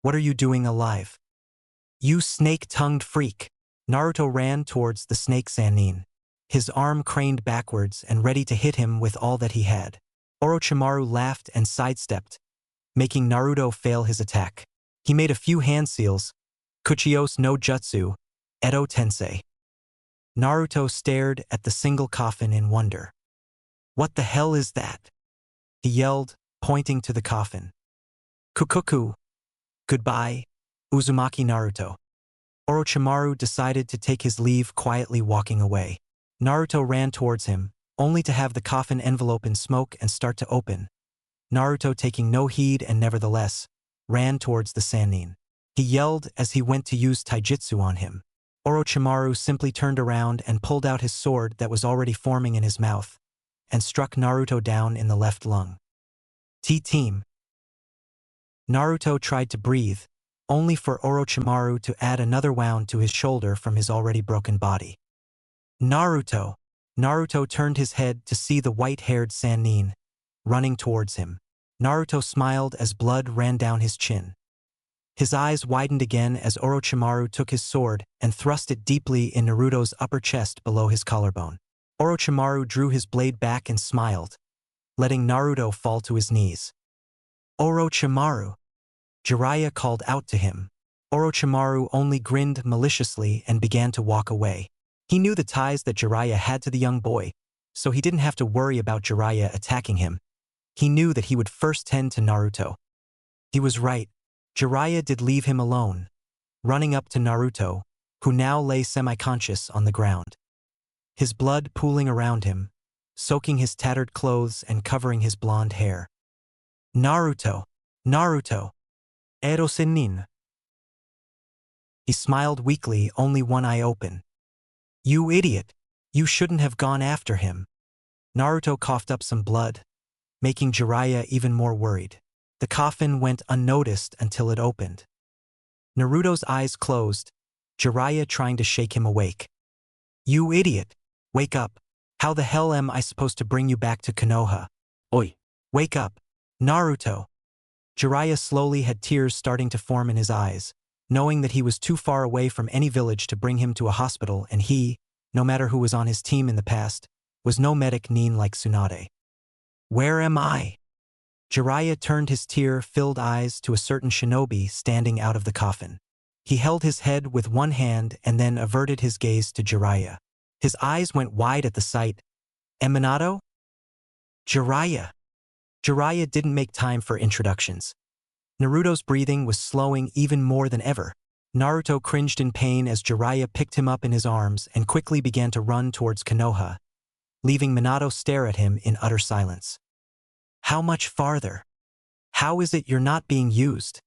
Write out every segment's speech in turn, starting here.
What are you doing alive? You snake-tongued freak! Naruto ran towards the snake Sannin, his arm craned backwards and ready to hit him with all that he had. Orochimaru laughed and sidestepped, making Naruto fail his attack. He made a few hand seals, Kuchios no Jutsu, Edo Tensei. Naruto stared at the single coffin in wonder. What the hell is that? He yelled, pointing to the coffin. Kukuku. Goodbye, Uzumaki Naruto. Orochimaru decided to take his leave, quietly walking away. Naruto ran towards him, only to have the coffin envelope in smoke and start to open. Naruto, taking no heed and nevertheless, ran towards the Sannin. He yelled as he went to use taijutsu on him. Orochimaru simply turned around and pulled out his sword that was already forming in his mouth, and struck Naruto down in the left lung. T-Team. Naruto tried to breathe, only for Orochimaru to add another wound to his shoulder from his already broken body. Naruto! Naruto turned his head to see the white-haired Sannin running towards him. Naruto smiled as blood ran down his chin. His eyes widened again as Orochimaru took his sword and thrust it deeply in Naruto's upper chest below his collarbone. Orochimaru drew his blade back and smiled, letting Naruto fall to his knees. Orochimaru! Jiraiya called out to him. Orochimaru only grinned maliciously and began to walk away. He knew the ties that Jiraiya had to the young boy, so he didn't have to worry about Jiraiya attacking him. He knew that he would first tend to Naruto. He was right. Jiraiya did leave him alone, running up to Naruto, who now lay semi-conscious on the ground. His blood pooling around him, soaking his tattered clothes and covering his blonde hair. Naruto! Naruto! Ero Sennin. He smiled weakly, only one eye open. You idiot! You shouldn't have gone after him. Naruto coughed up some blood, making Jiraiya even more worried. The coffin went unnoticed until it opened. Naruto's eyes closed, Jiraiya trying to shake him awake. You idiot! Wake up! How the hell am I supposed to bring you back to Konoha? Oi! Wake up! Naruto! Jiraiya slowly had tears starting to form in his eyes, knowing that he was too far away from any village to bring him to a hospital, and he, no matter who was on his team in the past, was no medic nin like Tsunade. Where am I? Jiraiya turned his tear-filled eyes to a certain shinobi standing out of the coffin. He held his head with one hand and then averted his gaze to Jiraiya. His eyes went wide at the sight. Minato? Jiraiya! Jiraiya didn't make time for introductions. Naruto's breathing was slowing even more than ever. Naruto cringed in pain as Jiraiya picked him up in his arms and quickly began to run towards Konoha, leaving Minato stare at him in utter silence. How much farther? How is it you're not being used?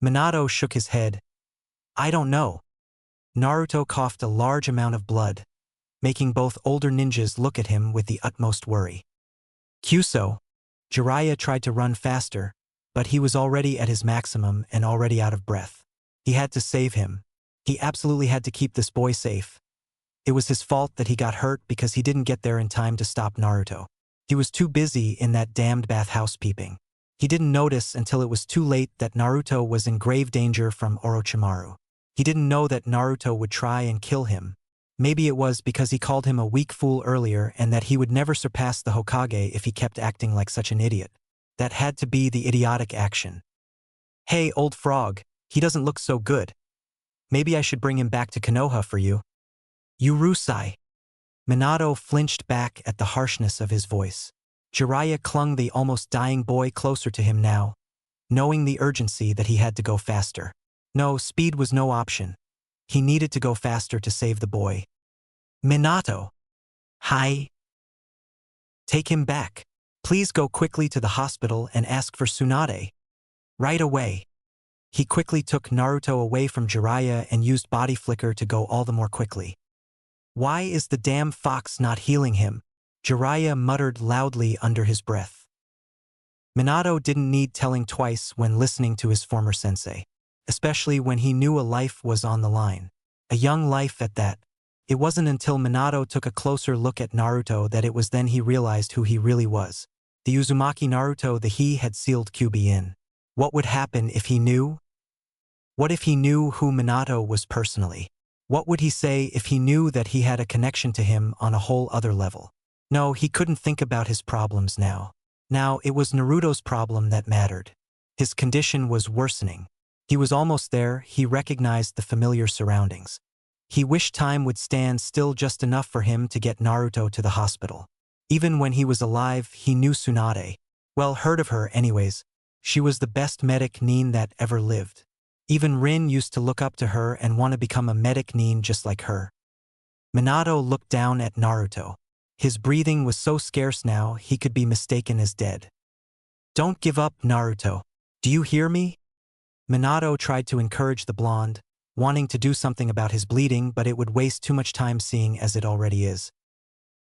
Minato shook his head. I don't know. Naruto coughed a large amount of blood, making both older ninjas look at him with the utmost worry. Kyuso. Jiraiya tried to run faster, but he was already at his maximum and already out of breath. He had to save him. He absolutely had to keep this boy safe. It was his fault that he got hurt because he didn't get there in time to stop Naruto. He was too busy in that damned bathhouse peeping. He didn't notice until it was too late that Naruto was in grave danger from Orochimaru. He didn't know that Naruto would try and kill him. Maybe it was because he called him a weak fool earlier and that he would never surpass the Hokage if he kept acting like such an idiot. That had to be the idiotic action. Hey, old frog, he doesn't look so good. Maybe I should bring him back to Konoha for you. Urusei. Minato flinched back at the harshness of his voice. Jiraiya clung the almost dying boy closer to him now, knowing the urgency that he had to go faster. No, speed was no option. He needed to go faster to save the boy. Minato. Hi. Take him back. Please go quickly to the hospital and ask for Tsunade. Right away. He quickly took Naruto away from Jiraiya and used body flicker to go all the more quickly. Why is the damn fox not healing him? Jiraiya muttered loudly under his breath. Minato didn't need telling twice when listening to his former sensei, especially when he knew a life was on the line. A young life at that. It wasn't until Minato took a closer look at Naruto that it was then he realized who he really was. The Uzumaki Naruto that he had sealed Kyuubi in. What would happen if he knew? What if he knew who Minato was personally? What would he say if he knew that he had a connection to him on a whole other level? No, he couldn't think about his problems now. Now, it was Naruto's problem that mattered. His condition was worsening. He was almost there. He recognized the familiar surroundings. He wished time would stand still just enough for him to get Naruto to the hospital. Even when he was alive, he knew Tsunade. Well, heard of her anyways. She was the best medic nin that ever lived. Even Rin used to look up to her and want to become a medic nin just like her. Minato looked down at Naruto. His breathing was so scarce now he could be mistaken as dead. Don't give up, Naruto. Do you hear me? Minato tried to encourage the blonde, wanting to do something about his bleeding, but it would waste too much time seeing as it already is.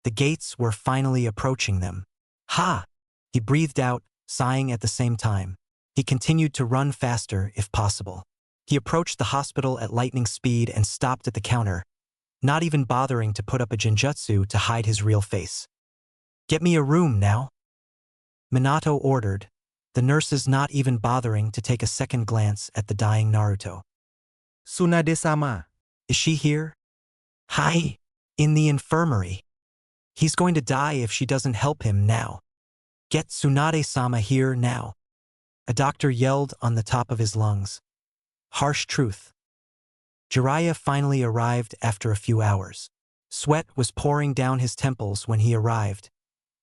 The gates were finally approaching them. Ha! He breathed out, sighing at the same time. He continued to run faster, if possible. He approached the hospital at lightning speed and stopped at the counter, not even bothering to put up a genjutsu to hide his real face. Get me a room now, Minato ordered, the nurses not even bothering to take a second glance at the dying Naruto. Tsunade-sama. Is she here? Hi. In the infirmary. He's going to die if she doesn't help him now. Get Tsunade-sama here now. A doctor yelled on the top of his lungs. Harsh truth. Jiraiya finally arrived after a few hours. Sweat was pouring down his temples when he arrived,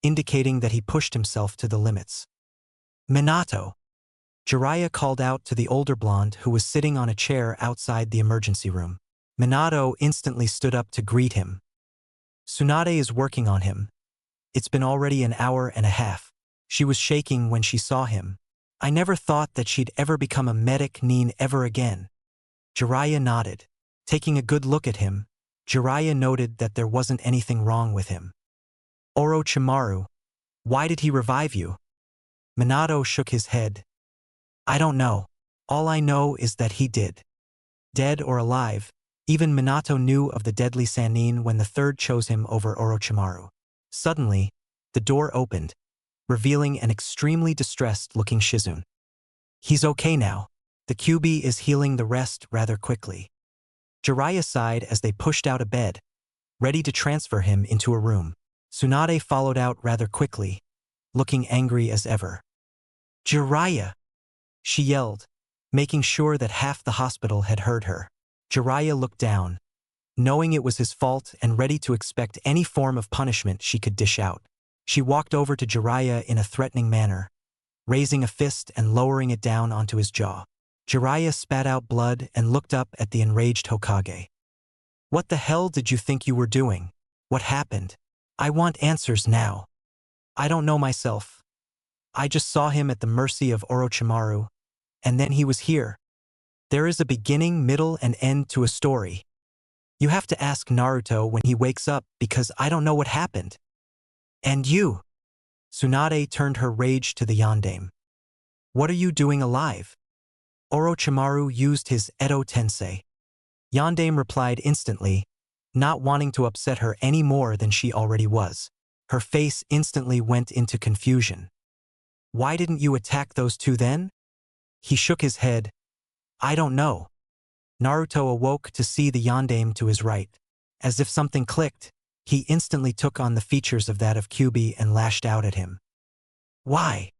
indicating that he pushed himself to the limits. Minato! Jiraiya called out to the older blonde who was sitting on a chair outside the emergency room. Minato instantly stood up to greet him. Tsunade is working on him. It's been already an hour and a half. She was shaking when she saw him. I never thought that she'd ever become a medic nin ever again. Jiraiya nodded. Taking a good look at him, Jiraiya noted that there wasn't anything wrong with him. Orochimaru, why did he revive you? Minato shook his head. I don't know. All I know is that he did. Dead or alive, even Minato knew of the deadly Sannin when the third chose him over Orochimaru. Suddenly, the door opened, revealing an extremely distressed-looking Shizune. He's okay now. The QB is healing the rest rather quickly. Jiraiya sighed as they pushed out a bed, ready to transfer him into a room. Tsunade followed out rather quickly, looking angry as ever. Jiraiya! She yelled, making sure that half the hospital had heard her. Jiraiya looked down, knowing it was his fault and ready to expect any form of punishment she could dish out. She walked over to Jiraiya in a threatening manner, raising a fist and lowering it down onto his jaw. Jiraiya spat out blood and looked up at the enraged Hokage. What the hell did you think you were doing? What happened? I want answers now. I don't know myself. I just saw him at the mercy of Orochimaru, and then he was here. There is a beginning, middle, and end to a story. You have to ask Naruto when he wakes up because I don't know what happened. And you? Tsunade turned her rage to the yondaime. What are you doing alive? Orochimaru used his Edo Tensei. Yondaime replied instantly, not wanting to upset her any more than she already was. Her face instantly went into confusion. Why didn't you attack those two then? He shook his head. I don't know. Naruto awoke to see the yondaime to his right. As if something clicked, he instantly took on the features of that of Kyuubi and lashed out at him. Why?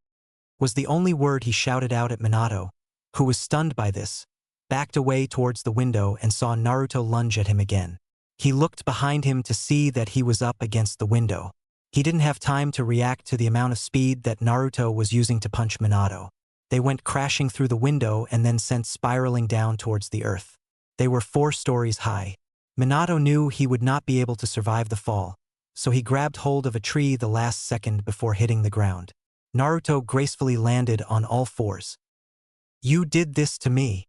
Was the only word he shouted out at Minato, who was stunned by this, backed away towards the window and saw Naruto lunge at him again. He looked behind him to see that he was up against the window. He didn't have time to react to the amount of speed that Naruto was using to punch Minato. They went crashing through the window and then sent spiraling down towards the earth. They were 4 stories high. Minato knew he would not be able to survive the fall, so he grabbed hold of a tree the last second before hitting the ground. Naruto gracefully landed on all 4s. You did this to me,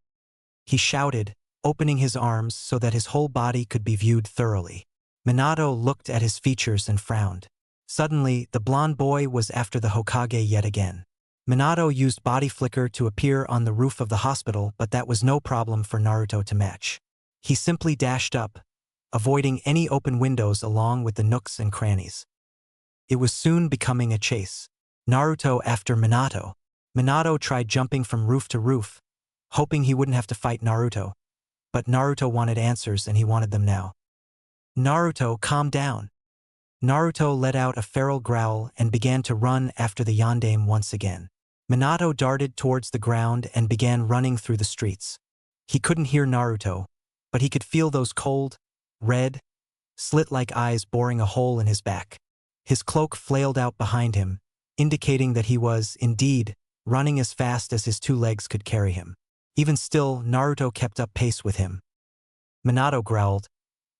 he shouted, opening his arms so that his whole body could be viewed thoroughly. Minato looked at his features and frowned. Suddenly, the blonde boy was after the Hokage yet again. Minato used body flicker to appear on the roof of the hospital, but that was no problem for Naruto to match. He simply dashed up, avoiding any open windows along with the nooks and crannies. It was soon becoming a chase. Naruto after Minato. Minato tried jumping from roof to roof, hoping he wouldn't have to fight Naruto. But Naruto wanted answers and he wanted them now. Naruto, calm down. Naruto let out a feral growl and began to run after the yondaime once again. Minato darted towards the ground and began running through the streets. He couldn't hear Naruto, but he could feel those cold, red, slit-like eyes boring a hole in his back. His cloak flailed out behind him, indicating that he was, indeed, running as fast as his 2 legs could carry him. Even still, Naruto kept up pace with him. Minato growled,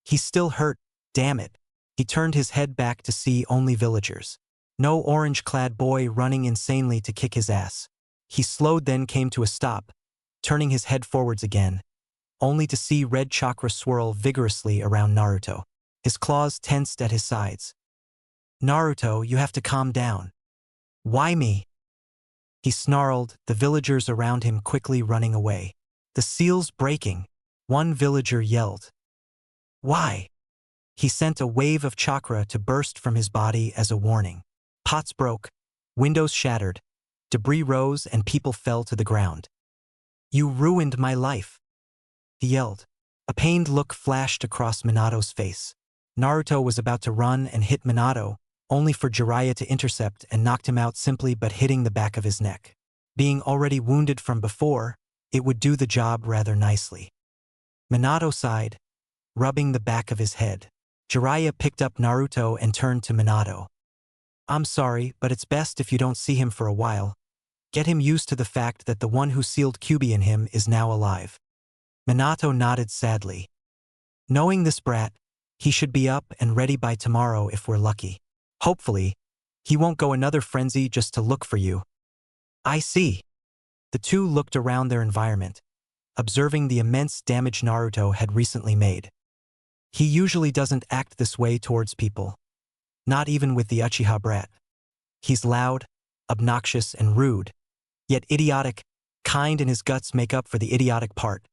"He's still hurt, damn it." He turned his head back to see only villagers. No orange-clad boy running insanely to kick his ass. He slowed, then came to a stop, turning his head forwards again, only to see red chakra swirl vigorously around Naruto. His claws tensed at his sides. "Naruto, you have to calm down." "Why me?" He snarled, the villagers around him quickly running away. "The seal's breaking," one villager yelled. "Why?" He sent a wave of chakra to burst from his body as a warning. Pots broke, windows shattered, debris rose and people fell to the ground. "You ruined my life," he yelled. A pained look flashed across Minato's face. Naruto was about to run and hit Minato, only for Jiraiya to intercept and knocked him out simply but hitting the back of his neck. Being already wounded from before, it would do the job rather nicely. Minato sighed, rubbing the back of his head. Jiraiya picked up Naruto and turned to Minato. "I'm sorry, but it's best if you don't see him for a while. Get him used to the fact that the one who sealed Kyuubi in him is now alive." Minato nodded sadly. Knowing this brat, he should be up and ready by tomorrow if we're lucky. Hopefully, he won't go another frenzy just to look for you. "I see." The two looked around their environment, observing the immense damage Naruto had recently made. He usually doesn't act this way towards people. Not even with the Uchiha brat. He's loud, obnoxious, and rude, yet idiotic, kind, and his guts make up for the idiotic part.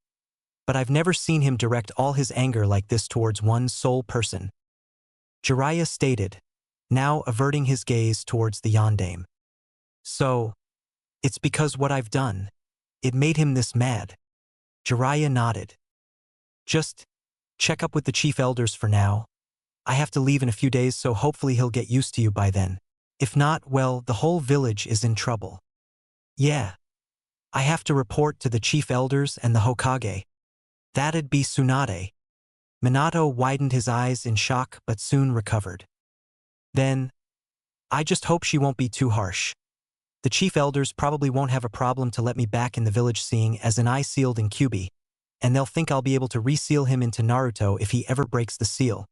But I've never seen him direct all his anger like this towards one sole person. Jiraiya stated, now averting his gaze towards the yondaime. "So, it's because what I've done. It made him this mad." Jiraiya nodded. "Just check up with the chief elders for now. I have to leave in a few days, so hopefully he'll get used to you by then. If not, well, the whole village is in trouble." "Yeah. I have to report to the chief elders and the Hokage. That'd be Tsunade." Minato widened his eyes in shock but soon recovered. "Then, I just hope she won't be too harsh. The chief elders probably won't have a problem to let me back in the village, seeing as I sealed in Kyuubi, and they'll think I'll be able to reseal him into Naruto if he ever breaks the seal.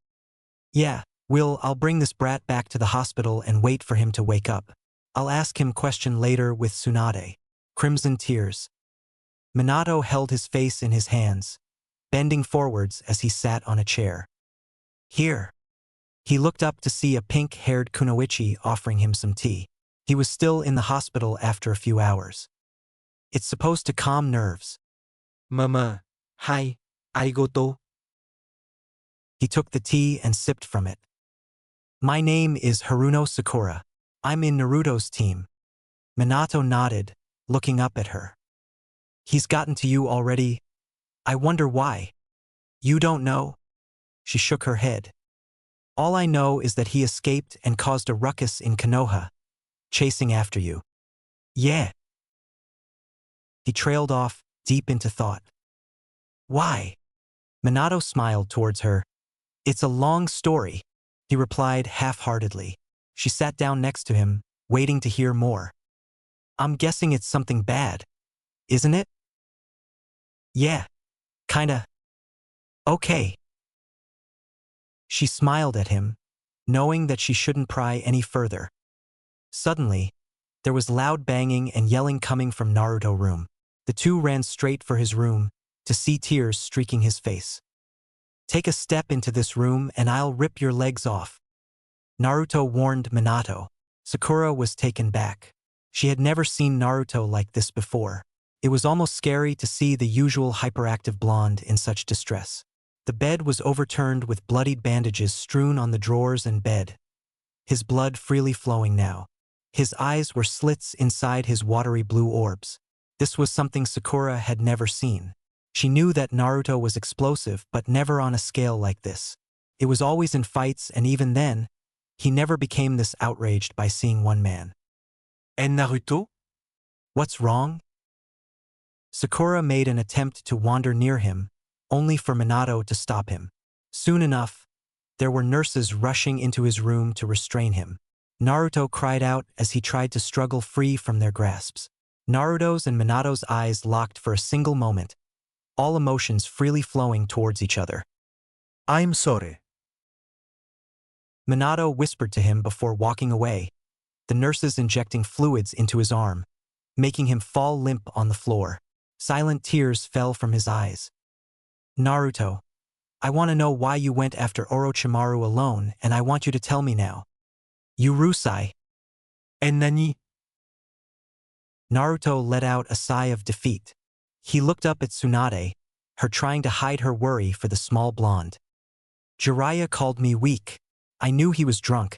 Yeah, I'll bring this brat back to the hospital and wait for him to wake up. I'll ask him question later with Tsunade." Crimson tears. Minato held his face in his hands, bending forwards as he sat on a chair. "Here." He looked up to see a pink-haired kunoichi offering him some tea. He was still in the hospital after a few hours. It's supposed to calm nerves. Mama, hi, arigato. He took the tea and sipped from it. "My name is Haruno Sakura. I'm in Naruto's team." Minato nodded, looking up at her. "He's gotten to you already? I wonder why." "You don't know?" She shook her head. "All I know is that he escaped and caused a ruckus in Konoha, chasing after you." "Yeah." He trailed off, deep into thought. "Why?" Minato smiled towards her. "It's a long story," he replied half-heartedly. She sat down next to him, waiting to hear more. "I'm guessing it's something bad, isn't it?" "Yeah. Kinda. Okay." She smiled at him, knowing that she shouldn't pry any further. Suddenly, there was loud banging and yelling coming from Naruto's room. The two ran straight for his room, to see tears streaking his face. "Take a step into this room and I'll rip your legs off," Naruto warned Minato. Sakura was taken back. She had never seen Naruto like this before. It was almost scary to see the usual hyperactive blonde in such distress. The bed was overturned with bloodied bandages strewn on the drawers and bed. His blood freely flowing now. His eyes were slits inside his watery blue orbs. This was something Sakura had never seen. She knew that Naruto was explosive, but never on a scale like this. It was always in fights, and even then, he never became this outraged by seeing one man. And Naruto? What's wrong? Sakura made an attempt to wander near him, only for Minato to stop him. Soon enough, there were nurses rushing into his room to restrain him. Naruto cried out as he tried to struggle free from their grasps. Naruto's and Minato's eyes locked for a single moment, all emotions freely flowing towards each other. I'm sorry. Minato whispered to him before walking away, the nurses injecting fluids into his arm, making him fall limp on the floor. Silent tears fell from his eyes. Naruto, I want to know why you went after Orochimaru alone, and I want you to tell me now. Urusei. And Nani? Naruto let out a sigh of defeat. He looked up at Tsunade, her trying to hide her worry for the small blonde. Jiraiya called me weak. I knew he was drunk,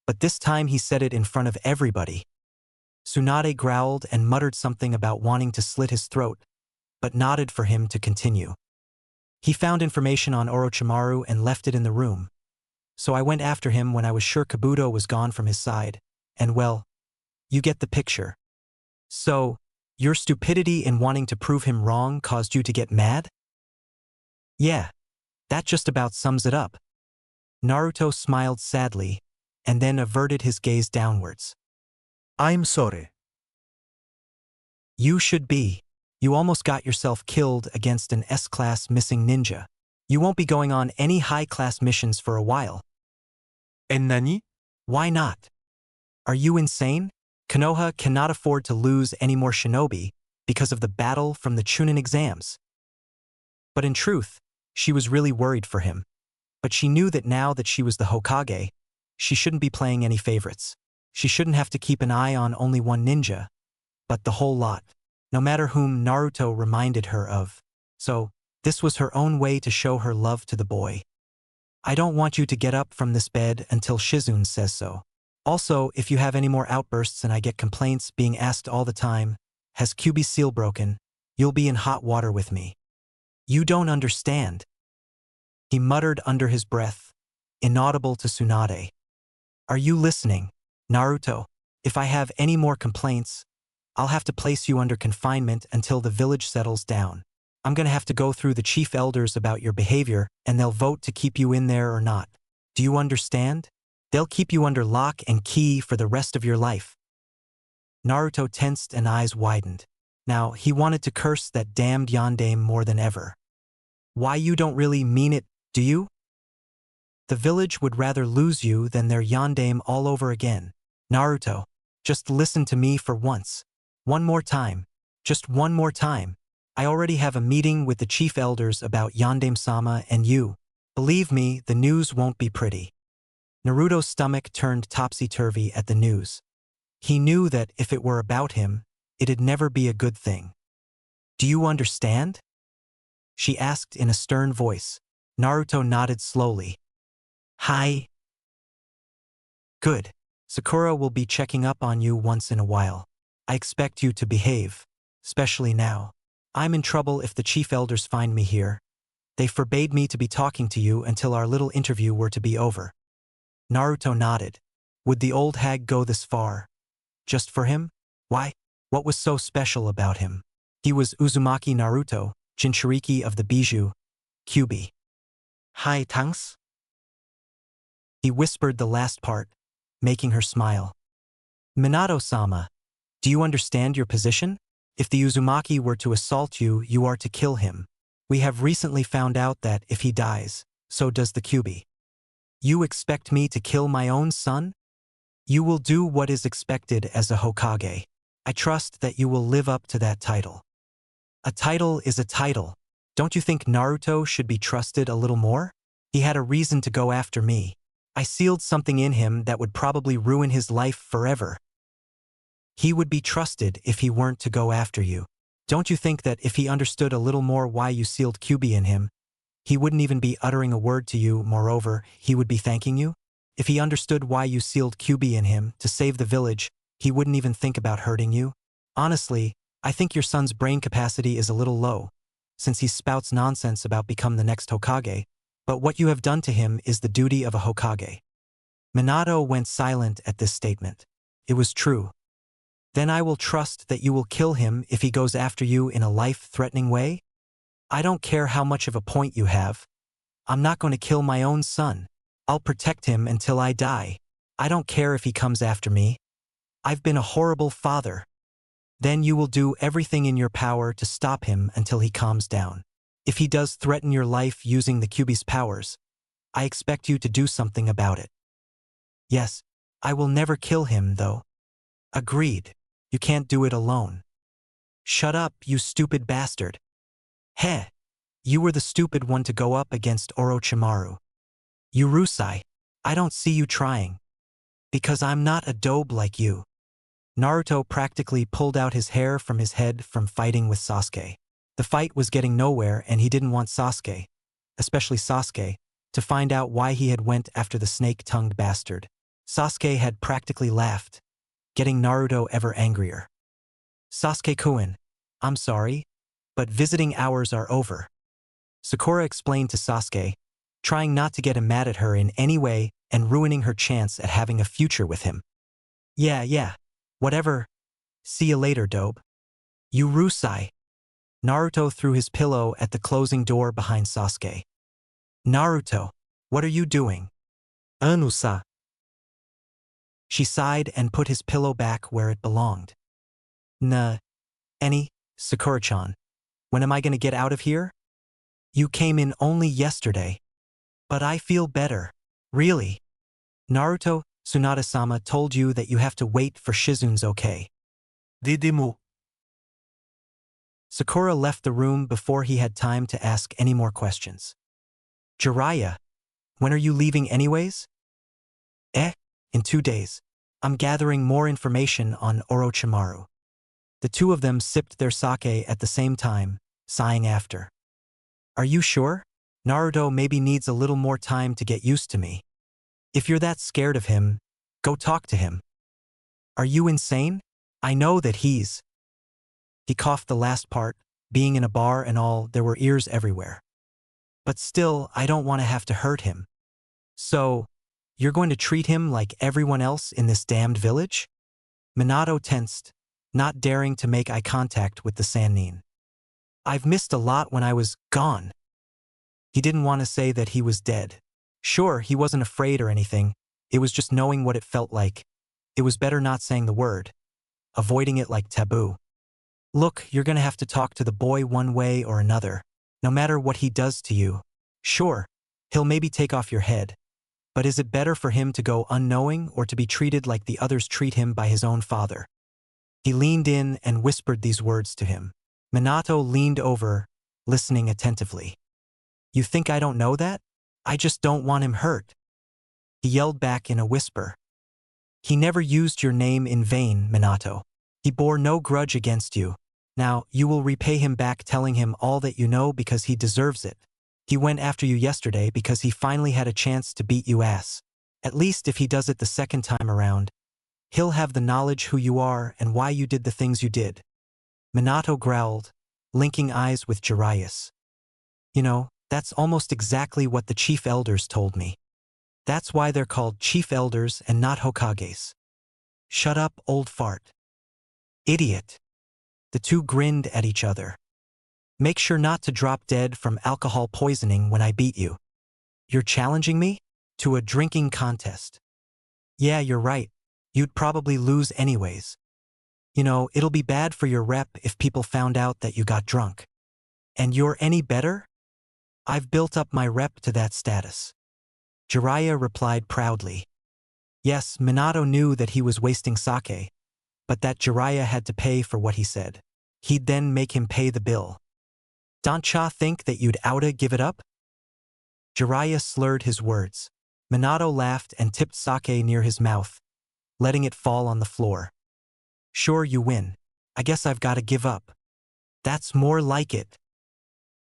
but this time he said it in front of everybody. Tsunade growled and muttered something about wanting to slit his throat, but nodded for him to continue. He found information on Orochimaru and left it in the room. So I went after him when I was sure Kabuto was gone from his side, and well, you get the picture. So, your stupidity in wanting to prove him wrong caused you to get mad? Yeah, that just about sums it up. Naruto smiled sadly, and then averted his gaze downwards. I'm sorry. You should be. You almost got yourself killed against an S-class missing ninja. You won't be going on any high-class missions for a while. And Nani? Why not? Are you insane? Konoha cannot afford to lose any more shinobi because of the battle from the Chunin exams. But in truth, she was really worried for him. But she knew that now that she was the Hokage, she shouldn't be playing any favorites. She shouldn't have to keep an eye on only one ninja, but the whole lot, no matter whom Naruto reminded her of. So, this was her own way to show her love to the boy. I don't want you to get up from this bed until Shizune says so. Also, if you have any more outbursts and I get complaints being asked all the time, has Kyuubi's seal broken, you'll be in hot water with me. You don't understand. He muttered under his breath, inaudible to Tsunade. Are you listening, Naruto? If I have any more complaints, I'll have to place you under confinement until the village settles down. I'm gonna have to go through the chief elders about your behavior, and they'll vote to keep you in there or not. Do you understand? They'll keep you under lock and key for the rest of your life. Naruto tensed and eyes widened. Now, he wanted to curse that damned yondaime more than ever. Why, you don't really mean it, do you? The village would rather lose you than their yondaime all over again. Naruto, just listen to me for once. One more time. Just one more time. I already have a meeting with the chief elders about Yondaime-sama and you. Believe me, the news won't be pretty. Naruto's stomach turned topsy-turvy at the news. He knew that if it were about him, it'd never be a good thing. Do you understand? She asked in a stern voice. Naruto nodded slowly. Hi. Good. Sakura will be checking up on you once in a while. I expect you to behave, especially now. I'm in trouble if the chief elders find me here. They forbade me to be talking to you until our little interview were to be over. Naruto nodded. Would the old hag go this far? Just for him? Why? What was so special about him? He was Uzumaki Naruto, Jinchuriki of the Bijou, Kyuubi. Hi, thanks? He whispered the last part, making her smile. Minato-sama, do you understand your position? If the Uzumaki were to assault you, you are to kill him. We have recently found out that if he dies, so does the Kyuubi. You expect me to kill my own son? You will do what is expected as a Hokage. I trust that you will live up to that title. A title is a title. Don't you think Naruto should be trusted a little more? He had a reason to go after me. I sealed something in him that would probably ruin his life forever. He would be trusted if he weren't to go after you. Don't you think that if he understood a little more why you sealed Kyuubi in him, he wouldn't even be uttering a word to you, moreover, he would be thanking you? If he understood why you sealed Kyuubi in him, to save the village, he wouldn't even think about hurting you? Honestly, I think your son's brain capacity is a little low, since he spouts nonsense about become the next Hokage, but what you have done to him is the duty of a Hokage." Minato went silent at this statement. It was true. "Then I will trust that you will kill him if he goes after you in a life-threatening way? I don't care how much of a point you have. I'm not going to kill my own son. I'll protect him until I die. I don't care if he comes after me. I've been a horrible father." "Then you will do everything in your power to stop him until he calms down. If he does threaten your life using the Kyuubi's powers, I expect you to do something about it." "Yes, I will never kill him, though." "Agreed. You can't do it alone." "Shut up, you stupid bastard." "Heh. You were the stupid one to go up against Orochimaru. You Rusai, I don't see you trying. Because I'm not a dope like you." Naruto practically pulled out his hair from his head from fighting with Sasuke. The fight was getting nowhere and he didn't want Sasuke, especially Sasuke, to find out why he had went after the snake-tongued bastard. Sasuke had practically laughed, getting Naruto ever angrier. "Sasuke-kun, I'm sorry, but visiting hours are over." Sakura explained to Sasuke, trying not to get him mad at her in any way and ruining her chance at having a future with him. Yeah, whatever. See you later, dope." "You Rusai." Naruto threw his pillow at the closing door behind Sasuke. "Naruto, what are you doing?" "Anusa." She sighed and put his pillow back where it belonged. "Nah, any, Sakura-chan. When am I gonna get out of here?" "You came in only yesterday." "But I feel better." "Really?" "Naruto, Tsunade-sama told you that you have to wait for Shizun's okay." Didimu. Sakura left the room before he had time to ask any more questions. "Jiraiya, when are you leaving anyways?" In 2 days. I'm gathering more information on Orochimaru." The two of them sipped their sake at the same time, sighing after. "Are you sure? Naruto maybe needs a little more time to get used to me. If you're that scared of him, go talk to him." "Are you insane? I know that he's—" He coughed the last part. Being in a bar and all, there were ears everywhere. "But still, I don't want to have to hurt him." "So, you're going to treat him like everyone else in this damned village?" Minato tensed, not daring to make eye contact with the Sannin. "I've missed a lot when I was gone." He didn't want to say that he was dead. Sure, he wasn't afraid or anything. It was just knowing what it felt like. It was better not saying the word, avoiding it like taboo. "Look, you're gonna have to talk to the boy one way or another, no matter what he does to you. Sure, he'll maybe take off your head. But is it better for him to go unknowing or to be treated like the others treat him by his own father?" He leaned in and whispered these words to him. Minato leaned over, listening attentively. "You think I don't know that? I just don't want him hurt." He yelled back in a whisper. "He never used your name in vain, Minato. He bore no grudge against you. Now, you will repay him back telling him all that you know because he deserves it. He went after you yesterday because he finally had a chance to beat you ass. At least if he does it the second time around, he'll have the knowledge who you are and why you did the things you did." Minato growled, linking eyes with Jiraiya. "You know, that's almost exactly what the chief elders told me. That's why they're called chief elders and not Hokages." "Shut up, old fart." "Idiot." The two grinned at each other. "Make sure not to drop dead from alcohol poisoning when I beat you." "You're challenging me? To a drinking contest?" "Yeah, you're right. You'd probably lose anyways. You know, it'll be bad for your rep if people found out that you got drunk." "And you're any better?" "I've built up my rep to that status." Jiraiya replied proudly. Yes, Minato knew that he was wasting sake, but that Jiraiya had to pay for what he said. He'd then make him pay the bill. "Don't cha think that you'd oughta give it up?" Jiraiya slurred his words. Minato laughed and tipped sake near his mouth, letting it fall on the floor. "Sure, you win. I guess I've gotta give up." "That's more like it."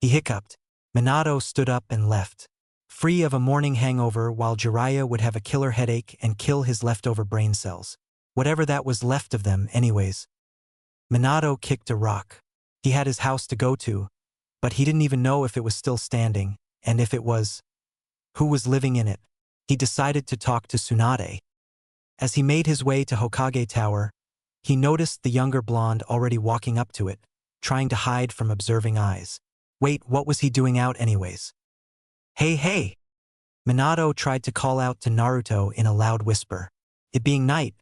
He hiccuped. Minato stood up and left, free of a morning hangover while Jiraiya would have a killer headache and kill his leftover brain cells. Whatever that was left of them anyways. Minato kicked a rock. He had his house to go to, but he didn't even know if it was still standing, and if it was, who was living in it. He decided to talk to Tsunade. As he made his way to Hokage Tower, he noticed the younger blonde already walking up to it, trying to hide from observing eyes. Wait, what was he doing out anyways? Hey, hey! Minato tried to call out to Naruto in a loud whisper. It being night,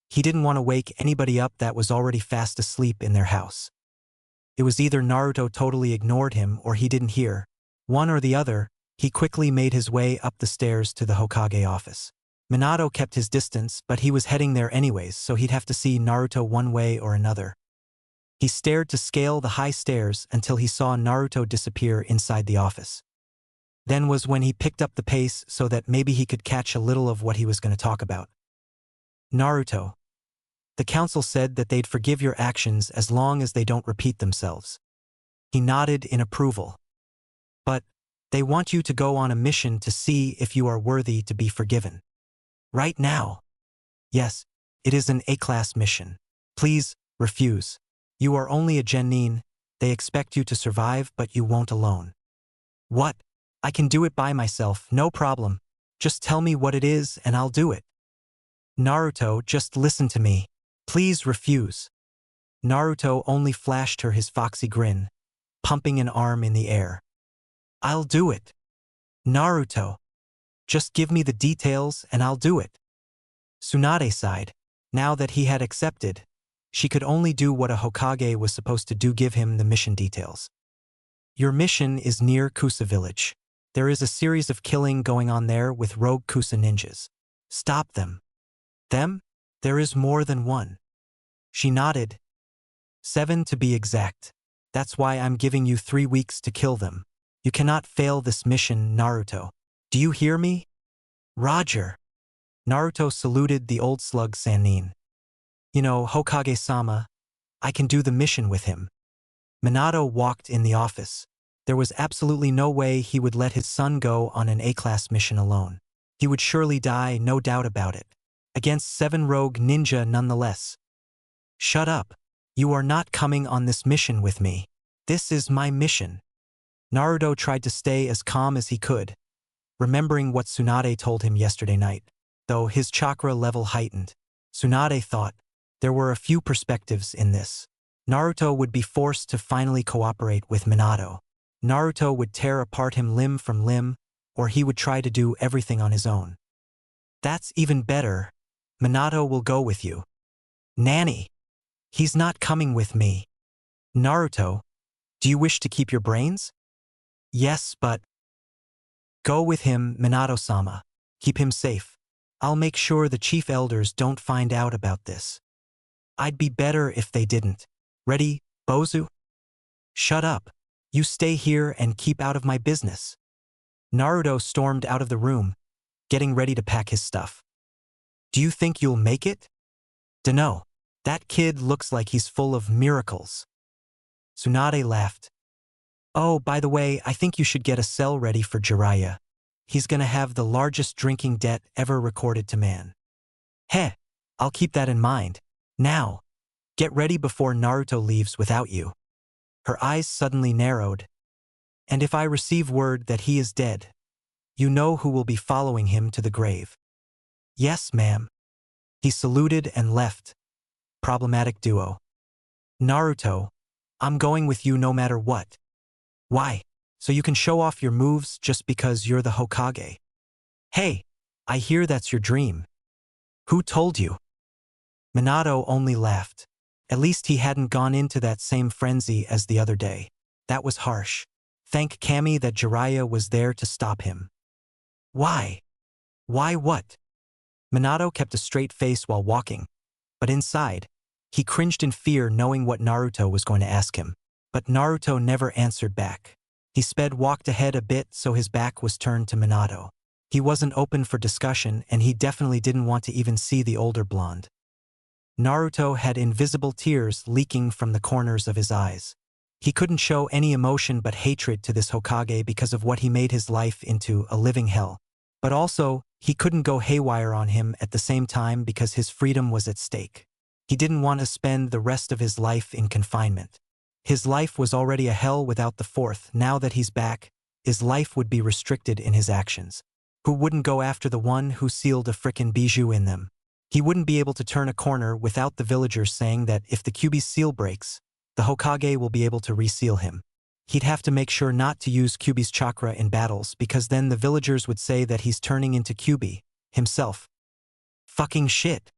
he didn't want to wake anybody up that was already fast asleep in their house. It was either Naruto totally ignored him or he didn't hear. One or the other. He quickly made his way up the stairs to the Hokage office. Minato kept his distance, but he was heading there anyways, so he'd have to see Naruto one way or another. He stared to scale the high stairs until he saw Naruto disappear inside the office. Then was when he picked up the pace so that maybe he could catch a little of what he was going to talk about. Naruto. The council said that they'd forgive your actions as long as they don't repeat themselves. He nodded in approval. But they want you to go on a mission to see if you are worthy to be forgiven. Right now. Yes, it is an A-class mission. Please, refuse. You are only a genin. They expect you to survive, but you won't alone. What? I can do it by myself, no problem. Just tell me what it is and I'll do it. Naruto, just listen to me. Please refuse. Naruto only flashed her his foxy grin, pumping an arm in the air. I'll do it. Naruto. Just give me the details and I'll do it. Tsunade sighed. Now that he had accepted, she could only do what a Hokage was supposed to do, give him the mission details. Your mission is near Kusa village. There is a series of killing going on there with rogue Kusa ninjas. Stop them. Them? There is more than one. She nodded. 7 to be exact. That's why I'm giving you 3 weeks to kill them. You cannot fail this mission, Naruto. Do you hear me? Roger. Naruto saluted the old slug Sannin. You know, Hokage-sama, I can do the mission with him. Minato walked in the office. There was absolutely no way he would let his son go on an A-class mission alone. He would surely die, no doubt about it. Against 7 rogue ninja nonetheless. Shut up. You are not coming on this mission with me. This is my mission. Naruto tried to stay as calm as he could, remembering what Tsunade told him yesterday night. Though his chakra level heightened, Tsunade thought there were a few perspectives in this. Naruto would be forced to finally cooperate with Minato. Naruto would tear apart him limb from limb, or he would try to do everything on his own. That's even better. Minato will go with you. Nanny. He's not coming with me. Naruto, do you wish to keep your brains? Yes, but... Go with him, Minato-sama. Keep him safe. I'll make sure the chief elders don't find out about this. I'd be better if they didn't. Ready, Bozu? Shut up. You stay here and keep out of my business. Naruto stormed out of the room, getting ready to pack his stuff. Do you think you'll make it? Dunno. That kid looks like he's full of miracles. Tsunade laughed. Oh, by the way, I think you should get a cell ready for Jiraiya. He's gonna have the largest drinking debt ever recorded to man. Heh, I'll keep that in mind. Now, get ready before Naruto leaves without you. Her eyes suddenly narrowed. And if I receive word that he is dead, you know who will be following him to the grave. Yes, ma'am. He saluted and left. Problematic duo. Naruto, I'm going with you no matter what. Why? So you can show off your moves just because you're the Hokage. Hey, I hear that's your dream. Who told you? Minato only laughed. At least he hadn't gone into that same frenzy as the other day. That was harsh. Thank Kami that Jiraiya was there to stop him. Why? Why what? Minato kept a straight face while walking, but inside, he cringed in fear knowing what Naruto was going to ask him. But Naruto never answered back. He walked ahead a bit so his back was turned to Minato. He wasn't open for discussion and he definitely didn't want to even see the older blonde. Naruto had invisible tears leaking from the corners of his eyes. He couldn't show any emotion but hatred to this Hokage because of what he made his life into, a living hell. But also, he couldn't go haywire on him at the same time because his freedom was at stake. He didn't want to spend the rest of his life in confinement. His life was already a hell without the fourth. Now that he's back, his life would be restricted in his actions. Who wouldn't go after the one who sealed a frickin' bijou in them? He wouldn't be able to turn a corner without the villagers saying that if the Kyuubi's seal breaks, the Hokage will be able to reseal him. He'd have to make sure not to use Kyuubi's chakra in battles because then the villagers would say that he's turning into Kyuubi himself. Fucking shit.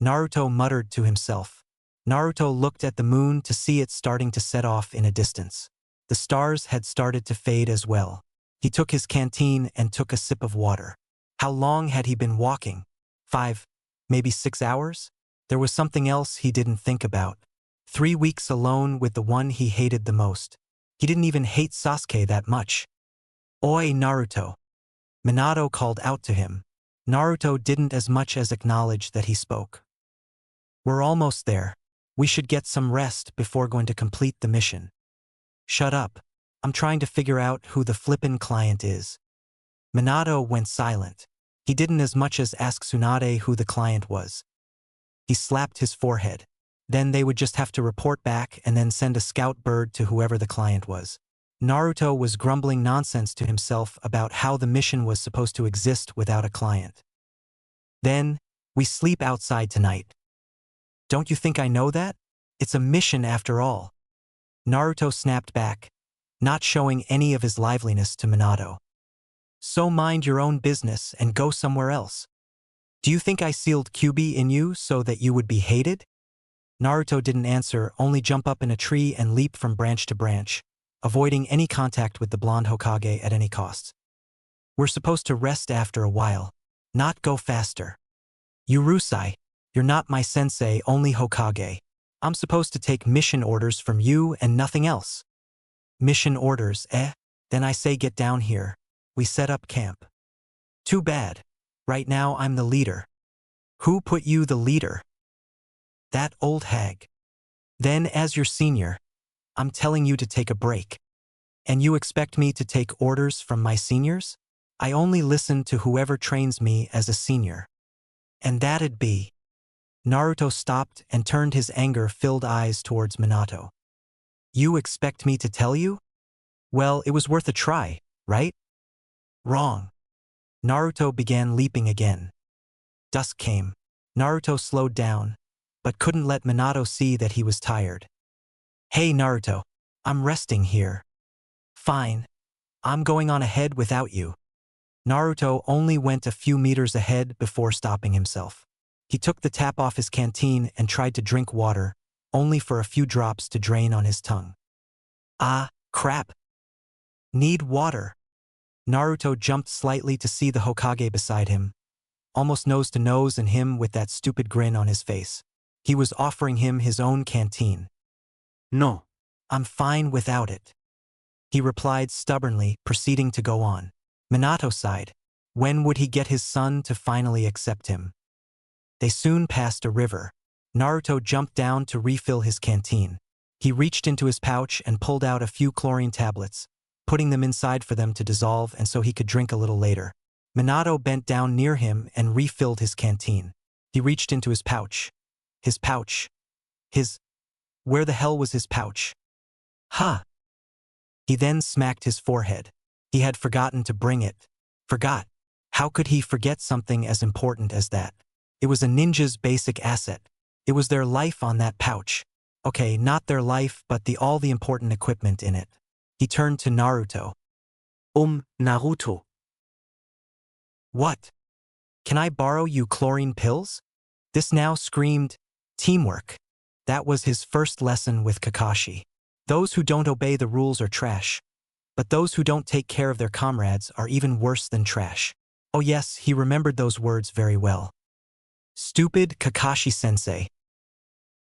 Naruto muttered to himself. Naruto looked at the moon to see it starting to set off in a distance. The stars had started to fade as well. He took his canteen and took a sip of water. How long had he been walking? 5, maybe 6 hours? There was something else he didn't think about. 3 weeks alone with the one he hated the most. He didn't even hate Sasuke that much. Oi, Naruto. Minato called out to him. Naruto didn't as much as acknowledge that he spoke. We're almost there. We should get some rest before going to complete the mission. Shut up. I'm trying to figure out who the flippin' client is. Minato went silent. He didn't as much as ask Tsunade who the client was. He slapped his forehead. Then they would just have to report back and then send a scout bird to whoever the client was. Naruto was grumbling nonsense to himself about how the mission was supposed to exist without a client. Then, we sleep outside tonight. Don't you think I know that? It's a mission after all. Naruto snapped back, not showing any of his liveliness to Minato. So mind your own business and go somewhere else. Do you think I sealed Kyuubi in you so that you would be hated? Naruto didn't answer, only jump up in a tree and leap from branch to branch, avoiding any contact with the blonde Hokage at any cost. We're supposed to rest after a while, not go faster. Urusei, you're not my sensei, only Hokage. I'm supposed to take mission orders from you and nothing else. Mission orders, eh? Then I say get down here. We set up camp. Too bad. Right now I'm the leader. Who put you the leader? That old hag. Then as your senior, I'm telling you to take a break. And you expect me to take orders from my seniors? I only listen to whoever trains me as a senior. And that'd be. Naruto stopped and turned his anger-filled eyes towards Minato. You expect me to tell you? Well, it was worth a try, right? Wrong. Naruto began leaping again. Dusk came. Naruto slowed down, but couldn't let Minato see that he was tired. Hey Naruto, I'm resting here. Fine. I'm going on ahead without you. Naruto only went a few meters ahead before stopping himself. He took the tap off his canteen and tried to drink water, only for a few drops to drain on his tongue. Ah, crap. Need water. Naruto jumped slightly to see the Hokage beside him, almost nose to nose and him with that stupid grin on his face. He was offering him his own canteen. No. I'm fine without it. He replied stubbornly, proceeding to go on. Minato sighed. When would he get his son to finally accept him? They soon passed a river. Naruto jumped down to refill his canteen. He reached into his pouch and pulled out a few chlorine tablets, putting them inside for them to dissolve and so he could drink a little later. Minato bent down near him and refilled his canteen. He reached into his pouch. His pouch. Where the hell was his pouch? Huh. He then smacked his forehead. He had forgotten to bring it. Forgot. How could he forget something as important as that? It was a ninja's basic asset. It was their life on that pouch. Okay, not their life, but all the important equipment in it. He turned to Naruto. Naruto. What? Can I borrow you chlorine pills? This now screamed teamwork. That was his first lesson with Kakashi. Those who don't obey the rules are trash. But those who don't take care of their comrades are even worse than trash. Oh yes, he remembered those words very well. Stupid Kakashi-sensei.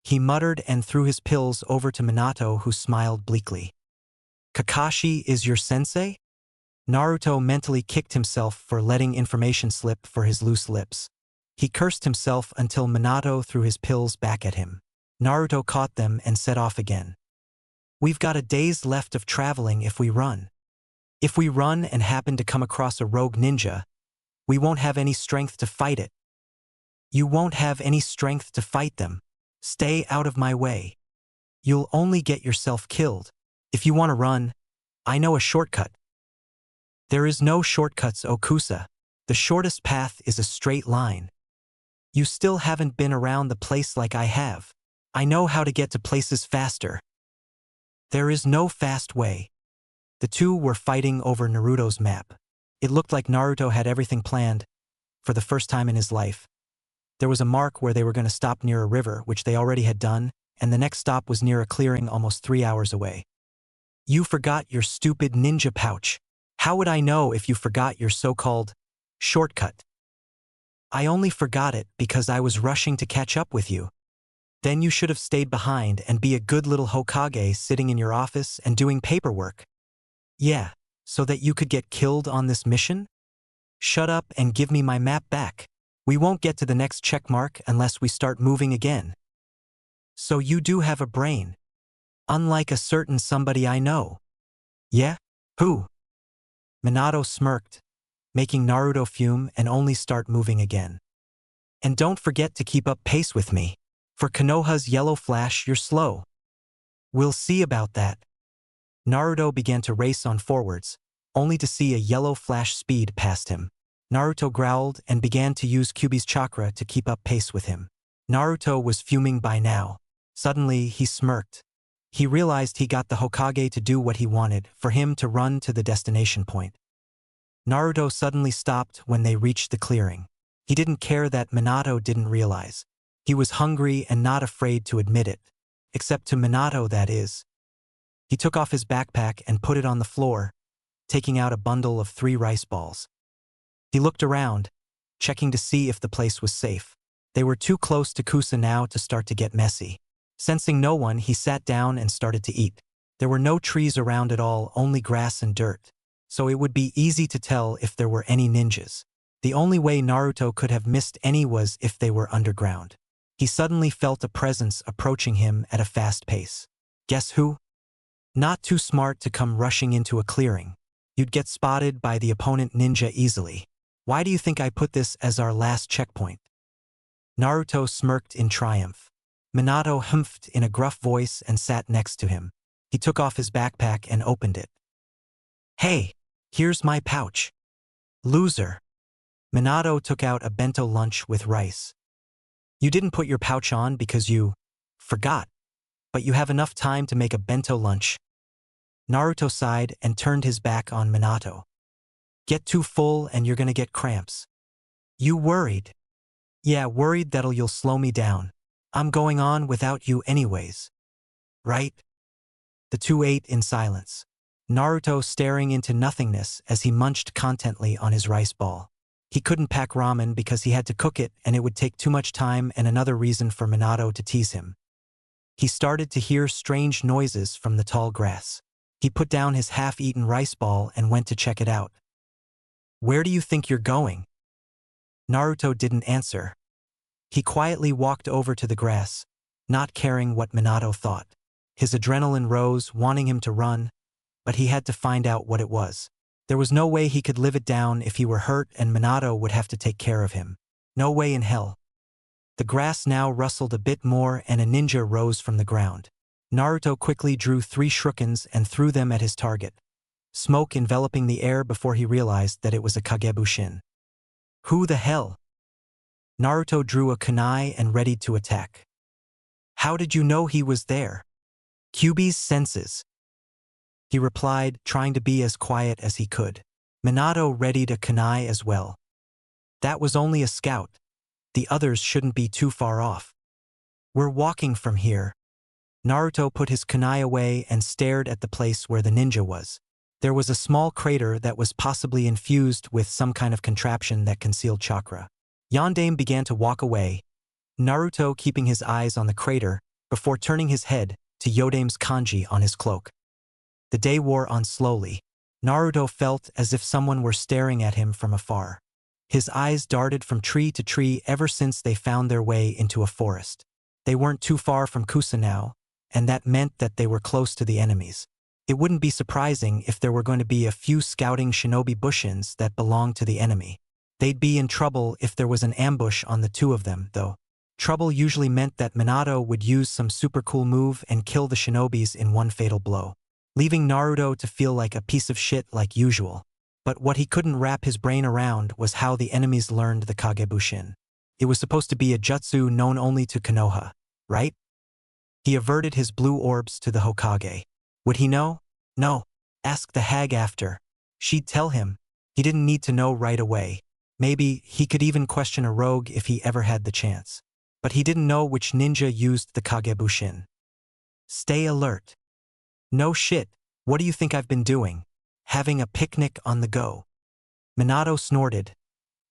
He muttered and threw his pills over to Minato, who smiled bleakly. Kakashi is your sensei? Naruto mentally kicked himself for letting information slip for his loose lips. He cursed himself until Minato threw his pills back at him. Naruto caught them and set off again. We've got a day's left of traveling if we run. If we run and happen to come across a rogue ninja, we won't have any strength to fight it. You won't have any strength to fight them. Stay out of my way. You'll only get yourself killed. If you want to run, I know a shortcut. There is no shortcuts, Okusa. The shortest path is a straight line. You still haven't been around the place like I have. I know how to get to places faster. There is no fast way. The two were fighting over Naruto's map. It looked like Naruto had everything planned, for the first time in his life. There was a mark where they were going to stop near a river, which they already had done, and the next stop was near a clearing almost 3 hours away. You forgot your stupid ninja pouch. How would I know if you forgot your so-called shortcut? I only forgot it because I was rushing to catch up with you. Then you should have stayed behind and be a good little Hokage sitting in your office and doing paperwork. Yeah, so that you could get killed on this mission? Shut up and give me my map back. We won't get to the next check mark unless we start moving again. So you do have a brain. Unlike a certain somebody I know. Yeah? Who? Minato smirked, making Naruto fume and only start moving again. And don't forget to keep up pace with me. For Konoha's yellow flash, you're slow. We'll see about that. Naruto began to race on forwards, only to see a yellow flash speed past him. Naruto growled and began to use Kyuubi's chakra to keep up pace with him. Naruto was fuming by now. Suddenly, he smirked. He realized he got the Hokage to do what he wanted, for him to run to the destination point. Naruto suddenly stopped when they reached the clearing. He didn't care that Minato didn't realize. He was hungry and not afraid to admit it. Except to Minato, that is. He took off his backpack and put it on the floor, taking out a bundle of 3 rice balls. He looked around, checking to see if the place was safe. They were too close to Kusa now to start to get messy. Sensing no one, he sat down and started to eat. There were no trees around at all, only grass and dirt. So it would be easy to tell if there were any ninjas. The only way Naruto could have missed any was if they were underground. He suddenly felt a presence approaching him at a fast pace. Guess who? Not too smart to come rushing into a clearing. You'd get spotted by the opponent ninja easily. Why do you think I put this as our last checkpoint? Naruto smirked in triumph. Minato humphed in a gruff voice and sat next to him. He took off his backpack and opened it. Hey, here's my pouch. Loser. Minato took out a bento lunch with rice. You didn't put your pouch on because you forgot, but you have enough time to make a bento lunch. Naruto sighed and turned his back on Minato. Get too full and you're gonna get cramps. You worried? Yeah, worried that you'll slow me down. I'm going on without you anyways. Right? The two ate in silence. Naruto staring into nothingness as he munched contently on his rice ball. He couldn't pack ramen because he had to cook it and it would take too much time, and another reason for Minato to tease him. He started to hear strange noises from the tall grass. He put down his half-eaten rice ball and went to check it out. Where do you think you're going? Naruto didn't answer. He quietly walked over to the grass, not caring what Minato thought. His adrenaline rose, wanting him to run, but he had to find out what it was. There was no way he could live it down if he were hurt, and Minato would have to take care of him. No way in hell. The grass now rustled a bit more and a ninja rose from the ground. Naruto quickly drew 3 shurikens and threw them at his target, smoke enveloping the air before he realized that it was a Kagebushin. Who the hell? Naruto drew a kunai and readied to attack. How did you know he was there? Kyuubi's senses. He replied, trying to be as quiet as he could. Minato readied a kunai as well. That was only a scout. The others shouldn't be too far off. We're walking from here. Naruto put his kunai away and stared at the place where the ninja was. There was a small crater that was possibly infused with some kind of contraption that concealed chakra. Yondaime began to walk away, Naruto keeping his eyes on the crater before turning his head to Yodaime's kanji on his cloak. The day wore on slowly. Naruto felt as if someone were staring at him from afar. His eyes darted from tree to tree ever since they found their way into a forest. They weren't too far from Kusa now, and that meant that they were close to the enemies. It wouldn't be surprising if there were going to be a few scouting shinobi bushins that belonged to the enemy. They'd be in trouble if there was an ambush on the two of them, though. Trouble usually meant that Minato would use some super cool move and kill the shinobis in one fatal blow, leaving Naruto to feel like a piece of shit like usual. But what he couldn't wrap his brain around was how the enemies learned the Kagebushin. It was supposed to be a jutsu known only to Konoha, right? He averted his blue orbs to the Hokage. Would he know? No. Ask the hag after. She'd tell him. He didn't need to know right away. Maybe he could even question a rogue if he ever had the chance. But he didn't know which ninja used the Kagebushin. Stay alert. No shit, what do you think I've been doing? Having a picnic on the go. Minato snorted,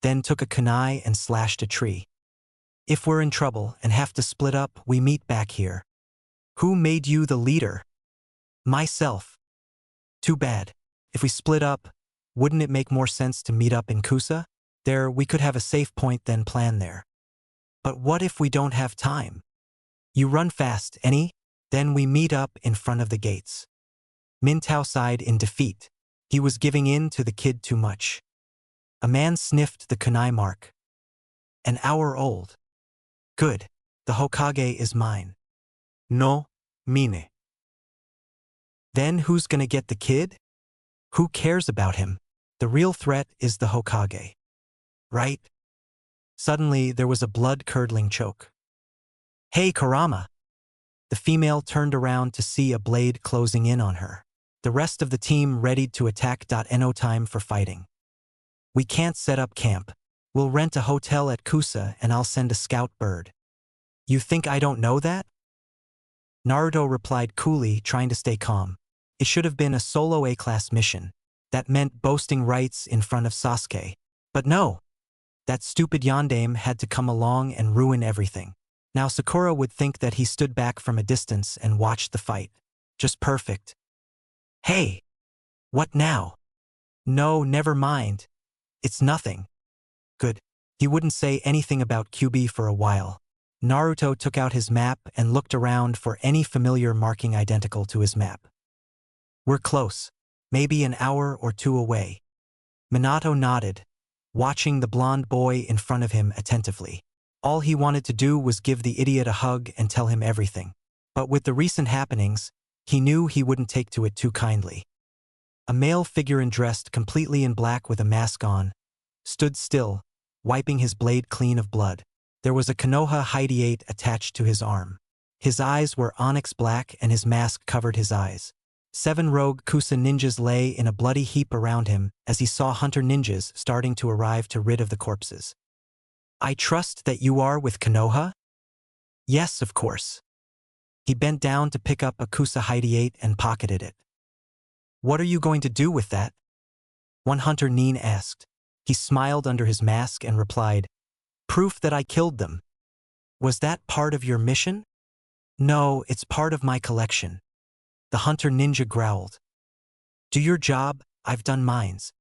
then took a kunai and slashed a tree. If we're in trouble and have to split up, we meet back here. Who made you the leader? Myself. Too bad. If we split up, wouldn't it make more sense to meet up in Kusa? There, we could have a safe point then plan there. But what if we don't have time? You run fast, any? Then we meet up in front of the gates. Mintao sighed in defeat. He was giving in to the kid too much. A man sniffed the kunai mark. An hour old. Good. The Hokage is mine. No, Mine. Then who's gonna get the kid? Who cares about him? The real threat is the Hokage. Right? Suddenly, there was a blood-curdling choke. Hey, Kurama! The female turned around to see a blade closing in on her. The rest of the team readied to attack. No time for fighting. We can't set up camp. We'll rent a hotel at Kusa and I'll send a scout bird. You think I don't know that? Naruto replied coolly, trying to stay calm. It should have been a solo A-class mission. That meant boasting rights in front of Sasuke. But no! That stupid yondaime had to come along and ruin everything. Now Sakura would think that he stood back from a distance and watched the fight. Just perfect. Hey! What now? No, never mind. It's nothing. Good. He wouldn't say anything about Kyuubi for a while. Naruto took out his map and looked around for any familiar marking identical to his map. We're close. Maybe an hour or two away. Minato nodded, watching the blonde boy in front of him attentively. All he wanted to do was give the idiot a hug and tell him everything. But with the recent happenings, he knew he wouldn't take to it too kindly. A male figure dressed completely in black with a mask on stood still, wiping his blade clean of blood. There was a Konoha Hideate attached to his arm. His eyes were onyx black and his mask covered his eyes. 7 rogue Kusa ninjas lay in a bloody heap around him as he saw hunter ninjas starting to arrive to rid of the corpses. I trust that you are with Konoha? Yes, of course. He bent down to pick up a Kusa Hideate and pocketed it. What are you going to do with that? One hunter nin asked. He smiled under his mask and replied, Proof that I killed them. Was that part of your mission? No, it's part of my collection. The hunter ninja growled. Do your job, I've done mines.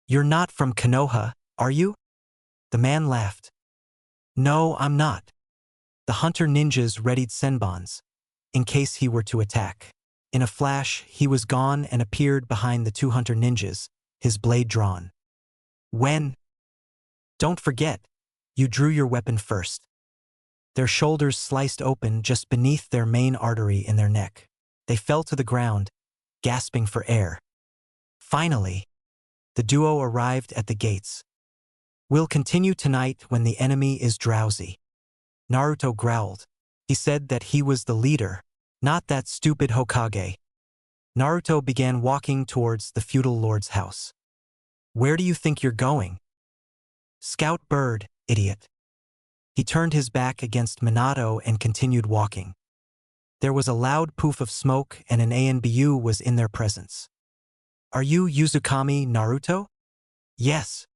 You're not from Konoha, are you? The man laughed. No, I'm not. The hunter ninjas readied senbons, in case he were to attack. In a flash, he was gone and appeared behind the 2 hunter ninjas, his blade drawn. When? Don't forget, you drew your weapon first. Their shoulders sliced open just beneath their main artery in their neck. They fell to the ground, gasping for air. Finally, the duo arrived at the gates. We'll continue tonight when the enemy is drowsy. Naruto growled. He said that he was the leader, not that stupid Hokage. Naruto began walking towards the feudal lord's house. Where do you think you're going? Scout bird, idiot. He turned his back against Minato and continued walking. There was a loud poof of smoke and an ANBU was in their presence. Are you Uzukami Naruto? Yes.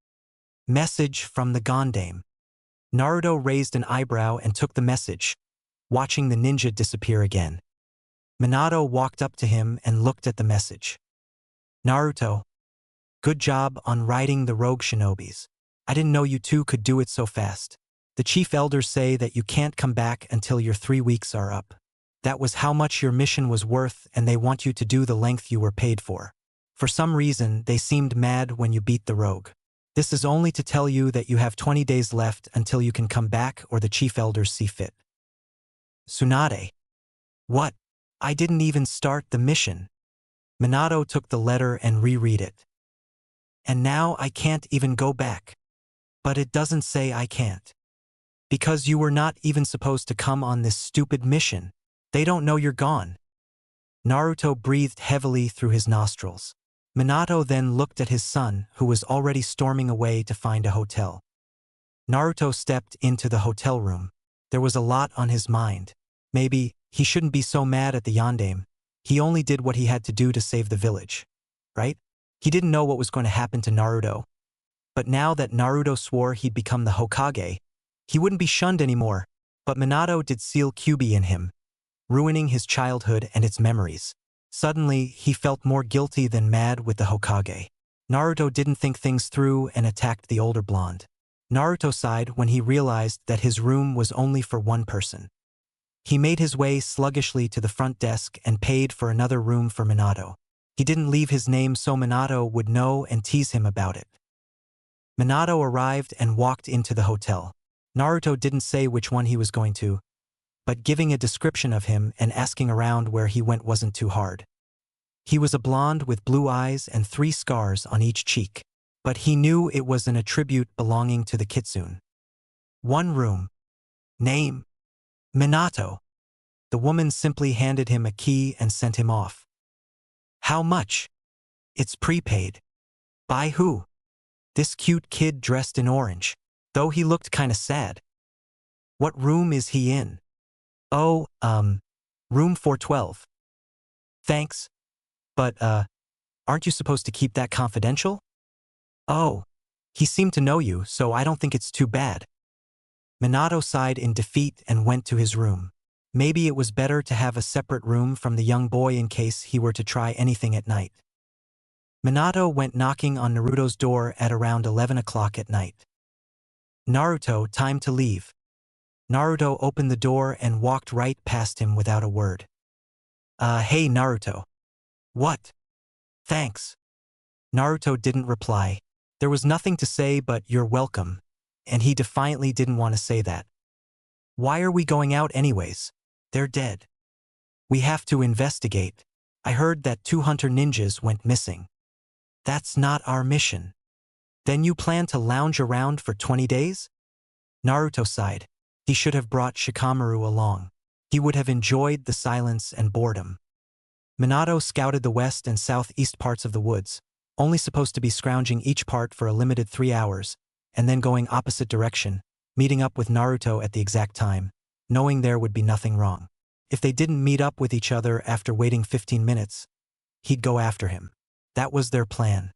Message from the Gondame. Naruto raised an eyebrow and took the message, watching the ninja disappear again. Minato walked up to him and looked at the message. Naruto, good job on riding the rogue shinobis. I didn't know you two could do it so fast. The chief elders say that you can't come back until your 3 weeks are up. That was how much your mission was worth and they want you to do the length you were paid for. For some reason, they seemed mad when you beat the rogue. This is only to tell you that you have 20 days left until you can come back or the chief elders see fit. Tsunade. What? I didn't even start the mission. Minato took the letter and reread it. And now I can't even go back. But it doesn't say I can't. Because you were not even supposed to come on this stupid mission. They don't know you're gone. Naruto breathed heavily through his nostrils. Minato then looked at his son, who was already storming away to find a hotel. Naruto stepped into the hotel room. There was a lot on his mind. Maybe he shouldn't be so mad at the yondaime. He only did what he had to do to save the village. Right? He didn't know what was going to happen to Naruto. But now that Naruto swore he'd become the Hokage, he wouldn't be shunned anymore. But Minato did seal Kyuubi in him, ruining his childhood and its memories. Suddenly, he felt more guilty than mad with the Hokage. Naruto didn't think things through and attacked the older blonde. Naruto sighed when he realized that his room was only for one person. He made his way sluggishly to the front desk and paid for another room for Minato. He didn't leave his name so Minato would know and tease him about it. Minato arrived and walked into the hotel. Naruto didn't say which one he was going to, but giving a description of him and asking around where he went wasn't too hard. He was a blonde with blue eyes and 3 scars on each cheek, but he knew it was an attribute belonging to the kitsune. 1 room. Name: Minato. The woman simply handed him a key and sent him off. How much? It's prepaid. By who? This cute kid dressed in orange, though he looked kinda sad. What room is he in? Oh, room 412. Thanks. But, aren't you supposed to keep that confidential? Oh, he seemed to know you, so I don't think it's too bad. Minato sighed in defeat and went to his room. Maybe it was better to have a separate room from the young boy in case he were to try anything at night. Minato went knocking on Naruto's door at around 11 o'clock at night. Naruto, time to leave. Naruto opened the door and walked right past him without a word. Hey Naruto. What? Thanks. Naruto didn't reply. There was nothing to say but you're welcome, and he defiantly didn't want to say that. Why are we going out anyways? They're dead. We have to investigate. I heard that 2 hunter ninjas went missing. That's not our mission. Then you plan to lounge around for 20 days? Naruto sighed. He should have brought Shikamaru along. He would have enjoyed the silence and boredom. Minato scouted the west and southeast parts of the woods, only supposed to be scrounging each part for a limited 3 hours, and then going opposite direction, meeting up with Naruto at the exact time, knowing there would be nothing wrong. If they didn't meet up with each other after waiting 15 minutes, he'd go after him. That was their plan.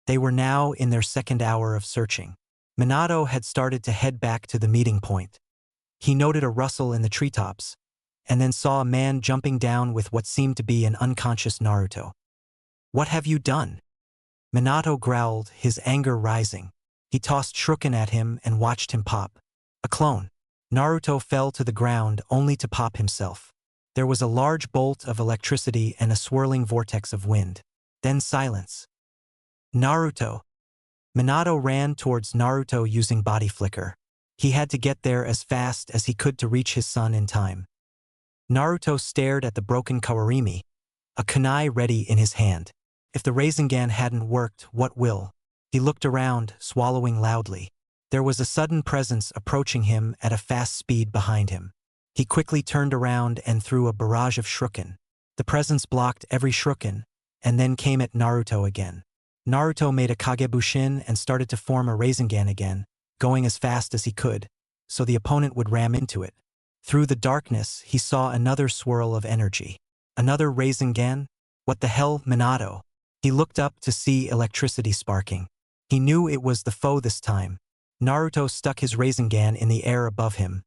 They were now in their 2nd hour of searching. Minato had started to head back to the meeting point. He noted a rustle in the treetops, and then saw a man jumping down with what seemed to be an unconscious Naruto. What have you done? Minato growled, his anger rising. He tossed shuriken at him and watched him pop. A clone. Naruto fell to the ground only to pop himself. There was a large bolt of electricity and a swirling vortex of wind. Then silence. Naruto. Minato ran towards Naruto using body flicker. He had to get there as fast as he could to reach his son in time. Naruto stared at the broken kawarimi, a kunai ready in his hand. If the Rasengan hadn't worked, what will? He looked around, swallowing loudly. There was a sudden presence approaching him at a fast speed behind him. He quickly turned around and threw a barrage of shuriken. The presence blocked every shuriken, and then came at Naruto again. Naruto made a Kagebushin and started to form a Rasengan again, going as fast as he could, so the opponent would ram into it. Through the darkness, he saw another swirl of energy. Another Rasengan? What the hell, Minato? He looked up to see electricity sparking. He knew it was the foe this time. Naruto stuck his Rasengan in the air above him,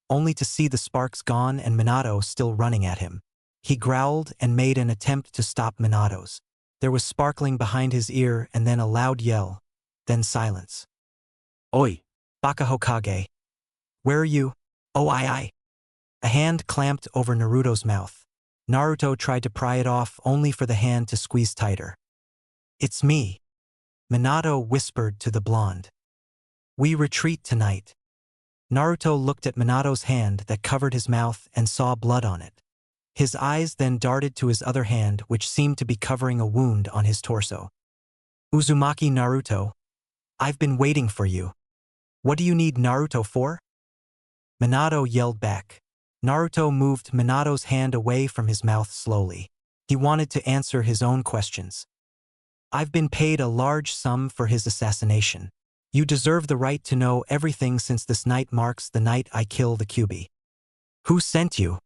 only to see the sparks gone and Minato still running at him. He growled and made an attempt to stop Minato's. There was sparkling behind his ear and then a loud yell, then silence. Oi, Baka Hokage. Where are you? Oh, I. A hand clamped over Naruto's mouth. Naruto tried to pry it off only for the hand to squeeze tighter. It's me. Minato whispered to the blonde. We retreat tonight. Naruto looked at Minato's hand that covered his mouth and saw blood on it. His eyes then darted to his other hand, which seemed to be covering a wound on his torso. Uzumaki Naruto, I've been waiting for you. What do you need Naruto for? Minato yelled back. Naruto moved Minato's hand away from his mouth slowly. He wanted to answer his own questions. I've been paid a large sum for his assassination. You deserve the right to know everything since this night marks the night I kill the Kyuubi. Who sent you?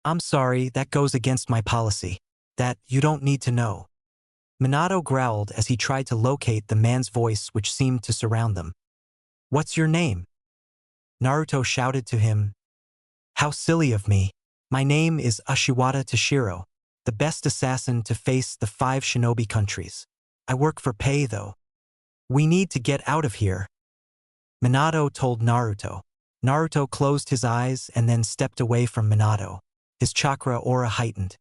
I'm sorry, that goes against my policy. That you don't need to know. Minato growled as he tried to locate the man's voice which seemed to surround them. What's your name? Naruto shouted to him. How silly of me. My name is Ashiwata Toshiro, the best assassin to face the 5 shinobi countries. I work for pay though. We need to get out of here. Minato told Naruto. Naruto closed his eyes and then stepped away from Minato. His chakra aura heightened.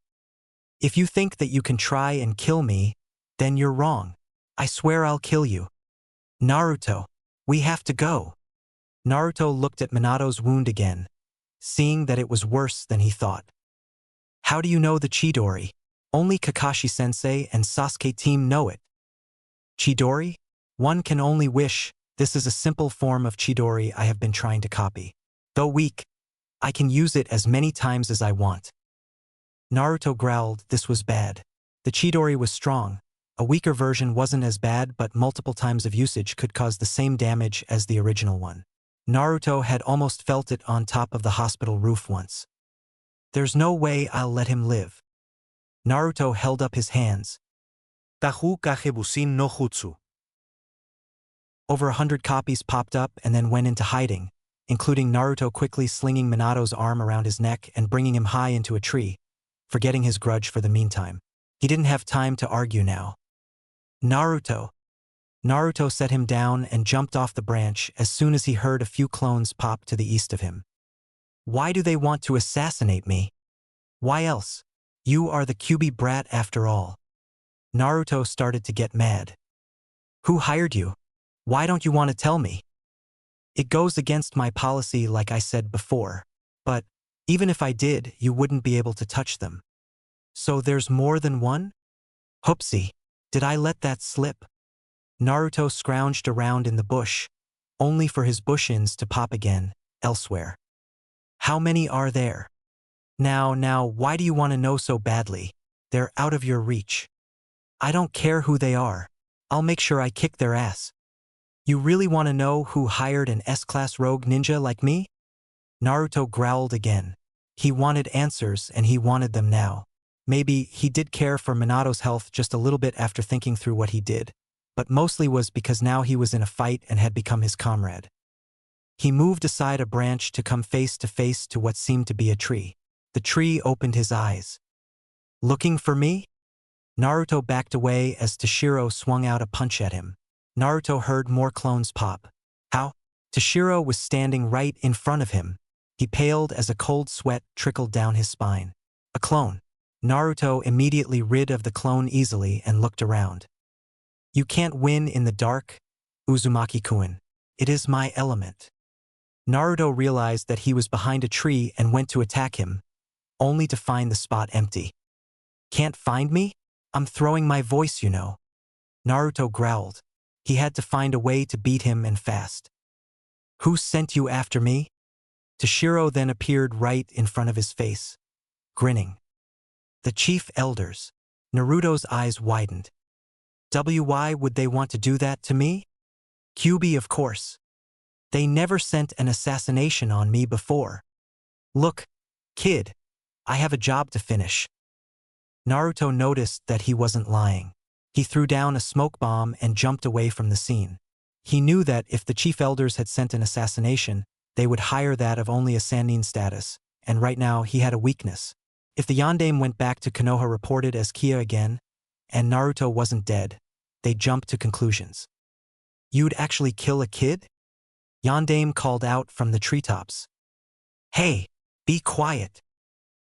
If you think that you can try and kill me, then you're wrong. I swear I'll kill you. Naruto, we have to go. Naruto looked at Minato's wound again, seeing that it was worse than he thought. How do you know the Chidori? Only Kakashi-sensei and Sasuke team know it. Chidori? One can only wish. This is a simple form of Chidori I have been trying to copy. Though weak, I can use it as many times as I want. Naruto growled. This was bad. The Chidori was strong. A weaker version wasn't as bad, but multiple times of usage could cause the same damage as the original one. Naruto had almost felt it on top of the hospital roof once. There's no way I'll let him live. Naruto held up his hands. Tahu kage busin no jutsu. Over 100 copies popped up and then went into hiding, including Naruto quickly slinging Minato's arm around his neck and bringing him high into a tree, forgetting his grudge for the meantime. He didn't have time to argue now. Naruto. Naruto set him down and jumped off the branch as soon as he heard a few clones pop to the east of him. Why do they want to assassinate me? Why else? You are the Kyuubi brat after all. Naruto started to get mad. Who hired you? Why don't you want to tell me? It goes against my policy like I said before, but even if I did, you wouldn't be able to touch them. So there's more than one? Hoopsie, did I let that slip? Naruto scrounged around in the bush, only for his bush-ins to pop again, elsewhere. How many are there? Now, why do you want to know so badly? They're out of your reach. I don't care who they are. I'll make sure I kick their ass. You really want to know who hired an S-class rogue ninja like me? Naruto growled again. He wanted answers and he wanted them now. Maybe he did care for Minato's health just a little bit after thinking through what he did, but mostly was because now he was in a fight and had become his comrade. He moved aside a branch to come face to face to what seemed to be a tree. The tree opened his eyes. Looking for me? Naruto backed away as Toshiro swung out a punch at him. Naruto heard more clones pop. How? Toshiro was standing right in front of him. He paled as a cold sweat trickled down his spine. A clone. Naruto immediately rid of the clone easily and looked around. You can't win in the dark, Uzumaki-kun. It is my element. Naruto realized that he was behind a tree and went to attack him, only to find the spot empty. Can't find me? I'm throwing my voice, you know. Naruto growled. He had to find a way to beat him and fast. Who sent you after me? Toshiro then appeared right in front of his face, grinning. The chief elders. Naruto's eyes widened. Why would they want to do that to me? Kyuubi, of course. They never sent an assassination on me before. Look, kid, I have a job to finish. Naruto noticed that he wasn't lying. He threw down a smoke bomb and jumped away from the scene. He knew that if the chief elders had sent an assassination, they would hire that of only a Sannin status, and right now he had a weakness. If the Yondaime went back to Konoha reported as Kia again, and Naruto wasn't dead, they'd jump to conclusions. You'd actually kill a kid? Yondaime called out from the treetops. Hey, be quiet.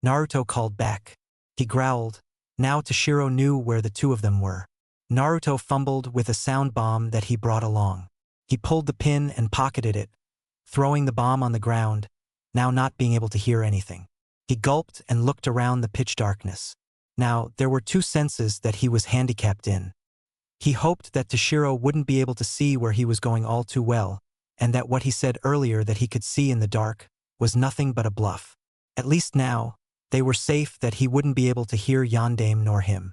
Naruto called back. He growled. Now Toshiro knew where the two of them were. Naruto fumbled with a sound bomb that he brought along. He pulled the pin and pocketed it, throwing the bomb on the ground, now not being able to hear anything. He gulped and looked around the pitch darkness. Now, there were two senses that he was handicapped in. He hoped that Toshiro wouldn't be able to see where he was going all too well, and that what he said earlier that he could see in the dark was nothing but a bluff. At least now, they were safe that he wouldn't be able to hear Yondaime nor him.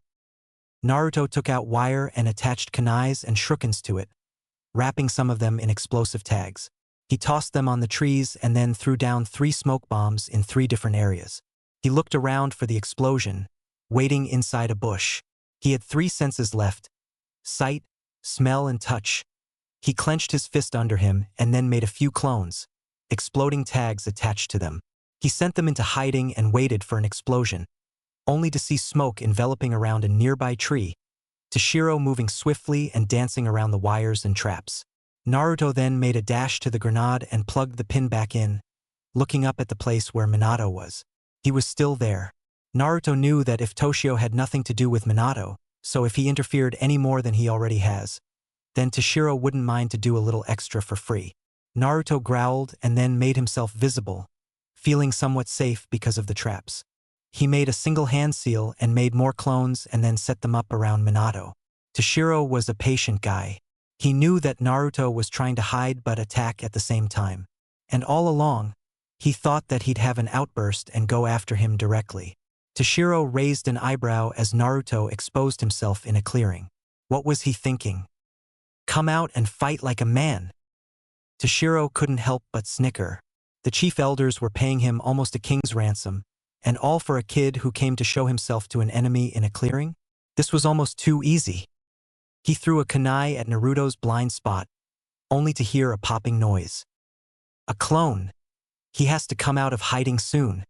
Naruto took out wire and attached kunais and shurikens to it, wrapping some of them in explosive tags. He tossed them on the trees and then threw down 3 smoke bombs in 3 different areas. He looked around for the explosion, waiting inside a bush. He had 3 senses left: sight, smell, and touch. He clenched his fist under him and then made a few clones, exploding tags attached to them. He sent them into hiding and waited for an explosion, only to see smoke enveloping around a nearby tree, Toshiro moving swiftly and dancing around the wires and traps. Naruto then made a dash to the grenade and plugged the pin back in, looking up at the place where Minato was. He was still there. Naruto knew that if Toshio had nothing to do with Minato, so if he interfered any more than he already has, then Toshiro wouldn't mind to do a little extra for free. Naruto growled and then made himself visible, feeling somewhat safe because of the traps. He made a single hand seal and made more clones and then set them up around Minato. Toshiro was a patient guy. He knew that Naruto was trying to hide but attack at the same time. And all along, he thought that he'd have an outburst and go after him directly. Toshiro raised an eyebrow as Naruto exposed himself in a clearing. What was he thinking? Come out and fight like a man. Toshiro couldn't help but snicker. The chief elders were paying him almost a king's ransom, and all for a kid who came to show himself to an enemy in a clearing? This was almost too easy. He threw a kunai at Naruto's blind spot, only to hear a popping noise. A clone. He has to come out of hiding soon.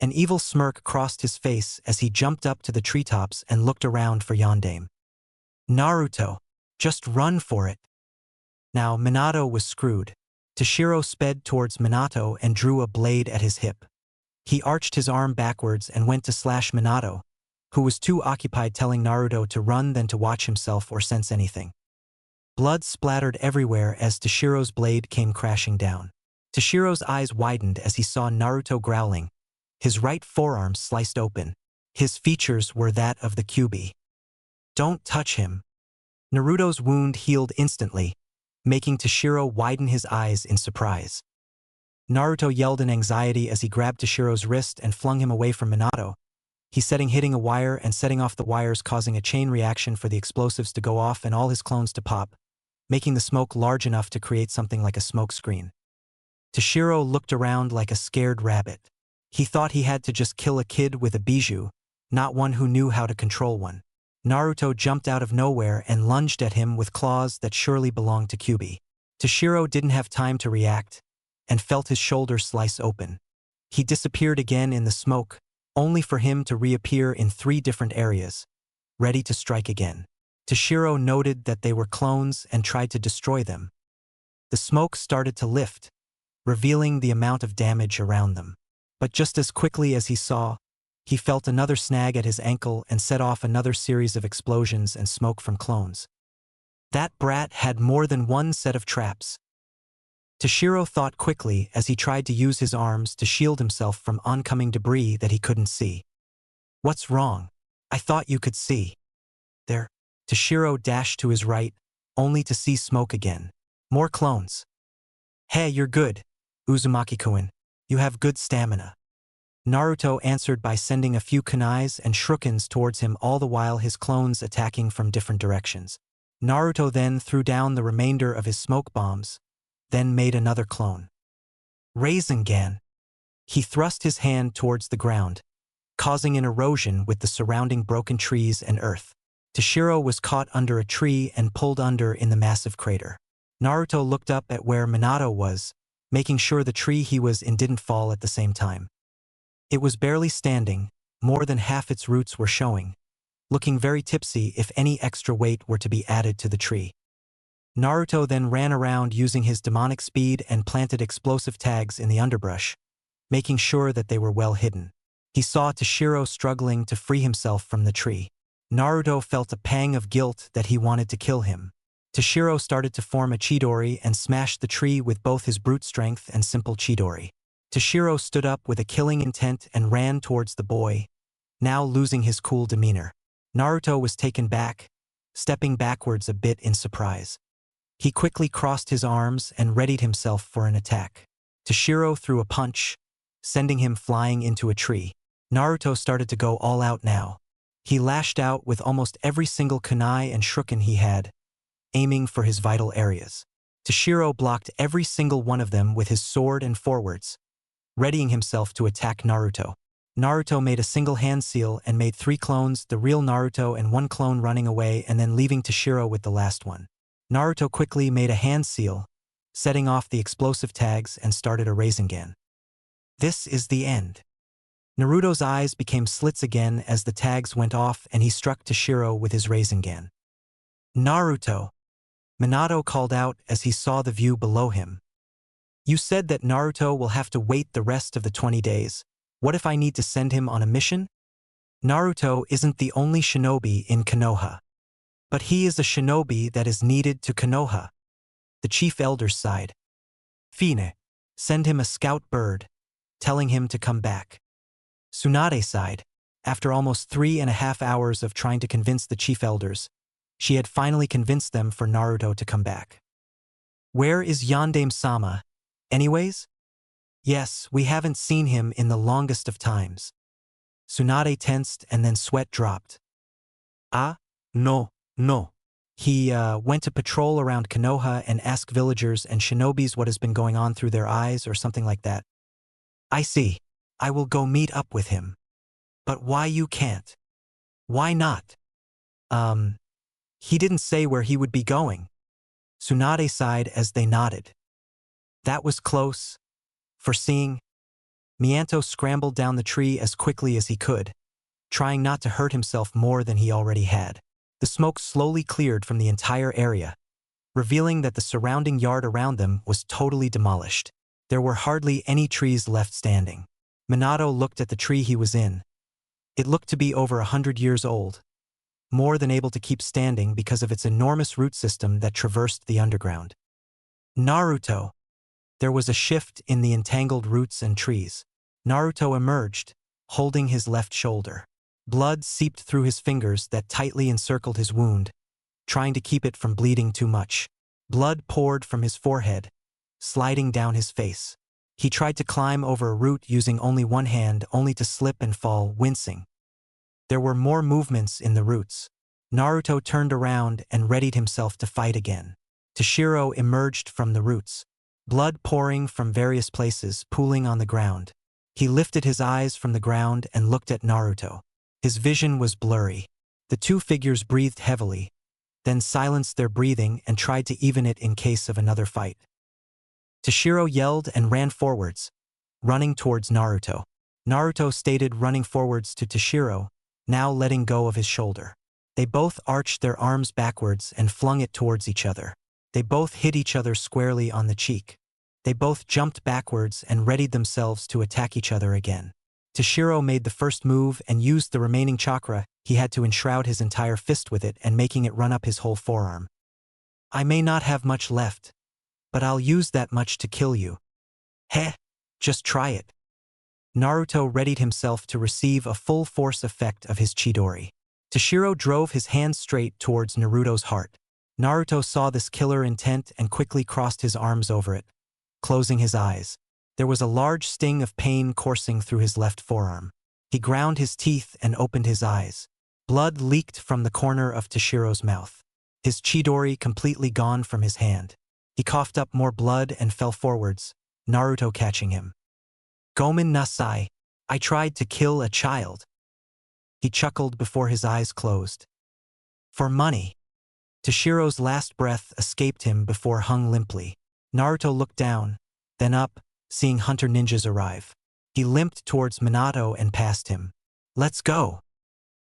An evil smirk crossed his face as he jumped up to the treetops and looked around for Yondaime. Naruto, just run for it. Now Minato was screwed. Toshiro sped towards Minato and drew a blade at his hip. He arched his arm backwards and went to slash Minato, who was too occupied telling Naruto to run than to watch himself or sense anything. Blood splattered everywhere as Toshiro's blade came crashing down. Toshiro's eyes widened as he saw Naruto growling, his right forearm sliced open. His features were that of the Kyuubi. Don't touch him. Naruto's wound healed instantly, making Toshiro widen his eyes in surprise. Naruto yelled in anxiety as he grabbed Toshiro's wrist and flung him away from Minato. He hitting a wire and setting off the wires, causing a chain reaction for the explosives to go off and all his clones to pop, making the smoke large enough to create something like a smoke screen. Toshiro looked around like a scared rabbit. He thought he had to just kill a kid with a bijou, not one who knew how to control one. Naruto jumped out of nowhere and lunged at him with claws that surely belonged to Kyuubi. Toshiro didn't have time to react, and felt his shoulder slice open. He disappeared again in the smoke, only for him to reappear in 3 different areas, ready to strike again. Toshiro noted that they were clones and tried to destroy them. The smoke started to lift, revealing the amount of damage around them. But just as quickly as he saw, he felt another snag at his ankle and set off another series of explosions and smoke from clones. That brat had more than one set of traps. Toshiro thought quickly as he tried to use his arms to shield himself from oncoming debris that he couldn't see. What's wrong? I thought you could see. There. Toshiro dashed to his right, only to see smoke again. More clones. Hey, you're good, Uzumaki-kun. You have good stamina. Naruto answered by sending a few kunais and shurikens towards him, all the while his clones attacking from different directions. Naruto then threw down the remainder of his smoke bombs, then made another clone. Rasengan. He thrust his hand towards the ground, causing an erosion with the surrounding broken trees and earth. Toshiro was caught under a tree and pulled under in the massive crater. Naruto looked up at where Minato was, making sure the tree he was in didn't fall at the same time. It was barely standing, more than half its roots were showing, looking very tipsy if any extra weight were to be added to the tree. Naruto then ran around using his demonic speed and planted explosive tags in the underbrush, making sure that they were well hidden. He saw Toshiro struggling to free himself from the tree. Naruto felt a pang of guilt that he wanted to kill him. Toshiro started to form a Chidori and smashed the tree with both his brute strength and simple Chidori. Toshiro stood up with a killing intent and ran towards the boy, now losing his cool demeanor. Naruto was taken back, stepping backwards a bit in surprise. He quickly crossed his arms and readied himself for an attack. Toshiro threw a punch, sending him flying into a tree. Naruto started to go all out now. He lashed out with almost every single kunai and shuriken he had, aiming for his vital areas. Toshiro blocked every single one of them with his sword and forwards, readying himself to attack Naruto. Naruto made a single hand seal and made 3 clones, the real Naruto and 1 clone running away and then leaving Toshiro with the last one. Naruto quickly made a hand seal, setting off the explosive tags and started a Rasengan. This is the end. Naruto's eyes became slits again as the tags went off and he struck Toshiro with his Rasengan. Naruto! Minato called out as he saw the view below him. You said that Naruto will have to wait the rest of the 20 days. What if I need to send him on a mission? Naruto isn't the only shinobi in Konoha. But he is a shinobi that is needed to Konoha. The chief elder sighed. Fine. Send him a scout bird, telling him to come back. Tsunade sighed. After almost 3.5 hours of trying to convince the chief elders, she had finally convinced them for Naruto to come back. Where is Yondaime-sama, anyways? Yes, we haven't seen him in the longest of times. Tsunade tensed and then sweat dropped. Ah, no. He went to patrol around Konoha and ask villagers and shinobis what has been going on through their eyes or something like that. I see. I will go meet up with him. But why you can't? Why not? He didn't say where he would be going. Tsunade sighed as they nodded. That was close. Foreseeing. Minato scrambled down the tree as quickly as he could, trying not to hurt himself more than he already had. The smoke slowly cleared from the entire area, revealing that the surrounding yard around them was totally demolished. There were hardly any trees left standing. Minato looked at the tree he was in. It looked to be over 100 years old, more than able to keep standing because of its enormous root system that traversed the underground. Naruto! There was a shift in the entangled roots and trees. Naruto emerged, holding his left shoulder. Blood seeped through his fingers that tightly encircled his wound, trying to keep it from bleeding too much. Blood poured from his forehead, sliding down his face. He tried to climb over a root using only one hand, only to slip and fall, wincing. There were more movements in the roots. Naruto turned around and readied himself to fight again. Toshiro emerged from the roots, blood pouring from various places, pooling on the ground. He lifted his eyes from the ground and looked at Naruto. His vision was blurry. The 2 figures breathed heavily, then silenced their breathing and tried to even it in case of another fight. Toshiro yelled and ran forwards, running towards Naruto. Naruto stated running forwards to Toshiro, now letting go of his shoulder. They both arched their arms backwards and flung it towards each other. They both hit each other squarely on the cheek. They both jumped backwards and readied themselves to attack each other again. Toshiro made the first move and used the remaining chakra. He had to enshroud his entire fist with it and making it run up his whole forearm. I may not have much left, but I'll use that much to kill you. Heh, just try it. Naruto readied himself to receive a full force effect of his Chidori. Toshiro drove his hand straight towards Naruto's heart. Naruto saw this killer intent and quickly crossed his arms over it, closing his eyes. There was a large sting of pain coursing through his left forearm. He ground his teeth and opened his eyes. Blood leaked from the corner of Toshiro's mouth. His Chidori completely gone from his hand. He coughed up more blood and fell forwards, Naruto catching him. Gomen nasai, I tried to kill a child. He chuckled before his eyes closed. For money. Toshiro's last breath escaped him before hung limply. Naruto looked down, then up, seeing hunter ninjas arrive. He limped towards Minato and passed him. Let's go.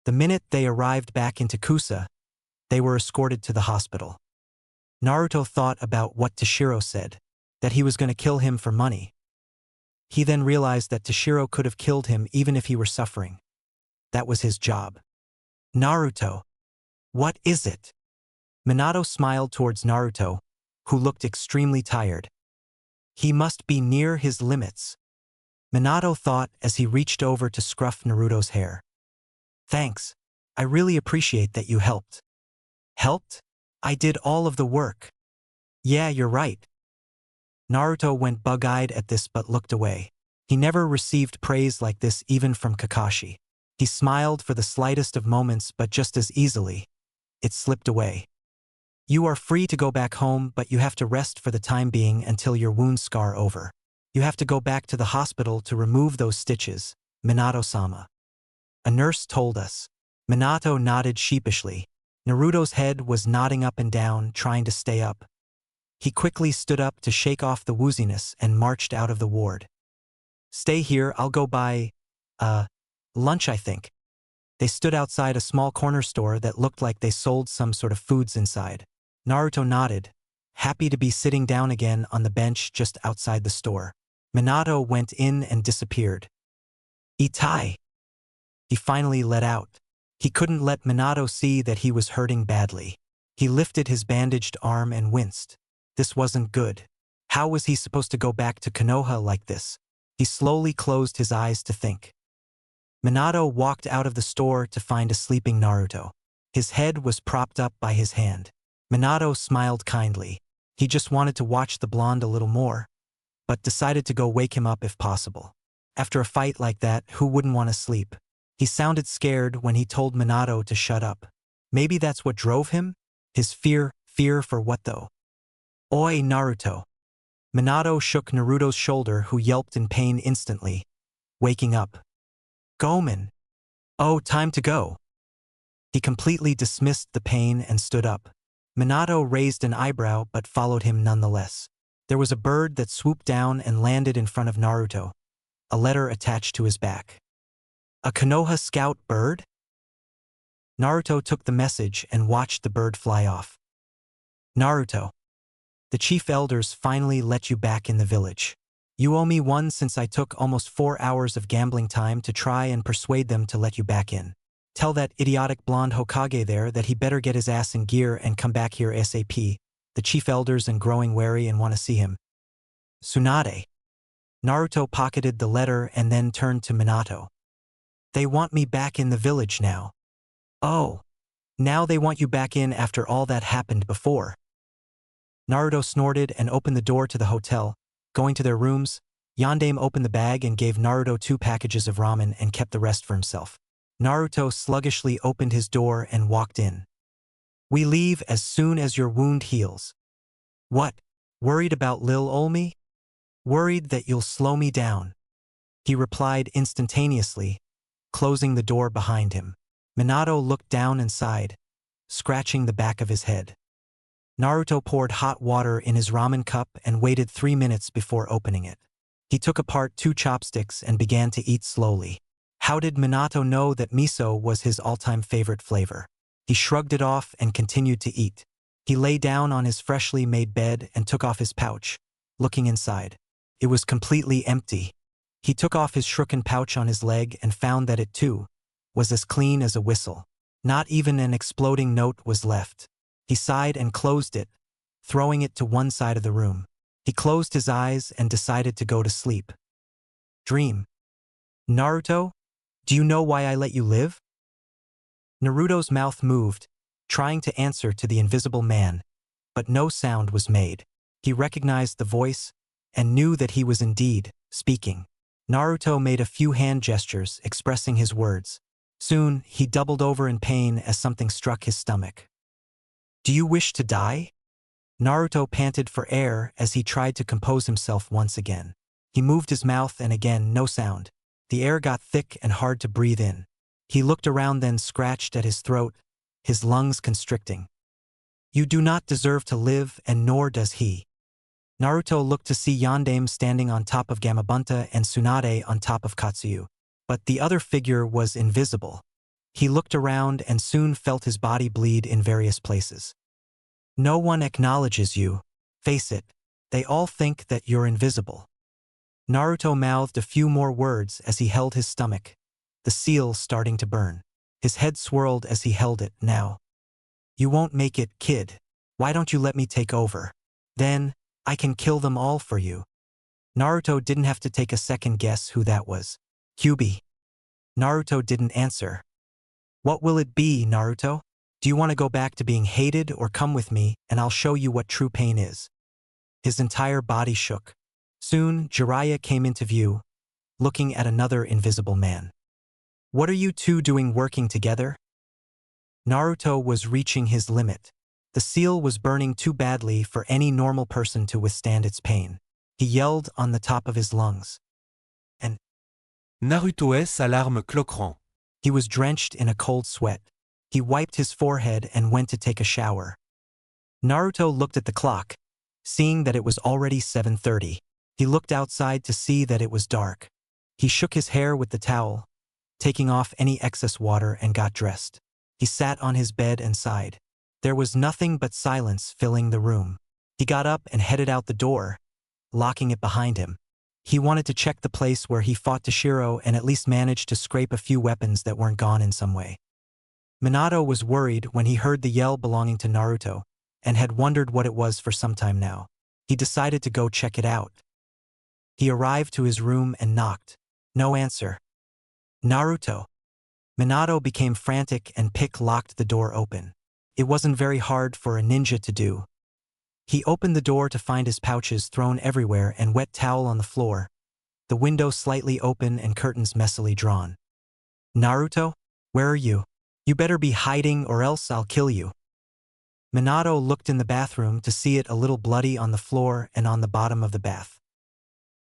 The minute they arrived back into Kusa, they were escorted to the hospital. Naruto thought about what Toshiro said, that he was going to kill him for money. He then realized that Toshiro could have killed him even if he were suffering. That was his job. Naruto. What is it? Minato smiled towards Naruto, who looked extremely tired. He must be near his limits. Minato thought as he reached over to scruff Naruto's hair. Thanks. I really appreciate that you helped. Helped? I did all of the work. Yeah, you're right. Naruto went bug-eyed at this but looked away. He never received praise like this even from Kakashi. He smiled for the slightest of moments but just as easily, it slipped away. You are free to go back home, but you have to rest for the time being until your wounds scar over. You have to go back to the hospital to remove those stitches, Minato-sama. A nurse told us. Minato nodded sheepishly. Naruto's head was nodding up and down, trying to stay up. He quickly stood up to shake off the wooziness and marched out of the ward. Stay here, I'll go buy, lunch I think. They stood outside a small corner store that looked like they sold some sort of foods inside. Naruto nodded, happy to be sitting down again on the bench just outside the store. Minato went in and disappeared. Itai. He finally let out. He couldn't let Minato see that he was hurting badly. He lifted his bandaged arm and winced. This wasn't good. How was he supposed to go back to Konoha like this? He slowly closed his eyes to think. Minato walked out of the store to find a sleeping Naruto. His head was propped up by his hand. Minato smiled kindly. He just wanted to watch the blonde a little more, but decided to go wake him up if possible. After a fight like that, who wouldn't want to sleep? He sounded scared when he told Minato to shut up. Maybe that's what drove him? His fear for what though? Oi, Naruto. Minato shook Naruto's shoulder, who yelped in pain instantly, waking up. Gomen. Oh, time to go. He completely dismissed the pain and stood up. Minato raised an eyebrow but followed him nonetheless. There was a bird that swooped down and landed in front of Naruto, a letter attached to his back. A Konoha scout bird? Naruto took the message and watched the bird fly off. Naruto. The chief elders finally let you back in the village. You owe me one since I took almost 4 hours of gambling time to try and persuade them to let you back in. Tell that idiotic blonde Hokage there that he better get his ass in gear and come back here ASAP. The chief elders are growing wary and want to see him. Tsunade. Naruto pocketed the letter and then turned to Minato. They want me back in the village now. Oh. Now they want you back in after all that happened before. Naruto snorted and opened the door to the hotel. Going to their rooms, Yondaime opened the bag and gave Naruto 2 packages of ramen and kept the rest for himself. Naruto sluggishly opened his door and walked in. We leave as soon as your wound heals. What? Worried about Lil Olmi? Worried that you'll slow me down. He replied instantaneously, closing the door behind him. Minato looked down and sighed, scratching the back of his head. Naruto poured hot water in his ramen cup and waited 3 minutes before opening it. He took apart 2 chopsticks and began to eat slowly. How did Minato know that miso was his all-time favorite flavor? He shrugged it off and continued to eat. He lay down on his freshly made bed and took off his pouch, looking inside. It was completely empty. He took off his shuriken pouch on his leg and found that it, too, was as clean as a whistle. Not even an exploding note was left. He sighed and closed it, throwing it to one side of the room. He closed his eyes and decided to go to sleep. Dream. Naruto, do you know why I let you live? Naruto's mouth moved, trying to answer to the invisible man, but no sound was made. He recognized the voice and knew that he was indeed speaking. Naruto made a few hand gestures expressing his words. Soon, he doubled over in pain as something struck his stomach. Do you wish to die? Naruto panted for air as he tried to compose himself once again. He moved his mouth and again no sound. The air got thick and hard to breathe in. He looked around then scratched at his throat, his lungs constricting. You do not deserve to live and nor does he. Naruto looked to see Yondaime standing on top of Gamabunta and Tsunade on top of Katsuyu. But the other figure was invisible. He looked around and soon felt his body bleed in various places. No one acknowledges you. Face it, they all think that you're invisible. Naruto mouthed a few more words as he held his stomach, the seal starting to burn. His head swirled as he held it. Now. You won't make it, kid. Why don't you let me take over? Then, I can kill them all for you. Naruto didn't have to take a second guess who that was. Kyuubi. Naruto didn't answer. What will it be, Naruto? Do you want to go back to being hated or come with me and I'll show you what true pain is? His entire body shook. Soon, Jiraiya came into view, looking at another invisible man. What are you two doing working together? Naruto was reaching his limit. The seal was burning too badly for any normal person to withstand its pain. He yelled on the top of his lungs. And Naruto's alarme cloquerant. he was drenched in a cold sweat. He wiped his forehead and went to take a shower. Naruto looked at the clock, seeing that it was already 7:30. He looked outside to see that it was dark. He shook his hair with the towel, taking off any excess water, and got dressed. He sat on his bed and sighed. There was nothing but silence filling the room. He got up and headed out the door, locking it behind him. He wanted to check the place where he fought Toshiro and at least manage to scrape a few weapons that weren't gone in some way. Minato was worried when he heard the yell belonging to Naruto, and had wondered what it was for some time now. He decided to go check it out. He arrived to his room and knocked. No answer. Naruto. Minato became frantic and locked the door open. It wasn't very hard for a ninja to do. He opened the door to find his pouches thrown everywhere and wet towel on the floor, the window slightly open and curtains messily drawn. Naruto, where are you? You better be hiding or else I'll kill you. Minato looked in the bathroom to see it a little bloody on the floor and on the bottom of the bath.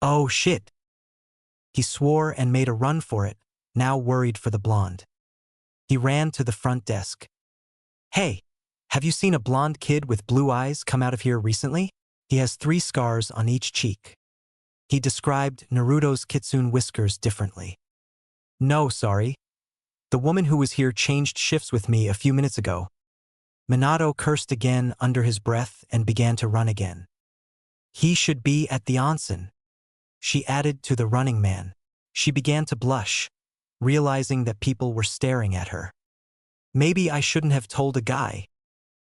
Oh shit! He swore and made a run for it, now worried for the blonde. He ran to the front desk. Hey, have you seen a blonde kid with blue eyes come out of here recently? He has 3 scars on each cheek. He described Naruto's kitsune whiskers differently. No, sorry. The woman who was here changed shifts with me a few minutes ago. Minato cursed again under his breath and began to run again. He should be at the onsen. She added to the running man. She began to blush, realizing that people were staring at her. Maybe I shouldn't have told a guy,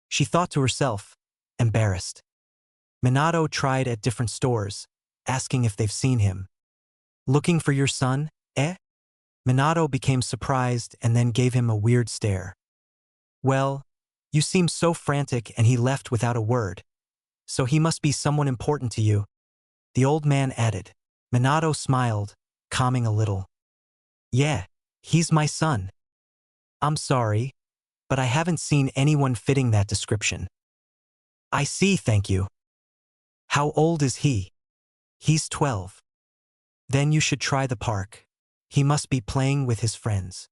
she thought to herself, embarrassed. Minato tried at different stores, asking if they've seen him. Looking for your son, eh? Minato became surprised and then gave him a weird stare. Well, you seem so frantic, and he left without a word. So he must be someone important to you, the old man added. Minato smiled, calming a little. Yeah, he's my son. I'm sorry, but I haven't seen anyone fitting that description. I see, thank you. How old is he? He's 12. Then you should try the park. He must be playing with his friends.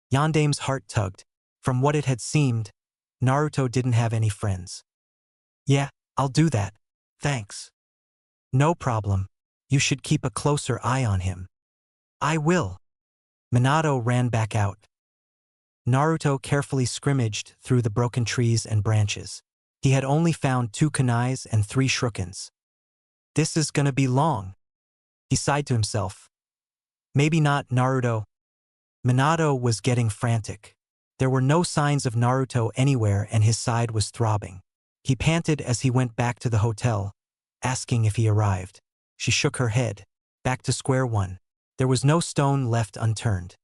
Yandame's heart tugged. From what it had seemed, Naruto didn't have any friends. Yeah, I'll do that. Thanks. No problem. You should keep a closer eye on him. I will. Minato ran back out. Naruto carefully scrimmaged through the broken trees and branches. He had only found 2 kunais and 3 shurikens. This is gonna be long. He sighed to himself. Maybe not Naruto. Minato was getting frantic. There were no signs of Naruto anywhere and his side was throbbing. He panted as he went back to the hotel, asking if he arrived. She shook her head. Back to square one. There was no stone left unturned.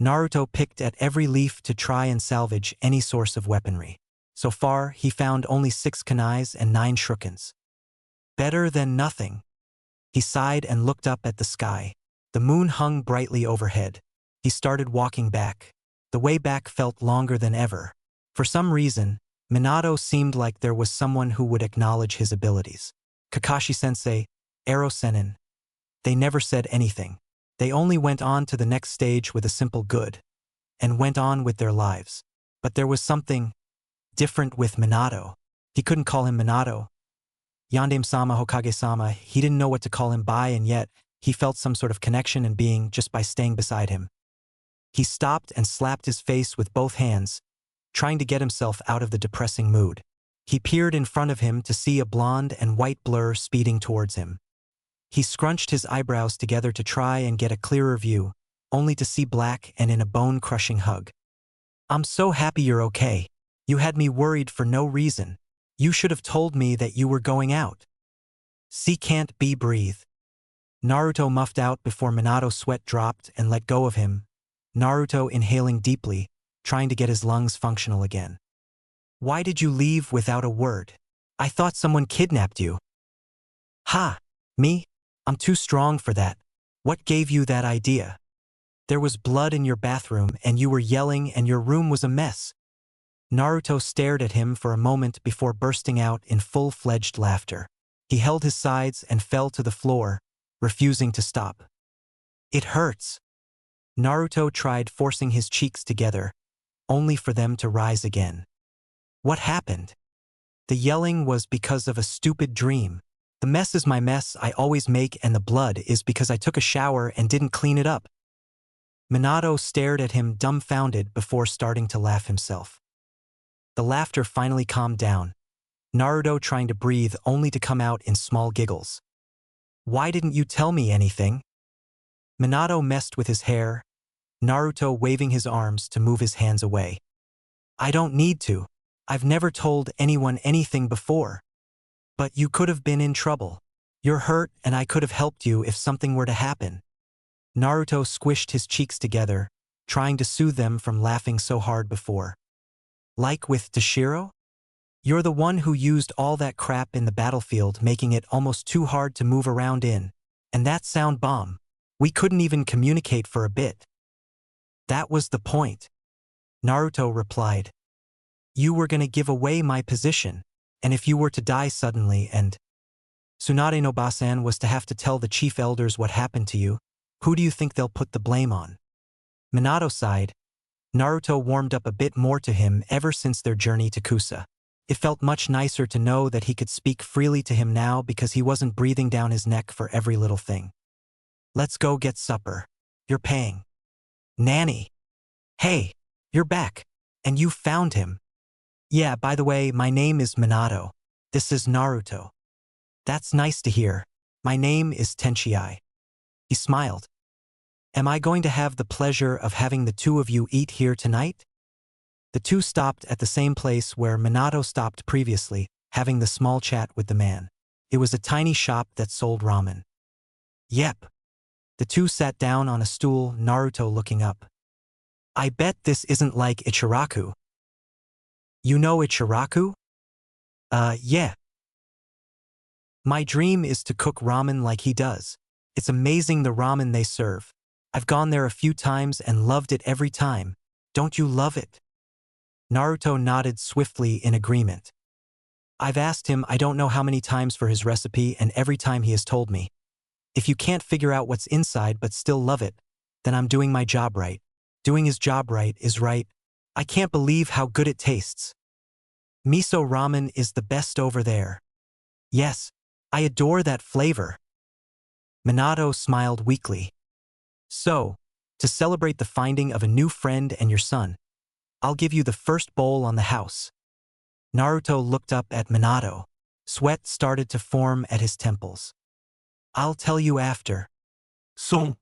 Naruto picked at every leaf to try and salvage any source of weaponry. So far, he found only 6 kunais and 9 shurikens. Better than nothing. He sighed and looked up at the sky. The moon hung brightly overhead. He started walking back. The way back felt longer than ever. For some reason, Minato seemed like there was someone who would acknowledge his abilities. Kakashi-sensei, Ero Sennin. They never said anything. They only went on to the next stage with a simple good, and went on with their lives. But there was something different with Minato. He couldn't call him Minato. Yandame-sama, Hokage-sama, he didn't know what to call him by, and yet he felt some sort of connection and being just by staying beside him. He stopped and slapped his face with both hands, trying to get himself out of the depressing mood. He peered in front of him to see a blonde and white blur speeding towards him. He scrunched his eyebrows together to try and get a clearer view, only to see black and in a bone-crushing hug. I'm so happy you're okay. You had me worried for no reason. You should have told me that you were going out. See, can't be breathe. Naruto muffed out before Minato's sweat dropped and let go of him, Naruto inhaling deeply, trying to get his lungs functional again. Why did you leave without a word? I thought someone kidnapped you. Ha! Me? I'm too strong for that. What gave you that idea? There was blood in your bathroom and you were yelling and your room was a mess. Naruto stared at him for a moment before bursting out in full-fledged laughter. He held his sides and fell to the floor, refusing to stop. It hurts. Naruto tried forcing his cheeks together, only for them to rise again. What happened? The yelling was because of a stupid dream. The mess is my mess I always make and the blood is because I took a shower and didn't clean it up. Minato stared at him dumbfounded before starting to laugh himself. The laughter finally calmed down, Naruto trying to breathe only to come out in small giggles. Why didn't you tell me anything? Minato messed with his hair, Naruto waving his arms to move his hands away. I don't need to. I've never told anyone anything before. But you could have been in trouble. You're hurt and I could have helped you if something were to happen. Naruto squished his cheeks together, trying to soothe them from laughing so hard before. Like with Toshiro? You're the one who used all that crap in the battlefield, making it almost too hard to move around in. And that sound bomb. We couldn't even communicate for a bit. That was the point. Naruto replied. You were gonna give away my position, and if you were to die suddenly and Tsunade no Basan was to have to tell the chief elders what happened to you, who do you think they'll put the blame on? Minato sighed. Naruto warmed up a bit more to him ever since their journey to Kusa. It felt much nicer to know that he could speak freely to him now because he wasn't breathing down his neck for every little thing. Let's go get supper. You're paying. Nanny. Hey, you're back. And you found him. Yeah, by the way, my name is Minato. This is Naruto. That's nice to hear. My name is Tenchiai. He smiled. Am I going to have the pleasure of having the two of you eat here tonight? The two stopped at the same place where Minato stopped previously, having the small chat with the man. It was a tiny shop that sold ramen. Yep. The two sat down on a stool, Naruto looking up. I bet this isn't like Ichiraku. You know Ichiraku? Yeah. My dream is to cook ramen like he does. It's amazing the ramen they serve. I've gone there a few times and loved it every time. Don't you love it? Naruto nodded swiftly in agreement. I've asked him I don't know how many times for his recipe and every time he has told me. If you can't figure out what's inside but still love it, then I'm doing my job right. Doing his job right is right. I can't believe how good it tastes. Miso ramen is the best over there. Yes, I adore that flavor. Minato smiled weakly. So, to celebrate the finding of a new friend and your son, I'll give you the first bowl on the house. Naruto looked up at Minato. Sweat started to form at his temples. I'll tell you after. Son.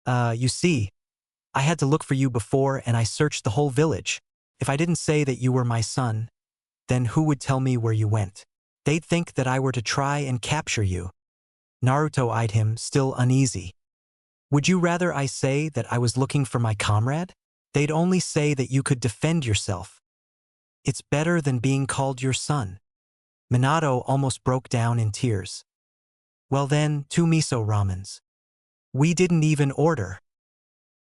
You see, I had to look for you before and I searched the whole village. If I didn't say that you were my son, then who would tell me where you went? They'd think that I were to try and capture you. Naruto eyed him, still uneasy. Would you rather I say that I was looking for my comrade? They'd only say that you could defend yourself. It's better than being called your son. Minato almost broke down in tears. Well then, 2 miso ramens. We didn't even order.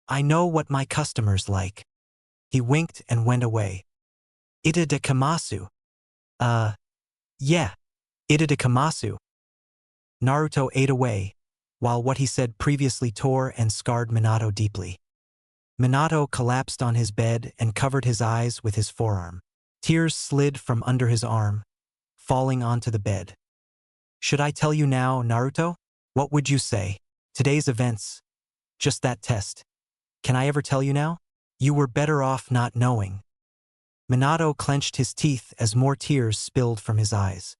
I know what my customers like. He winked and went away. Ita de kamasu. Yeah. Ita de kamasu. Naruto ate away, while what he said previously tore and scarred Minato deeply. Minato collapsed on his bed and covered his eyes with his forearm. Tears slid from under his arm, falling onto the bed. Should I tell you now, Naruto? What would you say? Today's events. Just that test. Can I ever tell you now? You were better off not knowing. Minato clenched his teeth as more tears spilled from his eyes.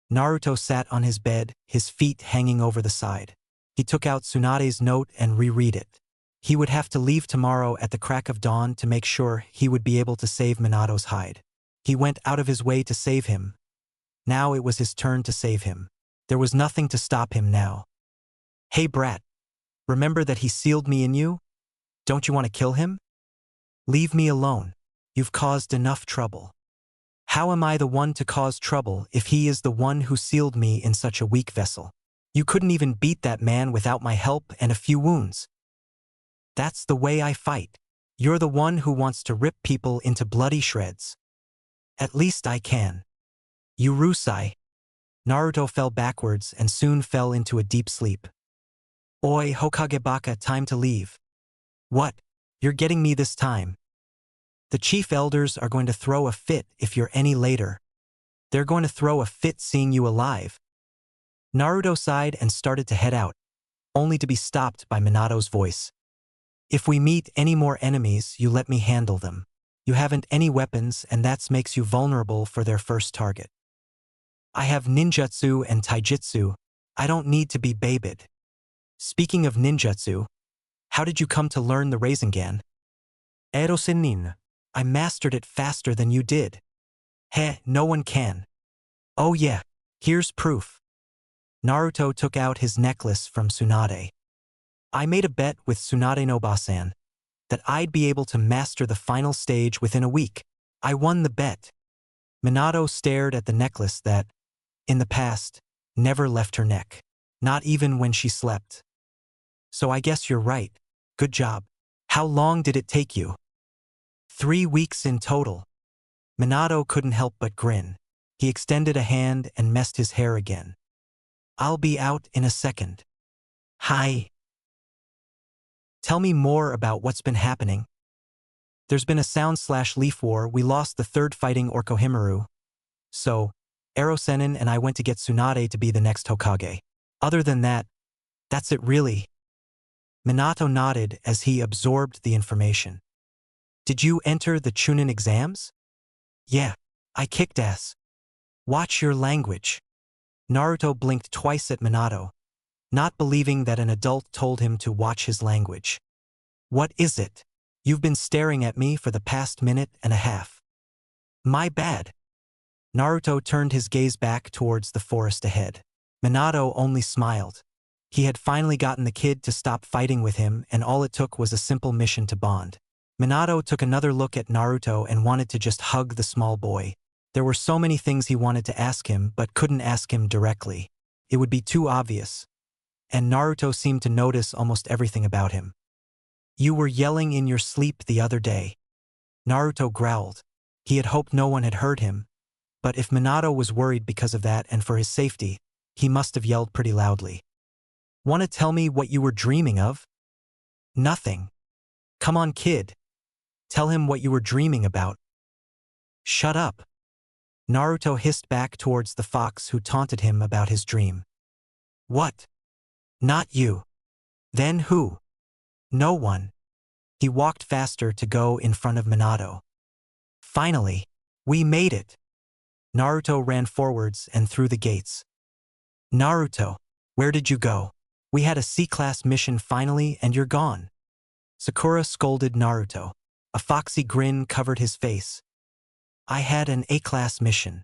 Naruto sat on his bed, his feet hanging over the side. He took out Tsunade's note and reread it. He would have to leave tomorrow at the crack of dawn to make sure he would be able to save Minato's hide. He went out of his way to save him. Now it was his turn to save him. There was nothing to stop him now. Hey brat, remember that he sealed me in you? Don't you want to kill him? Leave me alone. You've caused enough trouble. How am I the one to cause trouble if he is the one who sealed me in such a weak vessel? You couldn't even beat that man without my help and a few wounds. That's the way I fight. You're the one who wants to rip people into bloody shreds. At least I can. Urusei. Naruto fell backwards and soon fell into a deep sleep. Oi, Hokage Baka, time to leave. What? You're getting me this time. The chief elders are going to throw a fit if you're any later. They're going to throw a fit seeing you alive. Naruto sighed and started to head out, only to be stopped by Minato's voice. If we meet any more enemies, you let me handle them. You haven't any weapons and that makes you vulnerable for their first target. I have ninjutsu and taijutsu. I don't need to be babied. Speaking of ninjutsu, how did you come to learn the Rasengan? Erosenin. I mastered it faster than you did. Heh, no one can. Oh yeah, here's proof. Naruto took out his necklace from Tsunade. I made a bet with Tsunade no Basan that I'd be able to master the final stage within a week. I won the bet. Minato stared at the necklace that, in the past, never left her neck, not even when she slept. So I guess you're right. Good job. How long did it take you? 3 weeks in total. Minato couldn't help but grin. He extended a hand and messed his hair again. I'll be out in a second. Hi. Tell me more about what's been happening. There's been a sound/leaf war. We lost the third fighting Orkohimaru. So, Erosenin and I went to get Tsunade to be the next Hokage. Other than that, that's it really. Minato nodded as he absorbed the information. Did you enter the Chunin exams? Yeah, I kicked ass. Watch your language. Naruto blinked twice at Minato, not believing that an adult told him to watch his language. What is it? You've been staring at me for the past minute and a half. My bad. Naruto turned his gaze back towards the forest ahead. Minato only smiled. He had finally gotten the kid to stop fighting with him, and all it took was a simple mission to bond. Minato took another look at Naruto and wanted to just hug the small boy. There were so many things he wanted to ask him but couldn't ask him directly. It would be too obvious. And Naruto seemed to notice almost everything about him. You were yelling in your sleep the other day. Naruto growled. He had hoped no one had heard him, but if Minato was worried because of that and for his safety, he must have yelled pretty loudly. Want to tell me what you were dreaming of? Nothing. Come on, kid. Tell him what you were dreaming about. Shut up. Naruto hissed back towards the fox who taunted him about his dream. What? Not you. Then who? No one. He walked faster to go in front of Minato. Finally, we made it. Naruto ran forwards and through the gates. Naruto, where did you go? We had a C-class mission finally and you're gone. Sakura scolded Naruto. A foxy grin covered his face. I had an A-class mission.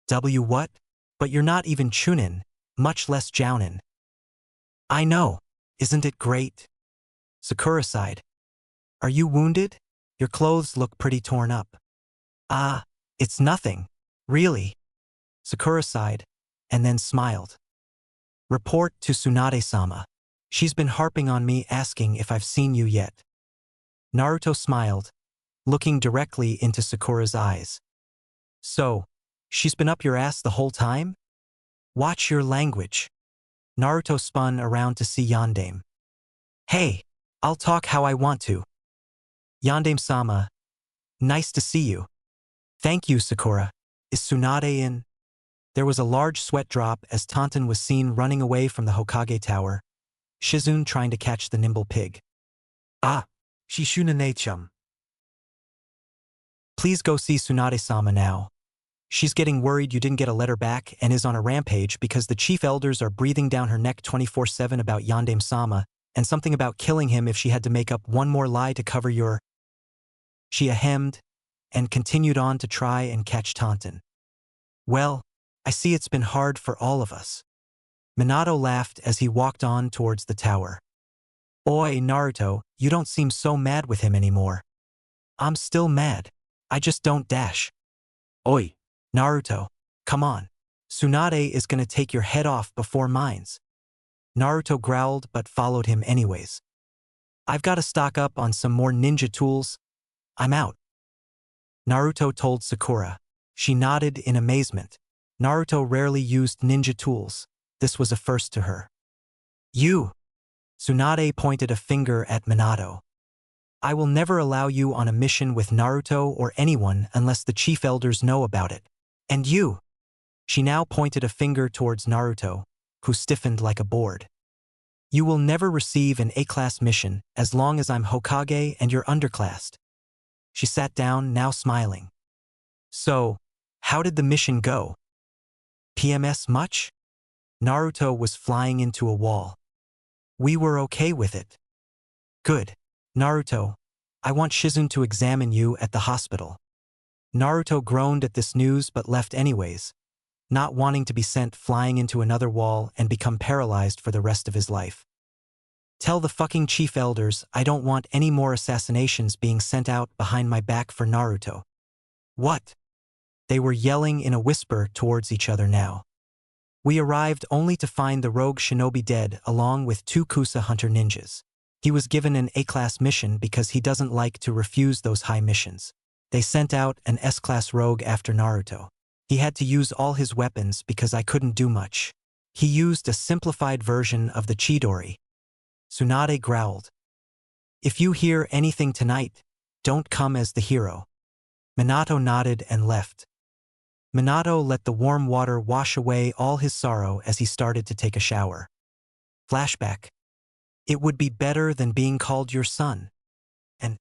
What? But you're not even Chunin, much less Jounin. I know. Isn't it great? Sakura sighed. Are you wounded? Your clothes look pretty torn up. Ah, it's nothing. Really. Sakura sighed, and then smiled. Report to Tsunade-sama. She's been harping on me asking if I've seen you yet. Naruto smiled, looking directly into Sakura's eyes. So, she's been up your ass the whole time? Watch your language. Naruto spun around to see Yondaime. Hey, I'll talk how I want to. Yondaime-sama, nice to see you. Thank you, Sakura. Is Tsunade in? There was a large sweat drop as Taunton was seen running away from the Hokage Tower, Shizune trying to catch the nimble pig. Ah, Shishunane-chum. Please go see Tsunade-sama now. She's getting worried you didn't get a letter back and is on a rampage because the chief elders are breathing down her neck 24/7 about Yandame-sama and something about killing him if she had to make up one more lie to cover your... She ahemed and continued on to try and catch Taunton. Well, I see it's been hard for all of us. Minato laughed as he walked on towards the tower. Oi, Naruto, you don't seem so mad with him anymore. I'm still mad. I just don't dash. Oi. Naruto, come on. Tsunade is gonna take your head off before mine's. Naruto growled but followed him anyways. I've gotta stock up on some more ninja tools. I'm out. Naruto told Sakura. She nodded in amazement. Naruto rarely used ninja tools. This was a first to her. You! Tsunade pointed a finger at Minato. I will never allow you on a mission with Naruto or anyone unless the chief elders know about it. And you! She now pointed a finger towards Naruto, who stiffened like a board. You will never receive an A-class mission as long as I'm Hokage and you're underclassed. She sat down, now smiling. So, how did the mission go? PMS much? Naruto was flying into a wall. We were okay with it. Good. Naruto, I want Shizune to examine you at the hospital. Naruto groaned at this news but left anyways, not wanting to be sent flying into another wall and become paralyzed for the rest of his life. Tell the fucking chief elders I don't want any more assassinations being sent out behind my back for Naruto. What? They were yelling in a whisper towards each other now. We arrived only to find the rogue shinobi dead along with 2 Kusa hunter ninjas. He was given an A-class mission because he doesn't like to refuse those high missions. They sent out an S-class rogue after Naruto. He had to use all his weapons because I couldn't do much. He used a simplified version of the Chidori. Tsunade growled. If you hear anything tonight, don't come as the hero. Minato nodded and left. Minato let the warm water wash away all his sorrow as he started to take a shower. Flashback. It would be better than being called your son. And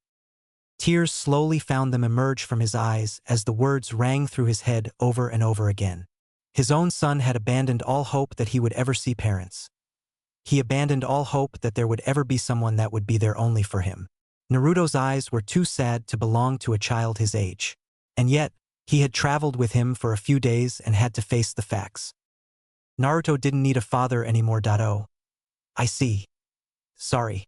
tears slowly found them emerge from his eyes as the words rang through his head over and over again. His own son had abandoned all hope that he would ever see parents. He abandoned all hope that there would ever be someone that would be there only for him. Naruto's eyes were too sad to belong to a child his age. And yet, he had traveled with him for a few days and had to face the facts. Naruto didn't need a father anymore. Oh. I see. Sorry.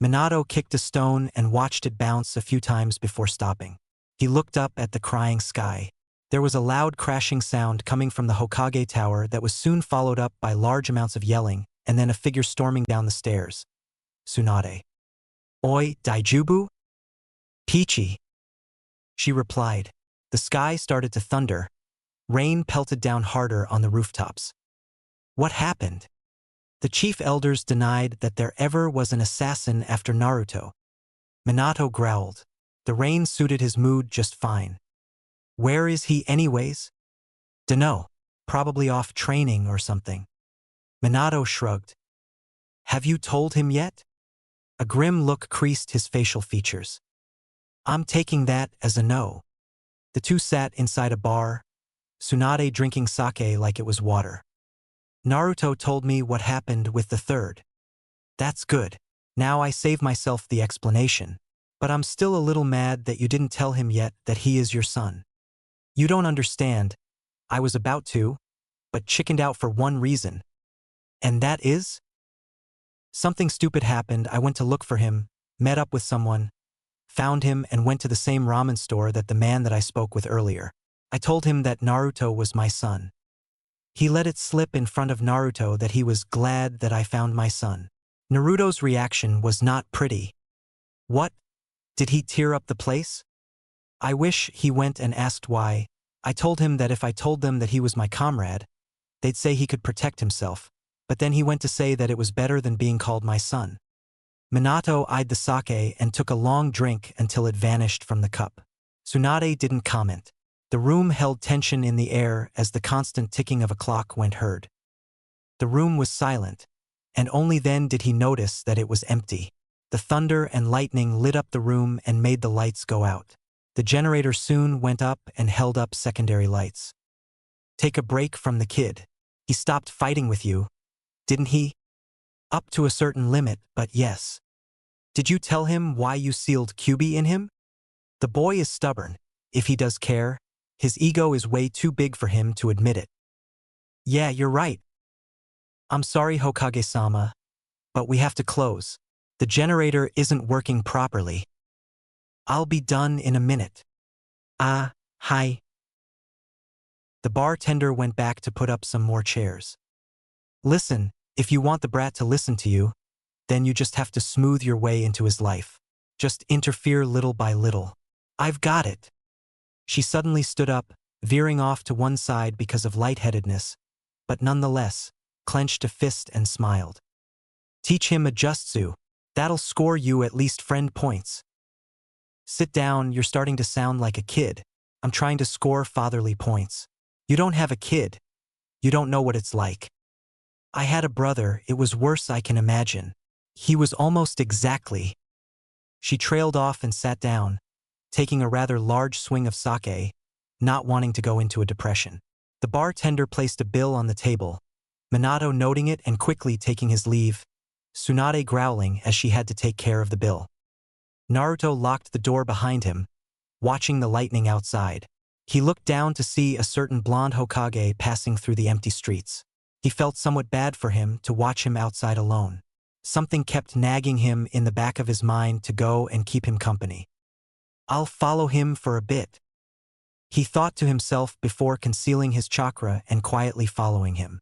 Minato kicked a stone and watched it bounce a few times before stopping. He looked up at the crying sky. There was a loud crashing sound coming from the Hokage tower that was soon followed up by large amounts of yelling, and then a figure storming down the stairs. Tsunade. Oi, Daijubu? Peachy. She replied. The sky started to thunder. Rain pelted down harder on the rooftops. What happened? The chief elders denied that there ever was an assassin after Naruto. Minato growled. The rain suited his mood just fine. Where is he anyways? Dunno. Probably off training or something. Minato shrugged. Have you told him yet? A grim look creased his facial features. I'm taking that as a no. The two sat inside a bar, Tsunade drinking sake like it was water. Naruto told me what happened with the third. That's good. Now I save myself the explanation. But I'm still a little mad that you didn't tell him yet that he is your son. You don't understand. I was about to, but chickened out for one reason. And that is? Something stupid happened. I went to look for him, met up with someone, found him and went to the same ramen store that the man that I spoke with earlier. I told him that Naruto was my son. He let it slip in front of Naruto that he was glad that I found my son. Naruto's reaction was not pretty. What? Did he tear up the place? I wish he went and asked why. I told him that if I told them that he was my comrade, they'd say he could protect himself. But then he went to say that it was better than being called my son. Minato eyed the sake and took a long drink until it vanished from the cup. Tsunade didn't comment. The room held tension in the air as the constant ticking of a clock went heard. The room was silent, and only then did he notice that it was empty. The thunder and lightning lit up the room and made the lights go out. The generator soon went up and held up secondary lights. Take a break from the kid. He stopped fighting with you, didn't he? Up to a certain limit, but yes. Did you tell him why you sealed QB in him? The boy is stubborn. If he does care, his ego is way too big for him to admit it. Yeah, you're right. I'm sorry, Hokage-sama, but we have to close. The generator isn't working properly. I'll be done in a minute. Ah, hi. The bartender went back to put up some more chairs. Listen, if you want the brat to listen to you, then you just have to smooth your way into his life. Just interfere little by little. I've got it. She suddenly stood up, veering off to one side because of lightheadedness, but nonetheless, clenched a fist and smiled. Teach him a jutsu. That'll score you at least friend points. Sit down, you're starting to sound like a kid. I'm trying to score fatherly points. You don't have a kid. You don't know what it's like. I had a brother, it was worse I can imagine. He was almost exactly. She trailed off and sat down, taking a rather large swing of sake, not wanting to go into a depression. The bartender placed a bill on the table, Minato noting it and quickly taking his leave, Tsunade growling as she had to take care of the bill. Naruto locked the door behind him, watching the lightning outside. He looked down to see a certain blonde Hokage passing through the empty streets. He felt somewhat bad for him to watch him outside alone. Something kept nagging him in the back of his mind to go and keep him company. I'll follow him for a bit. He thought to himself before concealing his chakra and quietly following him.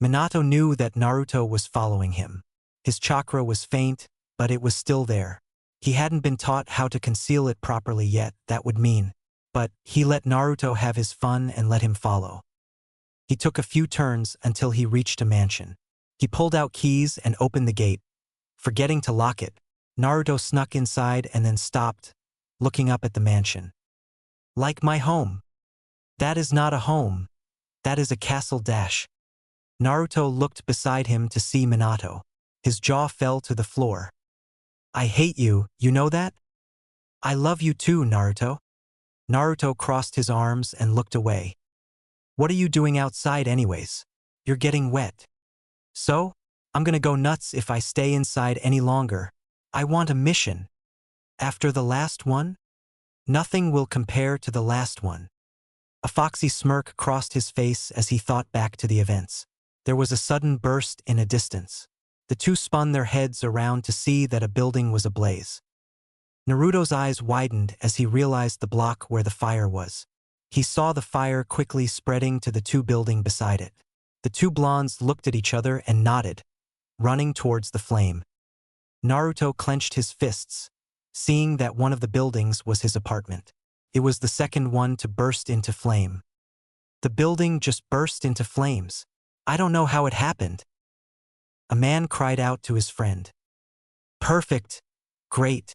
Minato knew that Naruto was following him. His chakra was faint, but it was still there. He hadn't been taught how to conceal it properly yet, that would mean. But he let Naruto have his fun and let him follow. He took a few turns until he reached a mansion. He pulled out keys and opened the gate. Forgetting to lock it, Naruto snuck inside and then stopped, looking up at the mansion. Like my home. That is not a home. That is a castle dash. Naruto looked beside him to see Minato. His jaw fell to the floor. I hate you, you know that? I love you too, Naruto. Naruto crossed his arms and looked away. What are you doing outside anyways? You're getting wet. So, I'm gonna go nuts if I stay inside any longer. I want a mission. After the last one? Nothing will compare to the last one. A foxy smirk crossed his face as he thought back to the events. There was a sudden burst in a distance. The two spun their heads around to see that a building was ablaze. Naruto's eyes widened as he realized the block where the fire was. He saw the fire quickly spreading to the two buildings beside it. The two blondes looked at each other and nodded, running towards the flame. Naruto clenched his fists, seeing that one of the buildings was his apartment. It was the second one to burst into flame. The building just burst into flames. I don't know how it happened. A man cried out to his friend. Perfect. Great.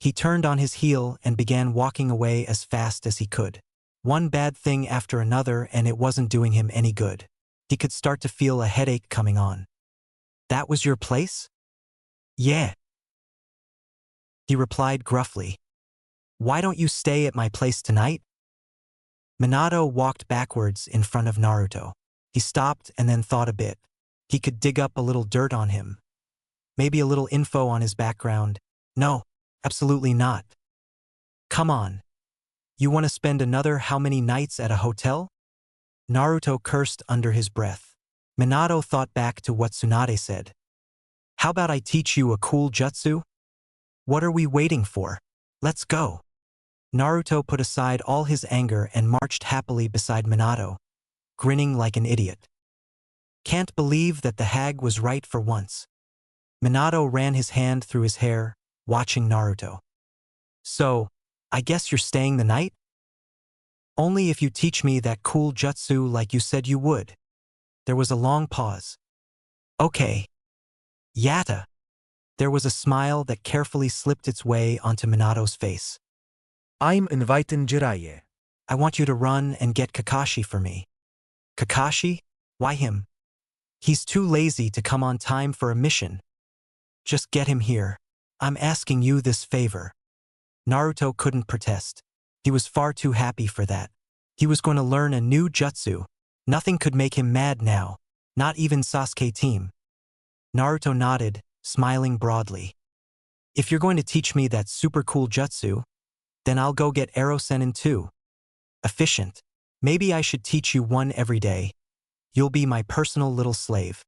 He turned on his heel and began walking away as fast as he could. One bad thing after another and it wasn't doing him any good. He could start to feel a headache coming on. That was your place? Yeah. He replied gruffly. Why don't you stay at my place tonight? Minato walked backwards in front of Naruto. He stopped and then thought a bit. He could dig up a little dirt on him. Maybe a little info on his background. No, absolutely not. Come on. You want to spend another how many nights at a hotel? Naruto cursed under his breath. Minato thought back to what Tsunade said. How about I teach you a cool jutsu? What are we waiting for? Let's go. Naruto put aside all his anger and marched happily beside Minato, grinning like an idiot. Can't believe that the hag was right for once. Minato ran his hand through his hair, watching Naruto. So, I guess you're staying the night? Only if you teach me that cool jutsu like you said you would. There was a long pause. Okay. Yatta. There was a smile that carefully slipped its way onto Minato's face. I'm inviting Jiraiya. I want you to run and get Kakashi for me. Kakashi? Why him? He's too lazy to come on time for a mission. Just get him here. I'm asking you this favor. Naruto couldn't protest. He was far too happy for that. He was going to learn a new jutsu. Nothing could make him mad now, not even Sasuke team. Naruto nodded, smiling broadly. If you're going to teach me that super cool jutsu, then I'll go get Arrow Sennin too. Efficient. Maybe I should teach you one every day. You'll be my personal little slave.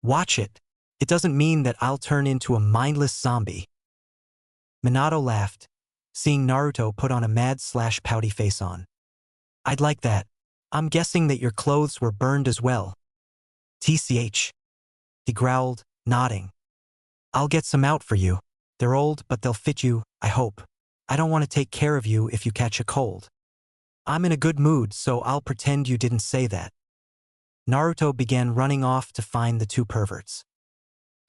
Watch it. It doesn't mean that I'll turn into a mindless zombie. Minato laughed, seeing Naruto put on a mad/pouty face on. I'd like that. I'm guessing that your clothes were burned as well. TCH. He growled, nodding. I'll get some out for you. They're old, but they'll fit you, I hope. I don't want to take care of you if you catch a cold. I'm in a good mood, so I'll pretend you didn't say that. Naruto began running off to find the two perverts.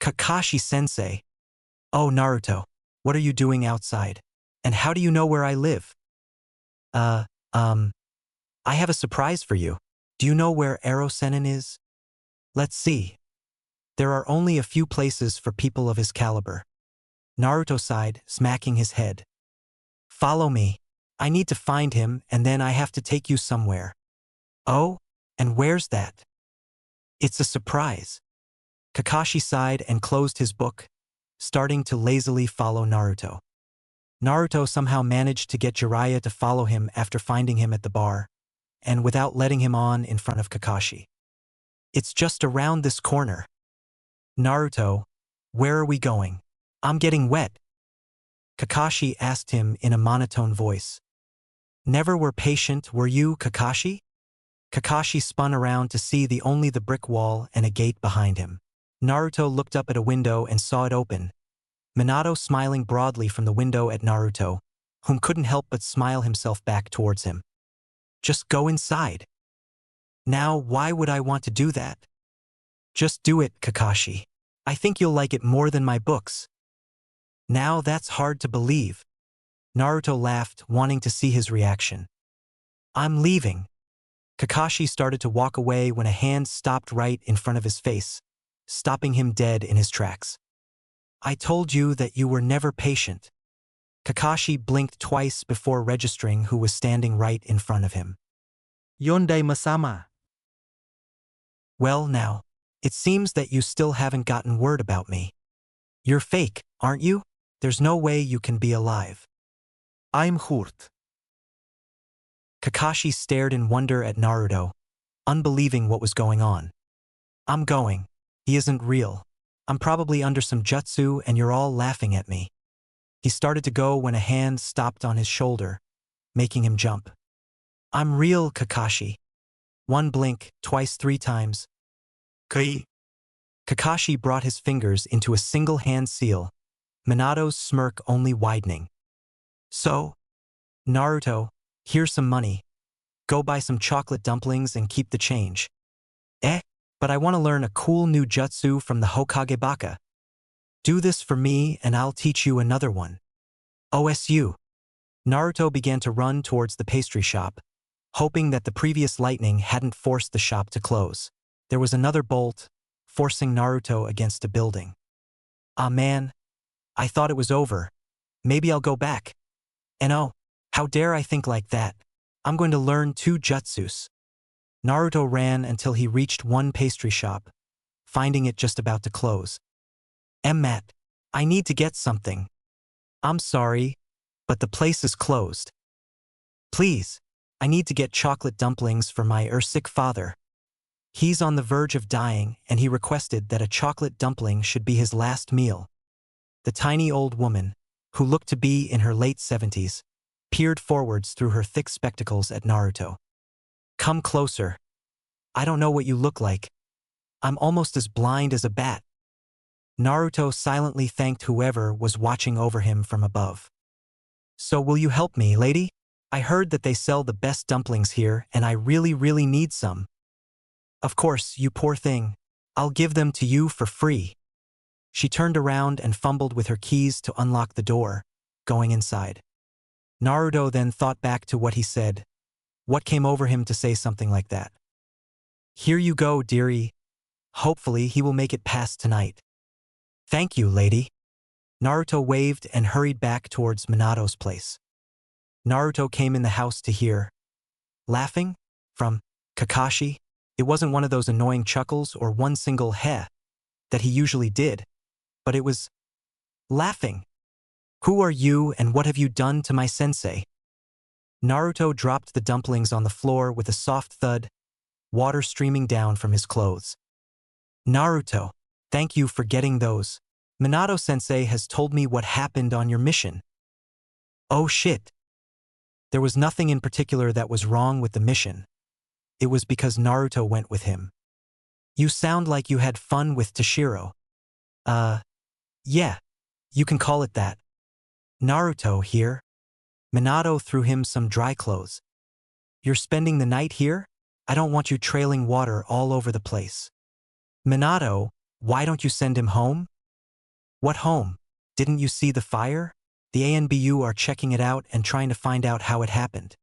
Kakashi-sensei. Oh, Naruto, what are you doing outside? And how do you know where I live? I have a surprise for you. Do you know where Arrow Sennin is? Let's see. There are only a few places for people of his caliber. Naruto sighed, smacking his head. Follow me. I need to find him, and then I have to take you somewhere. Oh? And where's that? It's a surprise. Kakashi sighed and closed his book, starting to lazily follow Naruto. Naruto somehow managed to get Jiraiya to follow him after finding him at the bar, and without letting him on in front of Kakashi. It's just around this corner. Naruto, where are we going? I'm getting wet. Kakashi asked him in a monotone voice. Never were patient, were you, Kakashi? Kakashi spun around to see only the brick wall and a gate behind him. Naruto looked up at a window and saw it open. Minato smiling broadly from the window at Naruto, whom couldn't help but smile himself back towards him. Just go inside. Now, why would I want to do that? Just do it, Kakashi. I think you'll like it more than my books. Now that's hard to believe. Naruto laughed, wanting to see his reaction. I'm leaving. Kakashi started to walk away when a hand stopped right in front of his face, stopping him dead in his tracks. I told you that you were never patient. Kakashi blinked twice before registering who was standing right in front of him. Yonday masama. Well now, it seems that you still haven't gotten word about me. You're fake, aren't you? There's no way you can be alive. I'm hurt. Kakashi stared in wonder at Naruto, unbelieving what was going on. I'm going. He isn't real. I'm probably under some jutsu and you're all laughing at me. He started to go when a hand stopped on his shoulder, making him jump. I'm real, Kakashi. One blink, twice, 3 times. Kai. Kakashi brought his fingers into a single hand seal, Minato's smirk only widening. So? Naruto, here's some money. Go buy some chocolate dumplings and keep the change. But I want to learn a cool new jutsu from the Hokage Baka. Do this for me and I'll teach you another one. OSU. Naruto began to run towards the pastry shop, hoping that the previous lightning hadn't forced the shop to close. There was another bolt, forcing Naruto against a building. Ah man, I thought it was over. Maybe I'll go back. And oh, how dare I think like that? I'm going to learn 2 jutsus. Naruto ran until he reached one pastry shop, finding it just about to close. Matt, I need to get something. I'm sorry, but the place is closed. Please, I need to get chocolate dumplings for my sick father. He's on the verge of dying and he requested that a chocolate dumpling should be his last meal. The tiny old woman, who looked to be in her late 70s, peered forwards through her thick spectacles at Naruto. Come closer. I don't know what you look like. I'm almost as blind as a bat. Naruto silently thanked whoever was watching over him from above. So will you help me, lady? I heard that they sell the best dumplings here and I really need some. Of course, you poor thing. I'll give them to you for free. She turned around and fumbled with her keys to unlock the door, going inside. Naruto then thought back to what he said. What came over him to say something like that? Here you go, dearie. Hopefully he will make it past tonight. Thank you, lady. Naruto waved and hurried back towards Minato's place. Naruto came in the house to hear laughing from Kakashi. It wasn't one of those annoying chuckles or one single heh that he usually did, but it was laughing. Who are you and what have you done to my sensei? Naruto dropped the dumplings on the floor with a soft thud, water streaming down from his clothes. Naruto, thank you for getting those. Minato-sensei has told me what happened on your mission. Oh shit. There was nothing in particular that was wrong with the mission. It was because Naruto went with him. You sound like you had fun with Toshiro. Yeah, you can call it that. Naruto here. Minato threw him some dry clothes. You're spending the night here? I don't want you trailing water all over the place. Minato, why don't you send him home? What home? Didn't you see the fire? The ANBU are checking it out and trying to find out how it happened.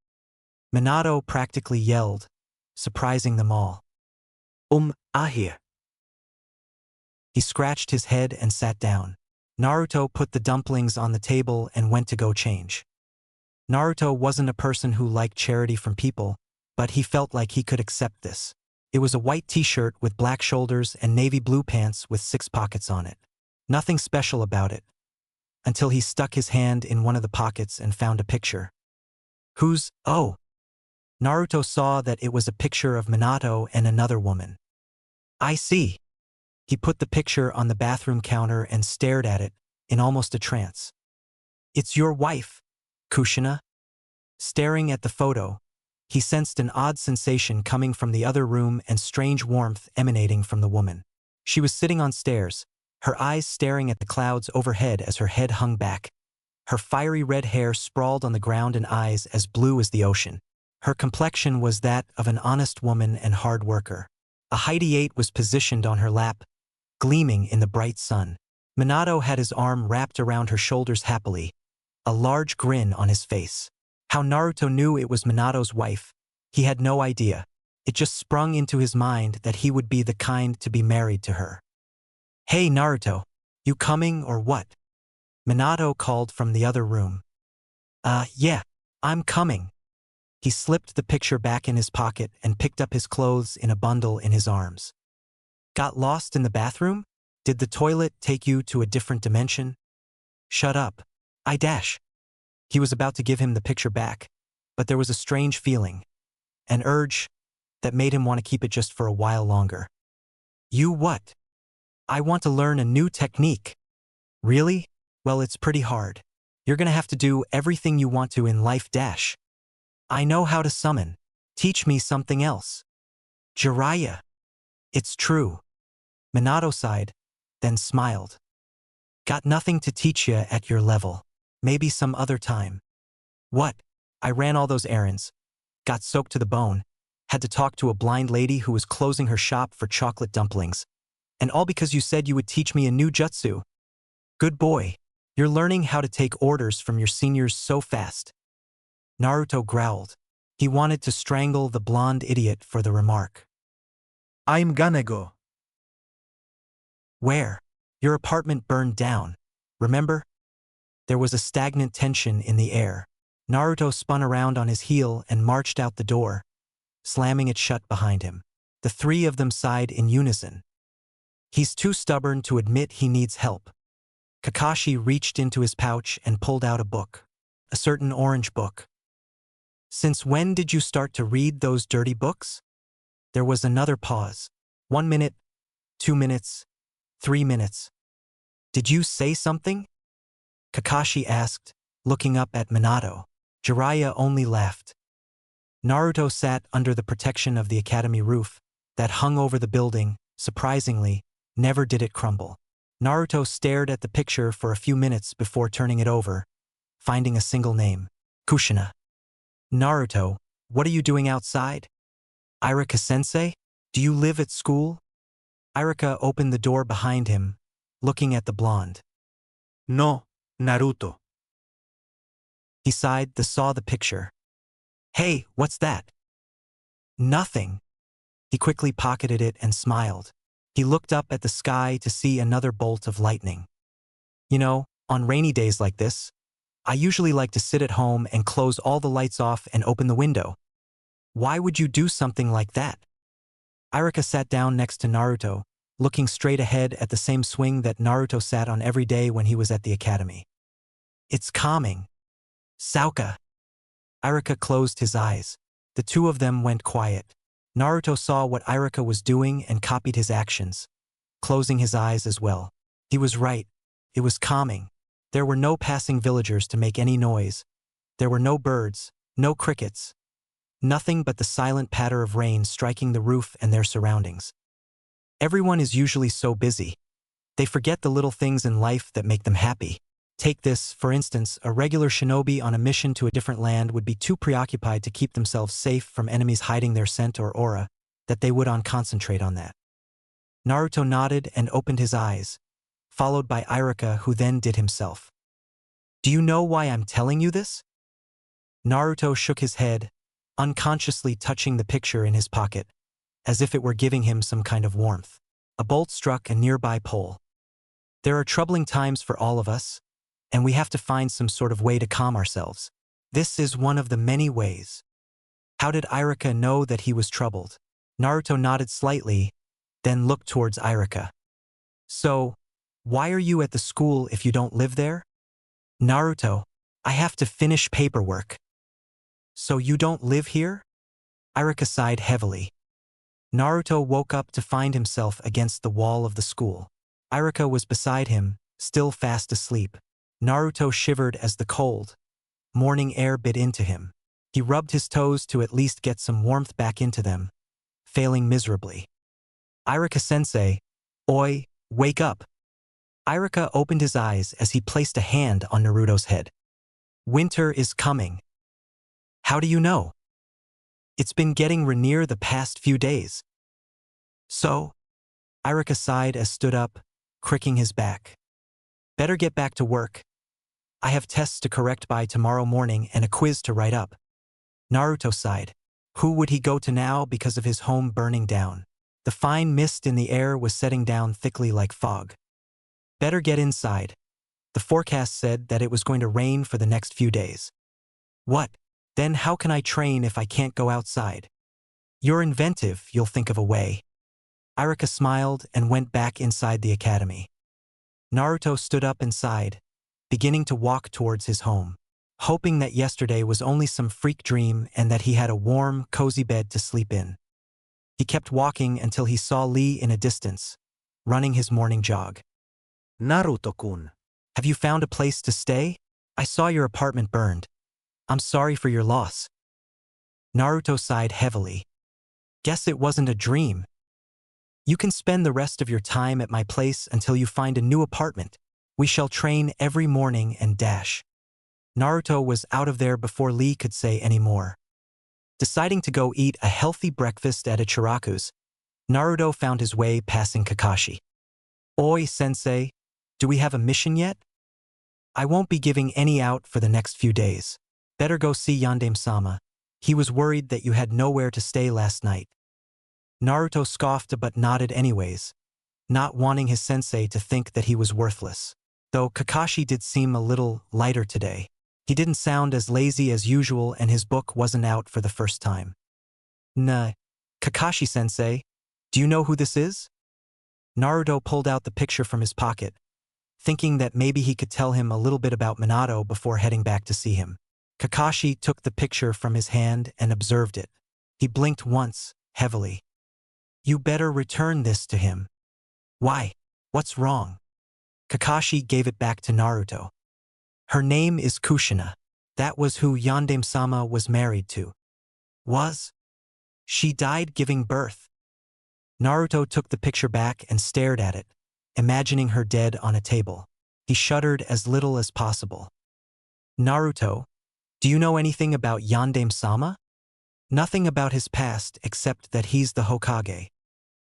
Minato practically yelled, surprising them all. Here. He scratched his head and sat down. Naruto put the dumplings on the table and went to go change. Naruto wasn't a person who liked charity from people, but he felt like he could accept this. It was a white t-shirt with black shoulders and navy blue pants with 6 pockets on it. Nothing special about it. Until he stuck his hand in one of the pockets and found a picture. Oh. Naruto saw that it was a picture of Minato and another woman. I see. He put the picture on the bathroom counter and stared at it, in almost a trance. It's your wife, Kushina. Staring at the photo, he sensed an odd sensation coming from the other room and strange warmth emanating from the woman. She was sitting on stairs, her eyes staring at the clouds overhead as her head hung back. Her fiery red hair sprawled on the ground and eyes as blue as the ocean. Her complexion was that of an honest woman and hard worker. A Heidi 8 was positioned on her lap, gleaming in the bright sun. Minato had his arm wrapped around her shoulders happily, a large grin on his face. How Naruto knew it was Minato's wife, he had no idea. It just sprung into his mind that he would be the kind to be married to her. Hey Naruto, you coming or what? Minato called from the other room. Yeah, I'm coming. He slipped the picture back in his pocket and picked up his clothes in a bundle in his arms. Got lost in the bathroom? Did the toilet take you to a different dimension? Shut up. He was about to give him the picture back, but there was a strange feeling, an urge, that made him want to keep it just for a while longer. You what? I want to learn a new technique. Really? Well, it's pretty hard. You're gonna have to do everything you want to in life. I know how to summon. Teach me something else. Jiraiya. It's true. Minato sighed, then smiled. Got nothing to teach ya at your level. Maybe some other time. What? I ran all those errands. Got soaked to the bone. Had to talk to a blind lady who was closing her shop for chocolate dumplings. And all because you said you would teach me a new jutsu. Good boy. You're learning how to take orders from your seniors so fast. Naruto growled. He wanted to strangle the blonde idiot for the remark. I'm gonna go. Where? Your apartment burned down. Remember? There was a stagnant tension in the air. Naruto spun around on his heel and marched out the door, slamming it shut behind him. The 3 of them sighed in unison. He's too stubborn to admit he needs help. Kakashi reached into his pouch and pulled out a book. A certain orange book. Since when did you start to read those dirty books? There was another pause. 1 minute, 2 minutes, 3 minutes. Did you say something? Kakashi asked, looking up at Minato. Jiraiya only laughed. Naruto sat under the protection of the academy roof that hung over the building. Surprisingly, never did it crumble. Naruto stared at the picture for a few minutes before turning it over, finding a single name. Kushina. Naruto, what are you doing outside? Irika-sensei? Do you live at school? Irika opened the door behind him, looking at the blonde. No, Naruto. He sighed, saw the picture. Hey, what's that? Nothing. He quickly pocketed it and smiled. He looked up at the sky to see another bolt of lightning. You know, On rainy days like this, I usually like to sit at home and close all the lights off and open the window. Why would you do something like that? Iruka sat down next to Naruto, looking straight ahead at the same swing that Naruto sat on every day when he was at the academy. It's calming. Sauka. Iruka closed his eyes. The two of them went quiet. Naruto saw what Iruka was doing and copied his actions, closing his eyes as well. He was right. It was calming. There were no passing villagers to make any noise. There were no birds, no crickets. Nothing but the silent patter of rain striking the roof and their surroundings. Everyone is usually so busy. They forget the little things in life that make them happy. Take this, for instance, a regular shinobi on a mission to a different land would be too preoccupied to keep themselves safe from enemies hiding their scent or aura, that they would concentrate on that. Naruto nodded and opened his eyes, followed by Iruka, who then did himself. Do you know why I'm telling you this? Naruto shook his head, unconsciously touching the picture in his pocket, as if it were giving him some kind of warmth. A bolt struck a nearby pole. There are troubling times for all of us, and we have to find some sort of way to calm ourselves. This is one of the many ways. How did Iruka know that he was troubled? Naruto nodded slightly, then looked towards Iruka. So, why are you at the school if you don't live there? Naruto, I have to finish paperwork. So you don't live here? Iruka sighed heavily. Naruto woke up to find himself against the wall of the school. Iruka was beside him, still fast asleep. Naruto shivered as the cold, morning air bit into him. He rubbed his toes to at least get some warmth back into them, failing miserably. Iruka-sensei, oi, wake up. Iruka opened his eyes as he placed a hand on Naruto's head. Winter is coming. How do you know? It's been getting near the past few days. So? Iruka sighed as stood up, cricking his back. Better get back to work. I have tests to correct by tomorrow morning and a quiz to write up. Naruto sighed. Who would he go to now because of his home burning down? The fine mist in the air was setting down thickly like fog. Better get inside. The forecast said that it was going to rain for the next few days. What? Then how can I train if I can't go outside? You're inventive, you'll think of a way. Iruka smiled and went back inside the academy. Naruto stood up inside, beginning to walk towards his home, hoping that yesterday was only some freak dream and that he had a warm, cozy bed to sleep in. He kept walking until he saw Lee in a distance, running his morning jog. Naruto-kun. Have you found a place to stay? I saw your apartment burned. I'm sorry for your loss. Naruto sighed heavily. Guess it wasn't a dream. You can spend the rest of your time at my place until you find a new apartment. We shall train every morning and dash. Naruto was out of there before Lee could say any more. Deciding to go eat a healthy breakfast at Ichiraku's, Naruto found his way passing Kakashi. Oi, sensei, do we have a mission yet? I won't be giving any out for the next few days. Better go see Yandame-sama. He was worried that you had nowhere to stay last night. Naruto scoffed but nodded anyways, not wanting his sensei to think that he was worthless. Though Kakashi did seem a little lighter today. He didn't sound as lazy as usual and his book wasn't out for the first time. Nah, Kakashi-sensei, do you know who this is? Naruto pulled out the picture from his pocket, thinking that maybe he could tell him a little bit about Minato before heading back to see him. Kakashi took the picture from his hand and observed it. He blinked once, heavily. You better return this to him. Why? What's wrong? Kakashi gave it back to Naruto. Her name is Kushina. That was who Yandame-sama was married to. Was? She died giving birth. Naruto took the picture back and stared at it, imagining her dead on a table. He shuddered as little as possible. Naruto, do you know anything about Yandame-sama? Nothing about his past except that he's the Hokage.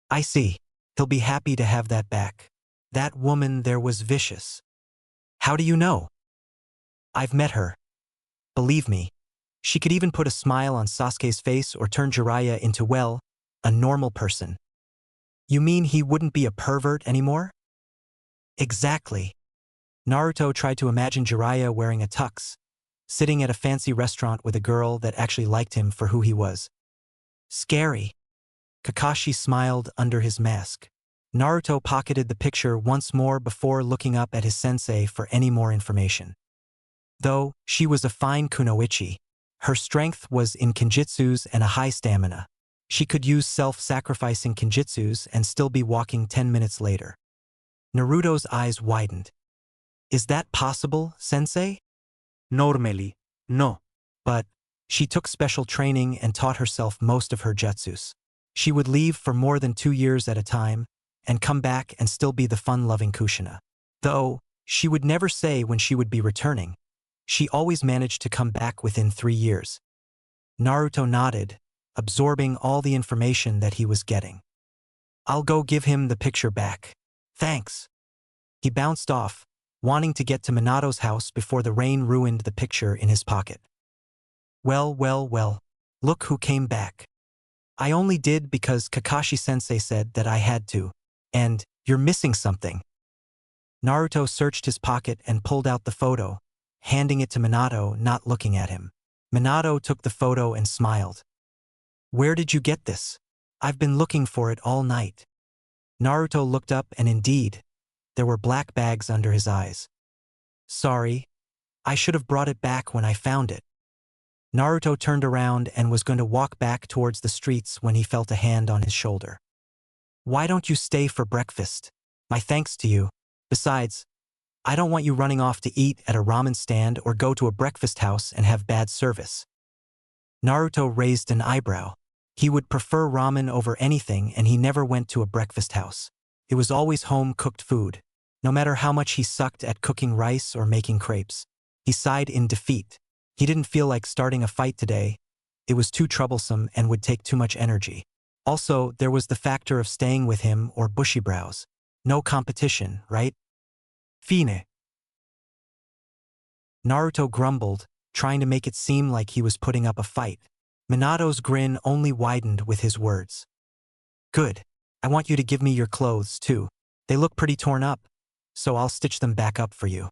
I see. He'll be happy to have that back. That woman there was vicious. How do you know? I've met her. Believe me, she could even put a smile on Sasuke's face or turn Jiraiya into, well, a normal person. You mean he wouldn't be a pervert anymore? Exactly. Naruto tried to imagine Jiraiya wearing a tux, sitting at a fancy restaurant with a girl that actually liked him for who he was. Scary. Kakashi smiled under his mask. Naruto pocketed the picture once more before looking up at his sensei for any more information. Though she was a fine kunoichi, her strength was in kinjutsus and a high stamina. She could use self-sacrificing kinjutsus and still be walking 10 minutes later. Naruto's eyes widened. Is that possible, sensei? Normally, no. But she took special training and taught herself most of her jutsus. She would leave for more than 2 years at a time and come back and still be the fun-loving Kushina. Though she would never say when she would be returning, she always managed to come back within 3 years. Naruto nodded, absorbing all the information that he was getting. I'll go give him the picture back. Thanks. He bounced off, wanting to get to Minato's house before the rain ruined the picture in his pocket. Well, well, well, look who came back. I only did because Kakashi-sensei said that I had to. And you're missing something. Naruto searched his pocket and pulled out the photo, handing it to Minato, not looking at him. Minato took the photo and smiled. Where did you get this? I've been looking for it all night. Naruto looked up and indeed, there were black bags under his eyes. Sorry, I should have brought it back when I found it. Naruto turned around and was going to walk back towards the streets when he felt a hand on his shoulder. Why don't you stay for breakfast? My thanks to you. Besides, I don't want you running off to eat at a ramen stand or go to a breakfast house and have bad service. Naruto raised an eyebrow. He would prefer ramen over anything and he never went to a breakfast house. It was always home-cooked food, no matter how much he sucked at cooking rice or making crepes. He sighed in defeat. He didn't feel like starting a fight today. It was too troublesome and would take too much energy. Also, there was the factor of staying with him or Bushibrows. No competition, right? Fine. Naruto grumbled, trying to make it seem like he was putting up a fight. Minato's grin only widened with his words. Good. I want you to give me your clothes, too. They look pretty torn up, so I'll stitch them back up for you.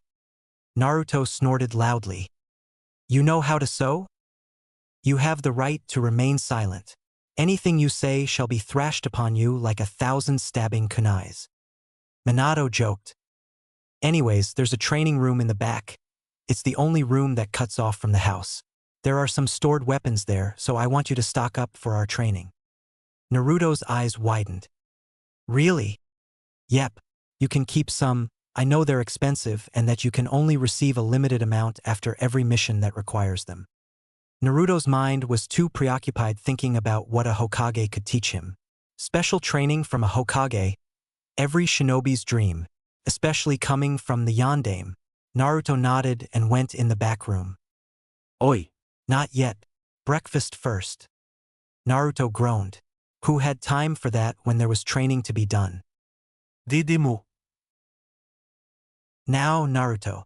Naruto snorted loudly. You know how to sew? You have the right to remain silent. Anything you say shall be thrashed upon you like 1,000 stabbing kunais. Minato joked. Anyways, there's a training room in the back. It's the only room that cuts off from the house. There are some stored weapons there, so I want you to stock up for our training. Naruto's eyes widened. Really? Yep. You can keep some. I know they're expensive and that you can only receive a limited amount after every mission that requires them. Naruto's mind was too preoccupied thinking about what a Hokage could teach him. Special training from a Hokage, every shinobi's dream, especially coming from the Yondaime. Naruto nodded and went in the back room. Oi. Not yet. Breakfast first. Naruto groaned. Who had time for that when there was training to be done? Didimu. Now, Naruto.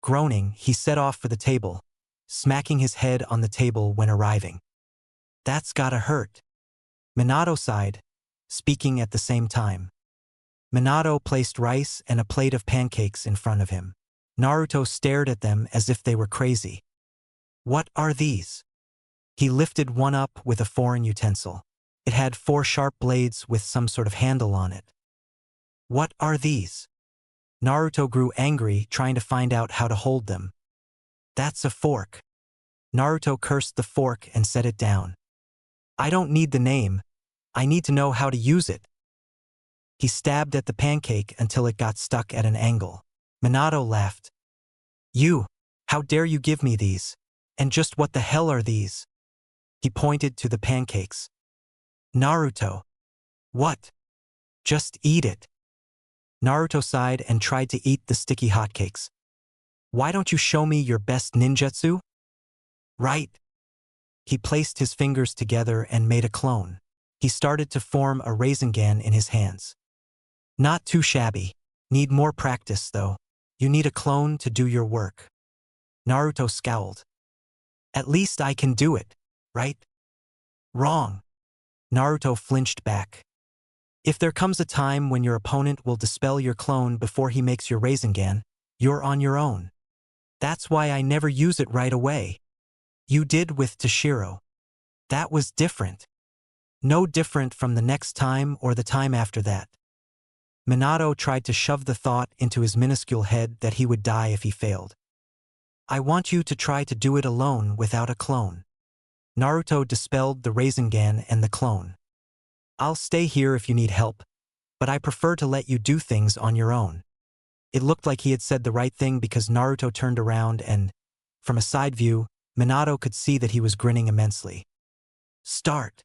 Groaning, he set off for the table, smacking his head on the table when arriving. That's gotta hurt. Minato sighed, speaking at the same time. Minato placed rice and a plate of pancakes in front of him. Naruto stared at them as if they were crazy. What are these? He lifted one up with a foreign utensil. It had 4 sharp blades with some sort of handle on it. What are these? Naruto grew angry, trying to find out how to hold them. That's a fork. Naruto cursed the fork and set it down. I don't need the name. I need to know how to use it. He stabbed at the pancake until it got stuck at an angle. Minato laughed. You, how dare you give me these? And just what the hell are these? He pointed to the pancakes. Naruto. What? Just eat it. Naruto sighed and tried to eat the sticky hotcakes. Why don't you show me your best ninjutsu? Right. He placed his fingers together and made a clone. He started to form a Rasengan in his hands. Not too shabby. Need more practice, though. You need a clone to do your work. Naruto scowled. At least I can do it, right? Wrong. Naruto flinched back. If there comes a time when your opponent will dispel your clone before he makes your Rasengan, You're on your own. That's why I never use it right away. You did with Toshiro. That was different. No different from the next time or the time after that. Minato tried to shove the thought into his minuscule head that he would die if he failed. I want you to try to do it alone without a clone. Naruto dispelled the Rasengan and the clone. I'll stay here if you need help, but I prefer to let you do things on your own. It looked like he had said the right thing because Naruto turned around and, from a side view, Minato could see that he was grinning immensely. Start.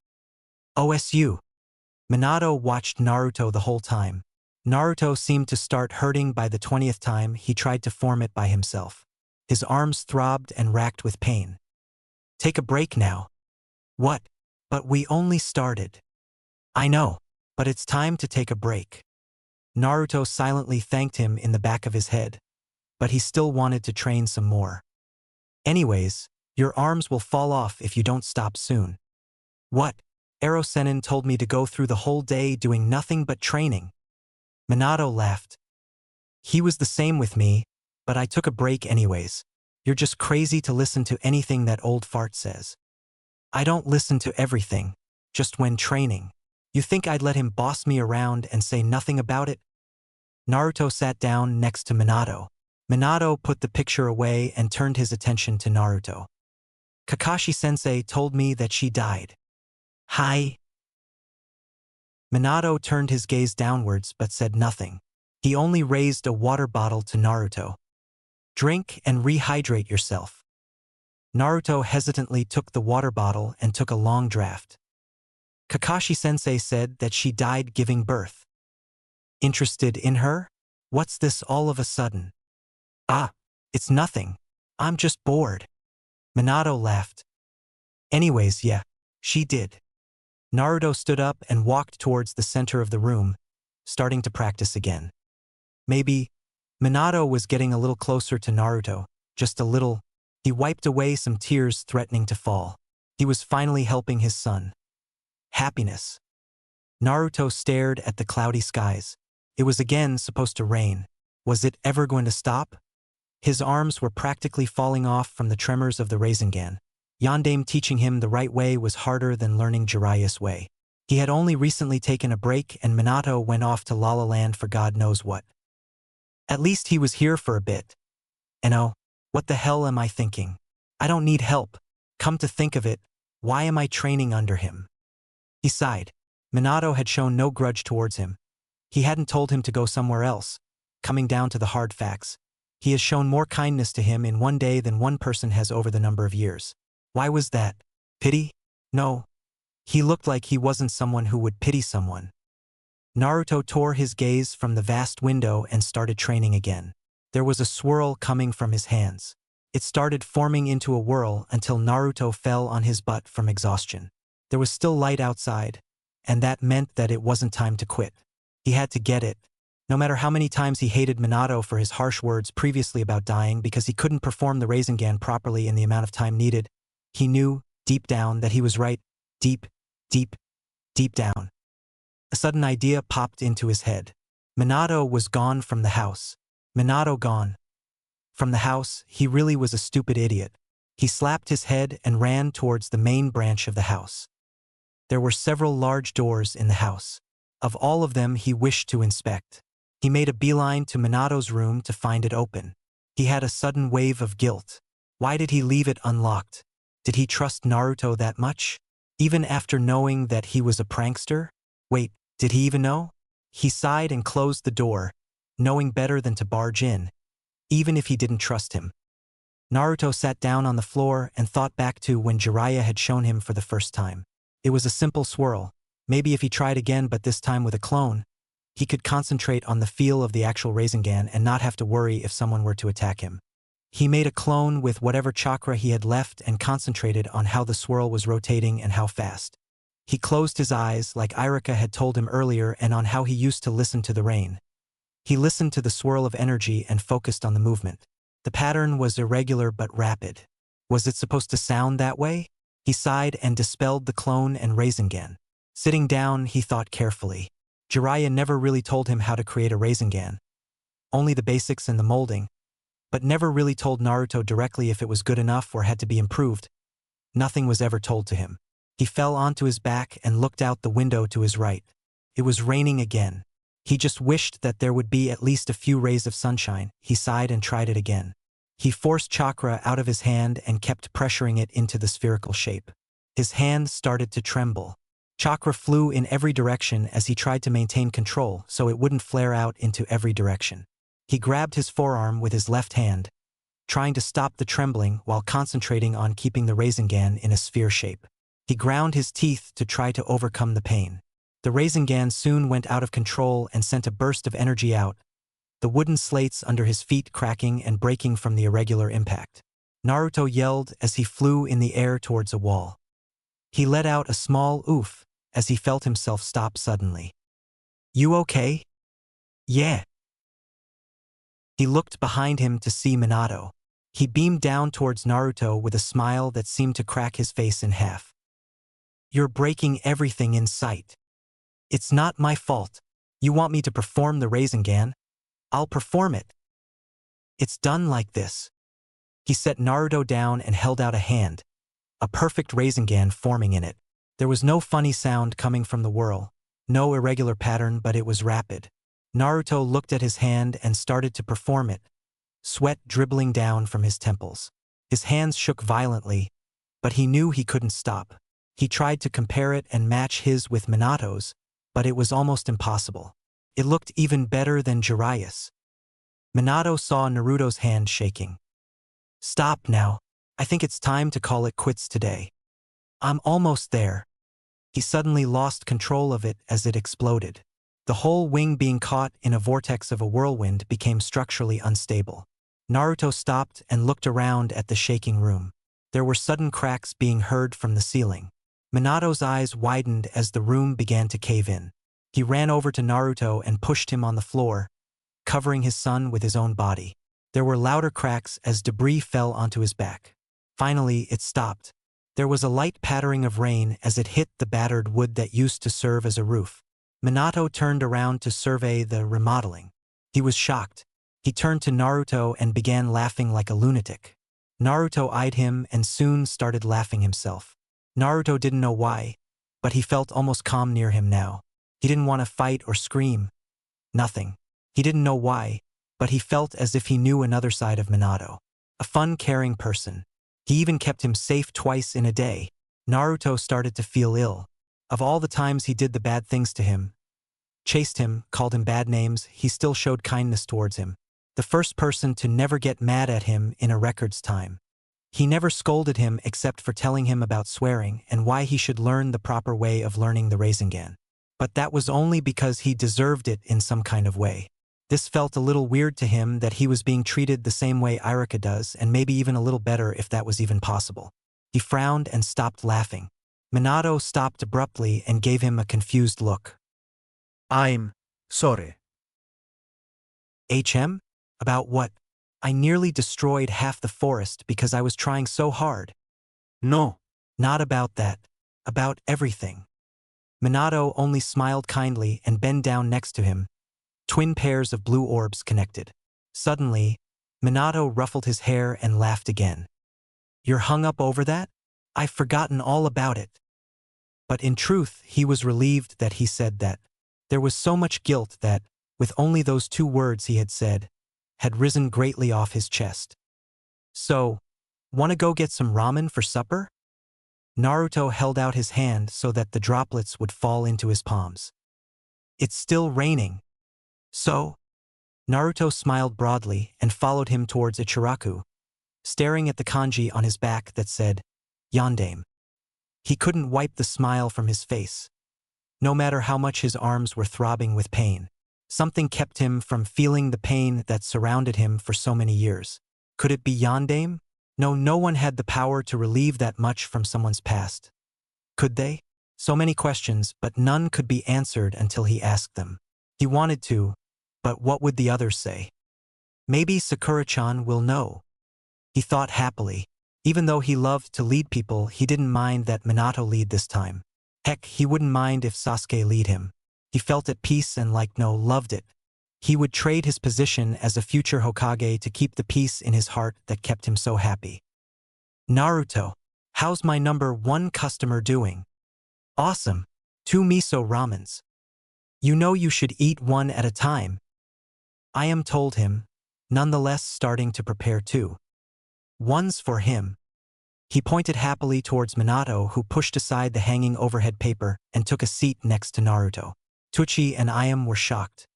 OSU. Minato watched Naruto the whole time. Naruto seemed to start hurting by the 20th time he tried to form it by himself. His arms throbbed and racked with pain. Take a break now. What? But we only started. I know, but it's time to take a break. Naruto silently thanked him in the back of his head, but he still wanted to train some more. Anyways, your arms will fall off if you don't stop soon. What? Ero Sennin told me to go through the whole day doing nothing but training. Minato laughed. He was the same with me, but I took a break anyways. You're just crazy to listen to anything that old fart says. I don't listen to everything, just when training. You think I'd let him boss me around and say nothing about it? Naruto sat down next to Minato. Minato put the picture away and turned his attention to Naruto. Kakashi-sensei told me that she died. Hi. Minato turned his gaze downwards but said nothing. He only raised a water bottle to Naruto. Drink and rehydrate yourself. Naruto hesitantly took the water bottle and took a long draught. Kakashi-sensei said that she died giving birth. Interested in her? What's this all of a sudden? Ah, it's nothing. I'm just bored. Minato laughed. Anyways, yeah, she did. Naruto stood up and walked towards the center of the room, starting to practice again. Maybe Minato was getting a little closer to Naruto, just a little. He wiped away some tears threatening to fall. He was finally helping his son. Happiness. Naruto stared at the cloudy skies. It was again supposed to rain. Was it ever going to stop? His arms were practically falling off from the tremors of the Rasengan. Yondaime teaching him the right way was harder than learning Jiraiya's way. He had only recently taken a break and Minato went off to Lala Land for God knows what. At least he was here for a bit. And oh, what the hell am I thinking? I don't need help. Come to think of it, why am I training under him? He sighed. Minato had shown no grudge towards him. He hadn't told him to go somewhere else. Coming down to the hard facts, he has shown more kindness to him in one day than one person has over the number of years. Why was that? Pity? No. He looked like he wasn't someone who would pity someone. Naruto tore his gaze from the vast window and started training again. There was a swirl coming from his hands. It started forming into a whirl until Naruto fell on his butt from exhaustion. There was still light outside, and that meant that it wasn't time to quit. He had to get it. No matter how many times he hated Minato for his harsh words previously about dying because he couldn't perform the Rasengan properly in the amount of time needed, he knew, deep down, that he was right. Deep, deep, deep down. A sudden idea popped into his head. Minato was gone from the house. Minato gone. From the house, he really was a stupid idiot. He slapped his head and ran towards the main branch of the house. There were several large doors in the house. Of all of them he wished to inspect. He made a beeline to Minato's room to find it open. He had a sudden wave of guilt. Why did he leave it unlocked? Did he trust Naruto that much? Even after knowing that he was a prankster? Wait, did he even know? He sighed and closed the door, knowing better than to barge in, even if he didn't trust him. Naruto sat down on the floor and thought back to when Jiraiya had shown him for the first time. It was a simple swirl. Maybe if he tried again but this time with a clone, he could concentrate on the feel of the actual Rasengan and not have to worry if someone were to attack him. He made a clone with whatever chakra he had left and concentrated on how the swirl was rotating and how fast. He closed his eyes like Irika had told him earlier and on how he used to listen to the rain. He listened to the swirl of energy and focused on the movement. The pattern was irregular but rapid. Was it supposed to sound that way? He sighed and dispelled the clone and Rasengan. Sitting down, he thought carefully. Jiraiya never really told him how to create a Rasengan. Only the basics and the molding, but never really told Naruto directly if it was good enough or had to be improved. Nothing was ever told to him. He fell onto his back and looked out the window to his right. It was raining again. He just wished that there would be at least a few rays of sunshine. He sighed and tried it again. He forced chakra out of his hand and kept pressuring it into the spherical shape. His hand started to tremble. Chakra flew in every direction as he tried to maintain control so it wouldn't flare out into every direction. He grabbed his forearm with his left hand, trying to stop the trembling while concentrating on keeping the Rasengan in a sphere shape. He ground his teeth to try to overcome the pain. The Rasengan soon went out of control and sent a burst of energy out, the wooden slates under his feet cracking and breaking from the irregular impact. Naruto yelled as he flew in the air towards a wall. He let out a small oof as he felt himself stop suddenly. "You okay?" "Yeah." He looked behind him to see Minato. He beamed down towards Naruto with a smile that seemed to crack his face in half. "You're breaking everything in sight. It's not my fault. You want me to perform the Rasengan? I'll perform it. It's done like this." He set Naruto down and held out a hand, a perfect Rasengan forming in it. There was no funny sound coming from the whirl, no irregular pattern, but it was rapid. Naruto looked at his hand and started to perform it, sweat dribbling down from his temples. His hands shook violently, but he knew he couldn't stop. He tried to compare it and match his with Minato's, but it was almost impossible. It looked even better than Jiraiya's. Minato saw Naruto's hand shaking. "Stop now. I think it's time to call it quits today. I'm almost there." He suddenly lost control of it as it exploded. The whole wing being caught in a vortex of a whirlwind became structurally unstable. Naruto stopped and looked around at the shaking room. There were sudden cracks being heard from the ceiling. Minato's eyes widened as the room began to cave in. He ran over to Naruto and pushed him on the floor, covering his son with his own body. There were louder cracks as debris fell onto his back. Finally, it stopped. There was a light pattering of rain as it hit the battered wood that used to serve as a roof. Minato turned around to survey the remodeling. He was shocked. He turned to Naruto and began laughing like a lunatic. Naruto eyed him and soon started laughing himself. Naruto didn't know why, but he felt almost calm near him now. He didn't want to fight or scream. Nothing. He didn't know why, but he felt as if he knew another side of Minato. A fun, caring person. He even kept him safe twice in a day. Naruto started to feel ill. Of all the times he did the bad things to him, chased him, called him bad names, he still showed kindness towards him. The first person to never get mad at him in a record's time. He never scolded him except for telling him about swearing and why he should learn the proper way of learning the Rasengan. But that was only because he deserved it in some kind of way. This felt a little weird to him that he was being treated the same way Irika does, and maybe even a little better if that was even possible. He frowned and stopped laughing. Minato stopped abruptly and gave him a confused look. I'm sorry. "HM? About what? I nearly destroyed half the forest because I was trying so hard." No. "Not about that. About everything." Minato only smiled kindly and bent down next to him. Twin pairs of blue orbs connected. Suddenly, Minato ruffled his hair and laughed again. "You're hung up over that? I've forgotten all about it." But in truth, he was relieved that he said that. There was so much guilt that, with only those 2 words he had said, had risen greatly off his chest. "So, wanna go get some ramen for supper?" Naruto held out his hand so that the droplets would fall into his palms. "It's still raining." "So?" Naruto smiled broadly and followed him towards Ichiraku, staring at the kanji on his back that said, Yandame. He couldn't wipe the smile from his face. No matter how much his arms were throbbing with pain, something kept him from feeling the pain that surrounded him for so many years. Could it be Yandame? No one had the power to relieve that much from someone's past. Could they? So many questions, but none could be answered until he asked them. He wanted to, but what would the others say? Maybe Sakura-chan will know. He thought happily. Even though he loved to lead people, he didn't mind that Minato lead this time. Heck, he wouldn't mind if Sasuke lead him. He felt at peace and loved it. He would trade his position as a future Hokage to keep the peace in his heart that kept him so happy. Naruto, how's my #1 customer doing? Awesome. 2 miso ramens. You know you should eat one at a time. I am told him, nonetheless starting to prepare 2. One's for him. He pointed happily towards Minato, who pushed aside the hanging overhead paper and took a seat next to Naruto. Tucci and Iam were shocked.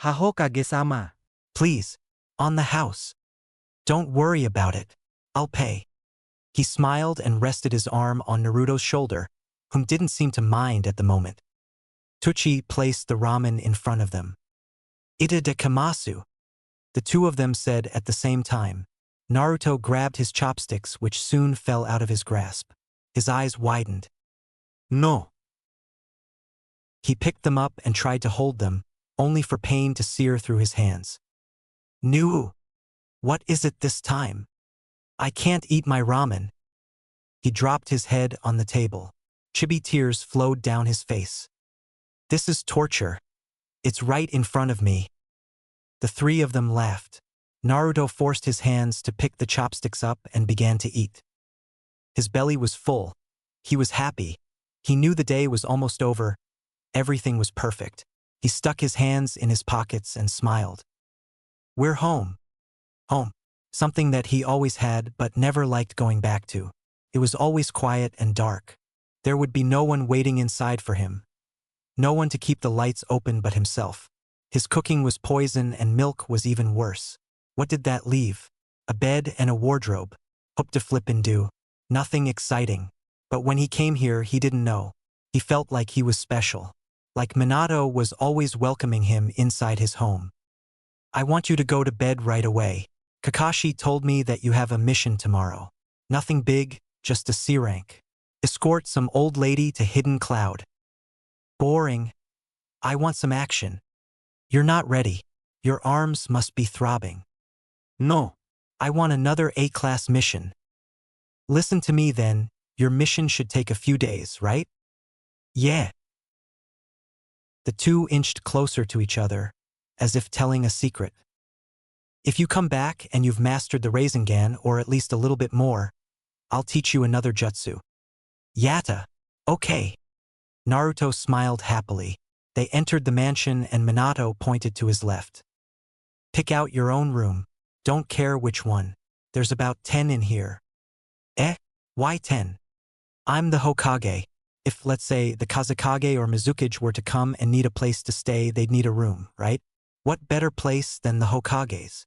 Hokage-sama. Please, on the house. Don't worry about it. I'll pay. He smiled and rested his arm on Naruto's shoulder, whom didn't seem to mind at the moment. Tucci placed the ramen in front of them. Ita de kamasu. The two of them said at the same time. Naruto grabbed his chopsticks, which soon fell out of his grasp. His eyes widened. No. He picked them up and tried to hold them, only for pain to sear through his hands. Nu. What is it this time? I can't eat my ramen. He dropped his head on the table. Chibi tears flowed down his face. This is torture. It's right in front of me. The three of them laughed. Naruto forced his hands to pick the chopsticks up and began to eat. His belly was full. He was happy. He knew the day was almost over. Everything was perfect. He stuck his hands in his pockets and smiled. We're home. Home. Something that he always had but never liked going back to. It was always quiet and dark. There would be no one waiting inside for him. No one to keep the lights open but himself. His cooking was poison and milk was even worse. What did that leave? A bed and a wardrobe. Hope to flip and do. Nothing exciting. But when he came here, he didn't know. He felt like he was special. Like Minato was always welcoming him inside his home. I want you to go to bed right away. Kakashi told me that you have a mission tomorrow. Nothing big, just a C rank. Escort some old lady to Hidden Cloud. Boring. I want some action. You're not ready. Your arms must be throbbing. No. I want another A-class mission. Listen to me then, your mission should take a few days, right? Yeah. The two inched closer to each other, as if telling a secret. If you come back and you've mastered the Rasengan, or at least a little bit more, I'll teach you another jutsu. Yatta. Okay. Naruto smiled happily. They entered the mansion and Minato pointed to his left. Pick out your own room. Don't care which one. There's about 10 in here. Eh? Why 10? I'm the Hokage. If, let's say, the Kazekage or Mizukage were to come and need a place to stay, they'd need a room, right? What better place than the Hokage's?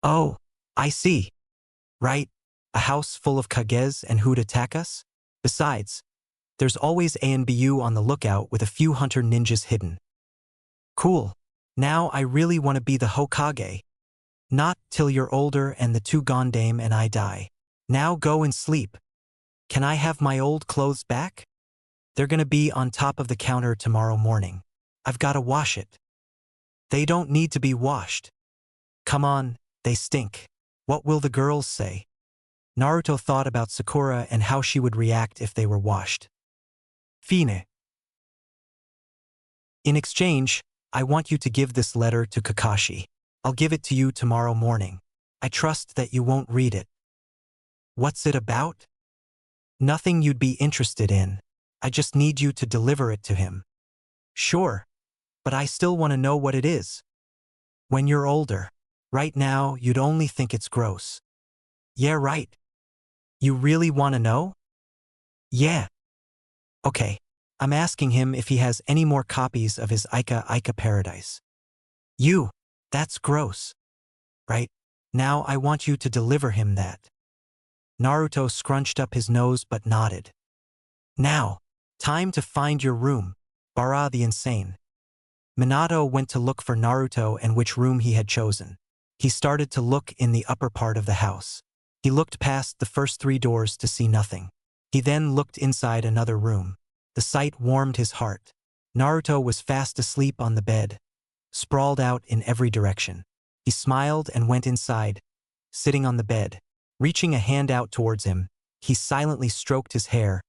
Oh, I see. Right? A house full of Kages and who'd attack us? Besides, there's always A and BU on the lookout with a few hunter ninjas hidden. Cool. Now I really want to be the Hokage. Not till you're older and the two Gondame and I die. Now go and sleep. Can I have my old clothes back? They're gonna be on top of the counter tomorrow morning. I've gotta wash it. They don't need to be washed. Come on, they stink. What will the girls say? Naruto thought about Sakura and how she would react if they were washed. Fine. In exchange, I want you to give this letter to Kakashi. I'll give it to you tomorrow morning. I trust that you won't read it. What's it about? Nothing you'd be interested in. I just need you to deliver it to him. Sure. But I still want to know what it is. When you're older. Right now, you'd only think it's gross. Yeah, right. You really want to know? Yeah. Okay. I'm asking him if he has any more copies of his Ica Paradise. That's gross. Right? Now I want you to deliver him that. Naruto scrunched up his nose but nodded. Now, time to find your room, Bara the Insane. Minato went to look for Naruto and which room he had chosen. He started to look in the upper part of the house. He looked past the first 3 doors to see nothing. He then looked inside another room. The sight warmed his heart. Naruto was fast asleep on the bed, sprawled out in every direction. He smiled and went inside, sitting on the bed. Reaching a hand out towards him, he silently stroked his hair,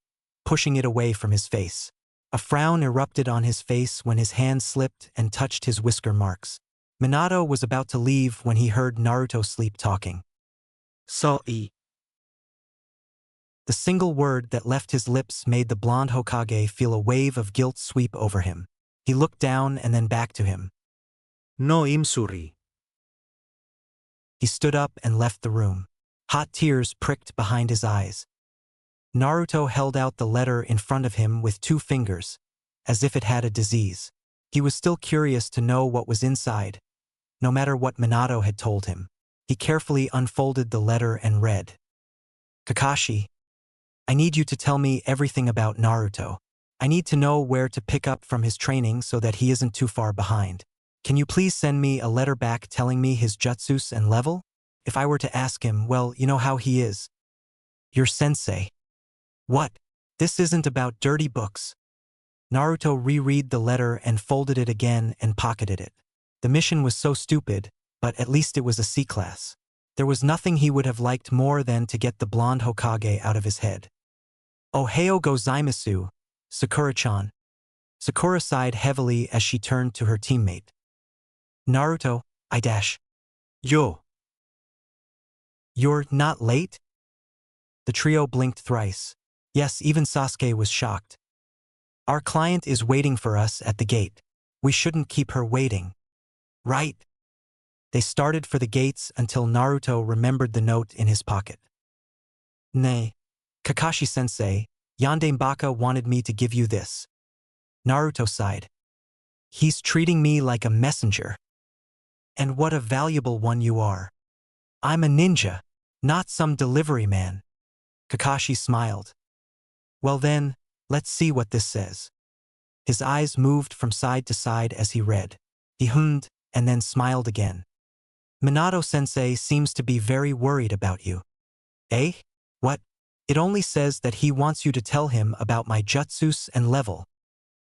pushing it away from his face. A frown erupted on his face when his hand slipped and touched his whisker marks. Minato was about to leave when he heard Naruto sleep-talking. So-e. The single word that left his lips made the blonde Hokage feel a wave of guilt sweep over him. He looked down and then back to him. No imsuri. He stood up and left the room. Hot tears pricked behind his eyes. Naruto held out the letter in front of him with 2 fingers, as if it had a disease. He was still curious to know what was inside, no matter what Minato had told him. He carefully unfolded the letter and read. Kakashi, I need you to tell me everything about Naruto. I need to know where to pick up from his training so that he isn't too far behind. Can you please send me a letter back telling me his jutsus and level? If I were to ask him, well, you know how he is. Your sensei. What? This isn't about dirty books. Naruto reread the letter and folded it again and pocketed it. The mission was so stupid, but at least it was a C-class. There was nothing he would have liked more than to get the blonde Hokage out of his head. Ohayou gozaimasu, Sakura-chan. Sakura sighed heavily as she turned to her teammate. Naruto, Yo. You're not late? The trio blinked thrice. Yes, even Sasuke was shocked. Our client is waiting for us at the gate. We shouldn't keep her waiting. Right? They started for the gates until Naruto remembered the note in his pocket. Nay, Kakashi-sensei, Yandere Baka wanted me to give you this. Naruto sighed. He's treating me like a messenger. And what a valuable one you are. I'm a ninja, not some delivery man. Kakashi smiled. Well then, let's see what this says. His eyes moved from side to side as he read. He hummed and then smiled again. Minato-sensei seems to be very worried about you. Eh? What? It only says that he wants you to tell him about my jutsus and level.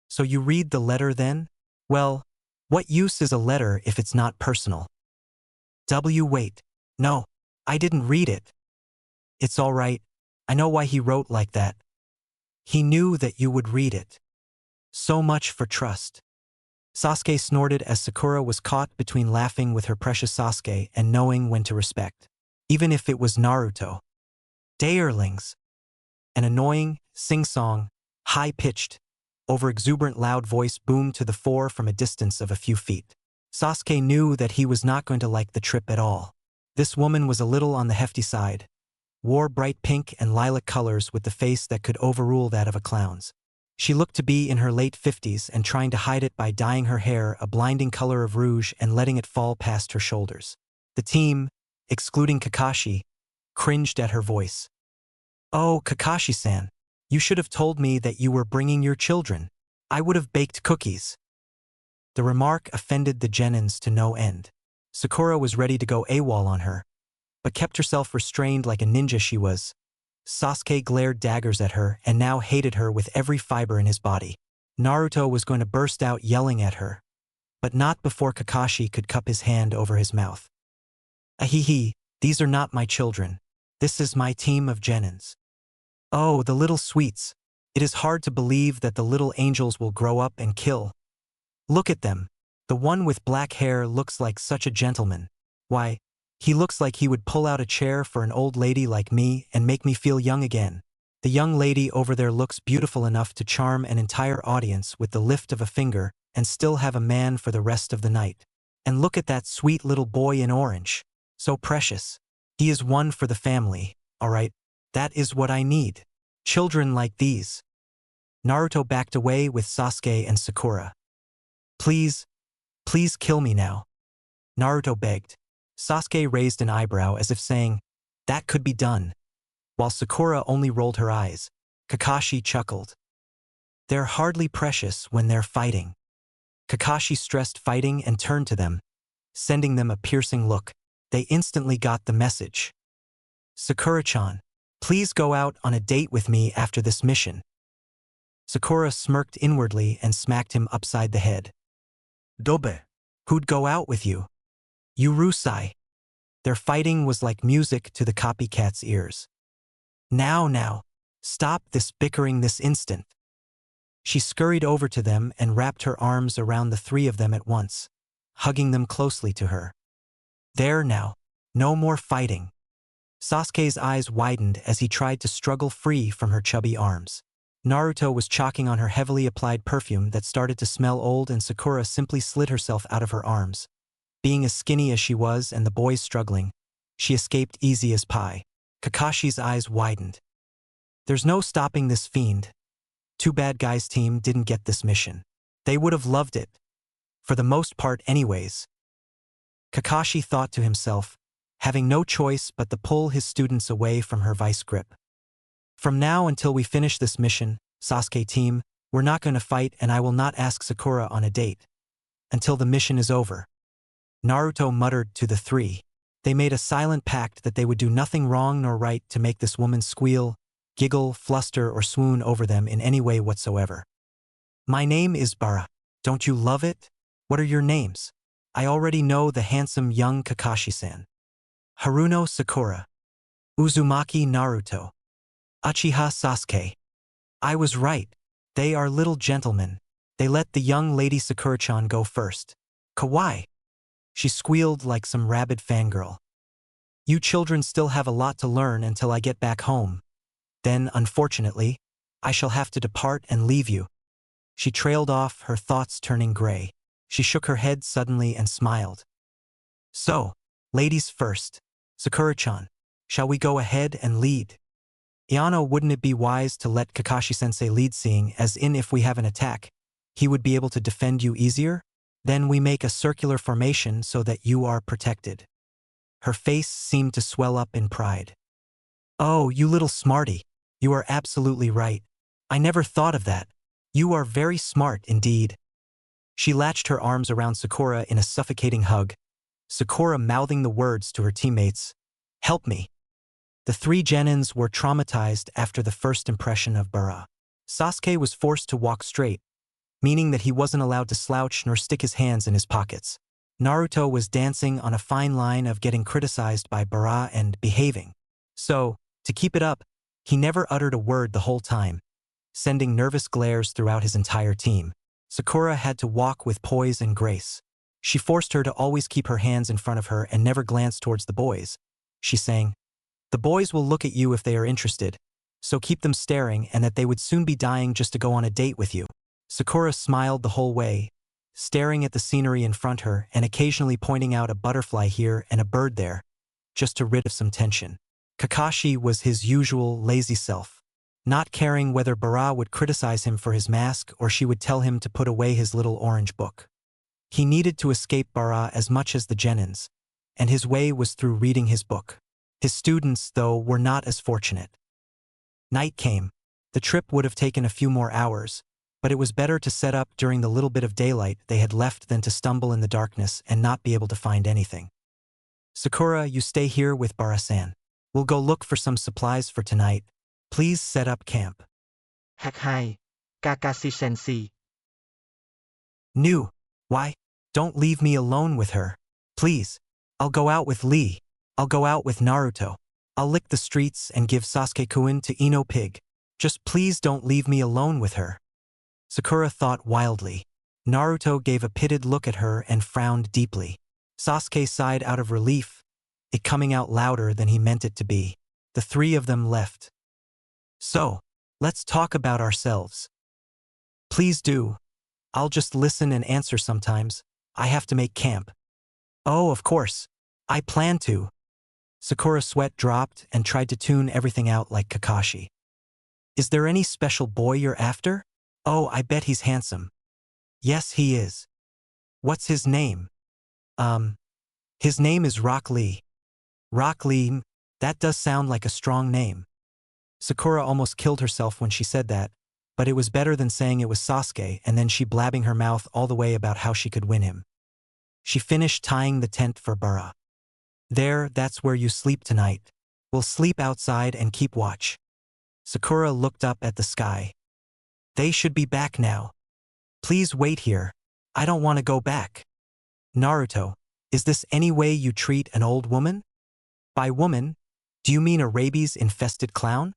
So you read the letter then? Well, what use is a letter if it's not personal? Wait. No, I didn't read it. It's all right. I know why he wrote like that. He knew that you would read it. So much for trust. Sasuke snorted as Sakura was caught between laughing with her precious Sasuke and knowing when to respect. Even if it was Naruto. Dayrlings. An annoying, sing-song, high-pitched, over-exuberant loud voice boomed to the fore from a distance of a few feet. Sasuke knew that he was not going to like the trip at all. This woman was a little on the hefty side, wore bright pink and lilac colors with the face that could overrule that of a clown's. She looked to be in her late 50s and trying to hide it by dyeing her hair a blinding color of rouge and letting it fall past her shoulders. The team, excluding Kakashi, cringed at her voice. Oh, Kakashi-san, you should have told me that you were bringing your children. I would have baked cookies. The remark offended the Genins to no end. Sakura was ready to go AWOL on her, but kept herself restrained like a ninja she was. Sasuke glared daggers at her and now hated her with every fiber in his body. Naruto was going to burst out yelling at her, but not before Kakashi could cup his hand over his mouth. Ahihi, these are not my children. This is my team of Genins. Oh, the little sweets. It is hard to believe that the little angels will grow up and kill. Look at them. The one with black hair looks like such a gentleman. Why, he looks like he would pull out a chair for an old lady like me and make me feel young again. The young lady over there looks beautiful enough to charm an entire audience with the lift of a finger and still have a man for the rest of the night. And look at that sweet little boy in orange. So precious. He is one for the family, all right? That is what I need. Children like these. Naruto backed away with Sasuke and Sakura. Please, please kill me now. Naruto begged. Sasuke raised an eyebrow as if saying, that could be done. While Sakura only rolled her eyes, Kakashi chuckled. They're hardly precious when they're fighting. Kakashi stressed fighting and turned to them, sending them a piercing look. They instantly got the message. Sakura-chan, please go out on a date with me after this mission. Sakura smirked inwardly and smacked him upside the head. Dobe. Who'd go out with you? Urusai. Their fighting was like music to the copycat's ears. Now, stop this bickering this instant. She scurried over to them and wrapped her arms around the three of them at once, hugging them closely to her. There now. No more fighting. Sasuke's eyes widened as he tried to struggle free from her chubby arms. Naruto was choking on her heavily applied perfume that started to smell old, and Sakura simply slid herself out of her arms. Being as skinny as she was and the boys struggling, she escaped easy as pie. Kakashi's eyes widened. There's no stopping this fiend. Two bad guys team didn't get this mission. They would have loved it. For the most part anyways. Kakashi thought to himself, having no choice but to pull his students away from her vice grip. From now until we finish this mission, Sasuke team, we're not going to fight, and I will not ask Sakura on a date. Until the mission is over. Naruto muttered to the three. They made a silent pact that they would do nothing wrong nor right to make this woman squeal, giggle, fluster, or swoon over them in any way whatsoever. My name is Bara. Don't you love it? What are your names? I already know the handsome young Kakashi-san. Haruno Sakura. Uzumaki Naruto. Uchiha Sasuke. I was right. They are little gentlemen. They let the young lady Sakura-chan go first. Kawaii. She squealed like some rabid fangirl. You children still have a lot to learn until I get back home. Then, unfortunately, I shall have to depart and leave you. She trailed off, her thoughts turning gray. She shook her head suddenly and smiled. So, ladies first. Sakura-chan, shall we go ahead and lead? Iano, wouldn't it be wise to let Kakashi-sensei lead, seeing as in if we have an attack, he would be able to defend you easier? Then we make a circular formation so that you are protected. Her face seemed to swell up in pride. Oh, you little smarty. You are absolutely right. I never thought of that. You are very smart indeed. She latched her arms around Sakura in a suffocating hug, Sakura mouthing the words to her teammates, "Help me." The three Genins were traumatized after the first impression of Bara. Sasuke was forced to walk straight, meaning that he wasn't allowed to slouch nor stick his hands in his pockets. Naruto was dancing on a fine line of getting criticized by Bara and behaving. So, to keep it up, he never uttered a word the whole time, sending nervous glares throughout his entire team. Sakura had to walk with poise and grace. She forced her to always keep her hands in front of her and never glance towards the boys. She sang, "The boys will look at you if they are interested, so keep them staring, and that they would soon be dying just to go on a date with you." Sakura smiled the whole way, staring at the scenery in front of her and occasionally pointing out a butterfly here and a bird there, just to rid of some tension. Kakashi was his usual lazy self, not caring whether Bara would criticize him for his mask or she would tell him to put away his little orange book. He needed to escape Bara as much as the Genins, and his way was through reading his book. His students, though, were not as fortunate. Night came. The trip would have taken a few more hours, but it was better to set up during the little bit of daylight they had left than to stumble in the darkness and not be able to find anything. Sakura, you stay here with Bara-san. We'll go look for some supplies for tonight. Please set up camp. Hakai, Kakashi-sensei. Nu, why? Don't leave me alone with her. Please. I'll go out with Lee. I'll go out with Naruto. I'll lick the streets and give Sasuke-kun to Ino Pig. Just please don't leave me alone with her. Sakura thought wildly. Naruto gave a pitted look at her and frowned deeply. Sasuke sighed out of relief, it coming out louder than he meant it to be. The three of them left. So, let's talk about ourselves. Please do. I'll just listen and answer sometimes. I have to make camp. Oh, of course. I plan to. Sakura's sweat dropped and tried to tune everything out like Kakashi. Is there any special boy you're after? Oh, I bet he's handsome. Yes, he is. What's his name? His name is Rock Lee. Rock Lee, that does sound like a strong name. Sakura almost killed herself when she said that, but it was better than saying it was Sasuke and then she blabbing her mouth all the way about how she could win him. She finished tying the tent for Bara. There, that's where you sleep tonight. We'll sleep outside and keep watch. Sakura looked up at the sky. They should be back now. Please wait here. I don't want to go back. Naruto, is this any way you treat an old woman? By woman, do you mean a rabies-infested clown?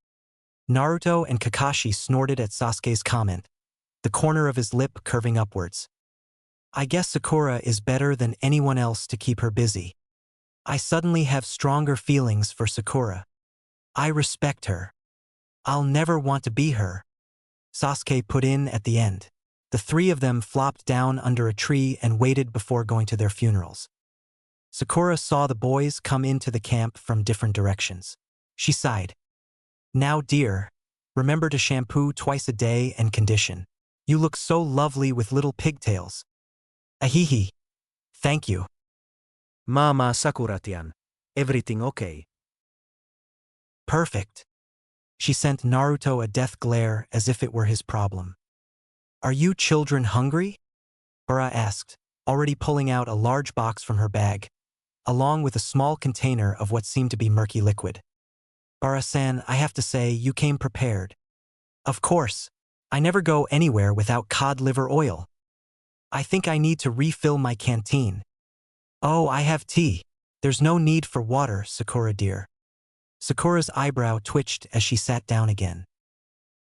Naruto and Kakashi snorted at Sasuke's comment. the corner of his lip curving upwards. I guess Sakura is better than anyone else to keep her busy. I suddenly have stronger feelings for Sakura. I respect her. I'll never want to be her. Sasuke put in at the end. The three of them flopped down under a tree and waited before going to their funerals. Sakura saw the boys come into the camp from different directions. She sighed. Now, dear, remember to shampoo twice a day and condition. You look so lovely with little pigtails. Ahihi. Thank you. Mama Sakura-tian. Everything okay? Perfect. She sent Naruto a death glare as if it were his problem. Are you children hungry? Bara asked, already pulling out a large box from her bag, along with a small container of what seemed to be murky liquid. Bara-san, I have to say, you came prepared. Of course. I never go anywhere without cod liver oil. I think I need to refill my canteen. Oh, I have tea. There's no need for water, Sakura dear. Sakura's eyebrow twitched as she sat down again.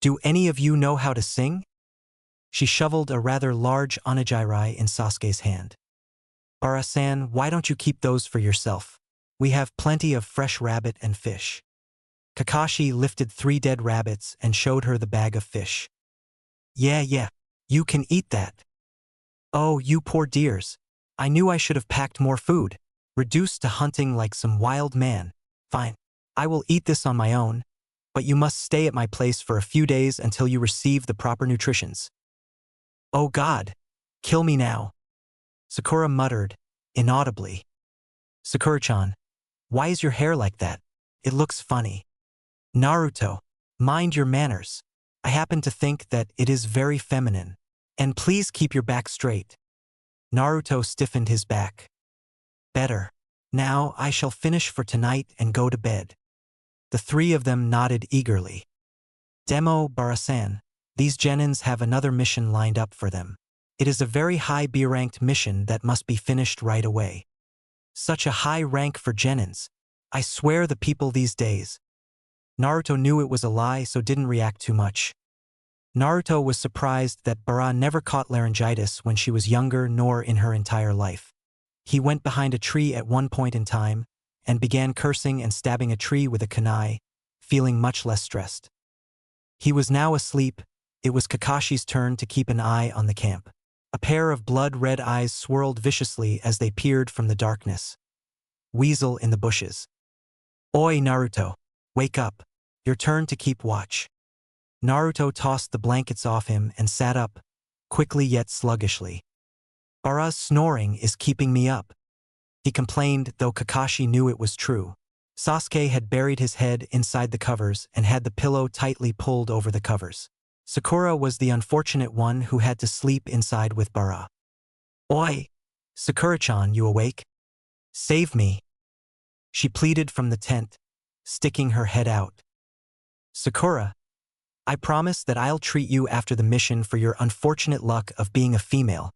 Do any of you know how to sing? She shoveled a rather large onigiri in Sasuke's hand. Bara-san, why don't you keep those for yourself? We have plenty of fresh rabbit and fish. Kakashi lifted 3 dead rabbits and showed her the bag of fish. Yeah, you can eat that. Oh, you poor dears. I knew I should have packed more food, reduced to hunting like some wild man. Fine, I will eat this on my own, but you must stay at my place for a few days until you receive the proper nutritions. Oh God, kill me now. Sakura muttered, inaudibly. Sakura-chan, why is your hair like that? It looks funny. Naruto, mind your manners. I happen to think that it is very feminine. And please keep your back straight. Naruto stiffened his back. Better. Now I shall finish for tonight and go to bed. The 3 of them nodded eagerly. Demo, Bara-san, these genins have another mission lined up for them. It is a very high B-ranked mission that must be finished right away. Such a high rank for genins. I swear the people these days. Naruto knew it was a lie, so didn't react too much. Naruto was surprised that Bara never caught laryngitis when she was younger nor in her entire life. He went behind a tree at one point in time and began cursing and stabbing a tree with a kunai, feeling much less stressed. He was now asleep. It was Kakashi's turn to keep an eye on the camp. A pair of blood-red eyes swirled viciously as they peered from the darkness. Weasel in the bushes. Oi, Naruto. Wake up. Your turn to keep watch. Naruto tossed the blankets off him and sat up, quickly yet sluggishly. Bara's snoring is keeping me up. He complained, though Kakashi knew it was true. Sasuke had buried his head inside the covers and had the pillow tightly pulled over the covers. Sakura was the unfortunate one who had to sleep inside with Bara. Oi! Sakura-chan, you awake? Save me. She pleaded from the tent, sticking her head out. Sakura, I promise that I'll treat you after the mission for your unfortunate luck of being a female.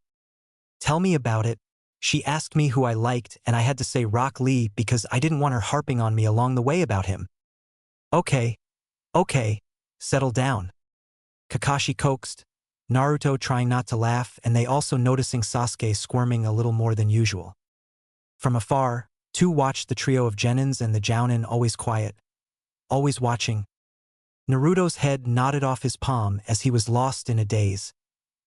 Tell me about it. She asked me who I liked and I had to say Rock Lee because I didn't want her harping on me along the way about him. Okay, settle down. Kakashi coaxed, Naruto trying not to laugh and they also noticing Sasuke squirming a little more than usual. From afar, 2 watched the trio of genins and the jounin always quiet, always watching. Naruto's head nodded off his palm as he was lost in a daze,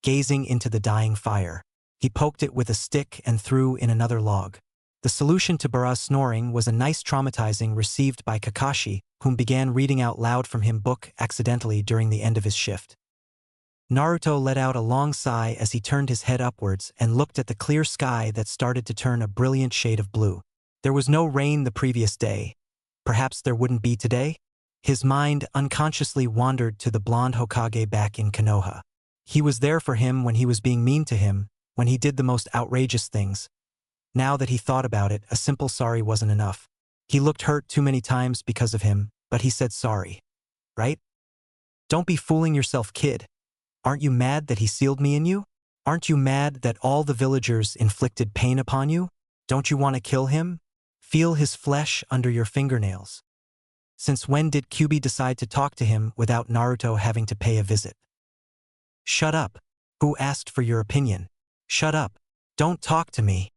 gazing into the dying fire. He poked it with a stick and threw in another log. The solution to Bara's snoring was a nice traumatizing received by Kakashi, whom began reading out loud from him book accidentally during the end of his shift. Naruto let out a long sigh as he turned his head upwards and looked at the clear sky that started to turn a brilliant shade of blue. There was no rain the previous day. Perhaps there wouldn't be today? His mind unconsciously wandered to the blonde Hokage back in Konoha. He was there for him when he was being mean to him, when he did the most outrageous things. Now that he thought about it, a simple sorry wasn't enough. He looked hurt too many times because of him, but he said sorry. Right? Don't be fooling yourself, kid. Aren't you mad that he sealed me in you? Aren't you mad that all the villagers inflicted pain upon you? Don't you want to kill him? Feel his flesh under your fingernails. Since when did Kyuubi decide to talk to him without Naruto having to pay a visit? Shut up. Who asked for your opinion? Shut up. Don't talk to me.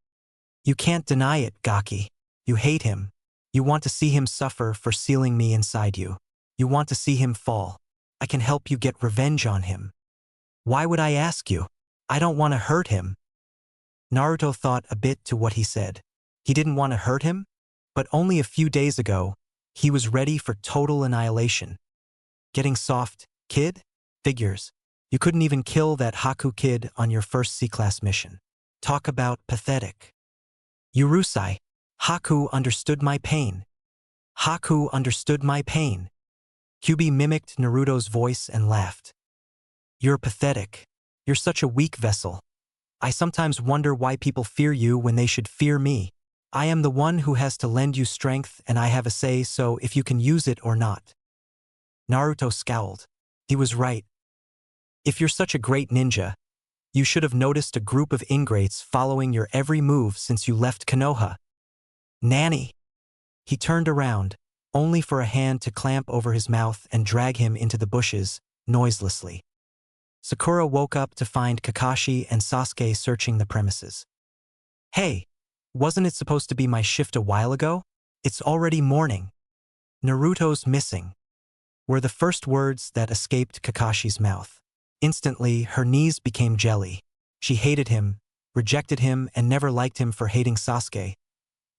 You can't deny it, Gaki. You hate him. You want to see him suffer for sealing me inside you. You want to see him fall. I can help you get revenge on him. Why would I ask you? I don't want to hurt him. Naruto thought a bit to what he said. He didn't want to hurt him? But only a few days ago, he was ready for total annihilation. Getting soft, kid? Figures. You couldn't even kill that Haku kid on your first C-class mission. Talk about pathetic. Urusei. Haku understood my pain. Haku understood my pain. Kyuubi mimicked Naruto's voice and laughed. You're pathetic. You're such a weak vessel. I sometimes wonder why people fear you when they should fear me. I am the one who has to lend you strength and I have a say so if you can use it or not. Naruto scowled. He was right. If you're such a great ninja, you should have noticed a group of ingrates following your every move since you left Konoha. Nanny! He turned around, only for a hand to clamp over his mouth and drag him into the bushes, noiselessly. Sakura woke up to find Kakashi and Sasuke searching the premises. Hey, wasn't it supposed to be my shift a while ago? It's already morning. Naruto's missing, were the first words that escaped Kakashi's mouth. Instantly, her knees became jelly. She hated him, rejected him, and never liked him for hating Sasuke.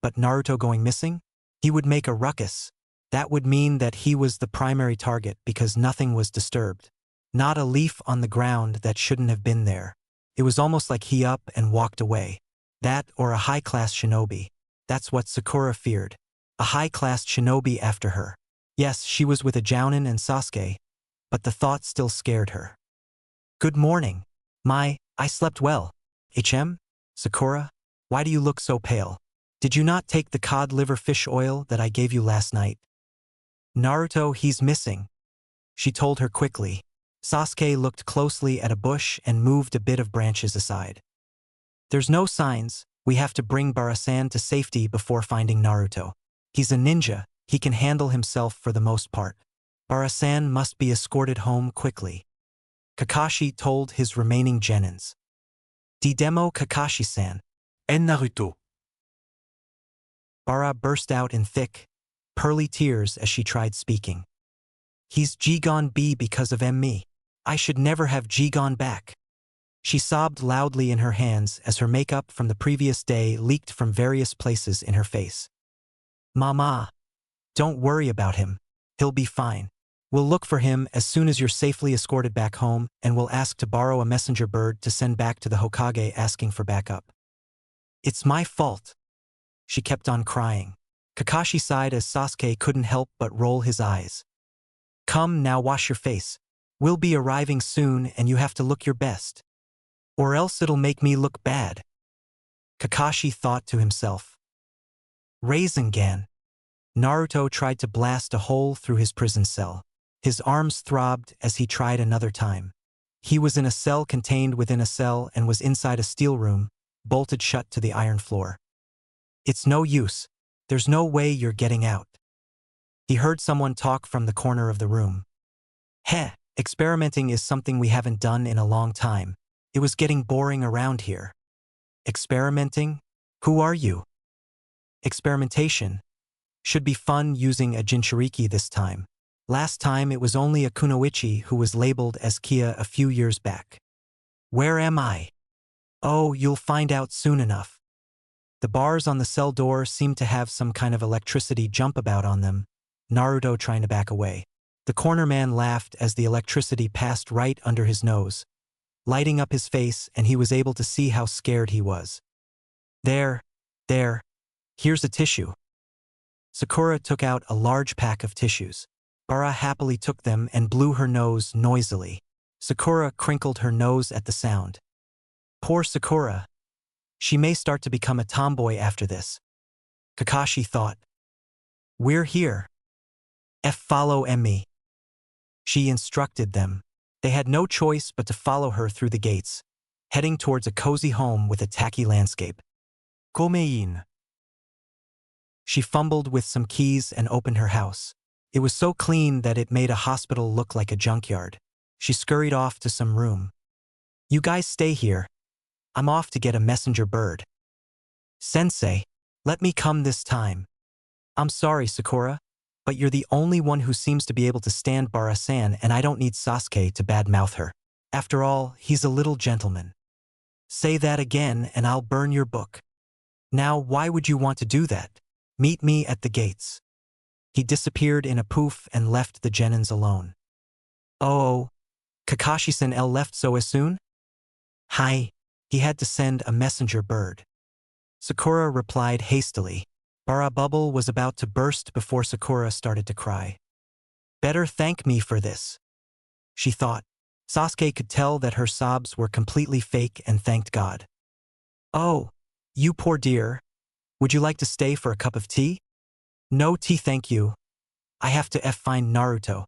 But Naruto going missing? He would make a ruckus. That would mean that he was the primary target because nothing was disturbed. Not a leaf on the ground that shouldn't have been there. It was almost like he up and walked away. That or a high-class shinobi. That's what Sakura feared. A high-class shinobi after her. Yes, she was with a Jounin and Sasuke, but the thought still scared her. Good morning. I slept well. HM? Sakura? Why do you look so pale? Did you not take the cod liver fish oil that I gave you last night? Naruto, he's missing. She told her quickly. Sasuke looked closely at a bush and moved a bit of branches aside. There's no signs. We have to bring Barasan to safety before finding Naruto. He's a ninja. He can handle himself for the most part. Barasan must be escorted home quickly. Kakashi told his remaining genins. Didemo Kakashi-san. En Naruto. Bara burst out in thick, pearly tears as she tried speaking. He's gone B because of me. I should never have gone back. She sobbed loudly in her hands as her makeup from the previous day leaked from various places in her face. Mama. Don't worry about him. He'll be fine. We'll look for him as soon as you're safely escorted back home and we'll ask to borrow a messenger bird to send back to the Hokage asking for backup. It's my fault. She kept on crying. Kakashi sighed as Sasuke couldn't help but roll his eyes. Come now, wash your face. We'll be arriving soon and you have to look your best. Or else it'll make me look bad. Kakashi thought to himself. Rasengan. Naruto tried to blast a hole through his prison cell. His arms throbbed as he tried another time. He was in a cell contained within a cell and was inside a steel room, bolted shut to the iron floor. It's no use. There's no way you're getting out. He heard someone talk from the corner of the room. Heh, experimenting is something we haven't done in a long time. It was getting boring around here. Experimenting? Who are you? Experimentation. Should be fun using a Jinchuriki this time. Last time it was only a Kunoichi who was labeled as Kia a few years back. Where am I? Oh, you'll find out soon enough. The bars on the cell door seemed to have some kind of electricity jump about on them, Naruto trying to back away. The corner man laughed as the electricity passed right under his nose, lighting up his face, and he was able to see how scared he was. There, here's a tissue. Sakura took out a large pack of tissues. Bara happily took them and blew her nose noisily. Sakura crinkled her nose at the sound. Poor Sakura. She may start to become a tomboy after this. Kakashi thought. We're here. Follow me. She instructed them. They had no choice but to follow her through the gates, heading towards a cozy home with a tacky landscape. Komein. She fumbled with some keys and opened her house. It was so clean that it made a hospital look like a junkyard. She scurried off to some room. You guys stay here. I'm off to get a messenger bird. Sensei, let me come this time. I'm sorry, Sakura, but you're the only one who seems to be able to stand Bara-san, and I don't need Sasuke to badmouth her. After all, he's a little gentleman. Say that again and I'll burn your book. Now, why would you want to do that? Meet me at the gates. He disappeared in a poof and left the Genins alone. Oh, Kakashi-san left so soon? Hi. He had to send a messenger bird. Sakura replied hastily. Bara Bubble was about to burst before Sakura started to cry. Better thank me for this, she thought. Sasuke could tell that her sobs were completely fake and thanked God. Oh, you poor dear. Would you like to stay for a cup of tea? No tea, thank you. I have to find Naruto.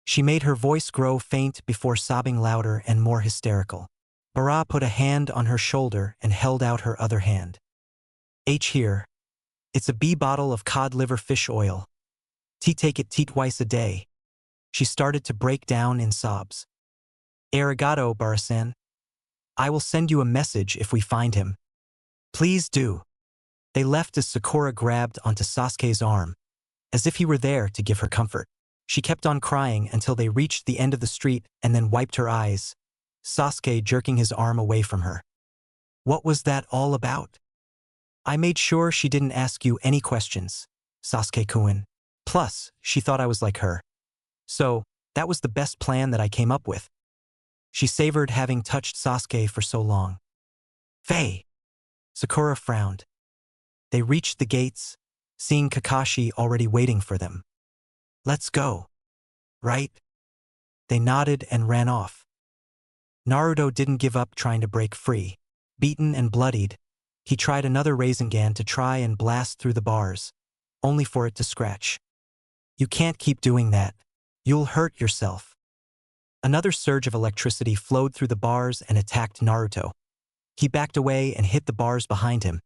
She made her voice grow faint before sobbing louder and more hysterical. Bara put a hand on her shoulder and held out her other hand. Here. It's a B bottle of cod liver fish oil. Take it twice a day. She started to break down in sobs. Arigato, Bara-san. I will send you a message if we find him. Please do. They left as Sakura grabbed onto Sasuke's arm, as if he were there to give her comfort. She kept on crying until they reached the end of the street and then wiped her eyes, Sasuke jerking his arm away from her. What was that all about? I made sure she didn't ask you any questions, Sasuke-kun. Plus, she thought I was like her. So, that was the best plan that I came up with. She savored having touched Sasuke for so long. Faye! Sakura frowned. They reached the gates, seeing Kakashi already waiting for them. Let's go. Right? They nodded and ran off. Naruto didn't give up trying to break free. Beaten and bloodied, he tried another Rasengan to try and blast through the bars, only for it to scratch. You can't keep doing that. You'll hurt yourself. Another surge of electricity flowed through the bars and attacked Naruto. He backed away and hit the bars behind him,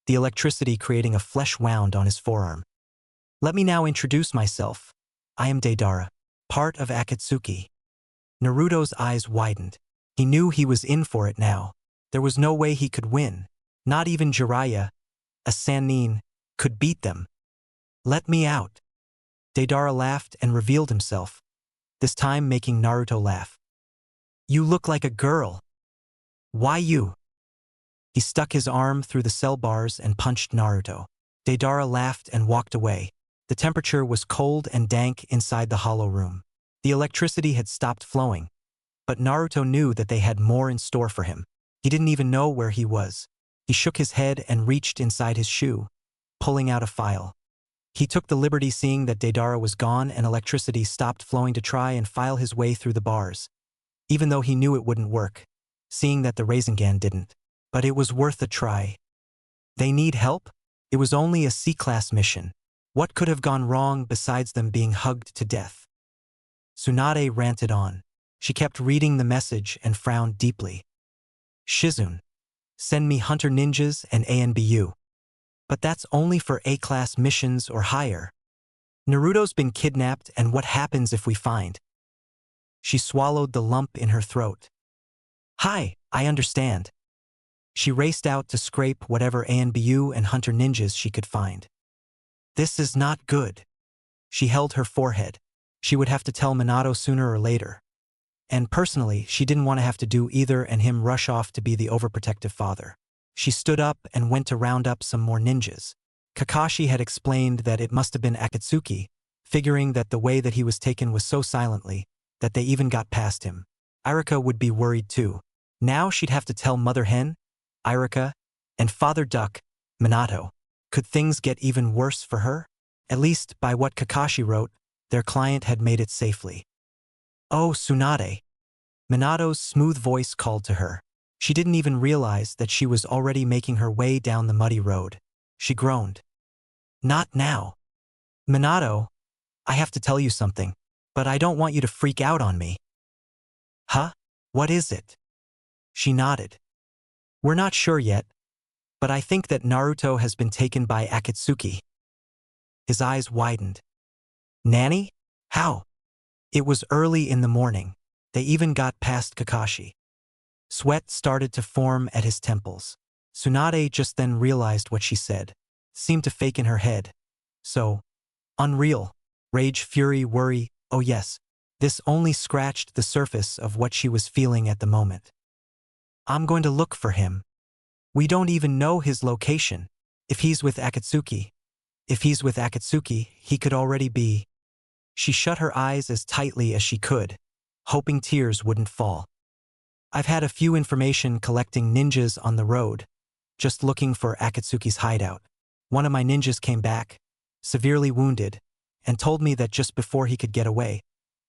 the electricity creating a flesh wound on his forearm. Let me now introduce myself. I am Deidara, part of Akatsuki. Naruto's eyes widened. He knew he was in for it now. There was no way he could win. Not even Jiraiya, a Sannin, could beat them. Let me out. Deidara laughed and revealed himself, this time making Naruto laugh. You look like a girl. Why you? He stuck his arm through the cell bars and punched Naruto. Deidara laughed and walked away. The temperature was cold and dank inside the hollow room. The electricity had stopped flowing, but Naruto knew that they had more in store for him. He didn't even know where he was. He shook his head and reached inside his shoe, pulling out a file. He took the liberty seeing that Deidara was gone and electricity stopped flowing to try and file his way through the bars, even though he knew it wouldn't work, seeing that the Rasengan didn't. But it was worth a try. They need help? It was only a C-class mission. What could have gone wrong besides them being hugged to death? Tsunade ranted on. She kept reading the message and frowned deeply. Shizune, send me hunter ninjas and ANBU. But that's only for A-class missions or higher. Naruto's been kidnapped, and what happens if we find? She swallowed the lump in her throat. Hi, I understand. She raced out to scrape whatever ANBU and hunter ninjas she could find. This is not good. She held her forehead. She would have to tell Minato sooner or later. And personally, she didn't want to have to do either and him rush off to be the overprotective father. She stood up and went to round up some more ninjas. Kakashi had explained that it must have been Akatsuki, figuring that the way that he was taken was so silently that they even got past him. Irika would be worried too. Now she'd have to tell Mother Hen, Irika, and Father Duck, Minato. Could things get even worse for her? At least, by what Kakashi wrote, their client had made it safely. Oh, Tsunade. Minato's smooth voice called to her. She didn't even realize that she was already making her way down the muddy road. She groaned. Not now. Minato, I have to tell you something, but I don't want you to freak out on me. Huh? What is it? She nodded. We're not sure yet, but I think that Naruto has been taken by Akatsuki. His eyes widened. Nanny? How? It was early in the morning. They even got past Kakashi. Sweat started to form at his temples. Tsunade just then realized what she said. Seemed to fake in her head. So, unreal. Rage, fury, worry, oh yes. This only scratched the surface of what she was feeling at the moment. I'm going to look for him. We don't even know his location. If he's with Akatsuki, he could already be. She shut her eyes as tightly as she could, hoping tears wouldn't fall. I've had a few information collecting ninjas on the road, just looking for Akatsuki's hideout. One of my ninjas came back, severely wounded, and told me that just before he could get away,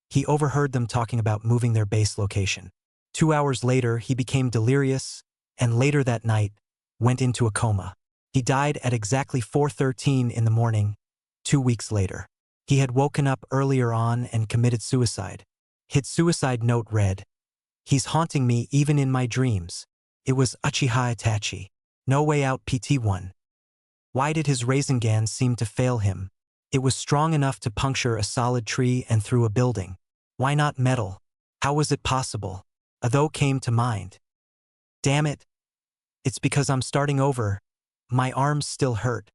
he overheard them talking about moving their base location. 2 hours later, he became delirious, and later that night, went into a coma. He died at exactly 4:13 in the morning, 2 weeks later. He had woken up earlier on and committed suicide. His suicide note read, "He's haunting me even in my dreams." It was Uchiha Itachi. No way out PT1. Why did his Rasengan seem to fail him? It was strong enough to puncture a solid tree and through a building. Why not metal? How was it possible? A though came to mind. Damn it. It's because I'm starting over. My arms still hurt.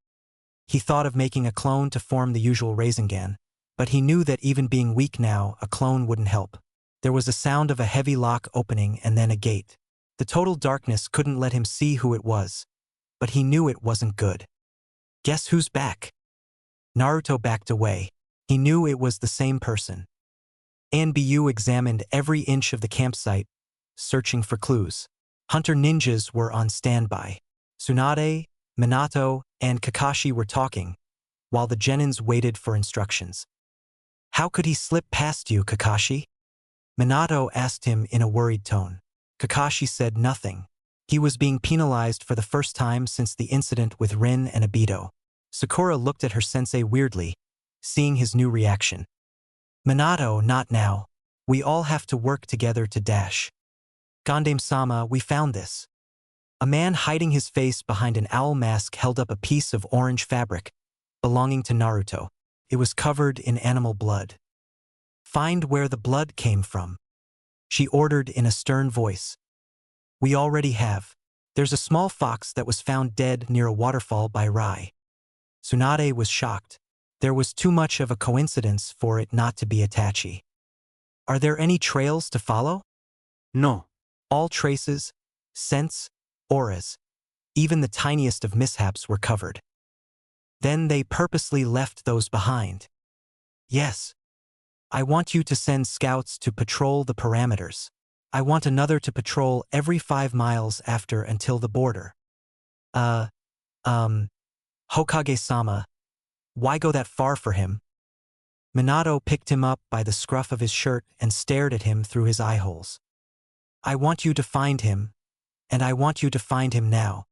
He thought of making a clone to form the usual Rasengan, but he knew that even being weak now, a clone wouldn't help. There was a sound of a heavy lock opening and then a gate. The total darkness couldn't let him see who it was, but he knew it wasn't good. Guess who's back? Naruto backed away. He knew it was the same person. Anbu examined every inch of the campsite, searching for clues. Hunter ninjas were on standby. Tsunade, Minato, and Kakashi were talking, while the genins waited for instructions. How could he slip past you, Kakashi? Minato asked him in a worried tone. Kakashi said nothing. He was being penalized for the first time since the incident with Rin and Obito. Sakura looked at her sensei weirdly, seeing his new reaction. Minato, not now. We all have to work together to dash. Gandame-sama, we found this. A man hiding his face behind an owl mask held up a piece of orange fabric, belonging to Naruto. It was covered in animal blood. Find where the blood came from, she ordered in a stern voice. We already have. There's a small fox that was found dead near a waterfall by Rai. Tsunade was shocked. There was too much of a coincidence for it not to be Itachi. Are there any trails to follow? No. All traces, scents, auras, even the tiniest of mishaps were covered. Then they purposely left those behind. Yes. I want you to send scouts to patrol the parameters. I want another to patrol every 5 miles after until the border. Hokage-sama, why go that far for him? Minato picked him up by the scruff of his shirt and stared at him through his eye holes. I want you to find him, and I want you to find him now.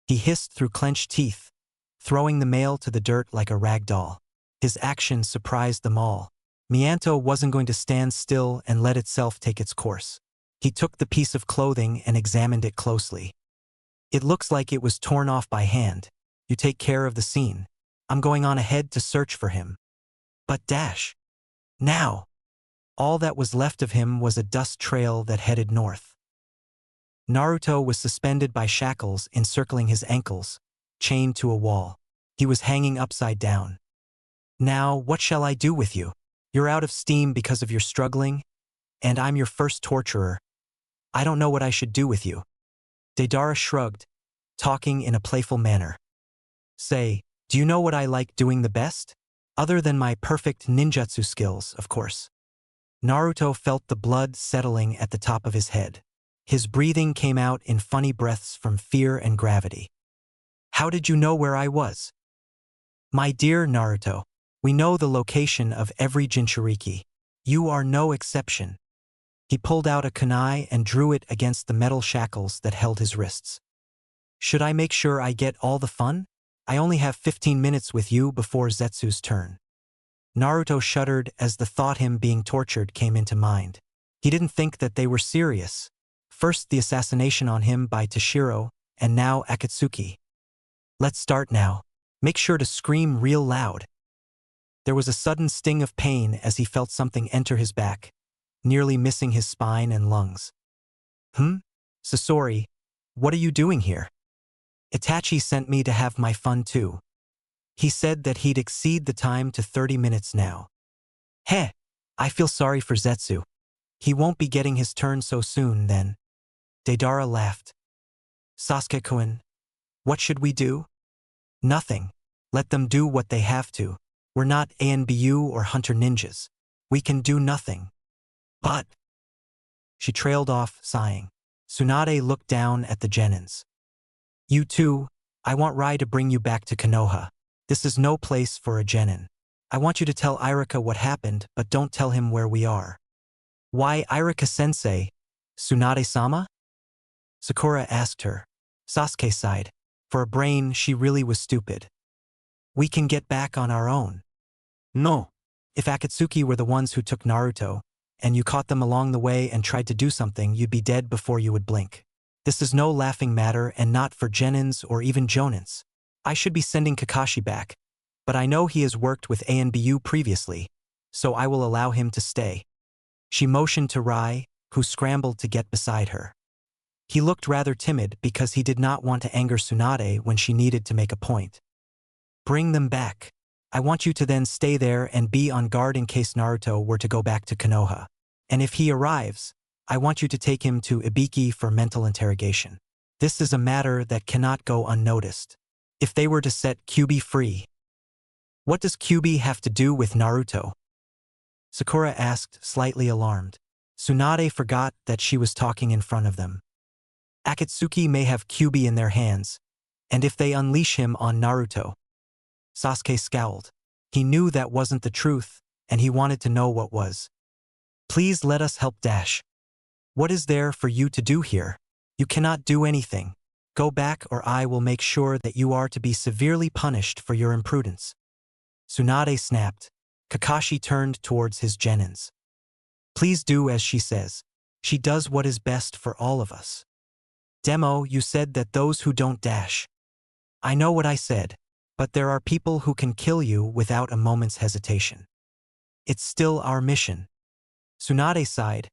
He hissed through clenched teeth, throwing the mail to the dirt like a rag doll. His action surprised them all. Minato wasn't going to stand still and let itself take its course. He took the piece of clothing and examined it closely. It looks like it was torn off by hand. You take care of the scene. I'm going on ahead to search for him. But dash. Now. All that was left of him was a dust trail that headed north. Naruto was suspended by shackles encircling his ankles, chained to a wall. He was hanging upside down. Now, what shall I do with you? You're out of steam because of your struggling, and I'm your first torturer. I don't know what I should do with you. Deidara shrugged, talking in a playful manner. Say, do you know what I like doing the best? Other than my perfect ninjutsu skills, of course. Naruto felt the blood settling at the top of his head. His breathing came out in funny breaths from fear and gravity. How did you know where I was? My dear Naruto, we know the location of every Jinchuriki. You are no exception. He pulled out a kunai and drew it against the metal shackles that held his wrists. Should I make sure I get all the fun? I only have 15 minutes with you before Zetsu's turn. Naruto shuddered as the thought him being tortured came into mind. He didn't think that they were serious. First the assassination on him by Toshiro, and now Akatsuki. Let's start now. Make sure to scream real loud. There was a sudden sting of pain as he felt something enter his back, nearly missing his spine and lungs. Sasori, what are you doing here? Itachi sent me to have my fun too. He said that he'd exceed the time to 30 minutes now. Heh, I feel sorry for Zetsu. He won't be getting his turn so soon then. Deidara laughed. Sasuke-kun, what should we do? Nothing. Let them do what they have to. We're not ANBU or hunter ninjas. We can do nothing. But... She trailed off, sighing. Tsunade looked down at the genins. You two, I want Rai to bring you back to Konoha. This is no place for a genin. I want you to tell Irika what happened, but don't tell him where we are. Why Irika-sensei? Tsunade-sama? Sakura asked her. Sasuke sighed. For a brain, she really was stupid. We can get back on our own. No. If Akatsuki were the ones who took Naruto, and you caught them along the way and tried to do something, you'd be dead before you would blink. This is no laughing matter and not for genins or even jonins. I should be sending Kakashi back, but I know he has worked with ANBU previously, so I will allow him to stay. She motioned to Rai, who scrambled to get beside her. He looked rather timid because he did not want to anger Tsunade when she needed to make a point. Bring them back. I want you to then stay there and be on guard in case Naruto were to go back to Konoha. And if he arrives, I want you to take him to Ibiki for mental interrogation. This is a matter that cannot go unnoticed. If they were to set Kyuubi free. What does Kyuubi have to do with Naruto? Sakura asked, slightly alarmed. Tsunade forgot that she was talking in front of them. Akatsuki may have Kyuubi in their hands, and if they unleash him on Naruto. Sasuke scowled. He knew that wasn't the truth, and he wanted to know what was. Please let us help Dash. What is there for you to do here? You cannot do anything. Go back or I will make sure that you are to be severely punished for your imprudence. Tsunade snapped. Kakashi turned towards his genins. Please do as she says. She does what is best for all of us. Demo, you said that those who don't dash. I know what I said, but there are people who can kill you without a moment's hesitation. It's still our mission. Tsunade sighed,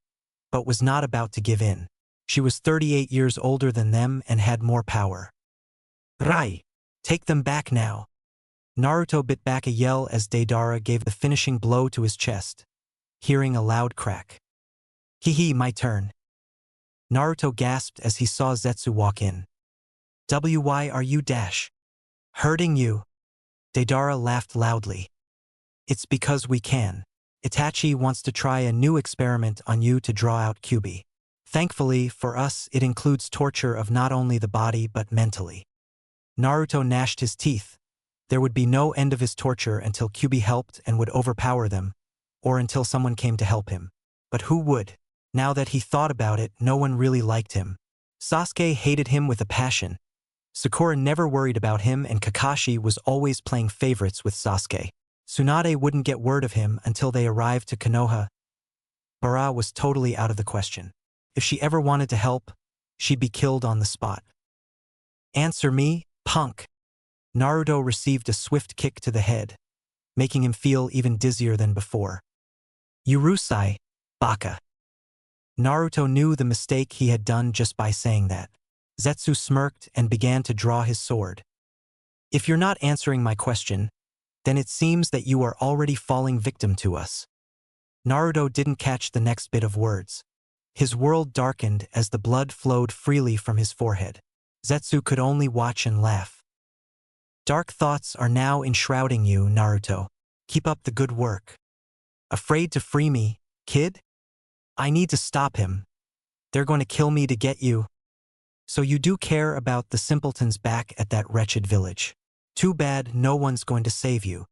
but was not about to give in. She was 38 years older than them and had more power. Rai! Take them back now. Naruto bit back a yell as Deidara gave the finishing blow to his chest, hearing a loud crack. Hee, my turn. Naruto gasped as he saw Zetsu walk in. Why are you dash? Hurting you? Deidara laughed loudly. It's because we can. Itachi wants to try a new experiment on you to draw out Kyuubi. Thankfully, for us, it includes torture of not only the body but mentally. Naruto gnashed his teeth. There would be no end of his torture until Kyuubi helped and would overpower them, or until someone came to help him. But who would? Now that he thought about it, no one really liked him. Sasuke hated him with a passion. Sakura never worried about him and Kakashi was always playing favorites with Sasuke. Tsunade wouldn't get word of him until they arrived to Konoha. Bara was totally out of the question. If she ever wanted to help, she'd be killed on the spot. Answer me, punk. Naruto received a swift kick to the head, making him feel even dizzier than before. Urusei, baka. Naruto knew the mistake he had done just by saying that. Zetsu smirked and began to draw his sword. If you're not answering my question, then it seems that you are already falling victim to us. Naruto didn't catch the next bit of words. His world darkened as the blood flowed freely from his forehead. Zetsu could only watch and laugh. Dark thoughts are now enshrouding you, Naruto. Keep up the good work. Afraid to free me, kid? I need to stop him. They're going to kill me to get you. So you do care about the simpletons back at that wretched village. Too bad no one's going to save you.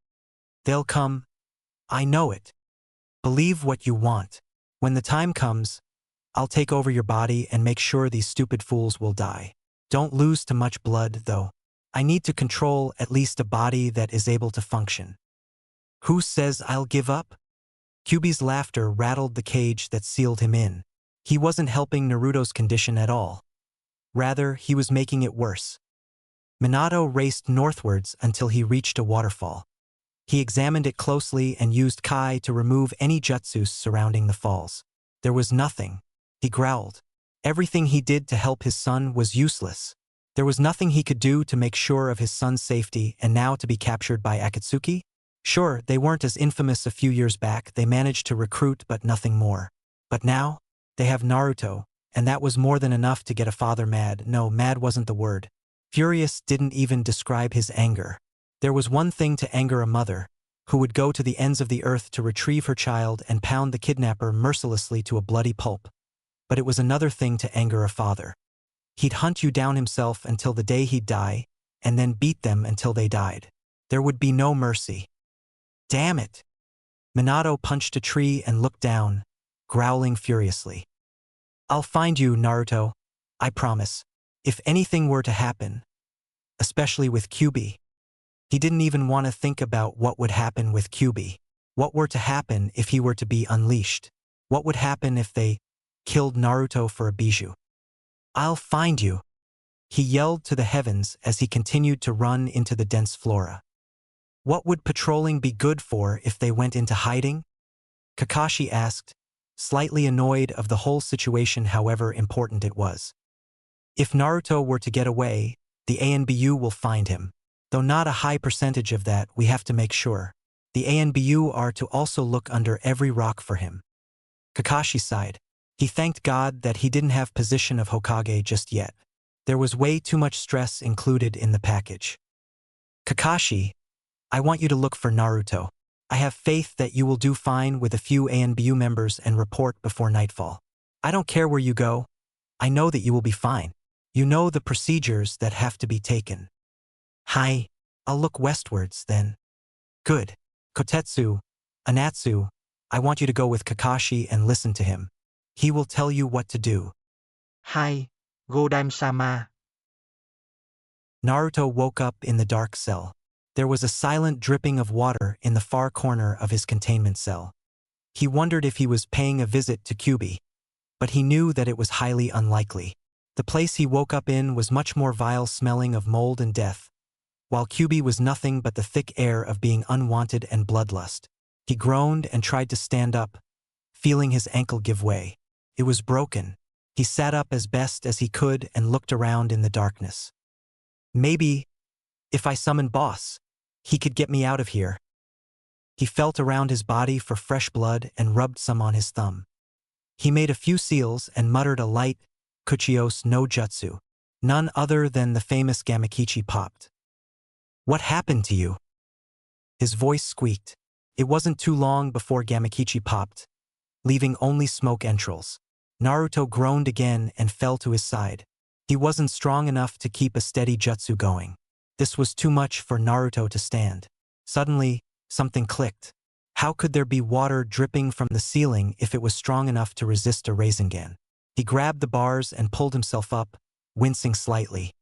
They'll come. I know it. Believe what you want. When the time comes, I'll take over your body and make sure these stupid fools will die. Don't lose too much blood, though. I need to control at least a body that is able to function. Who says I'll give up? Kyuubi's laughter rattled the cage that sealed him in. He wasn't helping Naruto's condition at all. Rather, he was making it worse. Minato raced northwards until he reached a waterfall. He examined it closely and used Kai to remove any jutsus surrounding the falls. There was nothing. He growled. Everything he did to help his son was useless. There was nothing he could do to make sure of his son's safety, and now to be captured by Akatsuki? Sure, they weren't as infamous a few years back, they managed to recruit but nothing more. But now, they have Naruto, and that was more than enough to get a father mad. No, mad wasn't the word. Furious didn't even describe his anger. There was one thing to anger a mother, who would go to the ends of the earth to retrieve her child and pound the kidnapper mercilessly to a bloody pulp. But it was another thing to anger a father. He'd hunt you down himself until the day he'd die, and then beat them until they died. There would be no mercy. Damn it! Minato punched a tree and looked down, growling furiously. I'll find you, Naruto. I promise. If anything were to happen, especially with Kyuubi. He didn't even want to think about what would happen with Kyuubi. What were to happen if he were to be unleashed? What would happen if they killed Naruto for a bijou? I'll find you, he yelled to the heavens as he continued to run into the dense flora. What would patrolling be good for if they went into hiding? Kakashi asked, slightly annoyed of the whole situation however important it was. If Naruto were to get away, the ANBU will find him. Though not a high percentage of that, we have to make sure. The ANBU are to also look under every rock for him. Kakashi sighed. He thanked God that he didn't have position of Hokage just yet. There was way too much stress included in the package. Kakashi, I want you to look for Naruto. I have faith that you will do fine with a few ANBU members and report before nightfall. I don't care where you go. I know that you will be fine. You know the procedures that have to be taken. Hi, I'll look westwards then. Good. Kotetsu, Anatsu, I want you to go with Kakashi and listen to him. He will tell you what to do. Hi, Godam-sama. Naruto woke up in the dark cell. There was a silent dripping of water in the far corner of his containment cell. He wondered if he was paying a visit to Kyuubi, but he knew that it was highly unlikely. The place he woke up in was much more vile, smelling of mold and death, while Kyuubi was nothing but the thick air of being unwanted and bloodlust. He groaned and tried to stand up, feeling his ankle give way. It was broken. He sat up as best as he could and looked around in the darkness. Maybe, if I summon Boss, he could get me out of here. He felt around his body for fresh blood and rubbed some on his thumb. He made a few seals and muttered a light, Kuchios no Jutsu. None other than the famous Gamakichi popped. What happened to you? His voice squeaked. It wasn't too long before Gamakichi popped, leaving only smoke entrails. Naruto groaned again and fell to his side. He wasn't strong enough to keep a steady jutsu going. This was too much for Naruto to stand. Suddenly, something clicked. How could there be water dripping from the ceiling if it was strong enough to resist a Rasengan? He grabbed the bars and pulled himself up, wincing slightly.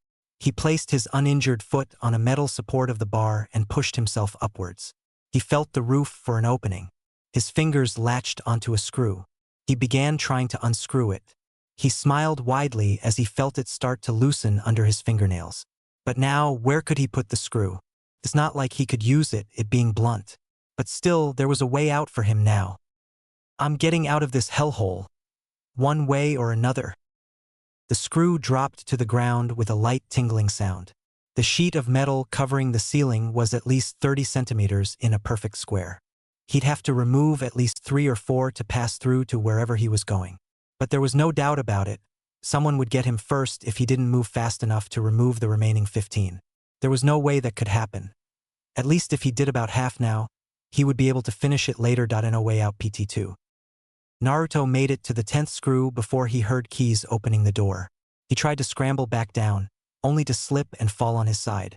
He placed his uninjured foot on a metal support of the bar and pushed himself upwards. He felt the roof for an opening. His fingers latched onto a screw. He began trying to unscrew it. He smiled widely as he felt it start to loosen under his fingernails. But now, where could he put the screw? It's not like he could use it, it being blunt. But still, there was a way out for him now. I'm getting out of this hellhole. One way or another. The screw dropped to the ground with a light tingling sound. The sheet of metal covering the ceiling was at least 30 centimeters in a perfect square. He'd have to remove at least 3 or 4 to pass through to wherever he was going. But there was no doubt about it. Someone would get him first if he didn't move fast enough to remove the remaining 15. There was no way that could happen. At least if he did about half now, he would be able to finish it later. In a way out PT2. Naruto made it to the 10th screw before he heard keys opening the door. He tried to scramble back down, only to slip and fall on his side.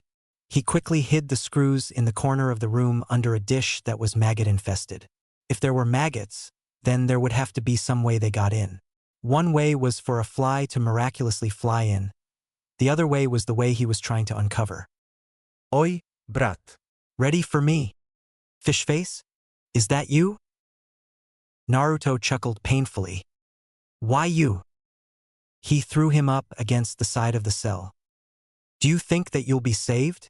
He quickly hid the screws in the corner of the room under a dish that was maggot-infested. If there were maggots, then there would have to be some way they got in. One way was for a fly to miraculously fly in. The other way was the way he was trying to uncover. Oi, brat. Ready for me? Fishface? Is that you? Naruto chuckled painfully. Why you? He threw him up against the side of the cell. Do you think that you'll be saved?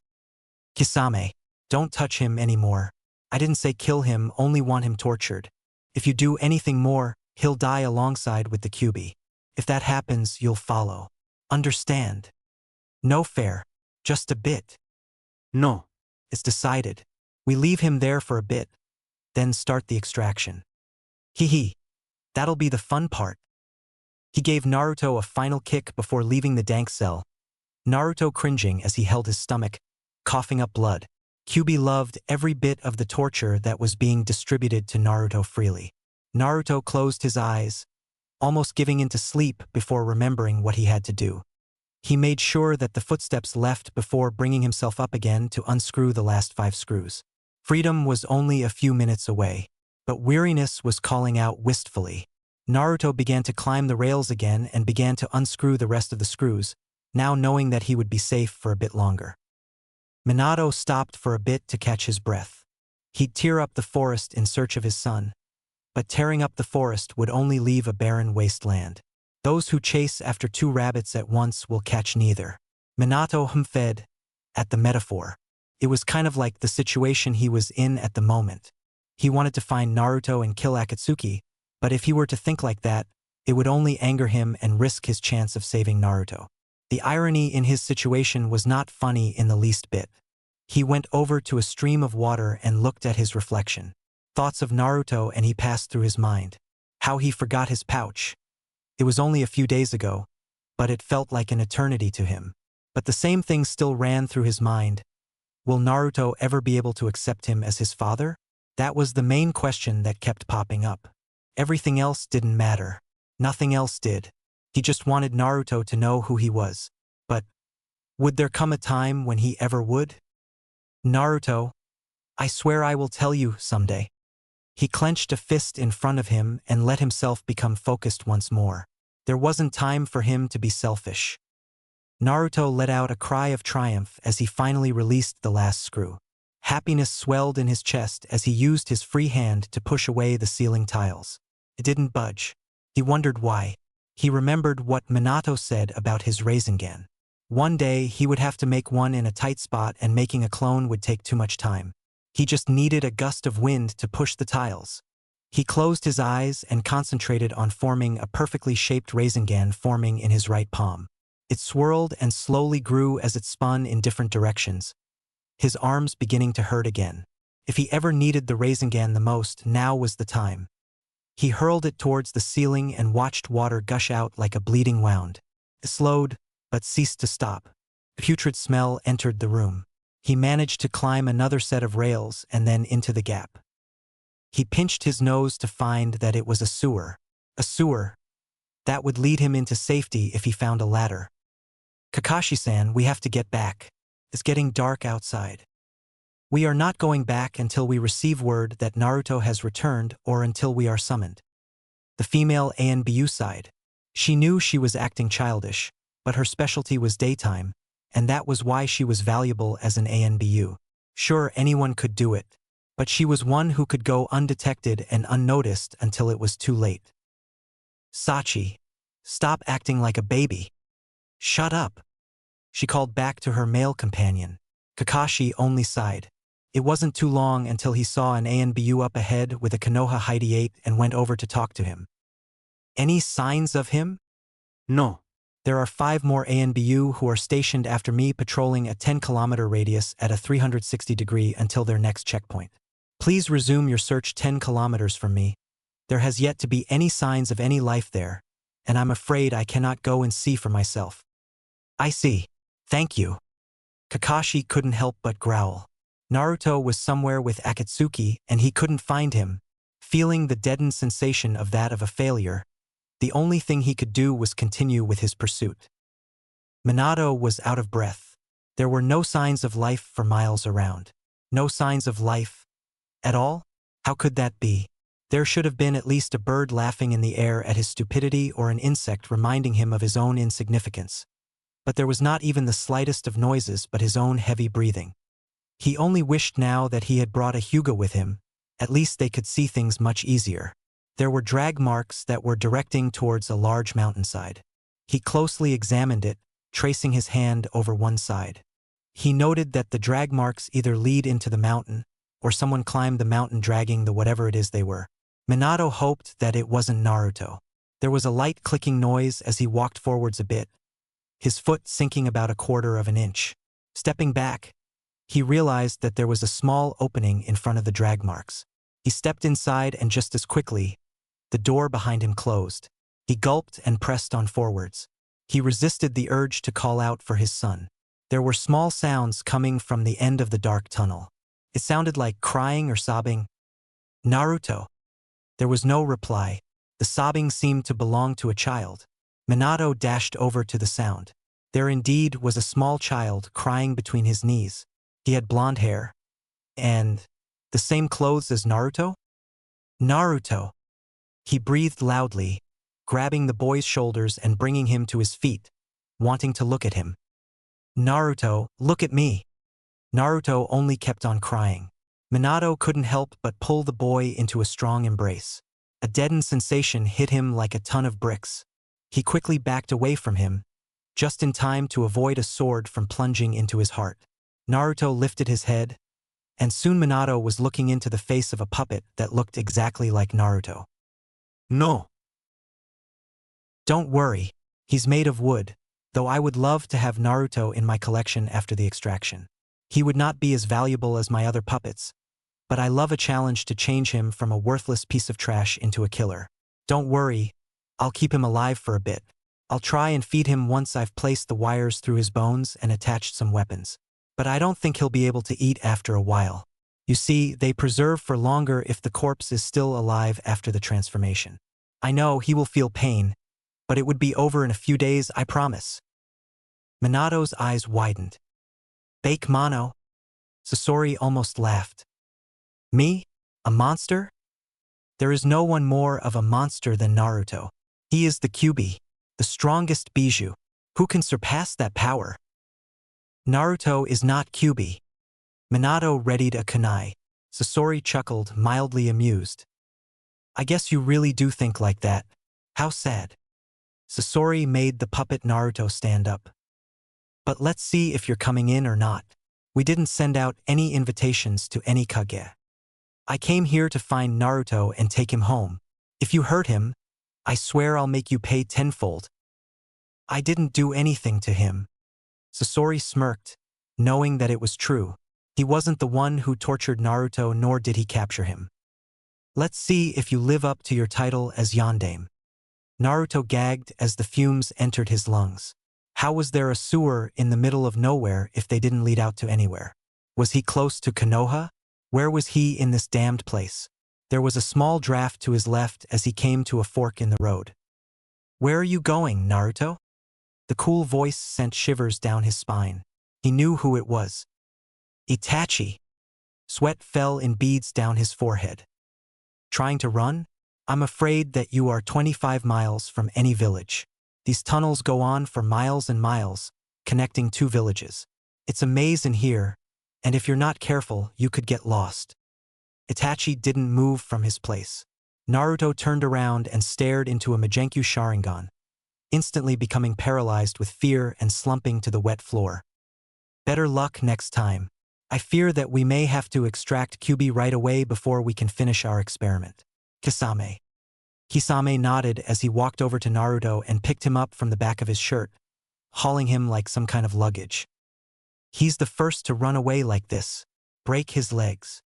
Kisame, don't touch him anymore. I didn't say kill him, only want him tortured. If you do anything more, he'll die alongside with the Kyuubi. If that happens, you'll follow. Understand? No fair. Just a bit. No. It's decided. We leave him there for a bit, then start the extraction. Hee. That'll be the fun part. He gave Naruto a final kick before leaving the dank cell, Naruto cringing as he held his stomach, coughing up blood. Kyuubi loved every bit of the torture that was being distributed to Naruto freely. Naruto closed his eyes, almost giving into sleep before remembering what he had to do. He made sure that the footsteps left before bringing himself up again to unscrew the last 5 screws. Freedom was only a few minutes away, but weariness was calling out wistfully. Naruto began to climb the rails again and began to unscrew the rest of the screws, now knowing that he would be safe for a bit longer. Minato stopped for a bit to catch his breath. He'd tear up the forest in search of his son, but tearing up the forest would only leave a barren wasteland. Those who chase after 2 rabbits at once will catch neither. Minato humfed at the metaphor. It was kind of like the situation he was in at the moment. He wanted to find Naruto and kill Akatsuki, but if he were to think like that, it would only anger him and risk his chance of saving Naruto. The irony in his situation was not funny in the least bit. He went over to a stream of water and looked at his reflection. Thoughts of Naruto and he passed through his mind. How he forgot his pouch. It was only a few days ago, but it felt like an eternity to him. But the same thing still ran through his mind. Will Naruto ever be able to accept him as his father? That was the main question that kept popping up. Everything else didn't matter. Nothing else did. He just wanted Naruto to know who he was. But would there come a time when he ever would? Naruto, I swear I will tell you someday. He clenched a fist in front of him and let himself become focused once more. There wasn't time for him to be selfish. Naruto let out a cry of triumph as he finally released the last screw. Happiness swelled in his chest as he used his free hand to push away the ceiling tiles. It didn't budge. He wondered why. He remembered what Minato said about his Rasengan. One day he would have to make one in a tight spot and making a clone would take too much time. He just needed a gust of wind to push the tiles. He closed his eyes and concentrated on forming a perfectly shaped Rasengan forming in his right palm. It swirled and slowly grew as it spun in different directions, his arms beginning to hurt again. If he ever needed the Rasengan the most, now was the time. He hurled it towards the ceiling and watched water gush out like a bleeding wound. It slowed, but ceased to stop. A putrid smell entered the room. He managed to climb another set of rails and then into the gap. He pinched his nose to find that it was a sewer. A sewer. That would lead him into safety if he found a ladder. Kakashi-san, we have to get back. It's getting dark outside. We are not going back until we receive word that Naruto has returned or until we are summoned. The female ANBU sighed. She knew she was acting childish, but her specialty was daytime, and that was why she was valuable as an ANBU. Sure, anyone could do it, but she was one who could go undetected and unnoticed until it was too late. Sachi, stop acting like a baby. Shut up. She called back to her male companion. Kakashi only sighed. It wasn't too long until he saw an ANBU up ahead with a Konoha Heidi 8 and went over to talk to him. Any signs of him? No. There are 5 more ANBU who are stationed after me patrolling a 10-kilometer radius at a 360-degree until their next checkpoint. Please resume your search 10 kilometers from me. There has yet to be any signs of any life there, and I'm afraid I cannot go and see for myself. I see. Thank you. Kakashi couldn't help but growl. Naruto was somewhere with Akatsuki and he couldn't find him. Feeling the deadened sensation of that of a failure, the only thing he could do was continue with his pursuit. Minato was out of breath. There were no signs of life for miles around. No signs of life at all? How could that be? There should have been at least a bird laughing in the air at his stupidity or an insect reminding him of his own insignificance. But there was not even the slightest of noises but his own heavy breathing. He only wished now that he had brought a Hyuga with him. At least they could see things much easier. There were drag marks that were directing towards a large mountainside. He closely examined it, tracing his hand over one side. He noted that the drag marks either lead into the mountain, or someone climbed the mountain dragging the whatever it is they were. Minato hoped that it wasn't Naruto. There was a light clicking noise as he walked forwards a bit, his foot sinking about 1/4 of an inch. Stepping back, he realized that there was a small opening in front of the drag marks. He stepped inside and just as quickly, the door behind him closed. He gulped and pressed on forwards. He resisted the urge to call out for his son. There were small sounds coming from the end of the dark tunnel. It sounded like crying or sobbing. Naruto. There was no reply. The sobbing seemed to belong to a child. Minato dashed over to the sound. There indeed was a small child crying between his knees. He had blonde hair. And the same clothes as Naruto? Naruto. He breathed loudly, grabbing the boy's shoulders and bringing him to his feet, wanting to look at him. Naruto, look at me. Naruto only kept on crying. Minato couldn't help but pull the boy into a strong embrace. A deadened sensation hit him like a ton of bricks. He quickly backed away from him, just in time to avoid a sword from plunging into his heart. Naruto lifted his head, and soon Minato was looking into the face of a puppet that looked exactly like Naruto. No. Don't worry, he's made of wood, though I would love to have Naruto in my collection after the extraction. He would not be as valuable as my other puppets, but I love a challenge to change him from a worthless piece of trash into a killer. Don't worry, I'll keep him alive for a bit. I'll try and feed him once I've placed the wires through his bones and attached some weapons. But I don't think he'll be able to eat after a while. You see, they preserve for longer if the corpse is still alive after the transformation. I know he will feel pain, but it would be over in a few days, I promise. Minato's eyes widened. Bake Mono? Sasori almost laughed. Me? A monster? There is no one more of a monster than Naruto. He is the Kyuubi, the strongest Bijou. Who can surpass that power? Naruto is not Kyuubi. Minato readied a kunai. Sasori chuckled, mildly amused. I guess you really do think like that. How sad. Sasori made the puppet Naruto stand up. But let's see if you're coming in or not. We didn't send out any invitations to any Kage. I came here to find Naruto and take him home. If you hurt him, I swear I'll make you pay tenfold. I didn't do anything to him. Sasori smirked, knowing that it was true. He wasn't the one who tortured Naruto, nor did he capture him. Let's see if you live up to your title as Yondaime. Naruto gagged as the fumes entered his lungs. How was there a sewer in the middle of nowhere if they didn't lead out to anywhere? Was he close to Konoha? Where was he in this damned place? There was a small draft to his left as he came to a fork in the road. Where are you going, Naruto? The cool voice sent shivers down his spine. He knew who it was. Itachi. Sweat fell in beads down his forehead. Trying to run? I'm afraid that you are 25 miles from any village. These tunnels go on for miles and miles, connecting 2 villages. It's a maze in here, and if you're not careful, you could get lost. Itachi didn't move from his place. Naruto turned around and stared into a Magenkyu Sharingan, instantly becoming paralyzed with fear and slumping to the wet floor. Better luck next time. I fear that we may have to extract Kyuubi right away before we can finish our experiment. Kisame. Kisame nodded as he walked over to Naruto and picked him up from the back of his shirt, hauling him like some kind of luggage. He's the first to run away like this. Break his legs.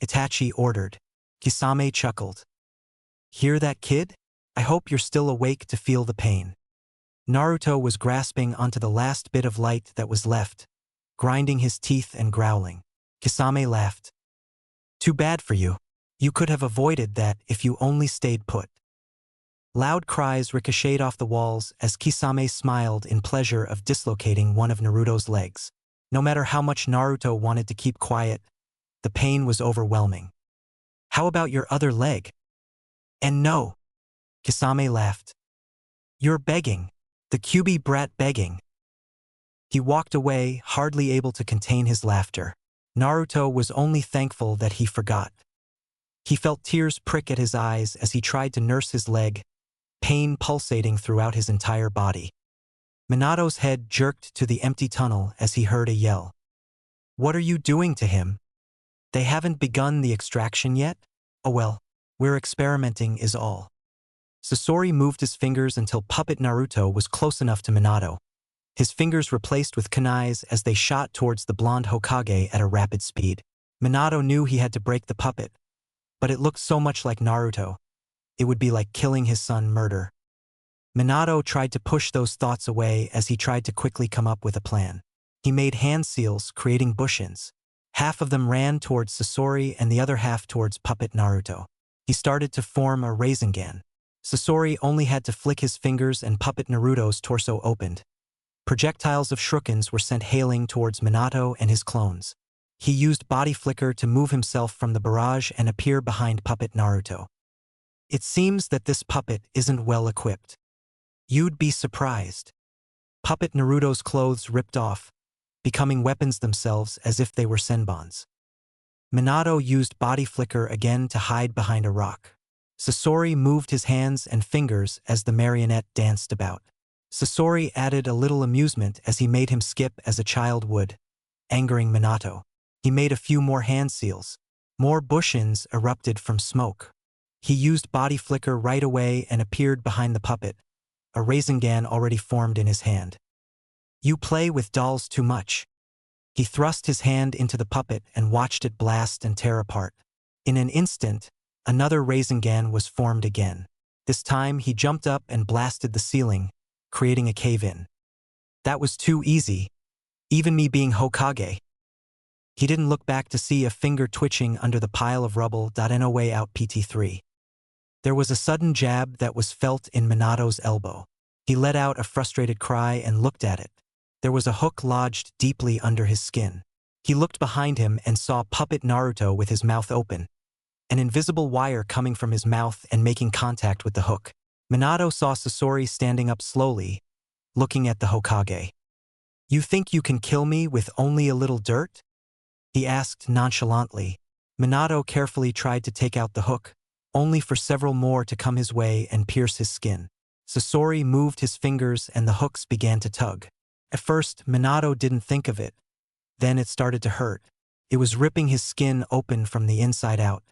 Itachi ordered. Kisame chuckled. Hear that, kid? I hope you're still awake to feel the pain. Naruto was grasping onto the last bit of light that was left, grinding his teeth and growling. Kisame laughed. Too bad for you. You could have avoided that if you only stayed put. Loud cries ricocheted off the walls as Kisame smiled in pleasure of dislocating one of Naruto's legs. No matter how much Naruto wanted to keep quiet, the pain was overwhelming. How about your other leg? And no. Kisame laughed. You're begging. The Kyuubi brat begging. He walked away, hardly able to contain his laughter. Naruto was only thankful that he forgot. He felt tears prick at his eyes as he tried to nurse his leg, pain pulsating throughout his entire body. Minato's head jerked to the empty tunnel as he heard a yell. What are you doing to him? They haven't begun the extraction yet? Oh well, we're experimenting is all. Sasori moved his fingers until Puppet Naruto was close enough to Minato. His fingers replaced with kunais as they shot towards the blonde Hokage at a rapid speed. Minato knew he had to break the puppet, but it looked so much like Naruto. It would be like killing his son murder. Minato tried to push those thoughts away as he tried to quickly come up with a plan. He made hand seals, creating bush-ins. Half of them ran towards Sasori and the other half towards Puppet Naruto. He started to form a Rasengan. Sasori only had to flick his fingers and Puppet Naruto's torso opened. Projectiles of shurikens were sent hailing towards Minato and his clones. He used body flicker to move himself from the barrage and appear behind Puppet Naruto. It seems that this puppet isn't well equipped. You'd be surprised. Puppet Naruto's clothes ripped off, becoming weapons themselves as if they were senbons. Minato used body flicker again to hide behind a rock. Sasori moved his hands and fingers as the marionette danced about. Sasori added a little amusement as he made him skip as a child would, angering Minato. He made a few more hand seals. More bush-ins erupted from smoke. He used body flicker right away and appeared behind the puppet, a Rasengan already formed in his hand. You play with dolls too much. He thrust his hand into the puppet and watched it blast and tear apart. In an instant, another Rasengan was formed again. This time he jumped up and blasted the ceiling, creating a cave-in. That was too easy, even me being Hokage. He didn't look back to see a finger twitching under the pile of rubble. No way out PT3. There was a sudden jab that was felt in Minato's elbow. He let out a frustrated cry and looked at it. There was a hook lodged deeply under his skin. He looked behind him and saw Puppet Naruto with his mouth open, an invisible wire coming from his mouth and making contact with the hook. Minato saw Sasori standing up slowly, looking at the Hokage. You think you can kill me with only a little dirt? He asked nonchalantly. Minato carefully tried to take out the hook, only for several more to come his way and pierce his skin. Sasori moved his fingers and the hooks began to tug. At first, Minato didn't think of it. Then it started to hurt. It was ripping his skin open from the inside out.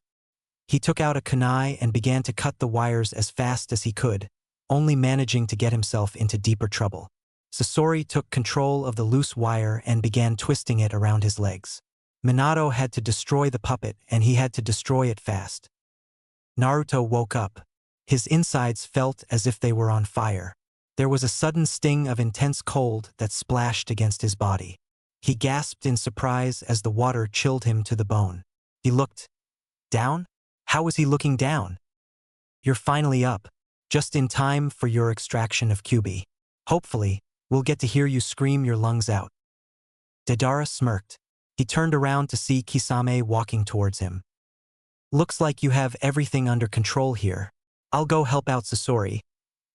He took out a kunai and began to cut the wires as fast as he could, only managing to get himself into deeper trouble. Sasori took control of the loose wire and began twisting it around his legs. Minato had to destroy the puppet and he had to destroy it fast. Naruto woke up. His insides felt as if they were on fire. There was a sudden sting of intense cold that splashed against his body. He gasped in surprise as the water chilled him to the bone. He looked down? How was he looking down? You're finally up, just in time for your extraction of Kyuubi. Hopefully, we'll get to hear you scream your lungs out. Deidara smirked. He turned around to see Kisame walking towards him. Looks like you have everything under control here. I'll go help out Sasori,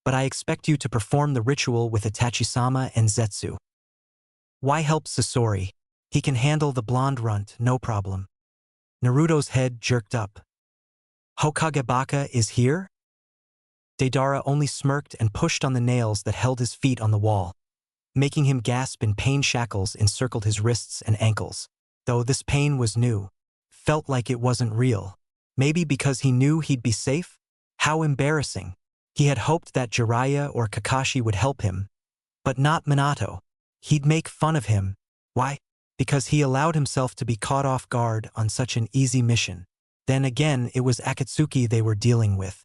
but I expect you to perform the ritual with Itachi-sama and Zetsu. Why help Sasori? He can handle the blonde runt, no problem. Naruto's head jerked up. Hokage Baka is here? Deidara only smirked and pushed on the nails that held his feet on the wall, making him gasp in pain. Shackles encircled his wrists and ankles. Though this pain was new, felt like it wasn't real. Maybe because he knew he'd be safe? How embarrassing. He had hoped that Jiraiya or Kakashi would help him, but not Minato. He'd make fun of him. Why? Because he allowed himself to be caught off guard on such an easy mission. Then again, it was Akatsuki they were dealing with.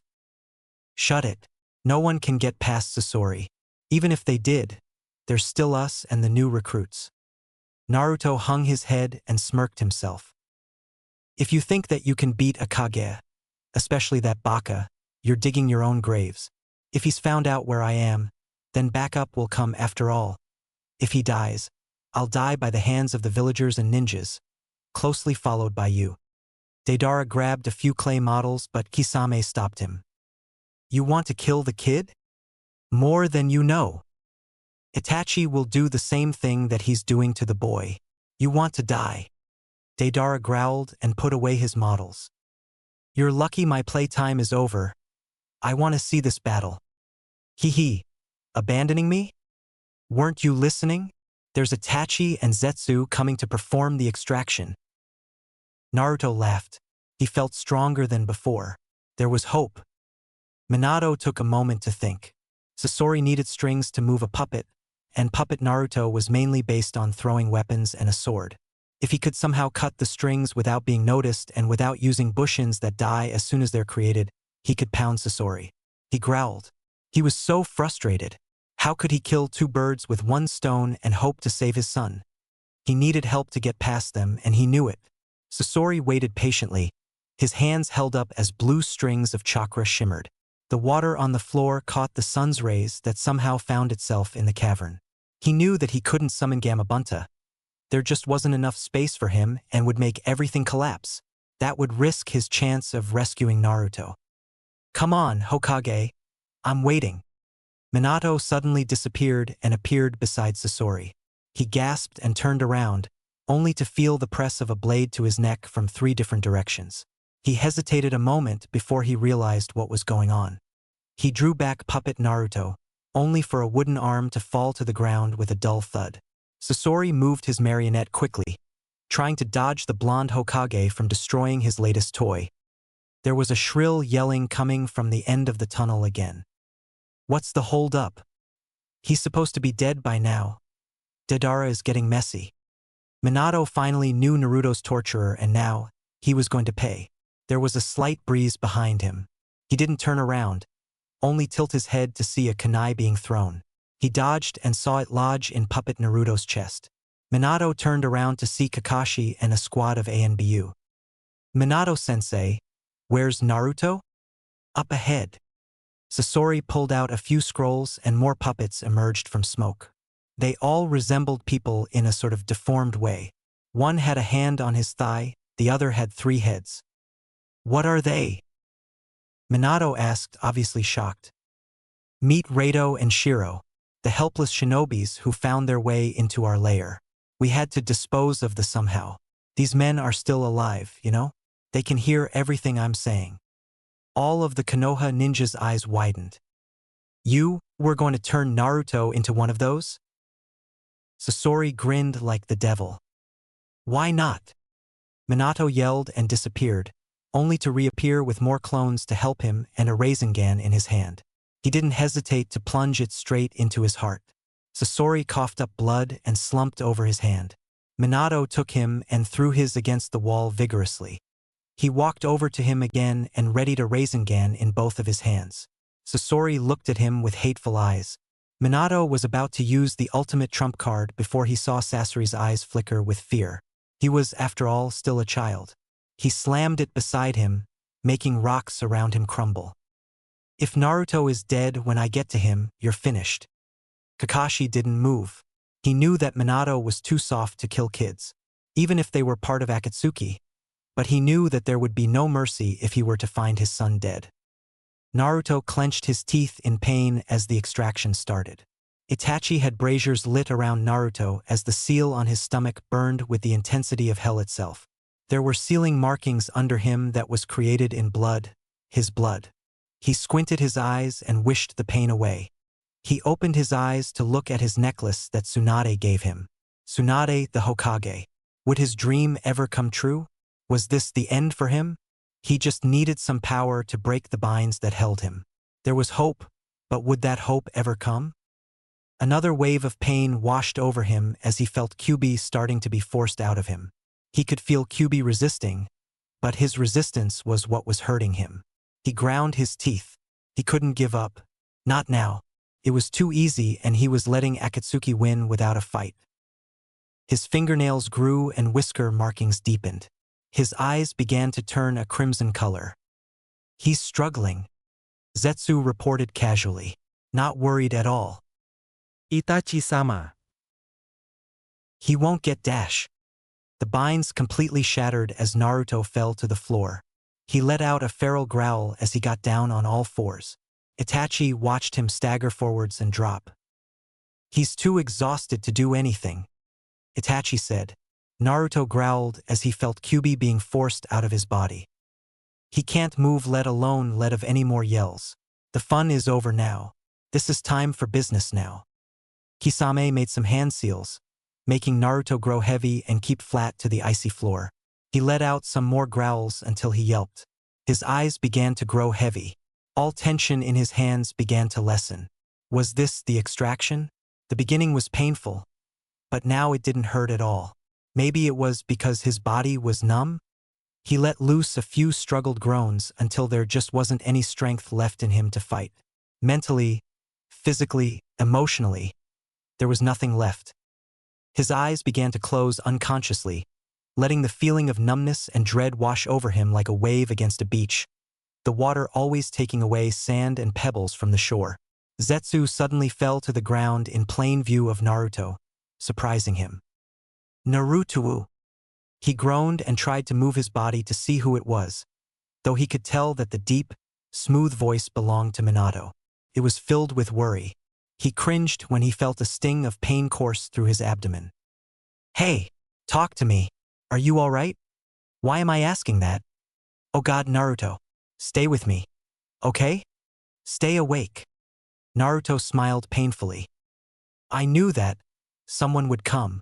Shut it. No one can get past Sasori. Even if they did, there's still us and the new recruits. Naruto hung his head and smirked himself. If you think that you can beat a Kage, especially that Baka, you're digging your own graves. If he's found out where I am, then backup will come after all. If he dies, I'll die by the hands of the villagers and ninjas, closely followed by you. Deidara grabbed a few clay models, but Kisame stopped him. You want to kill the kid? More than you know. Itachi will do the same thing that he's doing to the boy. You want to die. Deidara growled and put away his models. You're lucky my playtime is over. I want to see this battle. Hee. Abandoning me? Weren't you listening? There's Itachi and Zetsu coming to perform the extraction. Naruto laughed. He felt stronger than before. There was hope. Minato took a moment to think. Sasori needed strings to move a puppet, and Puppet Naruto was mainly based on throwing weapons and a sword. If he could somehow cut the strings without being noticed and without using bushins that die as soon as they're created, he could pound Sasori. He growled. He was so frustrated. How could he kill two birds with one stone and hope to save his son? He needed help to get past them, and he knew it. Sasori waited patiently, his hands held up as blue strings of chakra shimmered. The water on the floor caught the sun's rays that somehow found itself in the cavern. He knew that he couldn't summon Gamabunta. There just wasn't enough space for him and would make everything collapse. That would risk his chance of rescuing Naruto. Come on, Hokage. I'm waiting. Minato suddenly disappeared and appeared beside Sasori. He gasped and turned around, only to feel the press of a blade to his neck from 3 different directions. He hesitated a moment before he realized what was going on. He drew back Puppet Naruto, only for a wooden arm to fall to the ground with a dull thud. Sasori moved his marionette quickly, trying to dodge the blonde Hokage from destroying his latest toy. There was a shrill yelling coming from the end of the tunnel again. What's the hold up? He's supposed to be dead by now. Deidara is getting messy. Minato finally knew Naruto's torturer, and now he was going to pay. There was a slight breeze behind him. He didn't turn around, only tilt his head to see a kunai being thrown. He dodged and saw it lodge in Puppet Naruto's chest. Minato turned around to see Kakashi and a squad of ANBU. Minato-sensei, where's Naruto? Up ahead. Sasori pulled out a few scrolls and more puppets emerged from smoke. They all resembled people in a sort of deformed way. One had a hand on his thigh, the other had 3 heads. What are they? Minato asked, obviously shocked. Meet Rado and Shiro, the helpless shinobis who found their way into our lair. We had to dispose of them somehow. These men are still alive, you know? They can hear everything I'm saying. All of the Konoha ninjas' eyes widened. You were going to turn Naruto into one of those? Sasori grinned like the devil. Why not? Minato yelled and disappeared, only to reappear with more clones to help him and a Rasengan in his hand. He didn't hesitate to plunge it straight into his heart. Sasori coughed up blood and slumped over his hand. Minato took him and threw his against the wall vigorously. He walked over to him again and readied a Rasengan in both of his hands. Sasori looked at him with hateful eyes. Minato was about to use the ultimate trump card before he saw Sasori's eyes flicker with fear. He was, after all, still a child. He slammed it beside him, making rocks around him crumble. If Naruto is dead when I get to him, you're finished. Kakashi didn't move. He knew that Minato was too soft to kill kids, even if they were part of Akatsuki, but he knew that there would be no mercy if he were to find his son dead. Naruto clenched his teeth in pain as the extraction started. Itachi had braziers lit around Naruto as the seal on his stomach burned with the intensity of hell itself. There were sealing markings under him that was created in blood, his blood. He squinted his eyes and wished the pain away. He opened his eyes to look at his necklace that Tsunade gave him. Tsunade the Hokage. Would his dream ever come true? Was this the end for him? He just needed some power to break the binds that held him. There was hope, but would that hope ever come? Another wave of pain washed over him as he felt Kyuubi starting to be forced out of him. He could feel Kyuubi resisting, but his resistance was what was hurting him. He ground his teeth. He couldn't give up. Not now. It was too easy and he was letting Akatsuki win without a fight. His fingernails grew and whisker markings deepened. His eyes began to turn a crimson color. He's struggling. Zetsu reported casually, not worried at all. Itachi-sama. He won't get dash. The binds completely shattered as Naruto fell to the floor. He let out a feral growl as he got down on all fours. Itachi watched him stagger forwards and drop. He's too exhausted to do anything, Itachi said. Naruto growled as he felt Kyuubi being forced out of his body. He can't move, let alone let of any more yells. The fun is over now. This is time for business now. Kisame made some hand seals, making Naruto grow heavy and keep flat to the icy floor. He let out some more growls until he yelped. His eyes began to grow heavy. All tension in his hands began to lessen. Was this the extraction? The beginning was painful, but now it didn't hurt at all. Maybe it was because his body was numb? He let loose a few struggled groans until there just wasn't any strength left in him to fight. Mentally, physically, emotionally, there was nothing left. His eyes began to close unconsciously, letting the feeling of numbness and dread wash over him like a wave against a beach, the water always taking away sand and pebbles from the shore. Zetsu suddenly fell to the ground in plain view of Naruto, surprising him. Naruto! He groaned and tried to move his body to see who it was, though he could tell that the deep, smooth voice belonged to Minato. It was filled with worry. He cringed when he felt a sting of pain course through his abdomen. Hey, talk to me. Are you all right? Why am I asking that? Oh God, Naruto. Stay with me. Okay? Stay awake. Naruto smiled painfully. I knew that someone would come.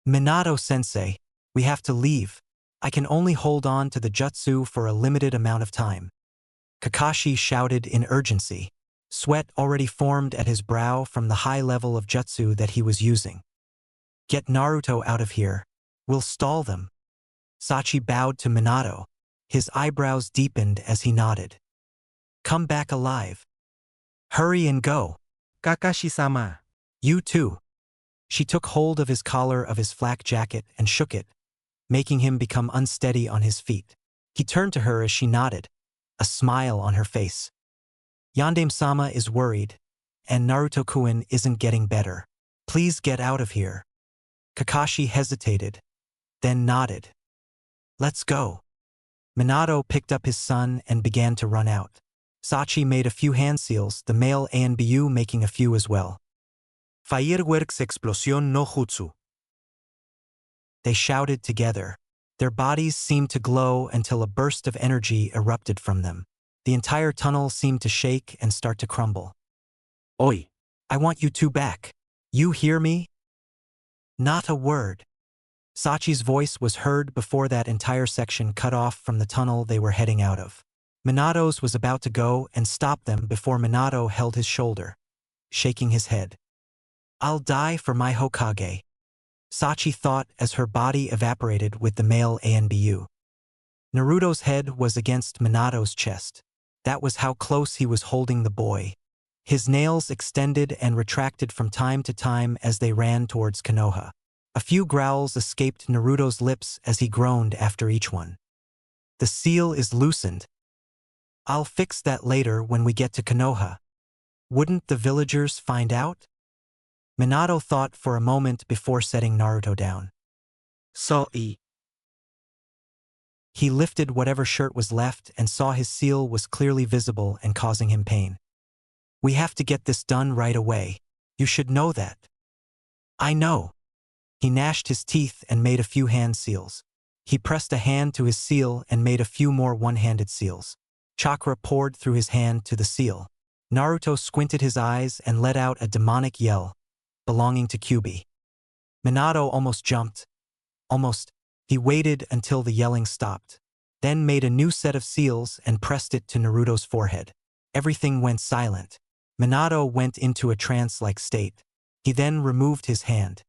Minato-sensei, we have to leave. I can only hold on to the jutsu for a limited amount of time. Kakashi shouted in urgency. Sweat already formed at his brow from the high level of jutsu that he was using. Get Naruto out of here. We'll stall them. Sachi bowed to Minato. His eyebrows deepened as he nodded. Come back alive. Hurry and go. Kakashi-sama. You too. She took hold of his collar of his flak jacket and shook it, making him become unsteady on his feet. He turned to her as she nodded, a smile on her face. Yandeme-sama is worried, and Naruto-kun isn't getting better. Please get out of here. Kakashi hesitated, then nodded. Let's go. Minato picked up his son and began to run out. Sachi made a few hand seals, the male Anbu making a few as well. Fireworks explosión no jutsu. They shouted together. Their bodies seemed to glow until a burst of energy erupted from them. The entire tunnel seemed to shake and start to crumble. Oi! I want you two back. You hear me? Not a word. Sachi's voice was heard before that entire section cut off from the tunnel they were heading out of. Minato's was about to go and stop them before Minato held his shoulder, shaking his head. I'll die for my Hokage, Sachi thought as her body evaporated with the male Anbu. Naruto's head was against Minato's chest. That was how close he was holding the boy. His nails extended and retracted from time to time as they ran towards Konoha. A few growls escaped Naruto's lips as he groaned after each one. The seal is loosened. I'll fix that later when we get to Konoha. Wouldn't the villagers find out? Minato thought for a moment before setting Naruto down. Sorry. He lifted whatever shirt was left and saw his seal was clearly visible and causing him pain. We have to get this done right away. You should know that. I know. He gnashed his teeth and made a few hand seals. He pressed a hand to his seal and made a few more one-handed seals. Chakra poured through his hand to the seal. Naruto squinted his eyes and let out a demonic yell, belonging to Kyuubi. Minato almost jumped. Almost. He waited until the yelling stopped, then made a new set of seals and pressed it to Naruto's forehead. Everything went silent. Minato went into a trance-like state. He then removed his hand.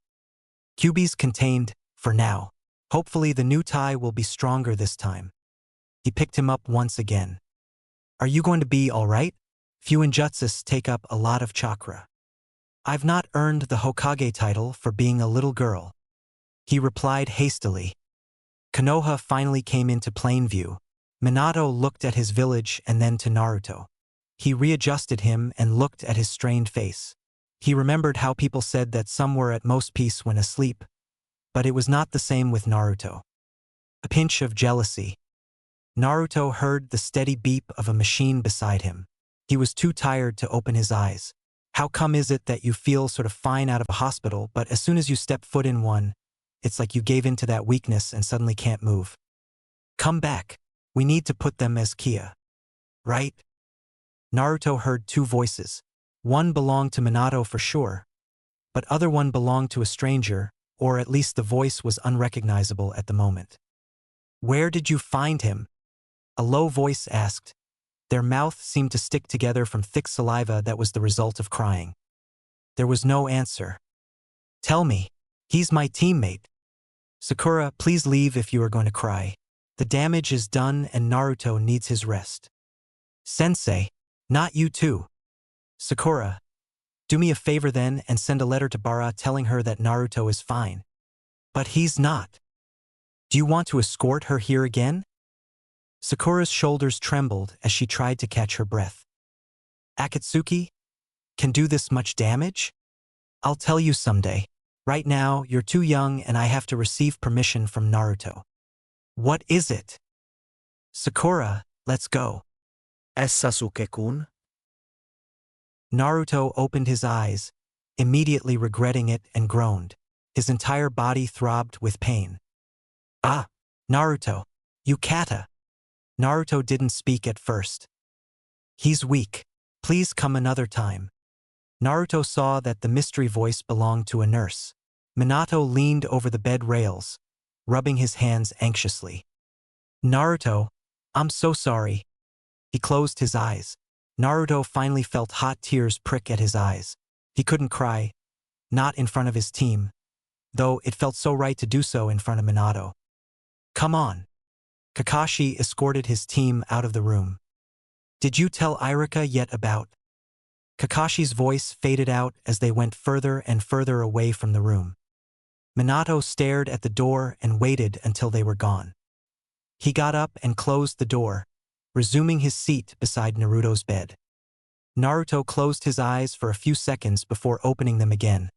Kyuubi's contained, for now. Hopefully the new tie will be stronger this time. He picked him up once again. Are you going to be all right? Fuinjutsus take up a lot of chakra. I've not earned the Hokage title for being a little girl. He replied hastily. Konoha finally came into plain view. Minato looked at his village and then to Naruto. He readjusted him and looked at his strained face. He remembered how people said that some were at most peace when asleep, but it was not the same with Naruto. A pinch of jealousy. Naruto heard the steady beep of a machine beside him. He was too tired to open his eyes. How come is it that you feel sort of fine out of a hospital, but as soon as you step foot in one, it's like you gave in to that weakness and suddenly can't move? Come back. We need to put them as Kia. Right? Naruto heard two voices. One belonged to Minato for sure, but other one belonged to a stranger, or at least the voice was unrecognizable at the moment. Where did you find him? A low voice asked, Their mouth seemed to stick together from thick saliva that was the result of crying. There was no answer. Tell me. He's my teammate. Sakura, please leave if you are going to cry. The damage is done and Naruto needs his rest. Sensei, not you too. Sakura, do me a favor then and send a letter to Bara telling her that Naruto is fine. But he's not. Do you want to escort her here again? Sakura's shoulders trembled as she tried to catch her breath. Akatsuki? Can do this much damage? I'll tell you someday. Right now, you're too young and I have to receive permission from Naruto. What is it? Sakura, let's go. Es Sasuke-kun? Naruto opened his eyes, immediately regretting it, and groaned. His entire body throbbed with pain. Ah, Naruto, you kata. Naruto didn't speak at first. He's weak. Please come another time. Naruto saw that the mystery voice belonged to a nurse. Minato leaned over the bed rails, rubbing his hands anxiously. Naruto, I'm so sorry. He closed his eyes. Naruto finally felt hot tears prick at his eyes. He couldn't cry, not in front of his team, though it felt so right to do so in front of Minato. Come on. Kakashi escorted his team out of the room. Did you tell Irika yet about? Kakashi's voice faded out as they went further and further away from the room. Minato stared at the door and waited until they were gone. He got up and closed the door, resuming his seat beside Naruto's bed. Naruto closed his eyes for a few seconds before opening them again,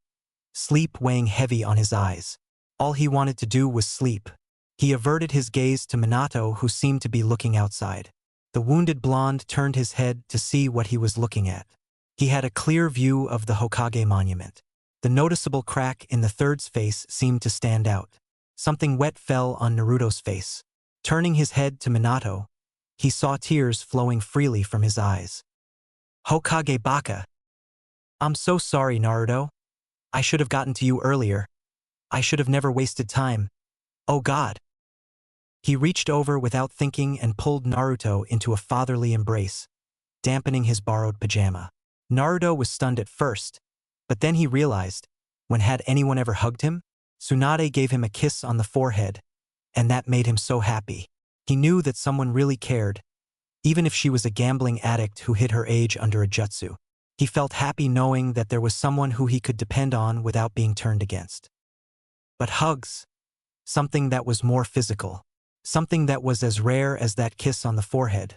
sleep weighing heavy on his eyes. All he wanted to do was sleep. He averted his gaze to Minato, who seemed to be looking outside. The wounded blonde turned his head to see what he was looking at. He had a clear view of the Hokage monument. The noticeable crack in the third's face seemed to stand out. Something wet fell on Naruto's face. Turning his head to Minato, he saw tears flowing freely from his eyes. Hokage Baka. I'm so sorry, Naruto. I should have gotten to you earlier. I should have never wasted time. Oh God. He reached over without thinking and pulled Naruto into a fatherly embrace, dampening his borrowed pajama. Naruto was stunned at first, but then he realized, when had anyone ever hugged him? Tsunade gave him a kiss on the forehead, and that made him so happy. He knew that someone really cared, even if she was a gambling addict who hid her age under a jutsu. He felt happy knowing that there was someone who he could depend on without being turned against. But hugs, something that was more physical, something that was as rare as that kiss on the forehead.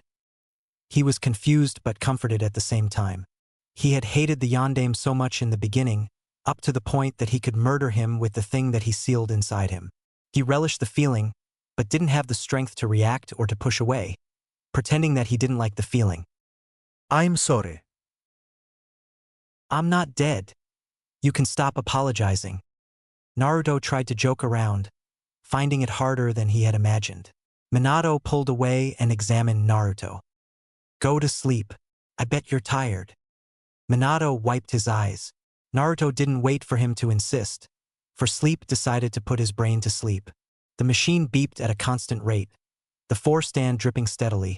He was confused but comforted at the same time. He had hated the Yondaime so much in the beginning, up to the point that he could murder him with the thing that he sealed inside him. He relished the feeling, but didn't have the strength to react or to push away, pretending that he didn't like the feeling. I'm sorry. I'm not dead. You can stop apologizing. Naruto tried to joke around, finding it harder than he had imagined. Minato pulled away and examined Naruto. Go to sleep. I bet you're tired. Minato wiped his eyes. Naruto didn't wait for him to insist, for sleep decided to put his brain to sleep. The machine beeped at a constant rate, the four-stand dripping steadily.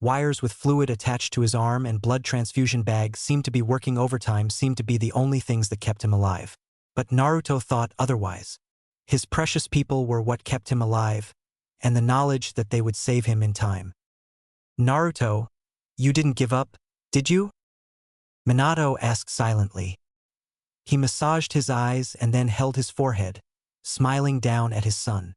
Wires with fluid attached to his arm and blood transfusion bag seemed to be working overtime, seemed to be the only things that kept him alive. But Naruto thought otherwise. His precious people were what kept him alive, and the knowledge that they would save him in time. Naruto, you didn't give up, did you? Minato asked silently. He massaged his eyes and then held his forehead, smiling down at his son.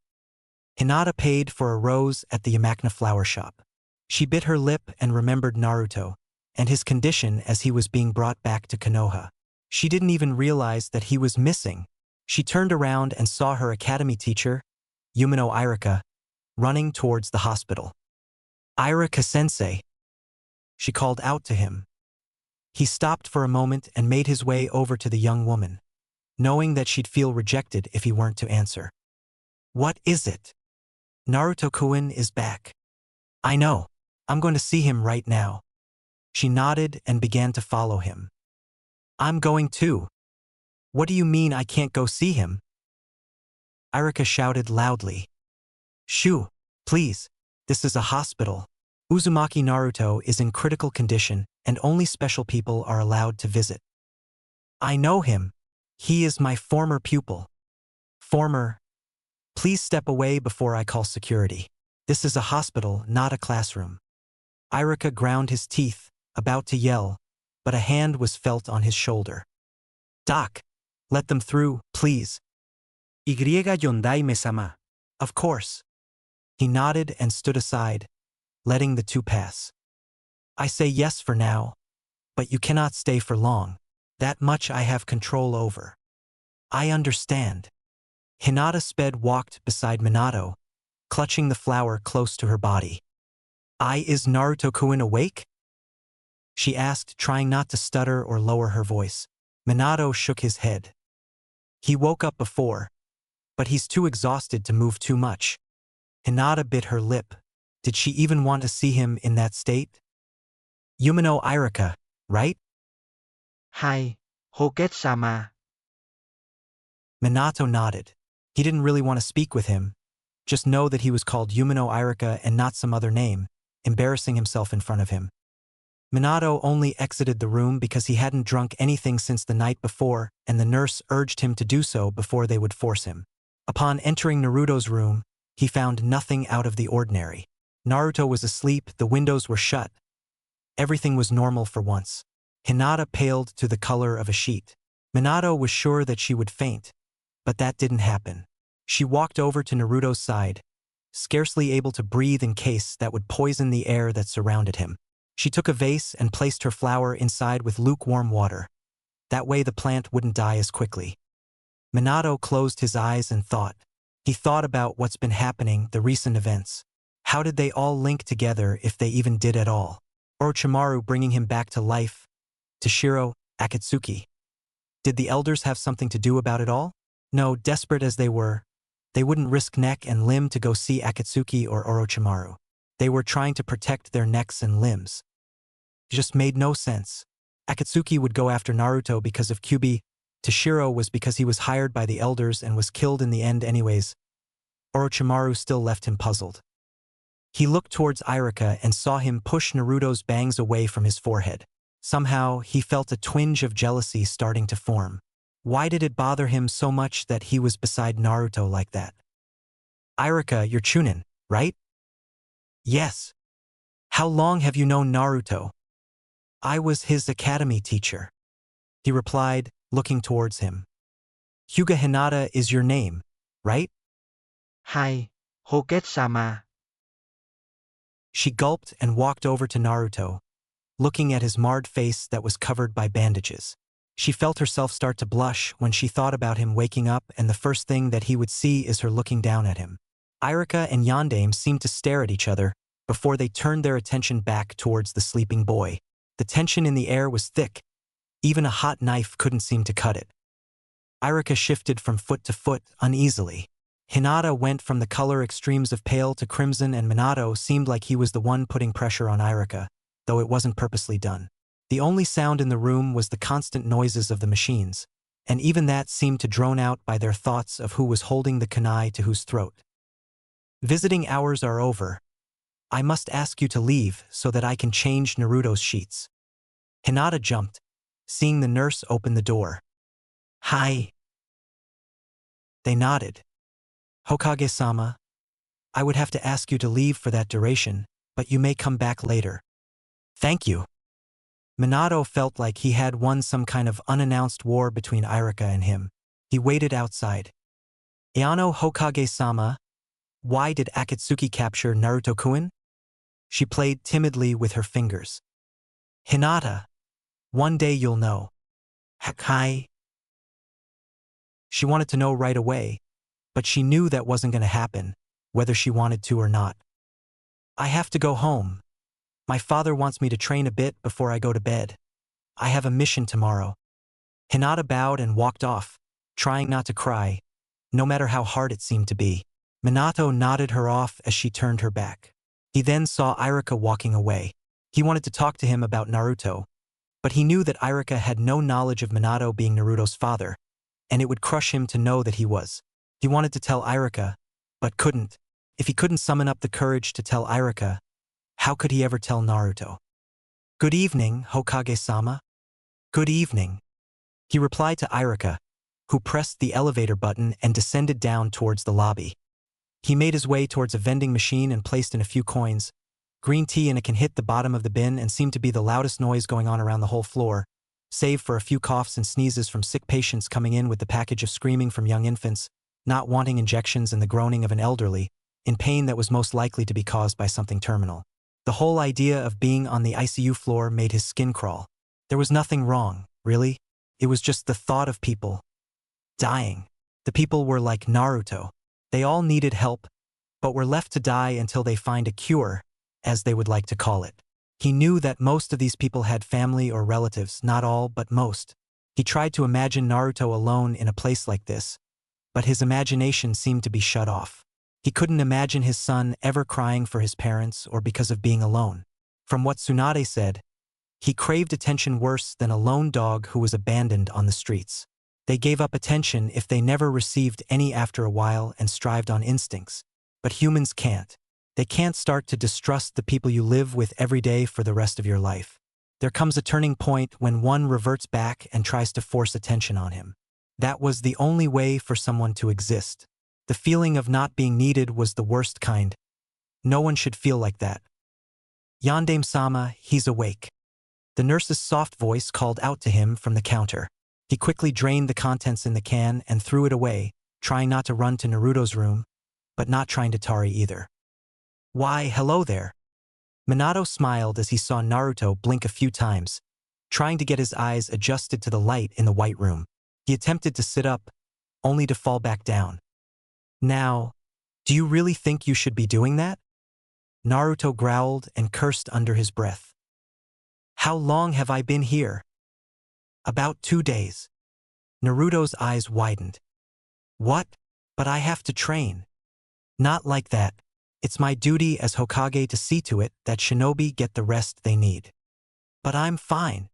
Hinata paid for a rose at the Yamakna flower shop. She bit her lip and remembered Naruto, and his condition as he was being brought back to Konoha. She didn't even realize that he was missing. She turned around and saw her academy teacher, Yumino Irika, running towards the hospital. Irika-sensei. She called out to him. He stopped for a moment and made his way over to the young woman, knowing that she'd feel rejected if he weren't to answer. What is it? Naruto-kun is back. I know. I'm going to see him right now. She nodded and began to follow him. I'm going too. What do you mean I can't go see him? Irika shouted loudly. Shoo, please, this is a hospital. Uzumaki Naruto is in critical condition and only special people are allowed to visit. I know him. He is my former pupil. Former. Please step away before I call security. This is a hospital, not a classroom. Irika ground his teeth, about to yell, but a hand was felt on his shoulder. Doc, let them through, please. Y Yondai-me-sama. Of course. He nodded and stood aside, letting the two pass. I say yes for now, but you cannot stay for long. That much I have control over. I understand. Hinata sped walked beside Minato, clutching the flower close to her body. Is Naruto-kun awake? She asked, trying not to stutter or lower her voice. Minato shook his head. He woke up before, but he's too exhausted to move too much. Hinata bit her lip. Did she even want to see him in that state? Yumino Irika, right? Hi, Hokage-sama. Minato nodded. He didn't really want to speak with him. Just know that he was called Yumino Irika and not some other name, embarrassing himself in front of him. Minato only exited the room because he hadn't drunk anything since the night before, and the nurse urged him to do so before they would force him. Upon entering Naruto's room, he found nothing out of the ordinary. Naruto was asleep, the windows were shut. Everything was normal for once. Hinata paled to the color of a sheet. Minato was sure that she would faint, but that didn't happen. She walked over to Naruto's side, scarcely able to breathe in case that would poison the air that surrounded him. She took a vase and placed her flower inside with lukewarm water. That way the plant wouldn't die as quickly. Minato closed his eyes and thought. He thought about what's been happening, the recent events. How did they all link together if they even did at all? Orochimaru bringing him back to life, Toshiro, Akatsuki. Did the elders have something to do about it all? No, desperate as they were, they wouldn't risk neck and limb to go see Akatsuki or Orochimaru. They were trying to protect their necks and limbs. It just made no sense. Akatsuki would go after Naruto because of Kyuubi. Toshiro was because he was hired by the elders and was killed in the end anyways. Orochimaru still left him puzzled. He looked towards Irika and saw him push Naruto's bangs away from his forehead. Somehow, he felt a twinge of jealousy starting to form. Why did it bother him so much that he was beside Naruto like that? Irika, you're Chunin, right? Yes. How long have you known Naruto? I was his academy teacher. He replied, looking towards him. Hyuga Hinata is your name, right? Hi, Hokage-sama. She gulped and walked over to Naruto, looking at his marred face that was covered by bandages. She felt herself start to blush when she thought about him waking up, and the first thing that he would see is her looking down at him. Irika and Yondaime seemed to stare at each other before they turned their attention back towards the sleeping boy. The tension in the air was thick. Even a hot knife couldn't seem to cut it. Irika shifted from foot to foot uneasily. Hinata went from the color extremes of pale to crimson, and Minato seemed like he was the one putting pressure on Irika, though it wasn't purposely done. The only sound in the room was the constant noises of the machines, and even that seemed to drone out by their thoughts of who was holding the kunai to whose throat. Visiting hours are over. I must ask you to leave so that I can change Naruto's sheets. Hinata jumped, seeing the nurse open the door. Hi. They nodded. Hokage-sama, I would have to ask you to leave for that duration, but you may come back later. Thank you. Minato felt like he had won some kind of unannounced war between Irika and him. He waited outside. Ayano Hokage-sama, why did Akatsuki capture Naruto-kun? She played timidly with her fingers. Hinata, one day you'll know. Hakai. She wanted to know right away, but she knew that wasn't going to happen, whether she wanted to or not. I have to go home. My father wants me to train a bit before I go to bed. I have a mission tomorrow. Hinata bowed and walked off, trying not to cry, no matter how hard it seemed to be. Minato nodded her off as she turned her back. He then saw Irika walking away. He wanted to talk to him about Naruto, but he knew that Irika had no knowledge of Minato being Naruto's father, and it would crush him to know that he was. He wanted to tell Irika, but couldn't. If he couldn't summon up the courage to tell Irika, How could he ever tell Naruto? Good evening, Hokage-sama. Good evening. He replied to Irika, who pressed the elevator button and descended down towards the lobby. He made his way towards a vending machine and placed in a few coins. Green tea in a can hit the bottom of the bin and seemed to be the loudest noise going on around the whole floor, save for a few coughs and sneezes from sick patients coming in with the package of screaming from young infants, not wanting injections, and the groaning of an elderly, in pain that was most likely to be caused by something terminal. The whole idea of being on the ICU floor made his skin crawl. There was nothing wrong, really. It was just the thought of people dying. The people were like Naruto. They all needed help, but were left to die until they find a cure, as they would like to call it. He knew that most of these people had family or relatives, not all, but most. He tried to imagine Naruto alone in a place like this, but his imagination seemed to be shut off. He couldn't imagine his son ever crying for his parents or because of being alone. From what Tsunade said, he craved attention worse than a lone dog who was abandoned on the streets. They gave up attention if they never received any after a while and strived on instincts. But humans can't. They can't start to distrust the people you live with every day for the rest of your life. There comes a turning point when one reverts back and tries to force attention on him. That was the only way for someone to exist. The feeling of not being needed was the worst kind. No one should feel like that. Yandame-sama, he's awake. The nurse's soft voice called out to him from the counter. He quickly drained the contents in the can and threw it away, trying not to run to Naruto's room, but not trying to Tari either. Why, hello there. Minato smiled as he saw Naruto blink a few times, trying to get his eyes adjusted to the light in the white room. He attempted to sit up, only to fall back down. Now, do you really think you should be doing that? Naruto growled and cursed under his breath. How long have I been here? About 2 days. Naruto's eyes widened. What? But I have to train. Not like that. It's my duty as Hokage to see to it that shinobi get the rest they need. But I'm fine.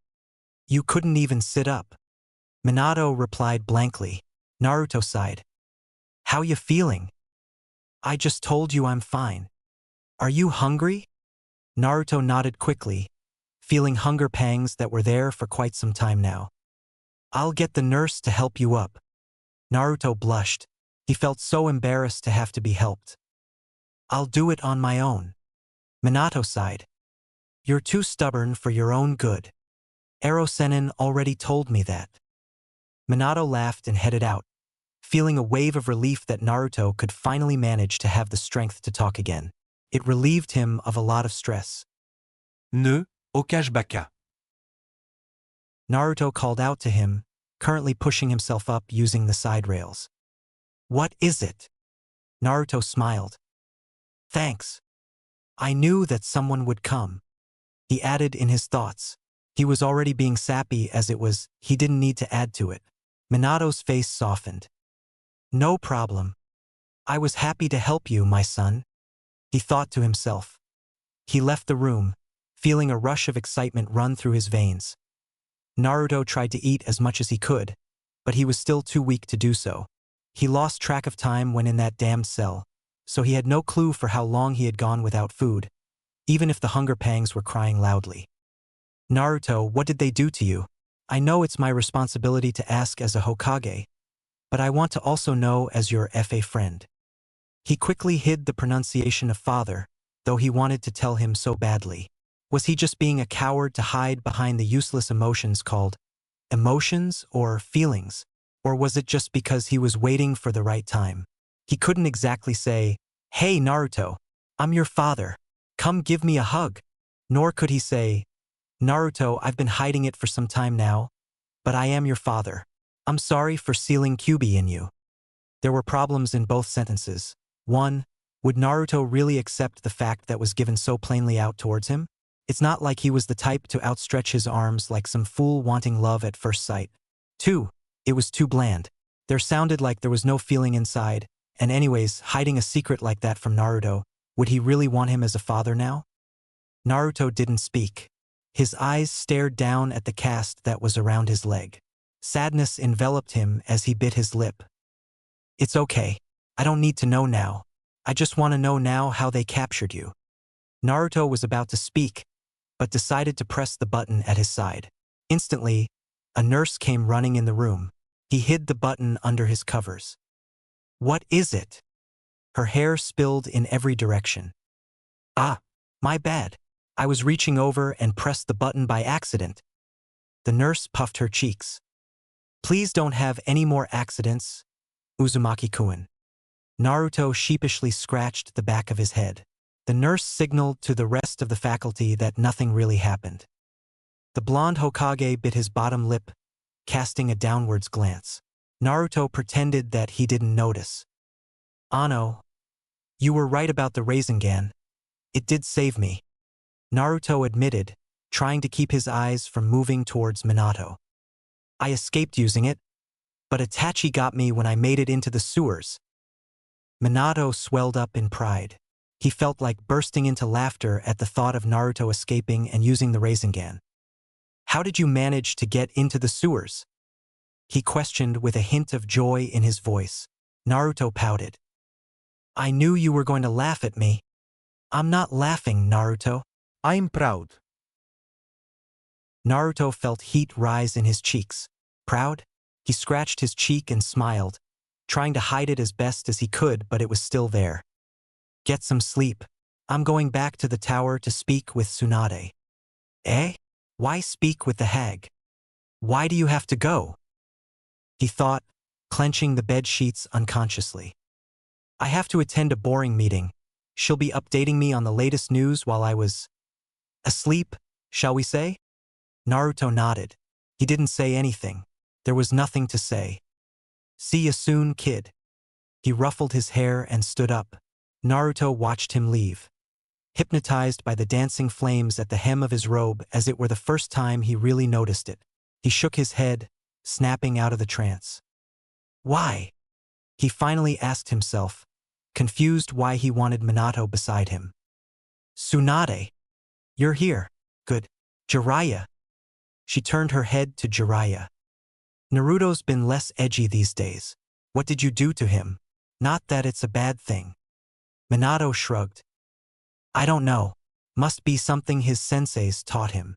You couldn't even sit up. Minato replied blankly. Naruto sighed. How you feeling? I just told you I'm fine. Are you hungry? Naruto nodded quickly, feeling hunger pangs that were there for quite some time now. I'll get the nurse to help you up. Naruto blushed. He felt so embarrassed to have to be helped. I'll do it on my own. Minato sighed. You're too stubborn for your own good. Ero-sennin already told me that. Minato laughed and headed out, feeling a wave of relief that Naruto could finally manage to have the strength to talk again. It relieved him of a lot of stress. Ne, Okage-baka. Naruto called out to him, currently pushing himself up using the side rails. What is it? Naruto smiled. Thanks. I knew that someone would come. He added in his thoughts. He was already being sappy as it was, he didn't need to add to it. Minato's face softened. No problem. I was happy to help you, my son. He thought to himself. He left the room, feeling a rush of excitement run through his veins. Naruto tried to eat as much as he could, but he was still too weak to do so. He lost track of time when in that damned cell, so he had no clue for how long he had gone without food, even if the hunger pangs were crying loudly. Naruto, what did they do to you? I know it's my responsibility to ask as a Hokage, but I want to also know as your FA friend. He quickly hid the pronunciation of father, though he wanted to tell him so badly. Was he just being a coward to hide behind the useless emotions called emotions or feelings? Or was it just because he was waiting for the right time? He couldn't exactly say, Hey Naruto, I'm your father. Come give me a hug. Nor could he say, Naruto, I've been hiding it for some time now, but I am your father. I'm sorry for sealing Kyuubi in you. There were problems in both sentences. 1. Would Naruto really accept the fact that was given so plainly out towards him? It's not like he was the type to outstretch his arms like some fool wanting love at first sight. 2. It was too bland. There sounded like there was no feeling inside, and anyways, hiding a secret like that from Naruto, would he really want him as a father now? Naruto didn't speak. His eyes stared down at the cast that was around his leg. Sadness enveloped him as he bit his lip. It's okay. I don't need to know now. I just want to know now how they captured you. Naruto was about to speak, but decided to press the button at his side. Instantly, a nurse came running in the room. He hid the button under his covers. What is it? Her hair spilled in every direction. Ah, my bad. I was reaching over and pressed the button by accident. The nurse puffed her cheeks. Please don't have any more accidents, Uzumaki-kun. Naruto sheepishly scratched the back of his head. The nurse signaled to the rest of the faculty that nothing really happened. The blonde Hokage bit his bottom lip, casting a downwards glance. Naruto pretended that he didn't notice. Ano, you were right about the Rasengan. It did save me, Naruto admitted, trying to keep his eyes from moving towards Minato. I escaped using it, but Itachi got me when I made it into the sewers. Minato swelled up in pride. He felt like bursting into laughter at the thought of Naruto escaping and using the Rasengan. How did you manage to get into the sewers? He questioned with a hint of joy in his voice. Naruto pouted. I knew you were going to laugh at me. I'm not laughing, Naruto. I'm proud. Naruto felt heat rise in his cheeks. Proud? He scratched his cheek and smiled, trying to hide it as best as he could, but it was still there. Get some sleep. I'm going back to the tower to speak with Tsunade. Eh? Why speak with the hag? Why do you have to go? He thought, clenching the bed sheets unconsciously. I have to attend a boring meeting. She'll be updating me on the latest news while I was asleep, shall we say? Naruto nodded. He didn't say anything. There was nothing to say. See you soon, kid. He ruffled his hair and stood up. Naruto watched him leave, hypnotized by the dancing flames at the hem of his robe as it were the first time he really noticed it. He shook his head, snapping out of the trance. Why? He finally asked himself, confused why he wanted Minato beside him. Tsunade. You're here. Good. Jiraiya. She turned her head to Jiraiya. Naruto's been less edgy these days. What did you do to him? Not that it's a bad thing. Minato shrugged. I don't know. Must be something his senseis taught him.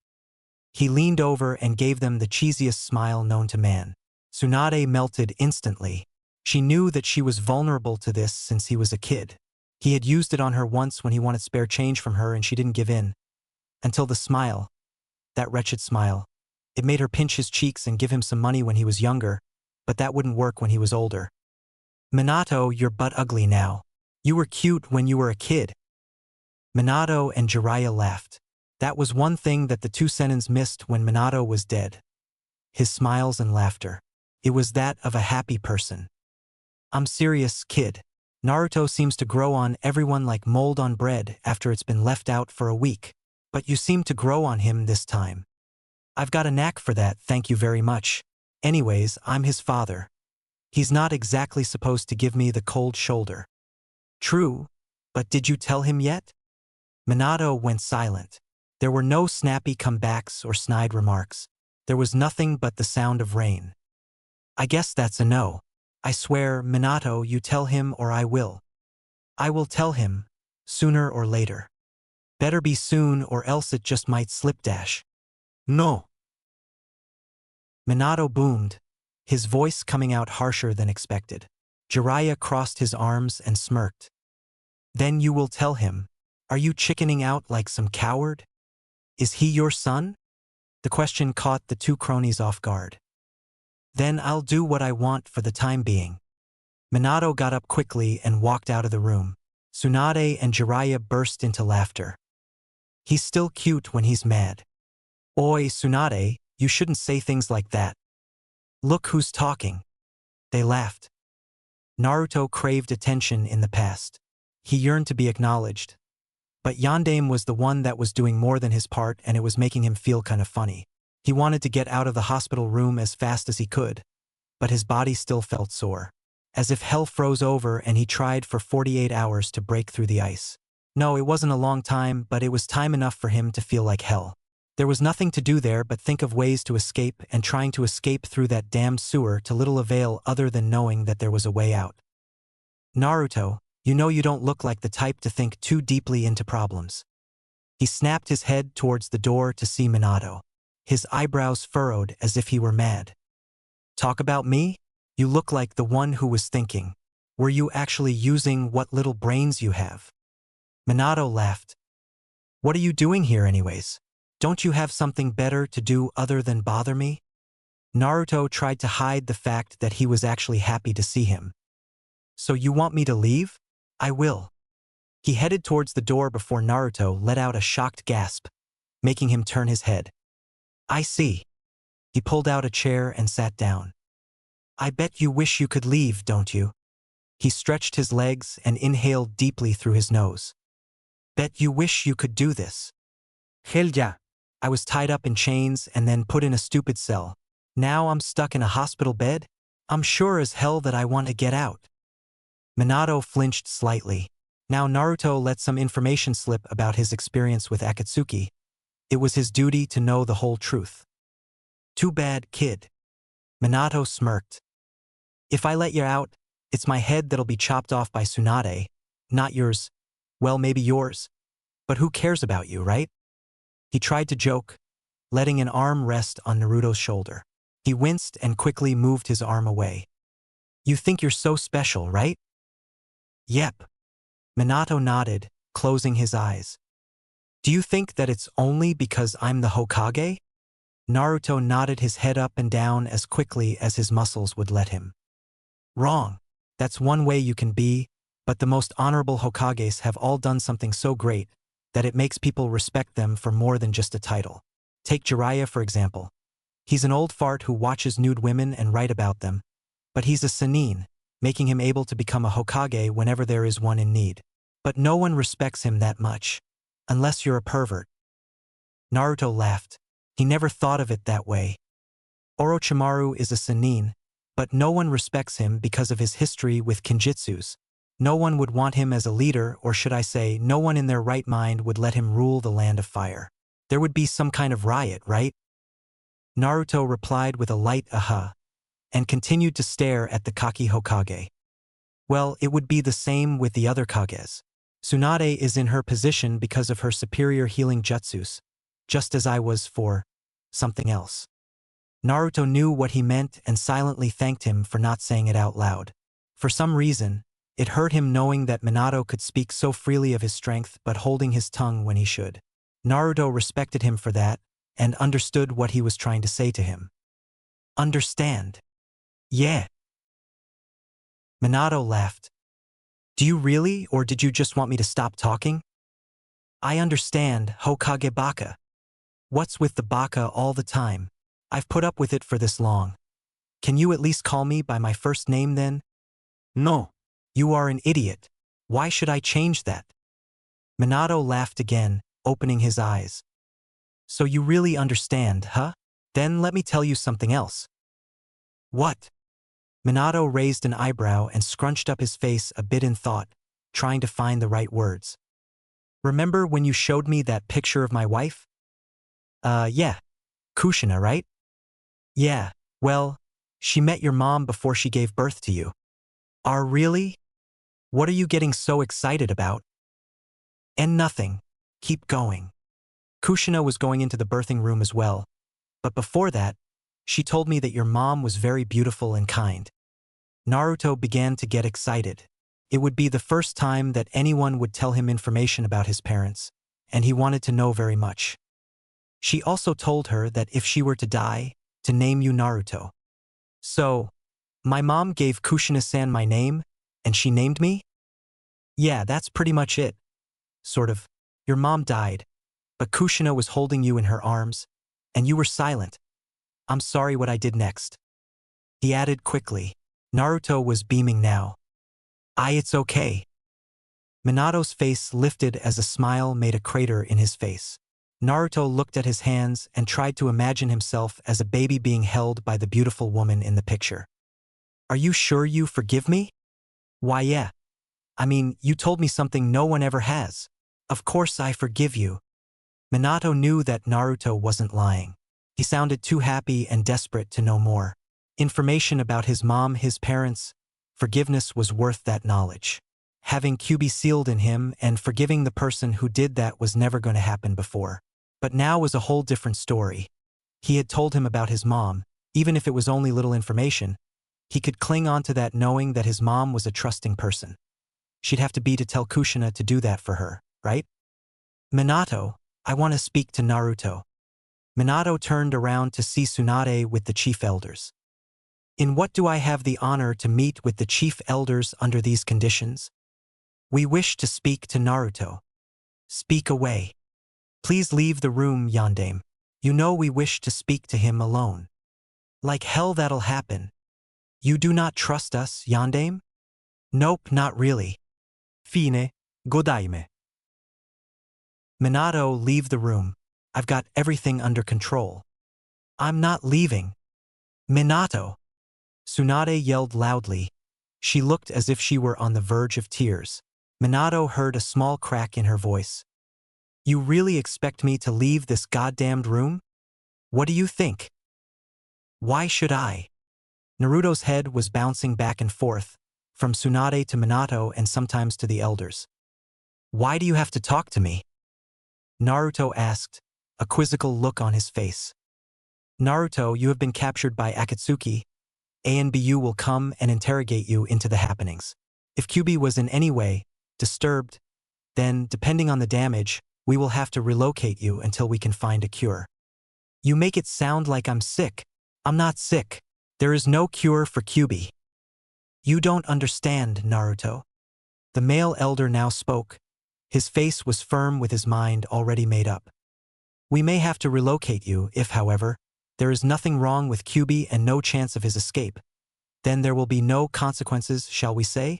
He leaned over and gave them the cheesiest smile known to man. Tsunade melted instantly. She knew that she was vulnerable to this since he was a kid. He had used it on her once when he wanted spare change from her and she didn't give in. Until the smile. That wretched smile. It made her pinch his cheeks and give him some money when he was younger, but that wouldn't work when he was older. Minato, you're but ugly now. You were cute when you were a kid. Minato and Jiraiya laughed. That was one thing that the two senins missed when Minato was dead. His smiles and laughter. It was that of a happy person. I'm serious, kid. Naruto seems to grow on everyone like mold on bread after it's been left out for a week. But you seem to grow on him this time. I've got a knack for that, thank you very much. Anyways, I'm his father. He's not exactly supposed to give me the cold shoulder. True, but did you tell him yet? Minato went silent. There were no snappy comebacks or snide remarks. There was nothing but the sound of rain. I guess that's a no. I swear, Minato, you tell him or I will. I will tell him, sooner or later. Better be soon or else it just might slipdash. No. Minato boomed, his voice coming out harsher than expected. Jiraiya crossed his arms and smirked. Then you will tell him. Are you chickening out like some coward? Is he your son? The question caught the two cronies off guard. Then I'll do what I want for the time being. Minato got up quickly and walked out of the room. Tsunade and Jiraiya burst into laughter. He's still cute when he's mad. Oi, Tsunade, you shouldn't say things like that. Look who's talking. They laughed. Naruto craved attention in the past. He yearned to be acknowledged. But Yondaime was the one that was doing more than his part and it was making him feel kind of funny. He wanted to get out of the hospital room as fast as he could, but his body still felt sore. As if hell froze over and he tried for 48 hours to break through the ice. No, it wasn't a long time, but it was time enough for him to feel like hell. There was nothing to do there but think of ways to escape, and trying to escape through that damned sewer to little avail other than knowing that there was a way out. Naruto, you know you don't look like the type to think too deeply into problems. He snapped his head towards the door to see Minato, his eyebrows furrowed as if he were mad. Talk about me? You look like the one who was thinking. Were you actually using what little brains you have? Minato laughed. What are you doing here anyways? Don't you have something better to do other than bother me? Naruto tried to hide the fact that he was actually happy to see him. So you want me to leave? I will. He headed towards the door before Naruto let out a shocked gasp, making him turn his head. I see. He pulled out a chair and sat down. I bet you wish you could leave, don't you? He stretched his legs and inhaled deeply through his nose. Bet you wish you could do this. Hell yeah. I was tied up in chains and then put in a stupid cell. Now I'm stuck in a hospital bed? I'm sure as hell that I want to get out. Minato flinched slightly. Now Naruto let some information slip about his experience with Akatsuki. It was his duty to know the whole truth. Too bad, kid. Minato smirked. If I let you out, it's my head that'll be chopped off by Tsunade, not yours. Well, maybe yours. But who cares about you, right? He tried to joke, letting an arm rest on Naruto's shoulder. He winced and quickly moved his arm away. You think you're so special, right? Yep. Minato nodded, closing his eyes. Do you think that it's only because I'm the Hokage? Naruto nodded his head up and down as quickly as his muscles would let him. Wrong. That's one way you can be, but the most honorable Hokages have all done something so great that it makes people respect them for more than just a title. Take Jiraiya, for example. He's an old fart who watches nude women and write about them, but he's a Chunin, making him able to become a Hokage whenever there is one in need. But no one respects him that much, unless you're a pervert. Naruto laughed. He never thought of it that way. Orochimaru is a Chunin, but no one respects him because of his history with Kinjitsus. No one would want him as a leader, or should I say, no one in their right mind would let him rule the land of fire. There would be some kind of riot, right? Naruto replied with a light aha, and continued to stare at the Kaki Hokage. Well, it would be the same with the other Kages. Tsunade is in her position because of her superior healing jutsus, just as I was for something else. Naruto knew what he meant and silently thanked him for not saying it out loud. For some reason, it hurt him knowing that Minato could speak so freely of his strength but holding his tongue when he should. Naruto respected him for that and understood what he was trying to say to him. Understand? Yeah. Minato laughed. Do you really, or did you just want me to stop talking? I understand, Hokage Baka. What's with the Baka all the time? I've put up with it for this long. Can you at least call me by my first name then? No. You are an idiot. Why should I change that? Minato laughed again, opening his eyes. So you really understand, huh? Then let me tell you something else. What? Minato raised an eyebrow and scrunched up his face a bit in thought, trying to find the right words. Remember when you showed me that picture of my wife? Yeah. Kushina, right? Yeah, well, she met your mom before she gave birth to you. Really? What are you getting so excited about? And nothing. Keep going. Kushina was going into the birthing room as well, but before that, she told me that your mom was very beautiful and kind. Naruto began to get excited. It would be the first time that anyone would tell him information about his parents, and he wanted to know very much. She also told her that if she were to die, to name you Naruto. So, my mom gave Kushina-san my name, and she named me? Yeah, that's pretty much it. Sort of. Your mom died, but Kushina was holding you in her arms, and you were silent. I'm sorry what I did next. He added quickly. Naruto was beaming now. It's okay. Minato's face lifted as a smile made a crater in his face. Naruto looked at his hands and tried to imagine himself as a baby being held by the beautiful woman in the picture. Are you sure you forgive me? Why, yeah. I mean, you told me something no one ever has. Of course I forgive you. Minato knew that Naruto wasn't lying. He sounded too happy and desperate to know more. Information about his mom, his parents. Forgiveness was worth that knowledge. having Kyuubi sealed in him and forgiving the person who did that was never going to happen before. But now was a whole different story. He had told him about his mom, even if it was only little information. He could cling on to that knowing that his mom was a trusting person. She'd have to be to tell Kushina to do that for her, right? Minato, I want to speak to Naruto. Minato turned around to see Tsunade with the chief elders. In what do I have the honor to meet with the chief elders under these conditions? We wish to speak to Naruto. Speak away. Please leave the room, Yondaime. You know we wish to speak to him alone. Like hell that'll happen. You do not trust us, Yondaime? Nope, not really. Fine, Godaime. Minato, leave the room. I've got everything under control. I'm not leaving. Minato! Tsunade yelled loudly. She looked as if she were on the verge of tears. Minato heard a small crack in her voice. You really expect me to leave this goddamned room? What do you think? Why should I? Naruto's head was bouncing back and forth, from Tsunade to Minato and sometimes to the elders. Why do you have to talk to me? Naruto asked, a quizzical look on his face. Naruto, you have been captured by Akatsuki. ANBU will come and interrogate you into the happenings. If Kyuubi was in any way disturbed, then, depending on the damage, we will have to relocate you until we can find a cure. You make it sound like I'm sick. I'm not sick. There is no cure for Kyuubi. You don't understand, Naruto. The male elder now spoke. His face was firm with his mind already made up. We may have to relocate you if, however, there is nothing wrong with Kyuubi and no chance of his escape. Then there will be no consequences, shall we say?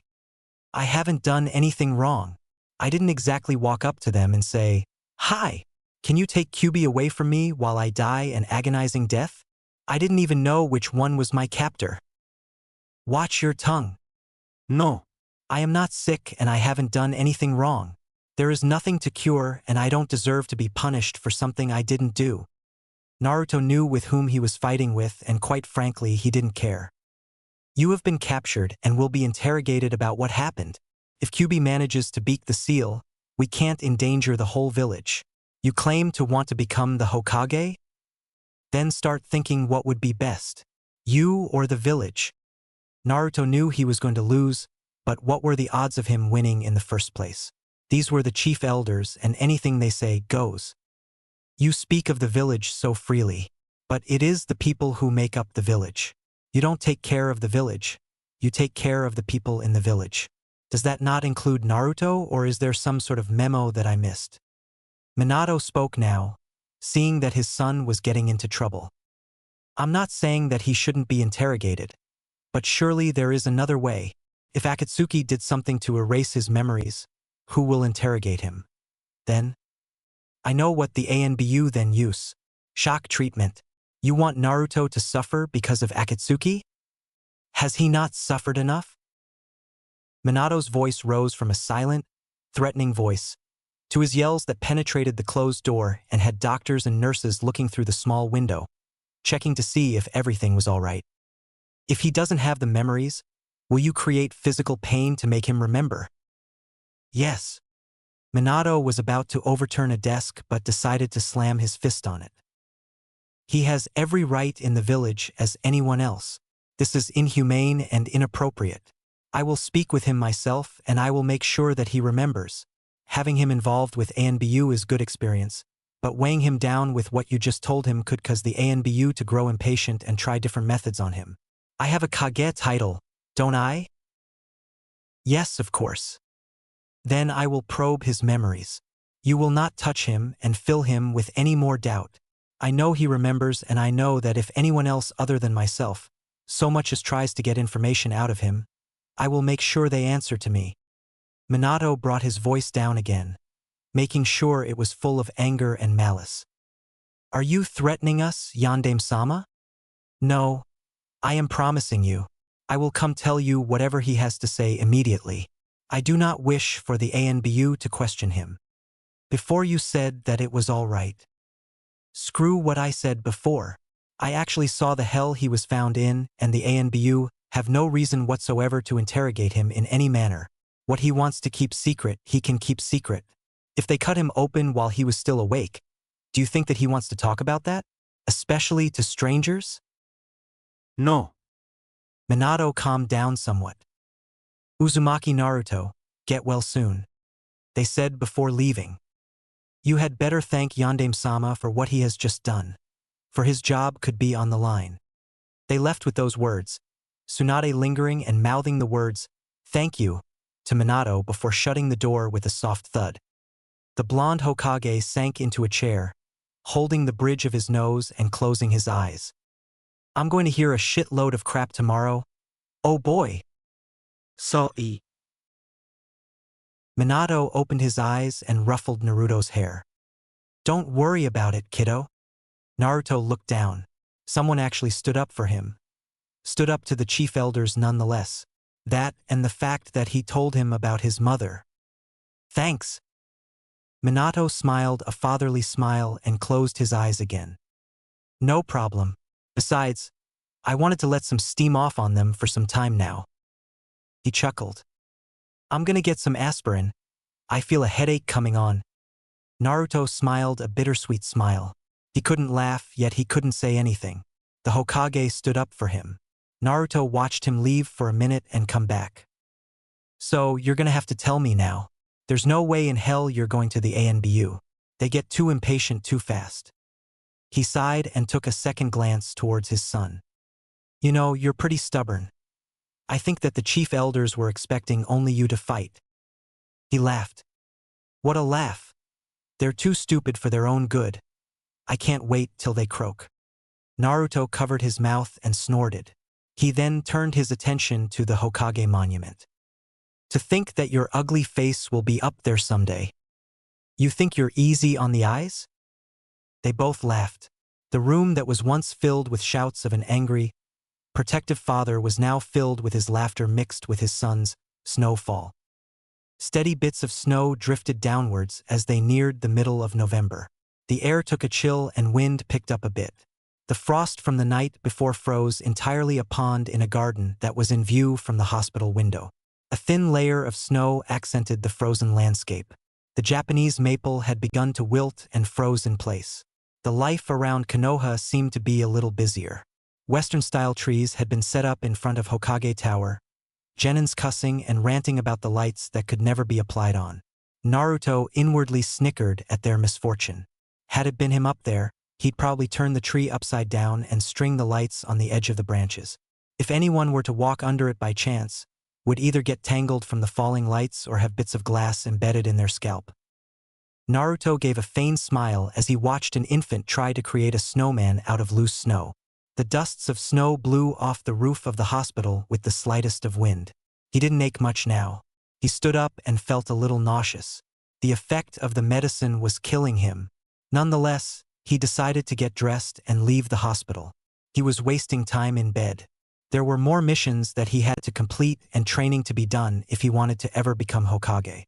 I haven't done anything wrong. I didn't exactly walk up to them and say, "Hi, can you take Kyuubi away from me while I die an agonizing death?" I didn't even know which one was my captor. Watch your tongue. No. I am not sick and I haven't done anything wrong. There is nothing to cure and I don't deserve to be punished for something I didn't do. Naruto knew with whom he was fighting with and quite frankly he didn't care. You have been captured and will be interrogated about what happened. If Kyuubi manages to beat the seal, we can't endanger the whole village. You claim to want to become the Hokage? Then start thinking what would be best. You or the village? Naruto knew he was going to lose, but what were the odds of him winning in the first place? These were the chief elders and anything they say goes. You speak of the village so freely, but it is the people who make up the village. You don't take care of the village. You take care of the people in the village. Does that not include Naruto, or is there some sort of memo that I missed? Minato spoke now, seeing that his son was getting into trouble. I'm not saying that he shouldn't be interrogated, but surely there is another way. If Akatsuki did something to erase his memories, who will interrogate him? Then? I know what the ANBU then use. Shock treatment. You want Naruto to suffer because of Akatsuki? Has he not suffered enough? Minato's voice rose from a silent, threatening voice to his yells that penetrated the closed door and had doctors and nurses looking through the small window, checking to see if everything was all right. If he doesn't have the memories, will you create physical pain to make him remember? Yes. Minato was about to overturn a desk but decided to slam his fist on it. He has every right in the village as anyone else. This is inhumane and inappropriate. I will speak with him myself and I will make sure that he remembers. Having him involved with ANBU is good experience, but weighing him down with what you just told him could cause the ANBU to grow impatient and try different methods on him. I have a Kage title, don't I? Yes, of course. Then I will probe his memories. You will not touch him and fill him with any more doubt. I know he remembers and I know that if anyone else other than myself so much as tries to get information out of him, I will make sure they answer to me. Minato brought his voice down again, making sure it was full of anger and malice. Are you threatening us, Yondaime-sama? No. I am promising you. I will come tell you whatever he has to say immediately. I do not wish for the ANBU to question him. Before you said that it was all right. Screw what I said before. I actually saw the hell he was found in, and the ANBU have no reason whatsoever to interrogate him in any manner. What he wants to keep secret, he can keep secret. If they cut him open while he was still awake, do you think that he wants to talk about that? Especially to strangers? No. Minato calmed down somewhat. Uzumaki Naruto, get well soon. They said before leaving. You had better thank Yondaime-sama for what he has just done. For his job could be on the line. They left with those words, Tsunade lingering and mouthing the words, thank you, to Minato before shutting the door with a soft thud. The blonde Hokage sank into a chair, holding the bridge of his nose and closing his eyes. I'm going to hear a shitload of crap tomorrow. Oh boy. Sorry. Minato opened his eyes and ruffled Naruto's hair. Don't worry about it, kiddo. Naruto looked down. Someone actually stood up for him. Stood up to the chief elders nonetheless. That and the fact that he told him about his mother. Thanks. Minato smiled a fatherly smile and closed his eyes again. No problem. Besides, I wanted to let some steam off on them for some time now. He chuckled. I'm gonna get some aspirin. I feel a headache coming on. Naruto smiled a bittersweet smile. He couldn't laugh, yet he couldn't say anything. The Hokage stood up for him. Naruto watched him leave for a minute and come back. So, you're gonna have to tell me now. There's no way in hell you're going to the ANBU. They get too impatient too fast. He sighed and took a second glance towards his son. You know, you're pretty stubborn. I think that the chief elders were expecting only you to fight. He laughed. What a laugh. They're too stupid for their own good. I can't wait till they croak. Naruto covered his mouth and snorted. He then turned his attention to the Hokage monument. To think that your ugly face will be up there someday. You think you're easy on the eyes? They both laughed. The room that was once filled with shouts of an angry, protective father was now filled with his laughter mixed with his son's snowfall. Steady bits of snow drifted downwards as they neared the middle of November. The air took a chill and wind picked up a bit. The frost from the night before froze entirely a pond in a garden that was in view from the hospital window. A thin layer of snow accented the frozen landscape. The Japanese maple had begun to wilt and froze in place. The life around Konoha seemed to be a little busier. Western-style trees had been set up in front of Hokage Tower, Genin's cussing and ranting about the lights that could never be applied on. Naruto inwardly snickered at their misfortune. Had it been him up there, he'd probably turn the tree upside down and string the lights on the edge of the branches. If anyone were to walk under it by chance, would either get tangled from the falling lights or have bits of glass embedded in their scalp. Naruto gave a feigned smile as he watched an infant try to create a snowman out of loose snow. The dusts of snow blew off the roof of the hospital with the slightest of wind. He didn't ache much now. He stood up and felt a little nauseous. The effect of the medicine was killing him. Nonetheless, he decided to get dressed and leave the hospital. He was wasting time in bed. There were more missions that he had to complete and training to be done if he wanted to ever become Hokage.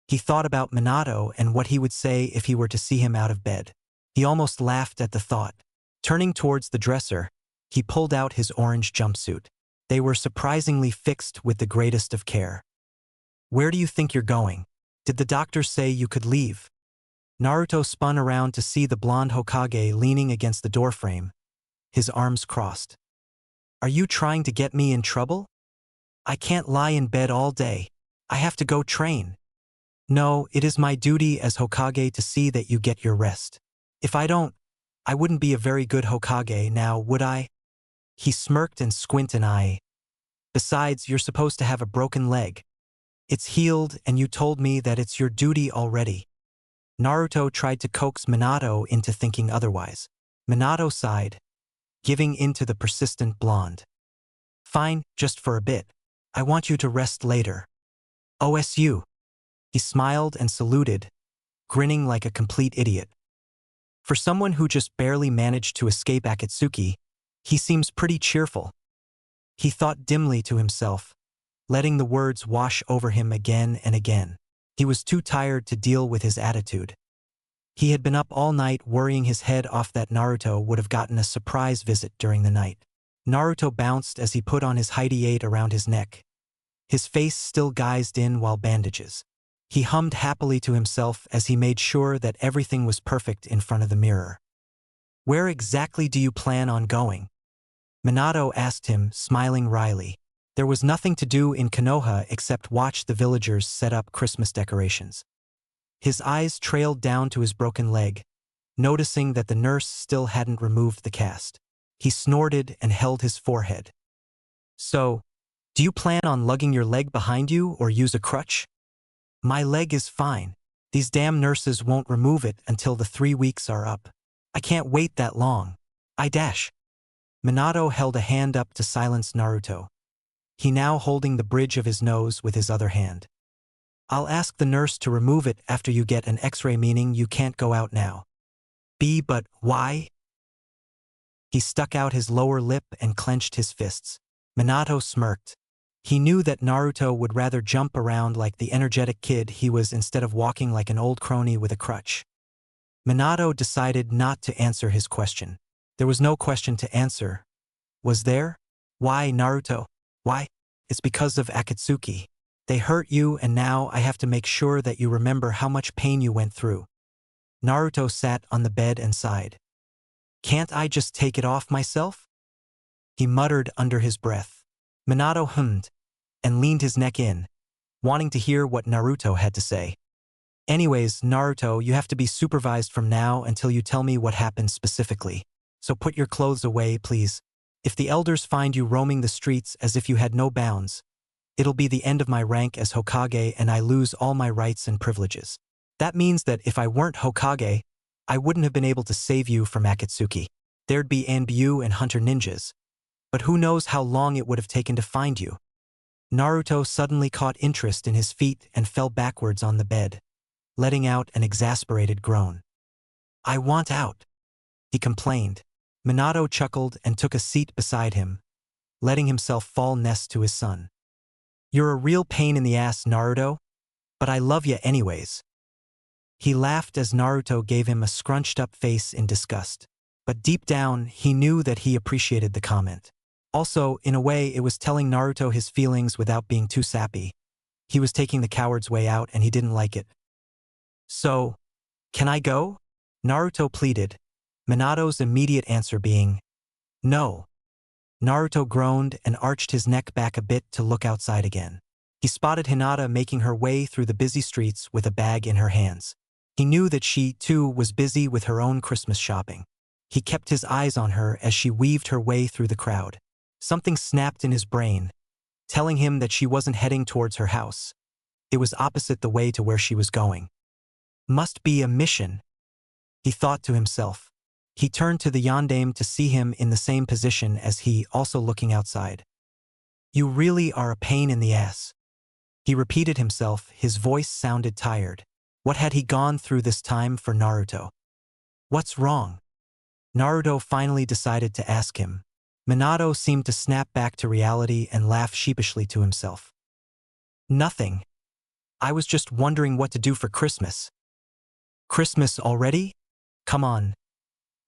He thought about Minato and what he would say if he were to see him out of bed. He almost laughed at the thought. Turning towards the dresser, he pulled out his orange jumpsuit. They were surprisingly fixed with the greatest of care. Where do you think you're going? Did the doctor say you could leave? Naruto spun around to see the blonde Hokage leaning against the doorframe, his arms crossed. Are you trying to get me in trouble? I can't lie in bed all day. I have to go train. No, it is my duty as Hokage to see that you get your rest. If I don't, I wouldn't be a very good Hokage now, would I? He smirked and squinted an eye. Besides, you're supposed to have a broken leg. It's healed and you told me that it's your duty already. Naruto tried to coax Minato into thinking otherwise. Minato sighed, giving in to the persistent blonde. Fine, just for a bit. I want you to rest later. OSU. He smiled and saluted, grinning like a complete idiot. For someone who just barely managed to escape Akatsuki, he seems pretty cheerful. He thought dimly to himself, letting the words wash over him again and again. He was too tired to deal with his attitude. He had been up all night worrying his head off that Naruto would have gotten a surprise visit during the night. Naruto bounced as he put on his Heidi 8 around his neck. his face still guised in while bandages. He hummed happily to himself as he made sure that everything was perfect in front of the mirror. "Where exactly do you plan on going?" Minato asked him, smiling wryly. There was nothing to do in Konoha except watch the villagers set up Christmas decorations. His eyes trailed down to his broken leg, noticing that the nurse still hadn't removed the cast. He snorted and held his forehead. "So, do you plan on lugging your leg behind you or use a crutch?" "My leg is fine. These damn nurses won't remove it until the 3 weeks are up. I can't wait that long. I dash." Minato held a hand up to silence Naruto. He now holding the bridge of his nose with his other hand. "I'll ask the nurse to remove it after you get an X-ray, meaning you can't go out now." But why?" He stuck out his lower lip and clenched his fists. Minato smirked. He knew that Naruto would rather jump around like the energetic kid he was instead of walking like an old crony with a crutch. Minato decided not to answer his question. There was no question to answer. Was there? "Why, Naruto? Why?" "It's because of Akatsuki. They hurt you and now I have to make sure that you remember how much pain you went through." Naruto sat on the bed and sighed. "Can't I just take it off myself?" He muttered under his breath. Minato hummed and leaned his neck in, wanting to hear what Naruto had to say. "Anyways, Naruto, you have to be supervised from now until you tell me what happened specifically. So put your clothes away, please. If the elders find you roaming the streets as if you had no bounds, it'll be the end of my rank as Hokage and I lose all my rights and privileges. That means that if I weren't Hokage, I wouldn't have been able to save you from Akatsuki. There'd be Anbyu and Hunter ninjas. But who knows how long it would have taken to find you." Naruto suddenly caught interest in his feet and fell backwards on the bed, letting out an exasperated groan. "I want out," he complained. Minato chuckled and took a seat beside him, letting himself fall next to his son. "You're a real pain in the ass, Naruto, but I love ya anyways." He laughed as Naruto gave him a scrunched-up face in disgust. But deep down, he knew that he appreciated the comment. Also, in a way, it was telling Naruto his feelings without being too sappy. He was taking the coward's way out and he didn't like it. "So, can I go?" Naruto pleaded, Minato's immediate answer being, "No." Naruto groaned and arched his neck back a bit to look outside again. He spotted Hinata making her way through the busy streets with a bag in her hands. He knew that she, too, was busy with her own Christmas shopping. He kept his eyes on her as she weaved her way through the crowd. Something snapped in his brain, telling him that she wasn't heading towards her house. It was opposite the way to where she was going. Must be a mission, he thought to himself. He turned to the yondaime to see him in the same position as he, also looking outside. "You really are a pain in the ass," he repeated himself. His voice sounded tired. What had he gone through this time for Naruto? "What's wrong?" Naruto finally decided to ask him. Minato seemed to snap back to reality and laugh sheepishly to himself. "Nothing. I was just wondering what to do for Christmas." "Christmas already? Come on.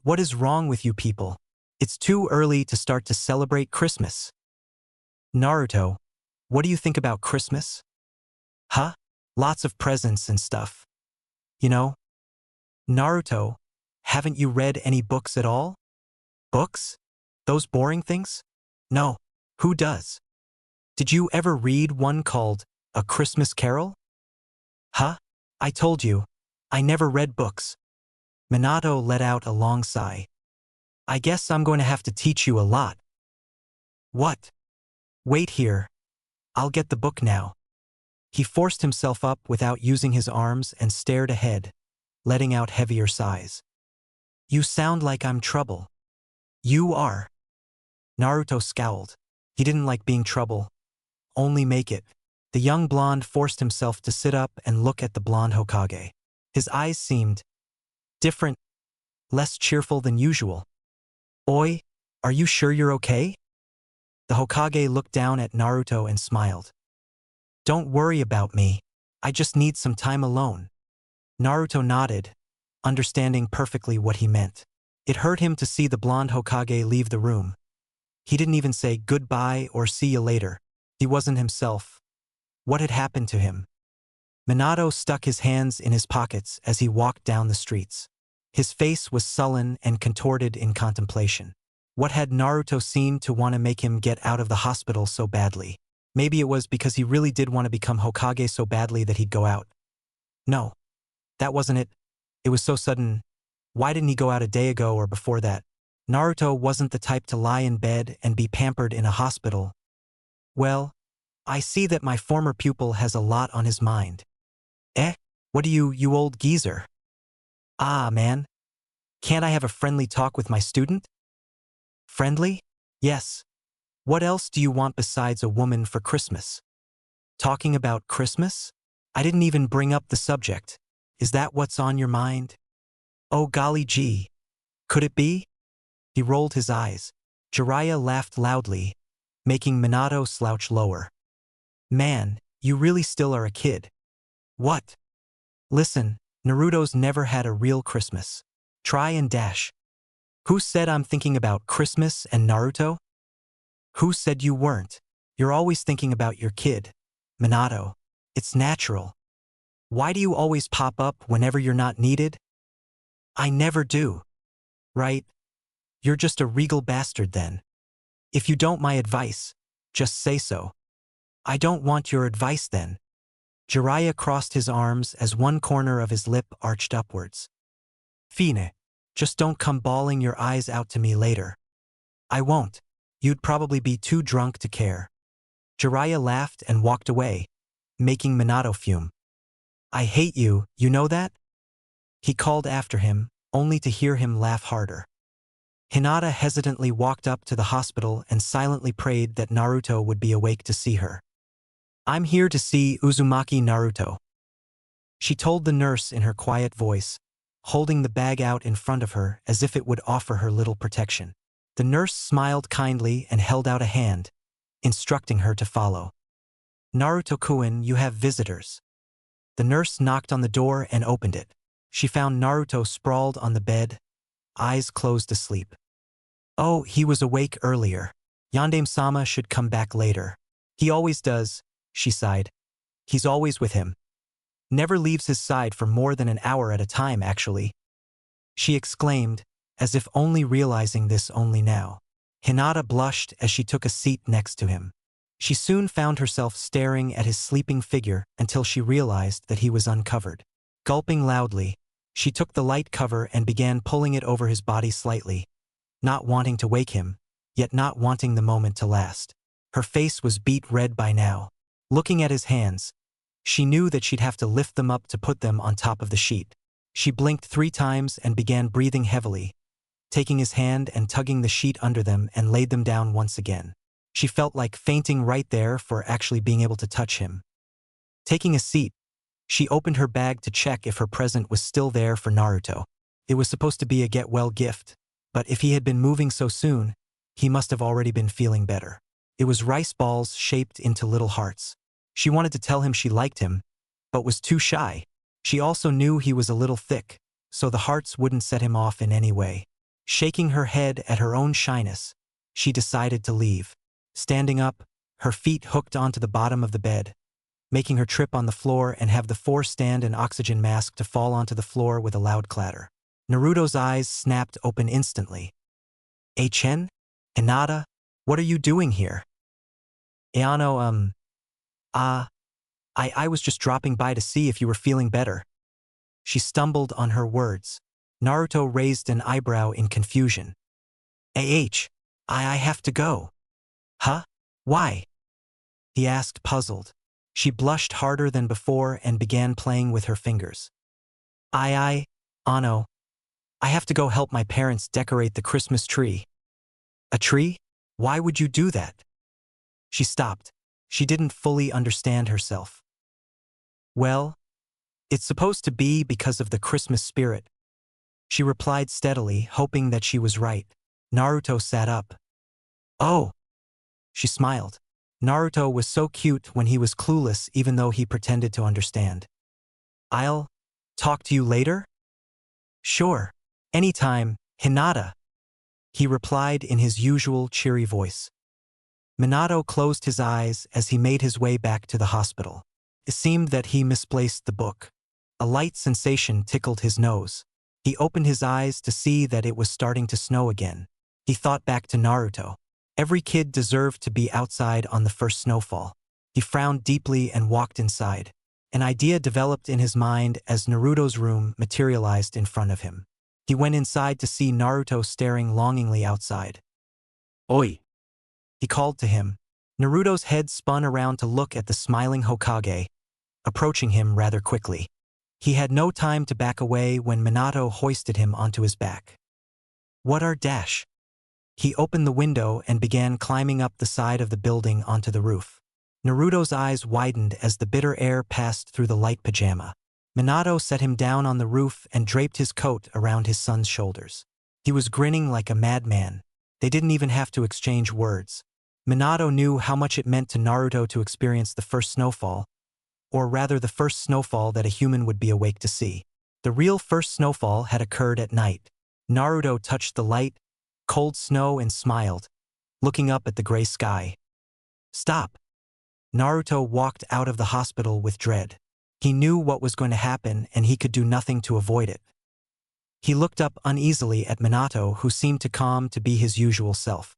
What is wrong with you people? It's too early to start to celebrate Christmas." "Naruto, what do you think about Christmas?" "Huh? Lots of presents and stuff. You know?" "Naruto, haven't you read any books at all?" "Books? Those boring things? No. Who does? Did you ever read one called A Christmas Carol?" "Huh? I told you, I never read books." Minato let out a long sigh. "I guess I'm going to have to teach you a lot." "What?" "Wait here. I'll get the book now." He forced himself up without using his arms and stared ahead, letting out heavier sighs. "You sound like I'm trouble." "You are." Naruto scowled. He didn't like being trouble. Only make it. The young blonde forced himself to sit up and look at the blonde Hokage. His eyes seemed different, less cheerful than usual. "Oi, are you sure you're okay?" The Hokage looked down at Naruto and smiled. "Don't worry about me. I just need some time alone." Naruto nodded, understanding perfectly what he meant. It hurt him to see the blonde Hokage leave the room. He didn't even say goodbye or see you later. He wasn't himself. What had happened to him? Minato stuck his hands in his pockets as he walked down the streets. His face was sullen and contorted in contemplation. What had Naruto seen to want to make him get out of the hospital so badly? Maybe it was because he really did want to become Hokage so badly that he'd go out. No, that wasn't it. It was so sudden. Why didn't he go out a day ago or before that? Naruto wasn't the type to lie in bed and be pampered in a hospital. Well, I see that my former pupil has a lot on his mind. Eh? What do you old geezer? Ah, man. Can't I have a friendly talk with my student? Friendly? Yes. What else do you want besides a woman for Christmas? Talking about Christmas? I didn't even bring up the subject. Is that what's on your mind? Oh golly gee. Could it be? He rolled his eyes. Jiraiya laughed loudly, making Minato slouch lower. Man, you really still are a kid. What? Listen, Naruto's never had a real Christmas. Try and dash. Who said I'm thinking about Christmas and Naruto? Who said you weren't? You're always thinking about your kid. Minato. It's natural. Why do you always pop up whenever you're not needed? I never do. Right? You're just a regal bastard then. If you don't my advice, just say so. I don't want your advice then. Jiraiya crossed his arms as one corner of his lip arched upwards. Fine. Just don't come bawling your eyes out to me later. I won't. You'd probably be too drunk to care. Jiraiya laughed and walked away, making Minato fume. I hate you, you know that? He called after him, only to hear him laugh harder. Hinata hesitantly walked up to the hospital and silently prayed that Naruto would be awake to see her. I'm here to see Uzumaki Naruto. She told the nurse in her quiet voice, holding the bag out in front of her as if it would offer her little protection. The nurse smiled kindly and held out a hand, instructing her to follow. Naruto-kun, you have visitors. The nurse knocked on the door and opened it. She found Naruto sprawled on the bed, eyes closed asleep. Oh, he was awake earlier. Yandame-sama should come back later. He always does, she sighed. He's always with him. Never leaves his side for more than an hour at a time, actually. She exclaimed, as if only realizing this only now. Hinata blushed as she took a seat next to him. She soon found herself staring at his sleeping figure until she realized that he was uncovered. Gulping loudly, she took the light cover and began pulling it over his body slightly, not wanting to wake him, yet not wanting the moment to last. Her face was beet red by now. Looking at his hands, she knew that she'd have to lift them up to put them on top of the sheet. She blinked 3 times and began breathing heavily, taking his hand and tugging the sheet under them and laid them down once again. She felt like fainting right there for actually being able to touch him. Taking a seat, she opened her bag to check if her present was still there for Naruto. It was supposed to be a get-well gift, but if he had been moving so soon, he must have already been feeling better. It was rice balls shaped into little hearts. She wanted to tell him she liked him, but was too shy. She also knew he was a little thick, so the hearts wouldn't set him off in any way. Shaking her head at her own shyness, she decided to leave. Standing up, her feet hooked onto the bottom of the bed, making her trip on the floor and have the 4 stand and oxygen mask to fall onto the floor with a loud clatter. Naruto's eyes snapped open instantly. Chen? Hinata? What are you doing here? Ayano, I was just dropping by to see if you were feeling better. She stumbled on her words. Naruto raised an eyebrow in confusion. I have to go. Huh? Why? He asked, puzzled. She blushed harder than before and began playing with her fingers. Ano, I have to go help my parents decorate the Christmas tree. A tree? Why would you do that? She stopped. She didn't fully understand herself. Well, it's supposed to be because of the Christmas spirit. She replied steadily, hoping that she was right. Naruto sat up. Oh. She smiled. Naruto was so cute when he was clueless even though he pretended to understand. I'll talk to you later? Sure. Anytime, Hinata. He replied in his usual cheery voice. Minato closed his eyes as he made his way back to the hospital. It seemed that he misplaced the book. A light sensation tickled his nose. He opened his eyes to see that it was starting to snow again. He thought back to Naruto. Every kid deserved to be outside on the first snowfall. He frowned deeply and walked inside. An idea developed in his mind as Naruto's room materialized in front of him. He went inside to see Naruto staring longingly outside. Oi. He called to him. Naruto's head spun around to look at the smiling Hokage, approaching him rather quickly. He had no time to back away when Minato hoisted him onto his back. What are dash? He opened the window and began climbing up the side of the building onto the roof. Naruto's eyes widened as the bitter air passed through the light pajama. Minato set him down on the roof and draped his coat around his son's shoulders. He was grinning like a madman. They didn't even have to exchange words. Minato knew how much it meant to Naruto to experience the first snowfall, or rather the first snowfall that a human would be awake to see. The real first snowfall had occurred at night. Naruto touched the light, cold snow and smiled, looking up at the gray sky. Stop. Naruto walked out of the hospital with dread. He knew what was going to happen and he could do nothing to avoid it. He looked up uneasily at Minato, who seemed to calm to be his usual self.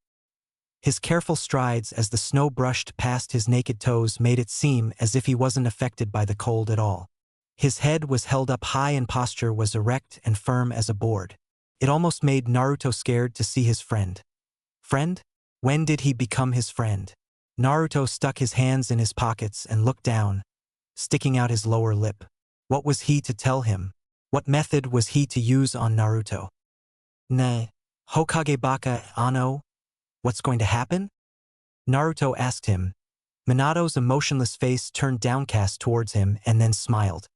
His careful strides as the snow brushed past his naked toes made it seem as if he wasn't affected by the cold at all. His head was held up high and posture was erect and firm as a board. It almost made Naruto scared to see his friend. Friend? When did he become his friend? Naruto stuck his hands in his pockets and looked down, sticking out his lower lip. What was he to tell him? What method was he to use on Naruto? Ne, Hokage Baka Ano? What's going to happen? Naruto asked him. Minato's emotionless face turned downcast towards him and then smiled.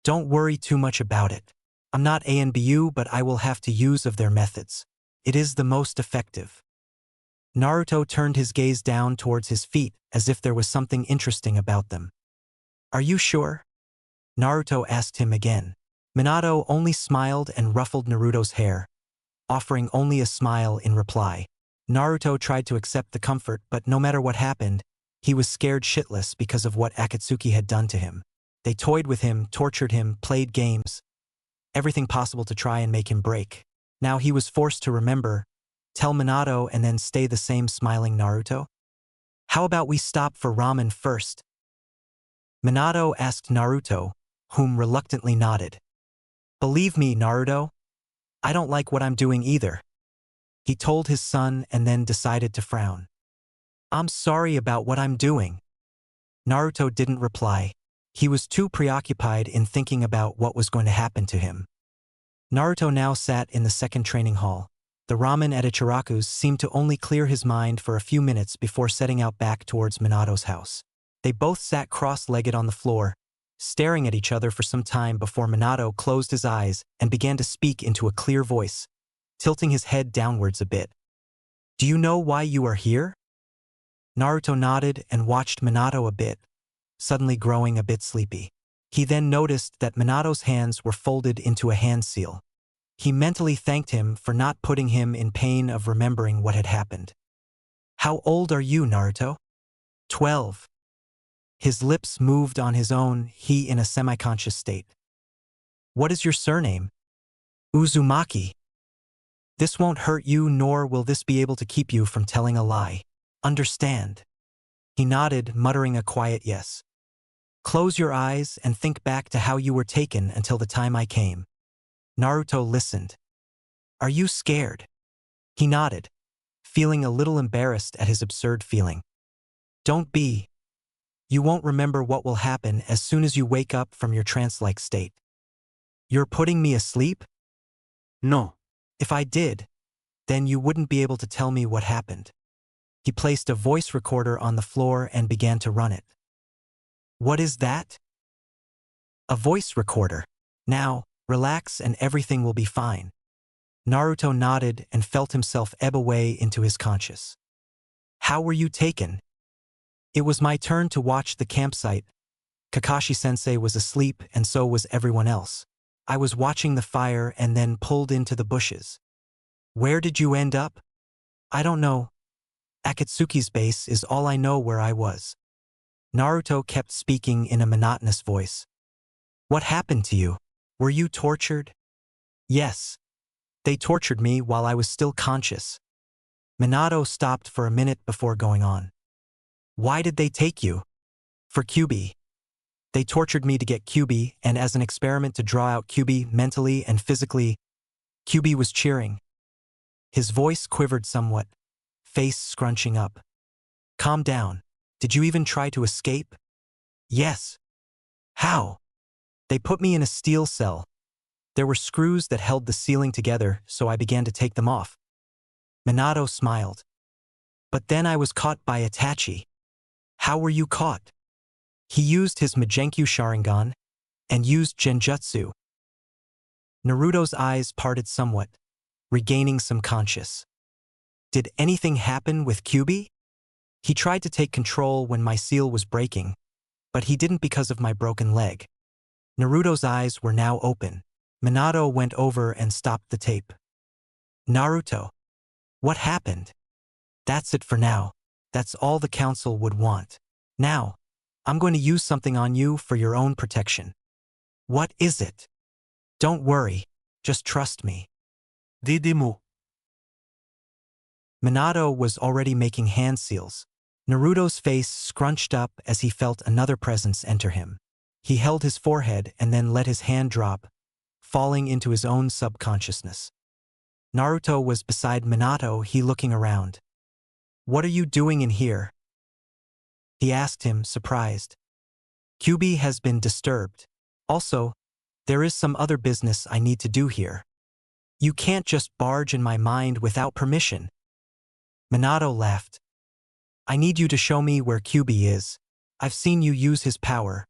Don't worry too much about it. I'm not ANBU, but I will have to use of their methods. It is the most effective. Naruto turned his gaze down towards his feet as if there was something interesting about them. Are you sure? Naruto asked him again. Minato only smiled and ruffled Naruto's hair, offering only a smile in reply. Naruto tried to accept the comfort, but no matter what happened, he was scared shitless because of what Akatsuki had done to him. They toyed with him, tortured him, played games, everything possible to try and make him break. Now he was forced to remember, tell Minato and then stay the same smiling Naruto? How about we stop for ramen first? Minato asked Naruto, whom reluctantly nodded. Believe me, Naruto, I don't like what I'm doing either. He told his son and then decided to frown. I'm sorry about what I'm doing. Naruto didn't reply. He was too preoccupied in thinking about what was going to happen to him. Naruto now sat in the second training hall. The ramen at Ichiraku's seemed to only clear his mind for a few minutes before setting out back towards Minato's house. They both sat cross-legged on the floor, staring at each other for some time before Minato closed his eyes and began to speak into a clear voice, tilting his head downwards a bit. Do you know why you are here? Naruto nodded and watched Minato a bit, suddenly growing a bit sleepy. He then noticed that Minato's hands were folded into a hand seal. He mentally thanked him for not putting him in pain of remembering what had happened. How old are you, Naruto? 12. His lips moved on his own, he in a semi-conscious state. What is your surname? Uzumaki. This won't hurt you, nor will this be able to keep you from telling a lie. Understand? He nodded, muttering a quiet yes. Close your eyes and think back to how you were taken until the time I came. Naruto listened. Are you scared? He nodded, feeling a little embarrassed at his absurd feeling. Don't be. You won't remember what will happen as soon as you wake up from your trance-like state. You're putting me asleep? No. If I did, then you wouldn't be able to tell me what happened. He placed a voice recorder on the floor and began to run it. What is that? A voice recorder. Now, relax and everything will be fine. Naruto nodded and felt himself ebb away into his conscious. How were you taken? It was my turn to watch the campsite. Kakashi-sensei was asleep and so was everyone else. I was watching the fire and then pulled into the bushes. Where did you end up? I don't know. Akatsuki's base is all I know where I was. Naruto kept speaking in a monotonous voice. What happened to you? Were you tortured? Yes. They tortured me while I was still conscious. Minato stopped for a minute before going on. Why did they take you? For Kyuubi. They tortured me to get Kyuubi, and as an experiment to draw out Kyuubi mentally and physically. Kyuubi was cheering. His voice quivered somewhat, face scrunching up. Calm down. Did you even try to escape? Yes. How? They put me in a steel cell. There were screws that held the ceiling together, so I began to take them off. Minato smiled. But then I was caught by Itachi. How were you caught? He used his Magenkyu Sharingan and used Genjutsu. Naruto's eyes parted somewhat, regaining some conscience. Did anything happen with Kyuubi? He tried to take control when my seal was breaking, but he didn't because of my broken leg. Naruto's eyes were now open. Minato went over and stopped the tape. Naruto. What happened? That's it for now. That's all the council would want. Now, I'm going to use something on you for your own protection. What is it? Don't worry, just trust me. Didymu. Minato was already making hand seals. Naruto's face scrunched up as he felt another presence enter him. He held his forehead and then let his hand drop, falling into his own subconsciousness. Naruto was beside Minato, he looking around. What are you doing in here? He asked him, surprised. Kyuubi has been disturbed. Also, there is some other business I need to do here. You can't just barge in my mind without permission. Minato laughed. I need you to show me where Kyuubi is. I've seen you use his power.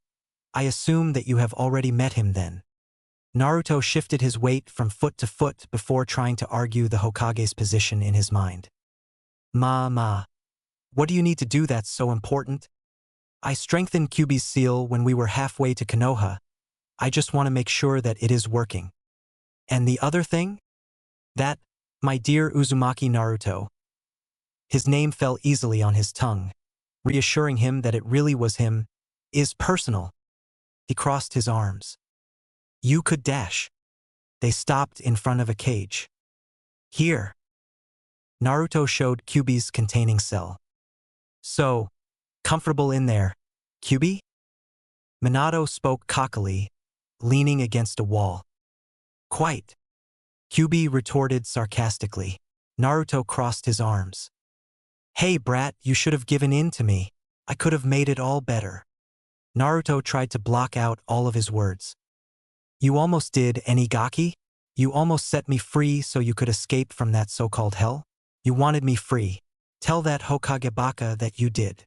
I assume that you have already met him then. Naruto shifted his weight from foot to foot before trying to argue the Hokage's position in his mind. What do you need to do that's so important? I strengthened Kyuubi's seal when we were halfway to Konoha. I just want to make sure that it is working. And the other thing? That, my dear Uzumaki Naruto. His name fell easily on his tongue, reassuring him that it really was him, is personal. He crossed his arms. You could dash. They stopped in front of a cage. Here. Naruto showed Kyuubi's containing cell. So, comfortable in there, Kyuubi? Minato spoke cockily, leaning against a wall. Quite. Kyuubi retorted sarcastically. Naruto crossed his arms. Hey brat, you should have given in to me. I could have made it all better. Naruto tried to block out all of his words. You almost did, Enigaki? You almost set me free so you could escape from that so-called hell? You wanted me free. Tell that Hokage Baka that you did.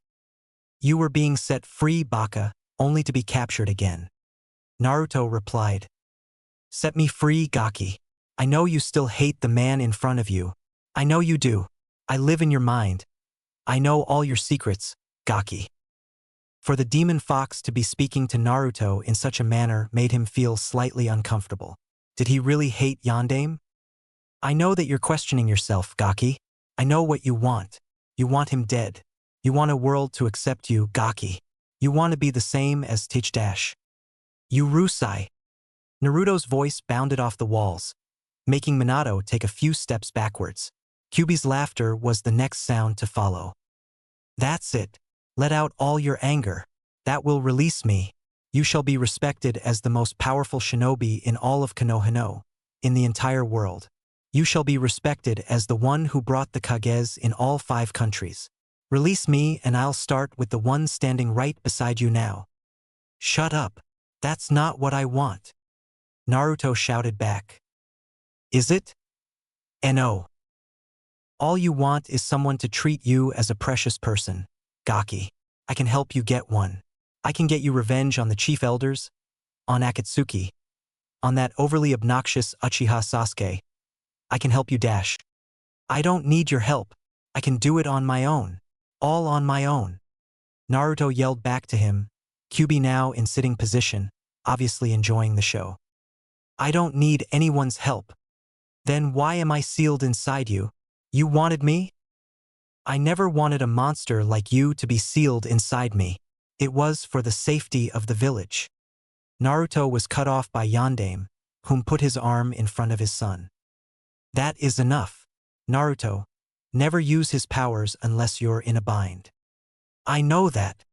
You were being set free, Baka, only to be captured again. Naruto replied. Set me free, Gaki. I know you still hate the man in front of you. I know you do. I live in your mind. I know all your secrets, Gaki. For the demon fox to be speaking to Naruto in such a manner made him feel slightly uncomfortable. Did he really hate Yondaime? I know that you're questioning yourself, Gaki. I know what you want. You want him dead. You want a world to accept you, Gaki. You want to be the same as Teach. You Rusai. Naruto's voice bounded off the walls, making Minato take a few steps backwards. Kyuubi's laughter was the next sound to follow. That's it. Let out all your anger. That will release me. You shall be respected as the most powerful shinobi in all of Konohano, in the entire world. You shall be respected as the one who brought the Kages in all 5 countries. Release me and I'll start with the one standing right beside you now. Shut up. That's not what I want. Naruto shouted back. Is it? No. All you want is someone to treat you as a precious person, Gaki. I can help you get one. I can get you revenge on the chief elders, on Akatsuki, on that overly obnoxious Uchiha Sasuke. I can help you dash. I don't need your help. I can do it on my own. All on my own. Naruto yelled back to him, Kyuubi now in sitting position, obviously enjoying the show. I don't need anyone's help. Then why am I sealed inside you? You wanted me? I never wanted a monster like you to be sealed inside me. It was for the safety of the village. Naruto was cut off by Yondaime, whom put his arm in front of his son. That is enough. Naruto, never use his powers unless you're in a bind. I know that.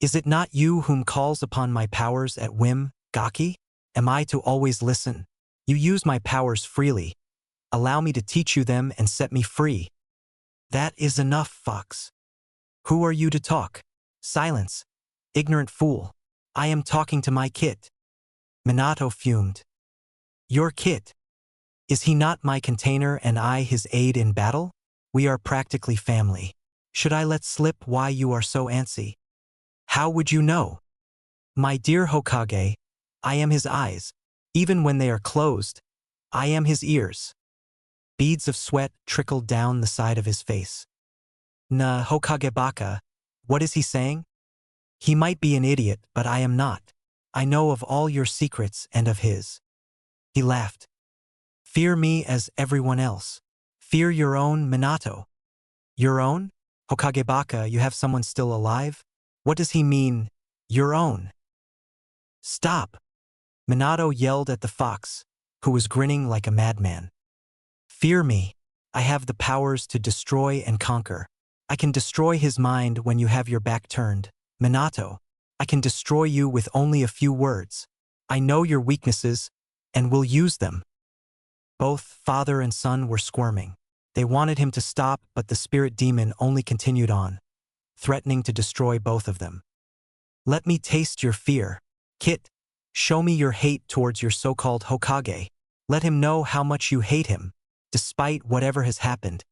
Is it not you whom calls upon my powers at whim, Gaki? Am I to always listen? You use my powers freely. Allow me to teach you them and set me free. That is enough, Fox. Who are you to talk? Silence. Ignorant fool. I am talking to my kit. Minato fumed. Your kit? Is he not my container and I his aid in battle? We are practically family. Should I let slip why you are so antsy? How would you know? My dear Hokage, I am his eyes. Even when they are closed, I am his ears. Beads of sweat trickled down the side of his face. Na Hokage Baka, what is he saying? He might be an idiot, but I am not. I know of all your secrets and of his. He laughed. Fear me as everyone else. Fear your own Minato. Your own? Hokage Baka, you have someone still alive? What does he mean, your own? Stop! Minato yelled at the fox, who was grinning like a madman. Fear me. I have the powers to destroy and conquer. I can destroy his mind when you have your back turned. Minato, I can destroy you with only a few words. I know your weaknesses, and will use them. Both father and son were squirming. They wanted him to stop, but the spirit demon only continued on, threatening to destroy both of them. Let me taste your fear. Kit, show me your hate towards your so-called Hokage. Let him know how much you hate him, despite whatever has happened.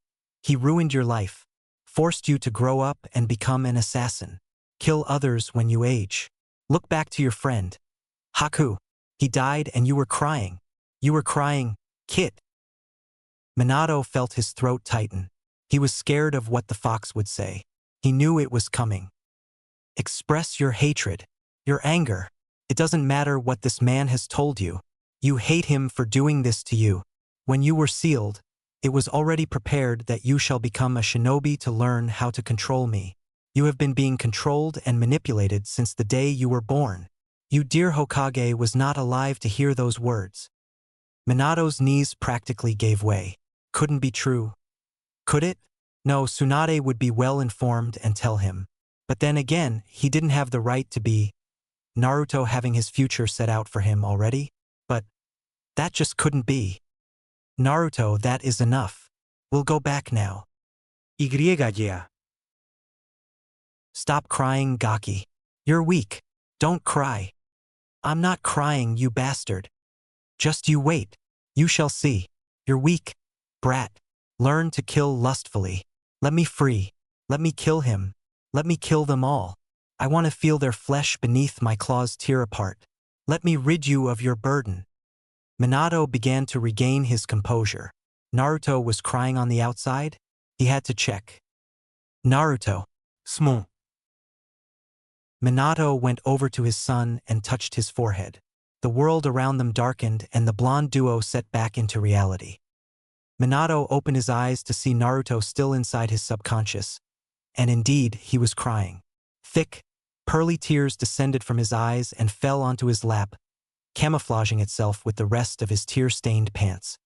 He ruined your life, forced you to grow up and become an assassin. Kill others when you age. Look back to your friend. Haku. He died and you were crying. You were crying, Kit. Minato felt his throat tighten. He was scared of what the fox would say. He knew it was coming. Express your hatred, your anger. It doesn't matter what this man has told you. You hate him for doing this to you. When you were sealed, it was already prepared that you shall become a shinobi to learn how to control me. You have been being controlled and manipulated since the day you were born. You dear Hokage was not alive to hear those words. Minato's knees practically gave way. Couldn't be true. Could it? No, Tsunade would be well informed and tell him. But then again, he didn't have the right to be Naruto having his future set out for him already. But that just couldn't be. Naruto, that is enough. We'll go back now. Yeah. Stop crying, Gaki. You're weak. Don't cry. I'm not crying, you bastard. Just you wait. You shall see. You're weak. Brat. Learn to kill lustfully. Let me free. Let me kill him. Let me kill them all. I want to feel their flesh beneath my claws tear apart. Let me rid you of your burden. Minato began to regain his composure. Naruto was crying on the outside. He had to check. Naruto. Small. Minato went over to his son and touched his forehead. The world around them darkened and the blonde duo set back into reality. Minato opened his eyes to see Naruto still inside his subconscious. And indeed, he was crying. Thick, pearly tears descended from his eyes and fell onto his lap, camouflaging itself with the rest of his tear-stained pants.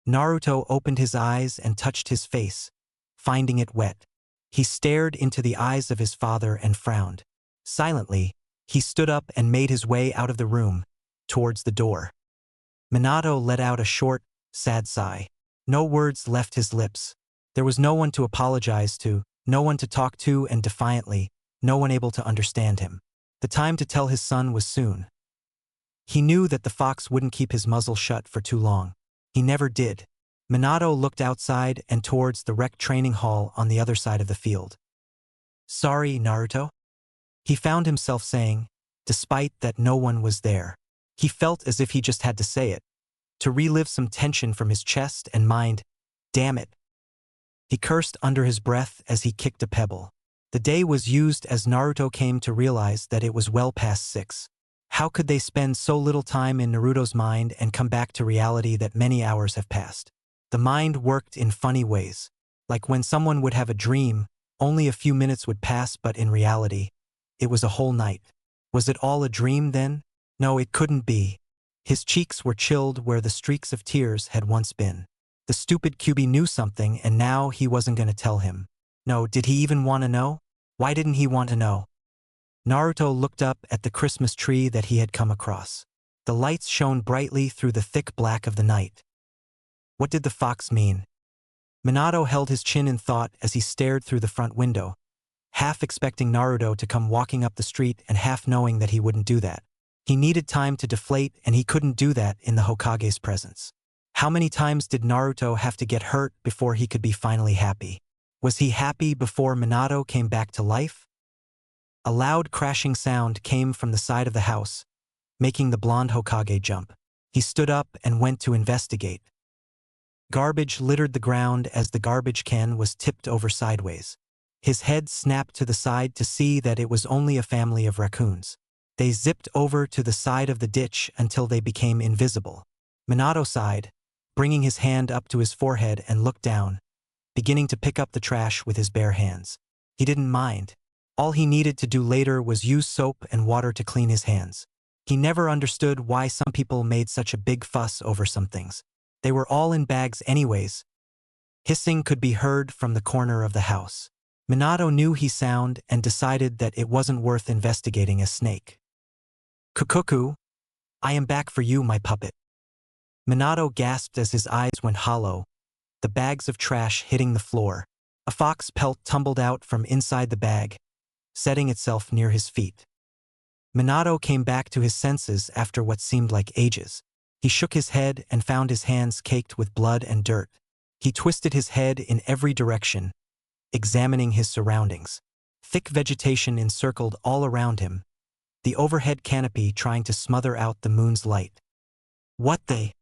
Naruto opened his eyes and touched his face, finding it wet. He stared into the eyes of his father and frowned. Silently, he stood up and made his way out of the room, towards the door. Minato let out a short, sad sigh. No words left his lips. There was no one to apologize to, no one to talk to, and defiantly, no one able to understand him. The time to tell his son was soon. He knew that the fox wouldn't keep his muzzle shut for too long. He never did. Minato looked outside and towards the rec training hall on the other side of the field. Sorry, Naruto? He found himself saying, despite that no one was there. He felt as if he just had to say it, to relive some tension from his chest and mind. Damn it. He cursed under his breath as he kicked a pebble. The day was used as Naruto came to realize that it was well past 6. How could they spend so little time in Naruto's mind and come back to reality that many hours have passed? The mind worked in funny ways. Like when someone would have a dream, only a few minutes would pass, but in reality, it was a whole night. Was it all a dream then? No, it couldn't be. His cheeks were chilled where the streaks of tears had once been. The stupid Kyubi knew something, and now he wasn't going to tell him. No, did he even want to know? Why didn't he want to know? Naruto looked up at the Christmas tree that he had come across. The lights shone brightly through the thick black of the night. What did the fox mean? Minato held his chin in thought as he stared through the front window, half expecting Naruto to come walking up the street and half knowing that he wouldn't do that. He needed time to deflate, and he couldn't do that in the Hokage's presence. How many times did Naruto have to get hurt before he could be finally happy? Was he happy before Minato came back to life? A loud crashing sound came from the side of the house, making the blonde Hokage jump. He stood up and went to investigate. Garbage littered the ground as the garbage can was tipped over sideways. His head snapped to the side to see that it was only a family of raccoons. They zipped over to the side of the ditch until they became invisible. Minato sighed, bringing his hand up to his forehead and looked down, beginning to pick up the trash with his bare hands. He didn't mind. All he needed to do later was use soap and water to clean his hands. He never understood why some people made such a big fuss over some things. They were all in bags anyways. Hissing could be heard from the corner of the house. Minato knew his sound and decided that it wasn't worth investigating a snake. Kukuku, I am back for you, my puppet. Minato gasped as his eyes went hollow, the bags of trash hitting the floor. A fox pelt tumbled out from inside the bag, setting itself near his feet. Minato came back to his senses after what seemed like ages. He shook his head and found his hands caked with blood and dirt. He twisted his head in every direction, examining his surroundings. Thick vegetation encircled all around him, the overhead canopy trying to smother out the moon's light. What the?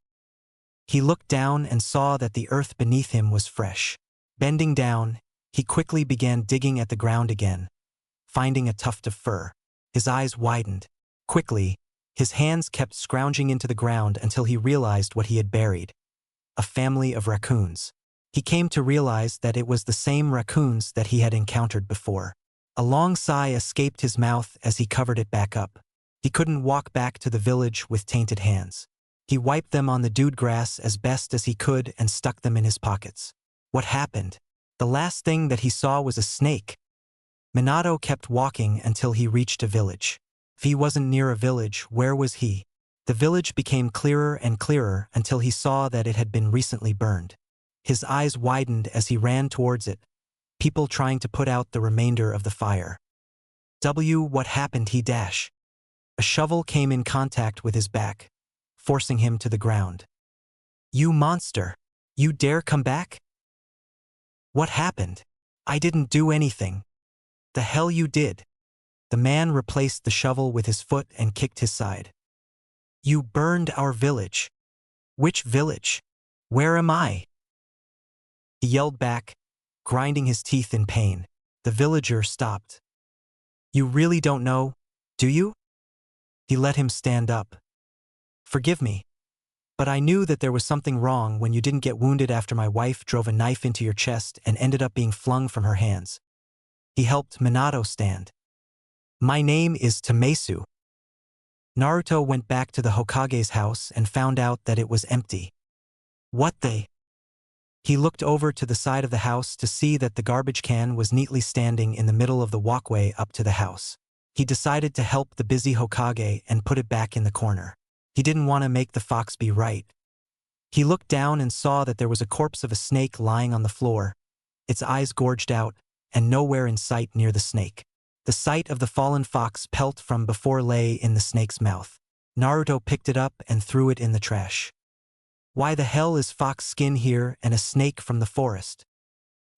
He looked down and saw that the earth beneath him was fresh. Bending down, he quickly began digging at the ground again, finding a tuft of fur. His eyes widened. Quickly, his hands kept scrounging into the ground until he realized what he had buried. A family of raccoons. He came to realize that it was the same raccoons that he had encountered before. A long sigh escaped his mouth as he covered it back up. He couldn't walk back to the village with tainted hands. He wiped them on the dude grass as best as he could and stuck them in his pockets. What happened? The last thing that he saw was a snake. Minato kept walking until he reached a village. If he wasn't near a village, where was he? The village became clearer and clearer until he saw that it had been recently burned. His eyes widened as he ran towards it, people trying to put out the remainder of the fire. What happened? He dash. A shovel came in contact with his back, forcing him to the ground. You monster! You dare come back? What happened? I didn't do anything. The hell you did. The man replaced the shovel with his foot and kicked his side. You burned our village. Which village? Where am I? He yelled back, grinding his teeth in pain. The villager stopped. You really don't know, do you? He let him stand up. Forgive me, but I knew that there was something wrong when you didn't get wounded after my wife drove a knife into your chest and ended up being flung from her hands. He helped Minato stand. My name is Tamesu. Naruto went back to the Hokage's house and found out that it was empty. What the? He looked over to the side of the house to see that the garbage can was neatly standing in the middle of the walkway up to the house. He decided to help the busy Hokage and put it back in the corner. He didn't want to make the fox be right. He looked down and saw that there was a corpse of a snake lying on the floor, its eyes gorged out, and nowhere in sight near the snake. The sight of the fallen fox pelt from before lay in the snake's mouth. Naruto picked it up and threw it in the trash. Why the hell is fox skin here and a snake from the forest?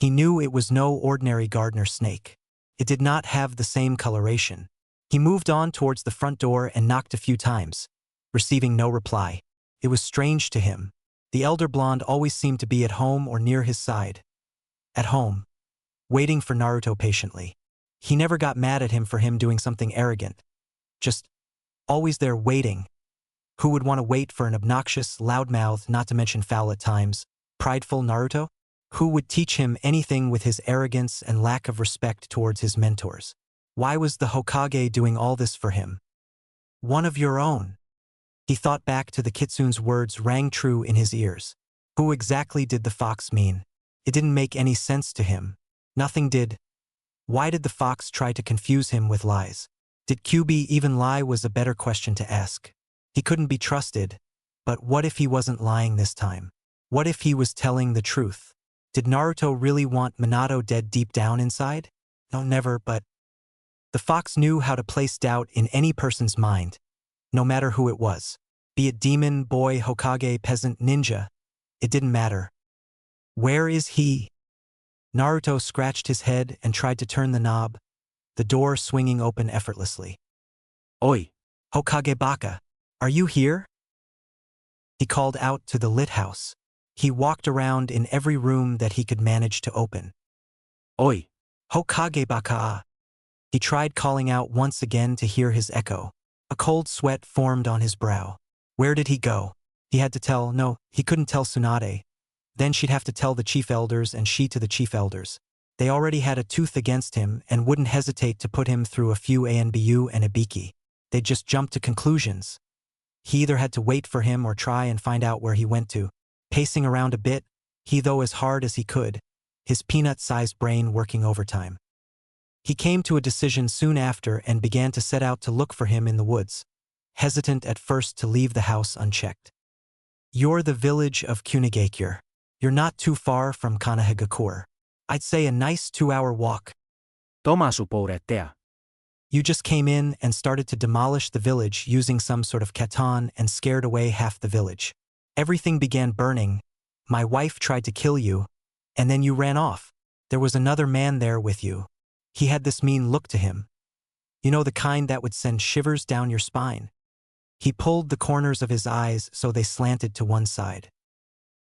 He knew it was no ordinary gardener snake. It did not have the same coloration. He moved on towards the front door and knocked a few times, receiving no reply. It was strange to him. The elder blonde always seemed to be at home or near his side. At home, waiting for Naruto patiently. He never got mad at him for him doing something arrogant. Just always there waiting. Who would want to wait for an obnoxious, loudmouthed, not to mention foul at times, prideful Naruto? Who would teach him anything with his arrogance and lack of respect towards his mentors? Why was the Hokage doing all this for him? One of your own. He thought back to the kitsune's words rang true in his ears. Who exactly did the fox mean? It didn't make any sense to him. Nothing did. Why did the fox try to confuse him with lies? Did QB even lie was a better question to ask. He couldn't be trusted. But what if he wasn't lying this time? What if he was telling the truth? Did Naruto really want Minato dead deep down inside? No, never, but the fox knew how to place doubt in any person's mind, no matter who it was. Be it demon, boy, Hokage, peasant, ninja, it didn't matter. Where is he? Naruto scratched his head and tried to turn the knob, the door swinging open effortlessly. Oi! Hokage Baka, are you here? He called out to the lit house. He walked around in every room that he could manage to open. Oi! Hokage Baka. He tried calling out once again to hear his echo. A cold sweat formed on his brow. Where did he go? He had to tell, no, he couldn't tell Tsunade. Then she'd have to tell the chief elders and she to the chief elders. They already had a tooth against him and wouldn't hesitate to put him through a few ANBU and Ibiki. They'd just jump to conclusions. He either had to wait for him or try and find out where he went to. Pacing around a bit, he though as hard as he could, his peanut-sized brain working overtime. He came to a decision soon after and began to set out to look for him in the woods, hesitant at first to leave the house unchecked. You're the village of Kunigakure. You're not too far from Kanahigakure. I'd say a nice 2-hour walk. Toma su pourettea. You just came in and started to demolish the village using some sort of katan and scared away half the village. Everything began burning. My wife tried to kill you, and then you ran off. There was another man there with you. He had this mean look to him. You know, the kind that would send shivers down your spine. He pulled the corners of his eyes so they slanted to one side.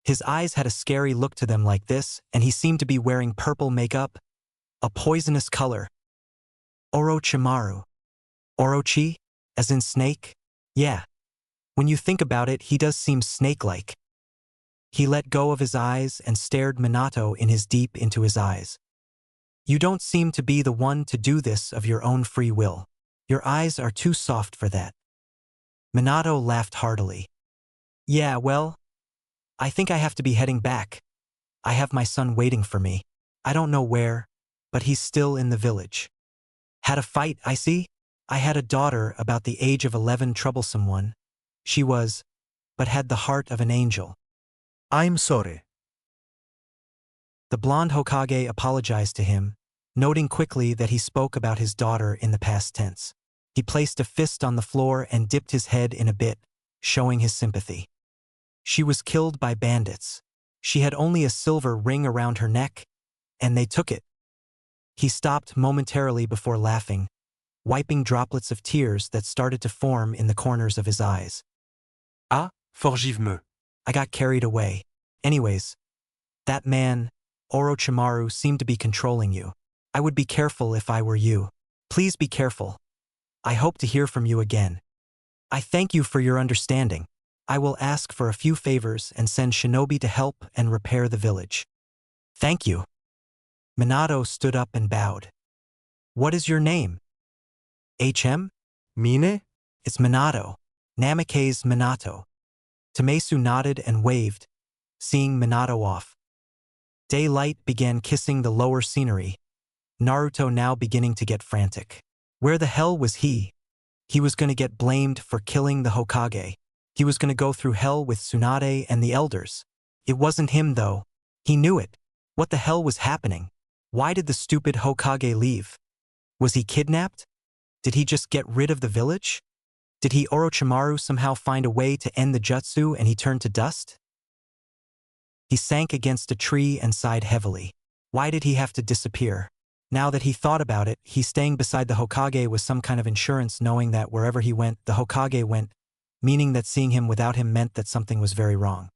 His eyes had a scary look to them like this, and he seemed to be wearing purple makeup, a poisonous color. Orochimaru. Orochi? As in snake? Yeah. When you think about it, he does seem snake-like. He let go of his eyes and stared Minato in his deep into his eyes. You don't seem to be the one to do this of your own free will. Your eyes are too soft for that. Minato laughed heartily. Yeah, well, I think I have to be heading back. I have my son waiting for me. I don't know where, but he's still in the village. Had a fight, I see? I had a daughter about the age of 11, troublesome one. She was, but had the heart of an angel. I'm sorry. The blonde Hokage apologized to him, noting quickly that he spoke about his daughter in the past tense. He placed a fist on the floor and dipped his head in a bit, showing his sympathy. She was killed by bandits. She had only a silver ring around her neck, and they took it. He stopped momentarily before laughing, wiping droplets of tears that started to form in the corners of his eyes. Ah, forgive-me. I got carried away. Anyways, that man, Orochimaru, seemed to be controlling you. I would be careful if I were you. Please be careful. I hope to hear from you again. I thank you for your understanding. I will ask for a few favors and send shinobi to help and repair the village. Thank you. Minato stood up and bowed. What is your name? HM? Mine? It's Minato. Namake's Minato. Tamesu nodded and waved, seeing Minato off. Daylight began kissing the lower scenery, Naruto now beginning to get frantic. Where the hell was he? He was going to get blamed for killing the Hokage. He was going to go through hell with Tsunade and the elders. It wasn't him though. He knew it. What the hell was happening? Why did the stupid Hokage leave? Was he kidnapped? Did he just get rid of the village? Did he Orochimaru somehow find a way to end the jutsu and he turned to dust? He sank against a tree and sighed heavily. Why did he have to disappear? Now that he thought about it, he staying beside the Hokage was some kind of insurance, knowing that wherever he went, the Hokage went, meaning that seeing him without him meant that something was very wrong.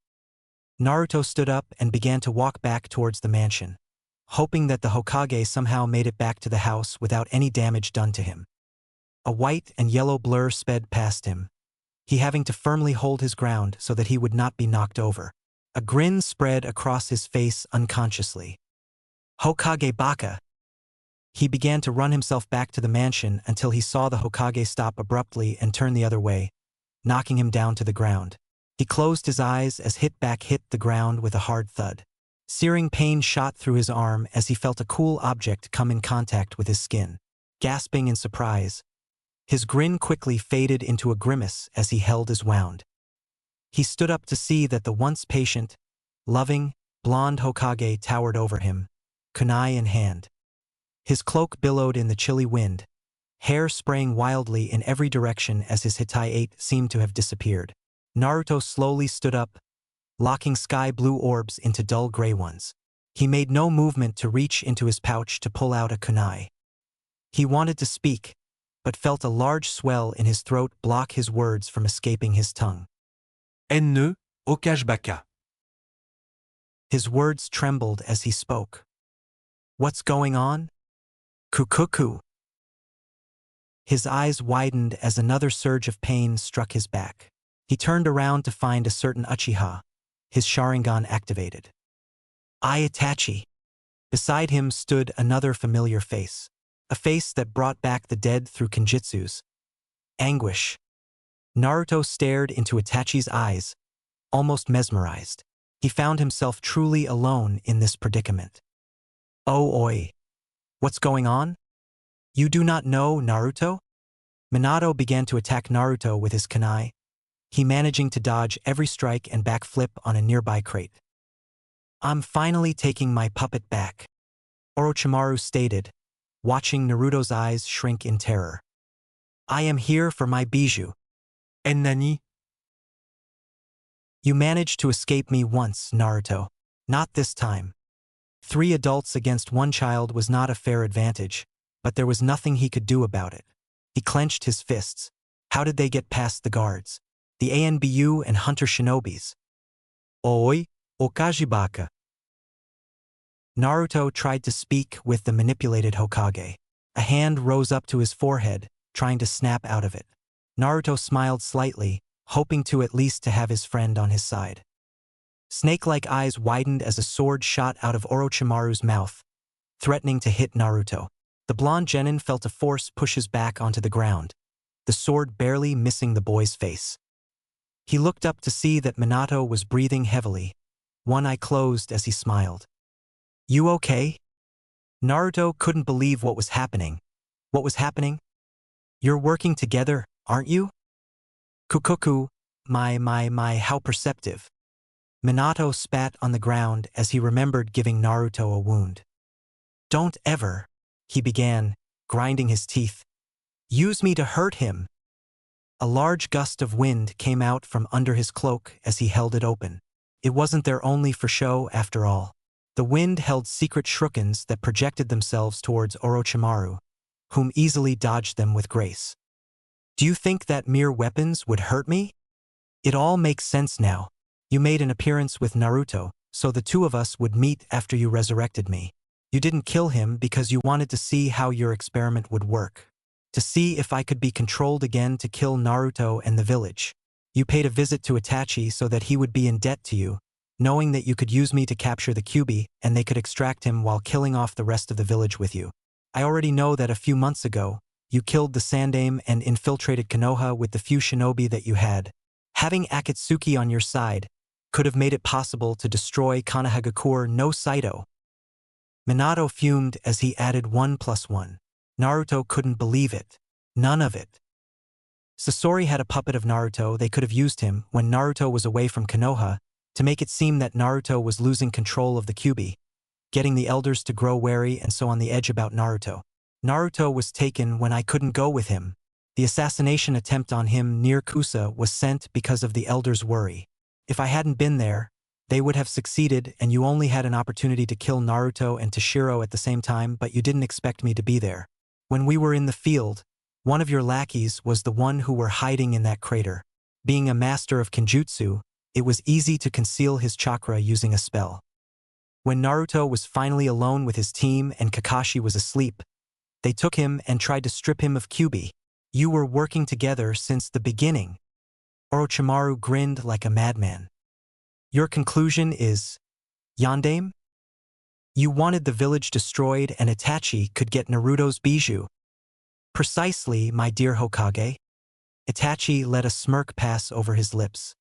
Naruto stood up and began to walk back towards the mansion, hoping that the Hokage somehow made it back to the house without any damage done to him. A white and yellow blur sped past him, he having to firmly hold his ground so that he would not be knocked over. A grin spread across his face unconsciously. Hokage Baka! He began to run himself back to the mansion until he saw the Hokage stop abruptly and turn the other way, knocking him down to the ground. He closed his eyes as Hitback hit the ground with a hard thud. Searing pain shot through his arm as he felt a cool object come in contact with his skin. Gasping in surprise, his grin quickly faded into a grimace as he held his wound. He stood up to see that the once patient, loving, blonde Hokage towered over him, kunai in hand. His cloak billowed in the chilly wind, hair spraying wildly in every direction as his Hitai-8 seemed to have disappeared. Naruto slowly stood up, locking sky-blue orbs into dull gray ones. He made no movement to reach into his pouch to pull out a kunai. He wanted to speak, but felt a large swell in his throat block his words from escaping his tongue. Enne, Hokage Baka. His words trembled as he spoke. What's going on? Kukuku. His eyes widened as another surge of pain struck his back. He turned around to find a certain Uchiha, his Sharingan activated. Itachi. Beside him stood another familiar face, a face that brought back the dead through Kenjutsus. Anguish. Naruto stared into Itachi's eyes, almost mesmerized. He found himself truly alone in this predicament. Oh oi. What's going on? You do not know Naruto? Minato began to attack Naruto with his kunai, he managing to dodge every strike and backflip on a nearby crate. I'm finally taking my puppet back, Orochimaru stated, watching Naruto's eyes shrink in terror. I am here for my bijou. En Nani? You managed to escape me once, Naruto. Not this time. 3 adults against 1 child was not a fair advantage, but there was nothing he could do about it. He clenched his fists. How did they get past the guards? The ANBU and Hunter Shinobis. Oi, Hokage Baka. Naruto tried to speak with the manipulated Hokage. A hand rose up to his forehead, trying to snap out of it. Naruto smiled slightly, hoping to at least to have his friend on his side. Snake-like eyes widened as a sword shot out of Orochimaru's mouth, threatening to hit Naruto. The blonde genin felt a force push his back onto the ground, the sword barely missing the boy's face. He looked up to see that Minato was breathing heavily, one eye closed as he smiled. You okay? Naruto couldn't believe what was happening. What was happening? You're working together, aren't you? Kukuku, my, how perceptive. Minato spat on the ground as he remembered giving Naruto a wound. Don't ever, he began, grinding his teeth. Use me to hurt him. A large gust of wind came out from under his cloak as he held it open. It wasn't there only for show after all. The wind held secret shurikens that projected themselves towards Orochimaru, whom easily dodged them with grace. Do you think that mere weapons would hurt me? It all makes sense now. You made an appearance with Naruto, so the 2 of us would meet after you resurrected me. You didn't kill him because you wanted to see how your experiment would work. To see if I could be controlled again to kill Naruto and the village. You paid a visit to Itachi so that he would be in debt to you, knowing that you could use me to capture the Kyuubi and they could extract him while killing off the rest of the village with you. I already know that a few months ago, you killed the Sandaime and infiltrated Konoha with the few shinobi that you had. Having Akatsuki on your side could have made it possible to destroy Konohagakure no Saito. Minato fumed as he added 1 + 1. Naruto couldn't believe it. None of it. Sasori had a puppet of Naruto. They could have used him when Naruto was away from Konoha to make it seem that Naruto was losing control of the Kyuubi, getting the elders to grow wary and so on the edge about Naruto. Naruto was taken when I couldn't go with him. The assassination attempt on him near Kusa was sent because of the elders' worry. If I hadn't been there, they would have succeeded and you only had an opportunity to kill Naruto and Toshiro at the same time, but you didn't expect me to be there. When we were in the field, one of your lackeys was the one who were hiding in that crater. Being a master of Kenjutsu, it was easy to conceal his chakra using a spell. When Naruto was finally alone with his team and Kakashi was asleep, they took him and tried to strip him of Kyuubi. You were working together since the beginning. Orochimaru grinned like a madman. Your conclusion is Yondaime? You wanted the village destroyed and Itachi could get Naruto's bijou. Precisely, my dear Hokage. Itachi let a smirk pass over his lips.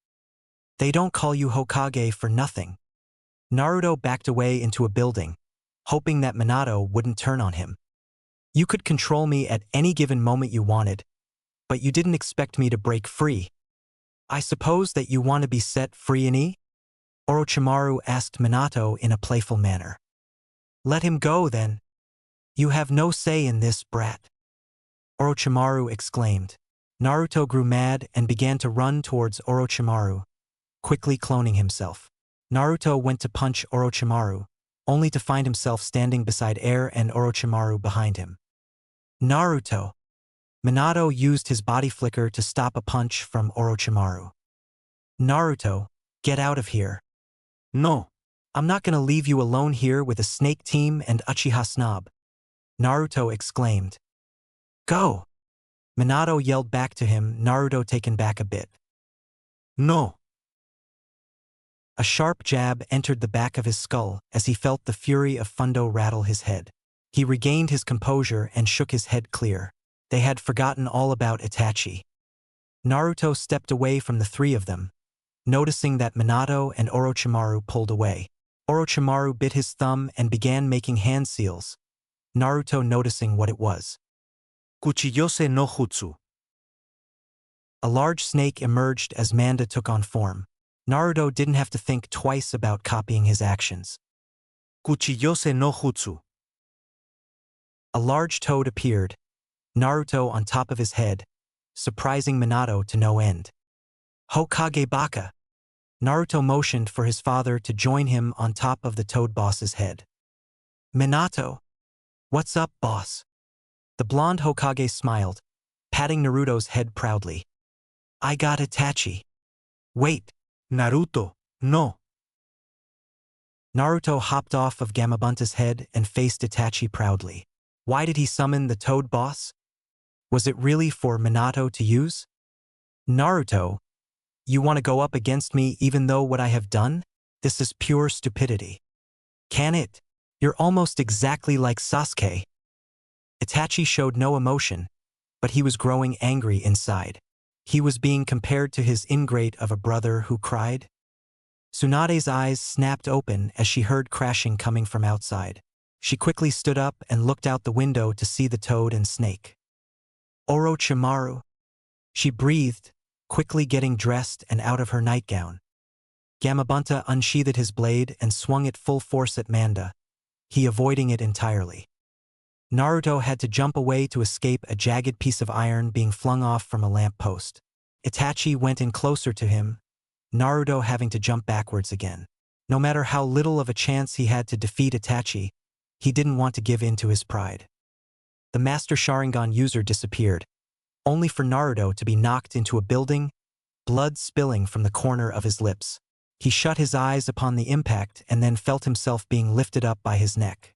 They don't call you Hokage for nothing. Naruto backed away into a building, hoping that Minato wouldn't turn on him. You could control me at any given moment you wanted, but you didn't expect me to break free. I suppose that you want to be set free, Ini? Orochimaru asked Minato in a playful manner. Let him go, then. You have no say in this, brat. Orochimaru exclaimed. Naruto grew mad and began to run towards Orochimaru, quickly cloning himself. Naruto went to punch Orochimaru, only to find himself standing beside Air and Orochimaru behind him. Naruto! Minato used his body flicker to stop a punch from Orochimaru. Naruto, get out of here. No. I'm not gonna leave you alone here with a snake team and Uchiha Snob. Naruto exclaimed. Go! Minato yelled back to him, Naruto taken back a bit. No. A sharp jab entered the back of his skull as he felt the fury of Fundo rattle his head. He regained his composure and shook his head clear. They had forgotten all about Itachi. Naruto stepped away from the three of them, noticing that Minato and Orochimaru pulled away. Orochimaru bit his thumb and began making hand seals, Naruto noticing what it was. Kuchiyose no jutsu. A large snake emerged as Manda took on form. Naruto didn't have to think twice about copying his actions. Kuchiyose no jutsu. A large toad appeared, Naruto on top of his head, surprising Minato to no end. Hokage Baka! Naruto motioned for his father to join him on top of the toad boss's head. Minato! What's up, boss? The blonde Hokage smiled, patting Naruto's head proudly. I got Itachi. Wait! Naruto, no. Naruto hopped off of Gamabunta's head and faced Itachi proudly. Why did he summon the toad boss? Was it really for Minato to use? Naruto, you want to go up against me even though what I have done? This is pure stupidity. Can it? You're almost exactly like Sasuke. Itachi showed no emotion, but he was growing angry inside. He was being compared to his ingrate of a brother who cried. Tsunade's eyes snapped open as she heard crashing coming from outside. She quickly stood up and looked out the window to see the toad and snake. Orochimaru. She breathed, quickly getting dressed and out of her nightgown. Gamabunta unsheathed his blade and swung it full force at Manda, he avoiding it entirely. Naruto had to jump away to escape a jagged piece of iron being flung off from a lamp post. Itachi went in closer to him, Naruto having to jump backwards again. No matter how little of a chance he had to defeat Itachi, he didn't want to give in to his pride. The Master Sharingan user disappeared, only for Naruto to be knocked into a building, blood spilling from the corner of his lips. He shut his eyes upon the impact and then felt himself being lifted up by his neck.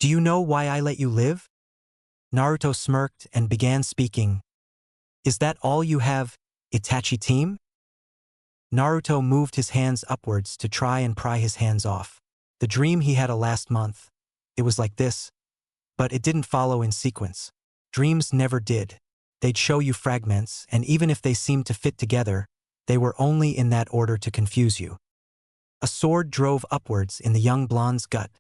Do you know why I let you live? Naruto smirked and began speaking. Is that all you have, Itachi team? Naruto moved his hands upwards to try and pry his hands off. The dream he had last month, it was like this, but it didn't follow in sequence. Dreams never did. They'd show you fragments, and even if they seemed to fit together, they were only in that order to confuse you. A sword drove upwards in the young blonde's gut,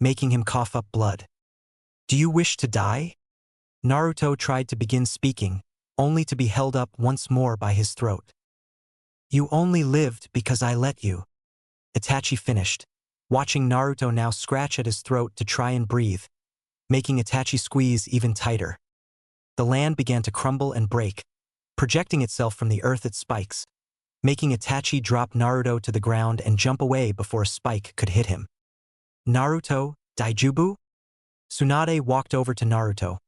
making him cough up blood. Do you wish to die? Naruto tried to begin speaking, only to be held up once more by his throat. You only lived because I let you. Itachi finished, watching Naruto now scratch at his throat to try and breathe, making Itachi squeeze even tighter. The land began to crumble and break, projecting itself from the earth at spikes, making Itachi drop Naruto to the ground and jump away before a spike could hit him. Naruto, Daijubu? Tsunade walked over to Naruto,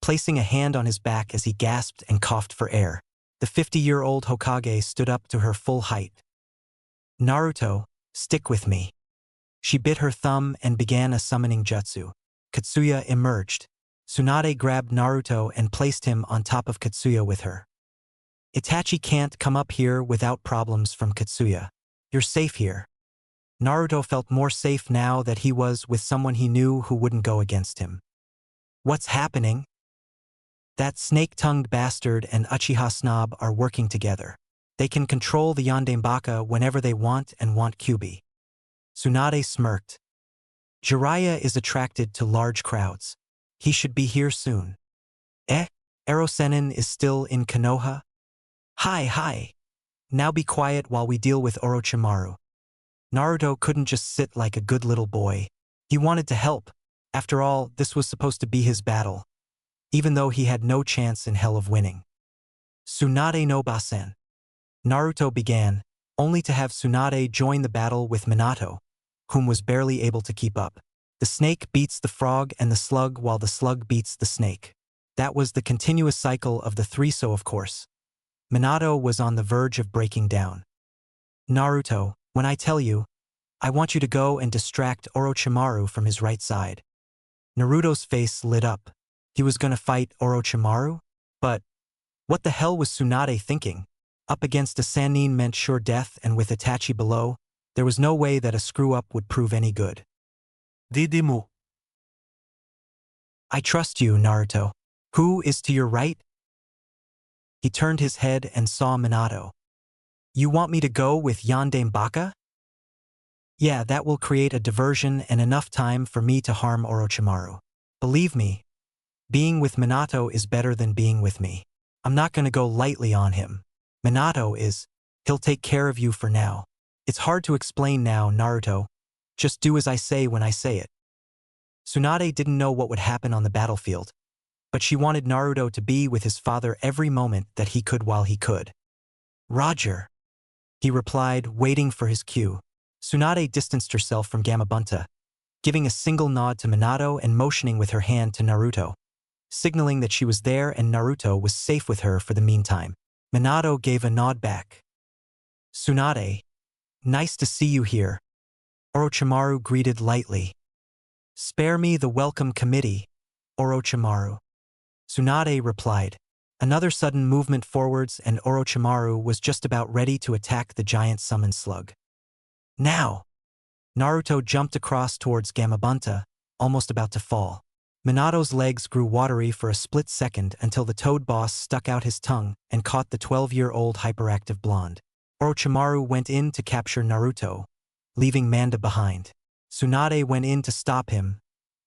placing a hand on his back as he gasped and coughed for air. The 50-year-old Hokage stood up to her full height. Naruto, stick with me. She bit her thumb and began a summoning jutsu. Katsuya emerged. Tsunade grabbed Naruto and placed him on top of Katsuya with her. Itachi can't come up here without problems from Katsuya. You're safe here. Naruto felt more safe now that he was with someone he knew who wouldn't go against him. What's happening? That snake-tongued bastard and Uchiha Snob are working together. They can control the Yandembaka whenever they want and want Kyuubi. Tsunade smirked. Jiraiya is attracted to large crowds. He should be here soon. Erosenin is still in Konoha? Hi. Now be quiet while we deal with Orochimaru. Naruto couldn't just sit like a good little boy. He wanted to help. After all, this was supposed to be his battle, even though he had no chance in hell of winning. Tsunade no Basen. Naruto began, only to have Tsunade join the battle with Minato, whom was barely able to keep up. The snake beats the frog and the slug while the slug beats the snake. That was the continuous cycle of the three, so of course, Minato was on the verge of breaking down. Naruto, when I tell you, I want you to go and distract Orochimaru from his right side. Naruto's face lit up. He was gonna fight Orochimaru? But what the hell was Tsunade thinking? Up against a Sannin meant sure death, and with Itachi below, there was no way that a screw-up would prove any good. Didymu. I trust you, Naruto. Who is to your right? He turned his head and saw Minato. You want me to go with Yandembaka? Yeah, that will create a diversion and enough time for me to harm Orochimaru. Believe me, being with Minato is better than being with me. I'm not gonna go lightly on him. Minato is, he'll take care of you for now. It's hard to explain now, Naruto. Just do as I say when I say it. Tsunade didn't know what would happen on the battlefield, but she wanted Naruto to be with his father every moment that he could while he could. Roger, he replied, waiting for his cue. Tsunade distanced herself from Gamabunta, giving a single nod to Minato and motioning with her hand to Naruto, signaling that she was there and Naruto was safe with her for the meantime. Minato gave a nod back. Tsunade, nice to see you here. Orochimaru greeted lightly. Spare me the welcome committee, Orochimaru. Tsunade replied. Another sudden movement forwards and Orochimaru was just about ready to attack the giant summon slug. Now! Naruto jumped across towards Gamabunta, almost about to fall. Minato's legs grew watery for a split second until the toad boss stuck out his tongue and caught the 12-year-old hyperactive blonde. Orochimaru went in to capture Naruto, leaving Manda behind. Tsunade went in to stop him,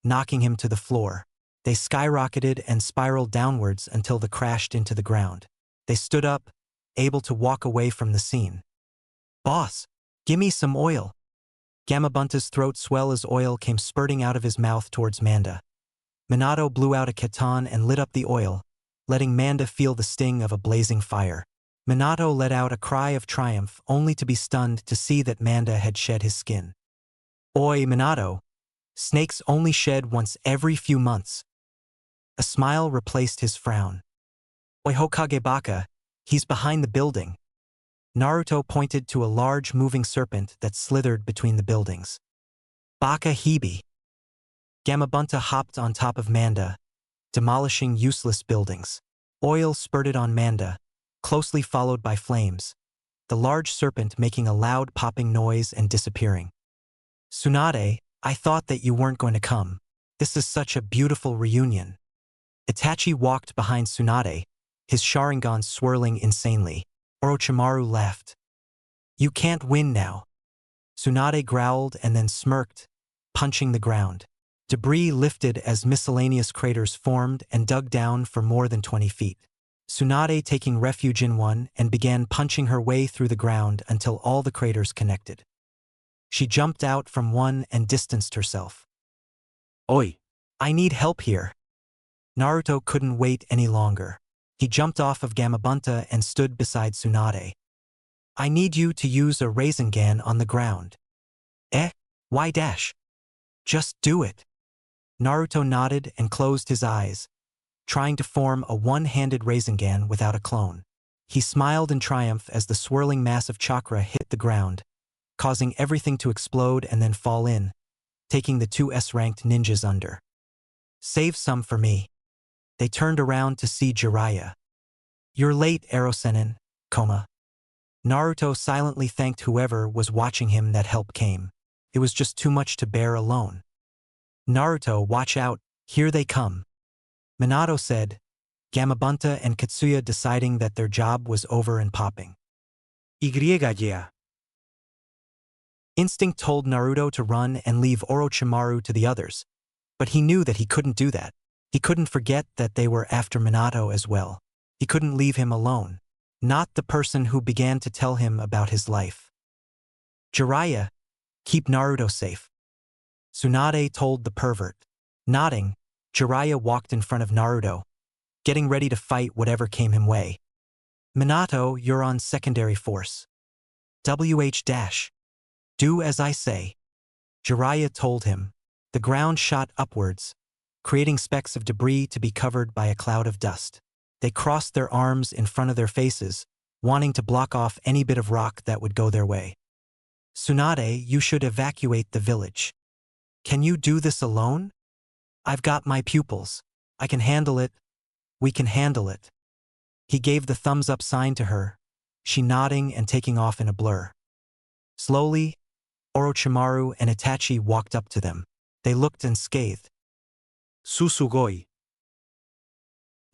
knocking him to the floor. They skyrocketed and spiraled downwards until they crashed into the ground. They stood up, able to walk away from the scene. Boss, gimme some oil. Gamabunta's throat swelled as oil came spurting out of his mouth towards Manda. Minato blew out a katan and lit up the oil, letting Manda feel the sting of a blazing fire. Minato let out a cry of triumph only to be stunned to see that Manda had shed his skin. Oi, Minato. Snakes only shed once every few months. A smile replaced his frown. Oi Hokage Baka, he's behind the building. Naruto pointed to a large moving serpent that slithered between the buildings. Baka Hibi. Gamabunta hopped on top of Manda, demolishing useless buildings. Oil spurted on Manda, closely followed by flames, the large serpent making a loud popping noise and disappearing. Tsunade, I thought that you weren't going to come. This is such a beautiful reunion. Itachi walked behind Tsunade, his Sharingan swirling insanely. Orochimaru laughed. You can't win now. Tsunade growled and then smirked, punching the ground. Debris lifted as miscellaneous craters formed and dug down for more than 20 feet. Tsunade taking refuge in one and began punching her way through the ground until all the craters connected. She jumped out from one and distanced herself. Oi! I need help here. Naruto couldn't wait any longer. He jumped off of Gamabunta and stood beside Tsunade. I need you to use a Rasengan on the ground. Why dash? Just do it. Naruto nodded and closed his eyes, trying to form a one-handed Rasengan without a clone. He smiled in triumph as the swirling mass of chakra hit the ground, causing everything to explode and then fall in, taking the two S-ranked ninjas under. Save some for me. They turned around to see Jiraiya. You're late, Erosenin, coma. Naruto silently thanked whoever was watching him that help came. It was just too much to bear alone. Naruto, watch out, here they come. Minato said, Gamabunta and Katsuya deciding that their job was over and popping. Yeah. Instinct told Naruto to run and leave Orochimaru to the others, but he knew that he couldn't do that. He couldn't forget that they were after Minato as well. He couldn't leave him alone. Not the person who began to tell him about his life. Jiraiya, keep Naruto safe. Tsunade told the pervert. Nodding, Jiraiya walked in front of Naruto, getting ready to fight whatever came him way. Minato, you're on secondary force. WH-. Do as I say. Jiraiya told him. The ground shot upwards, creating specks of debris to be covered by a cloud of dust. They crossed their arms in front of their faces, wanting to block off any bit of rock that would go their way. Tsunade, you should evacuate the village. Can you do this alone? I've got my pupils. I can handle it. We can handle it. He gave the thumbs up sign to her, she nodding and taking off in a blur. Slowly, Orochimaru and Itachi walked up to them. They looked unscathed. Susugoi.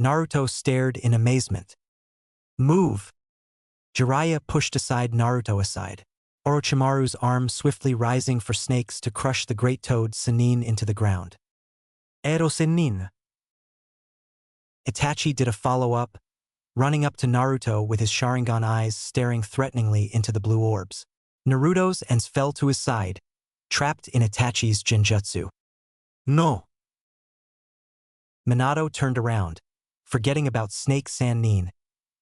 Naruto stared in amazement. Move! Jiraiya pushed Naruto aside. Orochimaru's arm swiftly rising for snakes to crush the great toad Sannin into the ground. Ero Sennin. Itachi did a follow-up, running up to Naruto with his Sharingan eyes staring threateningly into the blue orbs. Naruto's ends fell to his side, trapped in Itachi's Genjutsu. No. Minato turned around, forgetting about Snake Sannin,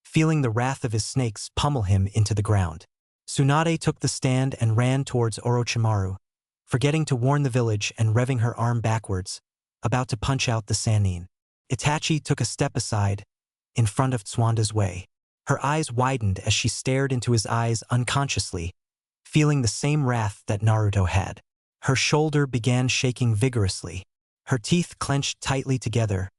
feeling the wrath of his snakes pummel him into the ground. Tsunade took the stand and ran towards Orochimaru, forgetting to warn the village and revving her arm backwards, about to punch out the Sannin. Itachi took a step aside, in front of Tsuanda's way. Her eyes widened as she stared into his eyes unconsciously, feeling the same wrath that Naruto had. Her shoulder began shaking vigorously, her teeth clenched tightly together,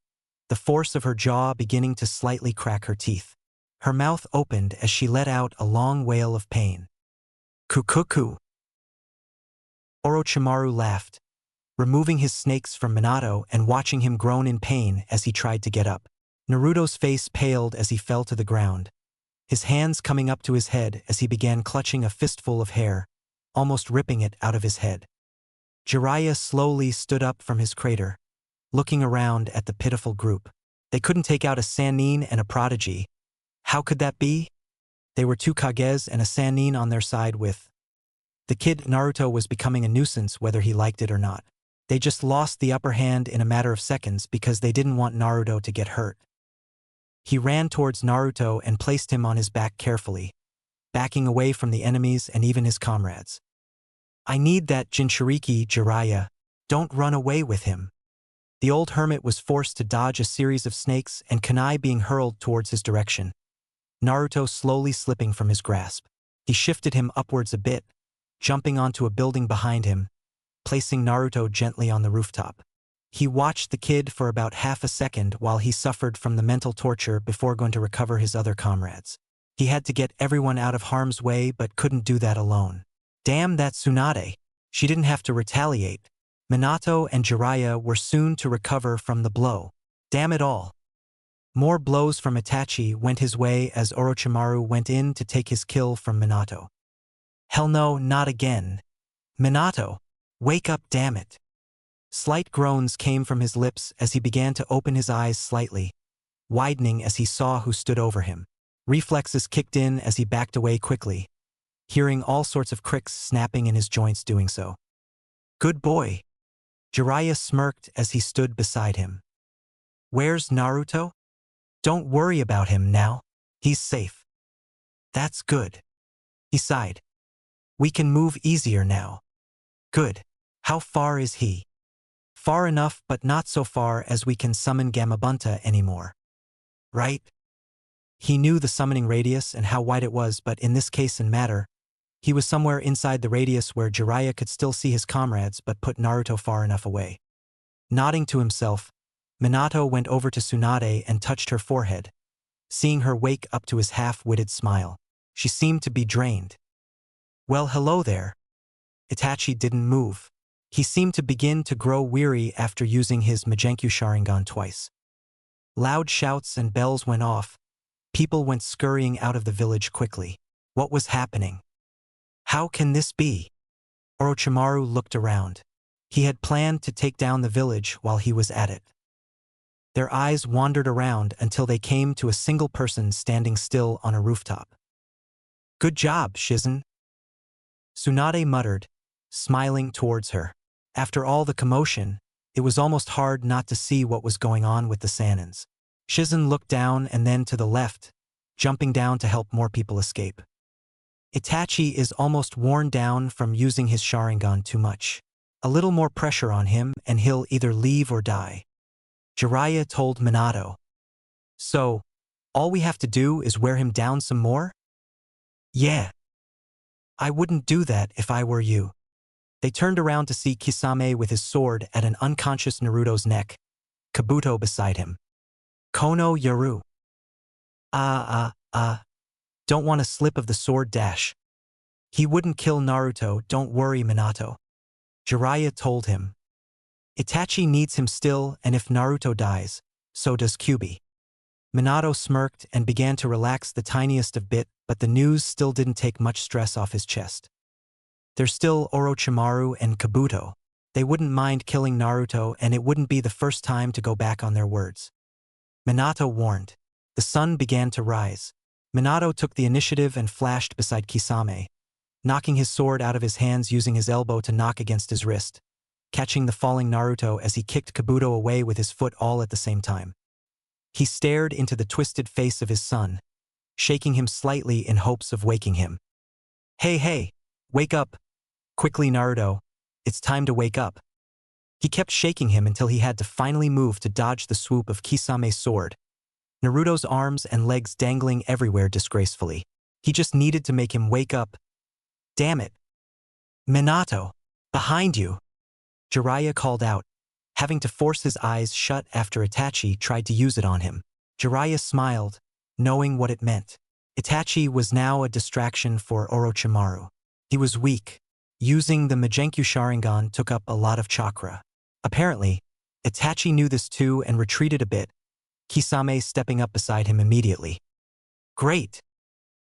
the force of her jaw beginning to slightly crack her teeth. Her mouth opened as she let out a long wail of pain. Kukuku. Orochimaru laughed, removing his snakes from Minato and watching him groan in pain as he tried to get up. Naruto's face paled as he fell to the ground, his hands coming up to his head as he began clutching a fistful of hair, almost ripping it out of his head. Jiraiya slowly stood up from his crater, looking around at the pitiful group. They couldn't take out a Sannin and a prodigy. How could that be? They were two Kages and a Sannin on their side with. The kid Naruto was becoming a nuisance whether he liked it or not. They just lost the upper hand in a matter of seconds because they didn't want Naruto to get hurt. He ran towards Naruto and placed him on his back carefully, backing away from the enemies and even his comrades. I need that Jinchuriki, Jiraiya. Don't run away with him. The old hermit was forced to dodge a series of snakes and kunai being hurled towards his direction. Naruto slowly slipping from his grasp. He shifted him upwards a bit, jumping onto a building behind him, placing Naruto gently on the rooftop. He watched the kid for about half a second while he suffered from the mental torture before going to recover his other comrades. He had to get everyone out of harm's way but couldn't do that alone. Damn that Tsunade. She didn't have to retaliate. Minato and Jiraiya were soon to recover from the blow. Damn it all. More blows from Itachi went his way as Orochimaru went in to take his kill from Minato. Hell no, not again. Minato, wake up, damn it. Slight groans came from his lips as he began to open his eyes slightly, widening as he saw who stood over him. Reflexes kicked in as he backed away quickly, hearing all sorts of cricks snapping in his joints doing so. Good boy. Jiraiya smirked as he stood beside him. Where's Naruto? Don't worry about him now. He's safe. That's good. He sighed. We can move easier now. Good. How far is he? Far enough but not so far as we can summon Gamabunta anymore. Right? He knew the summoning radius and how wide it was, but in this case and matter, he was somewhere inside the radius where Jiraiya could still see his comrades but put Naruto far enough away. Nodding to himself, Minato went over to Tsunade and touched her forehead, seeing her wake up to his half-witted smile. She seemed to be drained. Well, hello there. Itachi didn't move. He seemed to begin to grow weary after using his Magenkyu Sharingan twice. Loud shouts and bells went off. People went scurrying out of the village quickly. What was happening? How can this be? Orochimaru looked around. He had planned to take down the village while he was at it. Their eyes wandered around until they came to a single person standing still on a rooftop. Good job, Shizen. Tsunade muttered, smiling towards her. After all the commotion, it was almost hard not to see what was going on with the Saiyans. Shizen looked down and then to the left, jumping down to help more people escape. Itachi is almost worn down from using his Sharingan too much. A little more pressure on him and he'll either leave or die. Jiraiya told Minato. So, all we have to do is wear him down some more? Yeah. I wouldn't do that if I were you. They turned around to see Kisame with his sword at an unconscious Naruto's neck, Kabuto beside him. Kono Yaru. Don't want a slip of the sword dash. He wouldn't kill Naruto, don't worry, Minato. Jiraiya told him. Itachi needs him still, and if Naruto dies, so does Kyuubi. Minato smirked and began to relax the tiniest of bit, but the news still didn't take much stress off his chest. There's still Orochimaru and Kabuto. They wouldn't mind killing Naruto, and it wouldn't be the first time to go back on their words. Minato warned. The sun began to rise. Minato took the initiative and flashed beside Kisame, knocking his sword out of his hands using his elbow to knock against his wrist, catching the falling Naruto as he kicked Kabuto away with his foot all at the same time. He stared into the twisted face of his son, shaking him slightly in hopes of waking him. Hey, wake up. Quickly, Naruto. It's time to wake up. He kept shaking him until he had to finally move to dodge the swoop of Kisame's sword, Naruto's arms and legs dangling everywhere disgracefully. He just needed to make him wake up. Damn it. Minato, behind you. Jiraiya called out, having to force his eyes shut after Itachi tried to use it on him. Jiraiya smiled, knowing what it meant. Itachi was now a distraction for Orochimaru. He was weak. Using the Magenkyu Sharingan took up a lot of chakra. Apparently, Itachi knew this too and retreated a bit, Kisame stepping up beside him immediately. Great!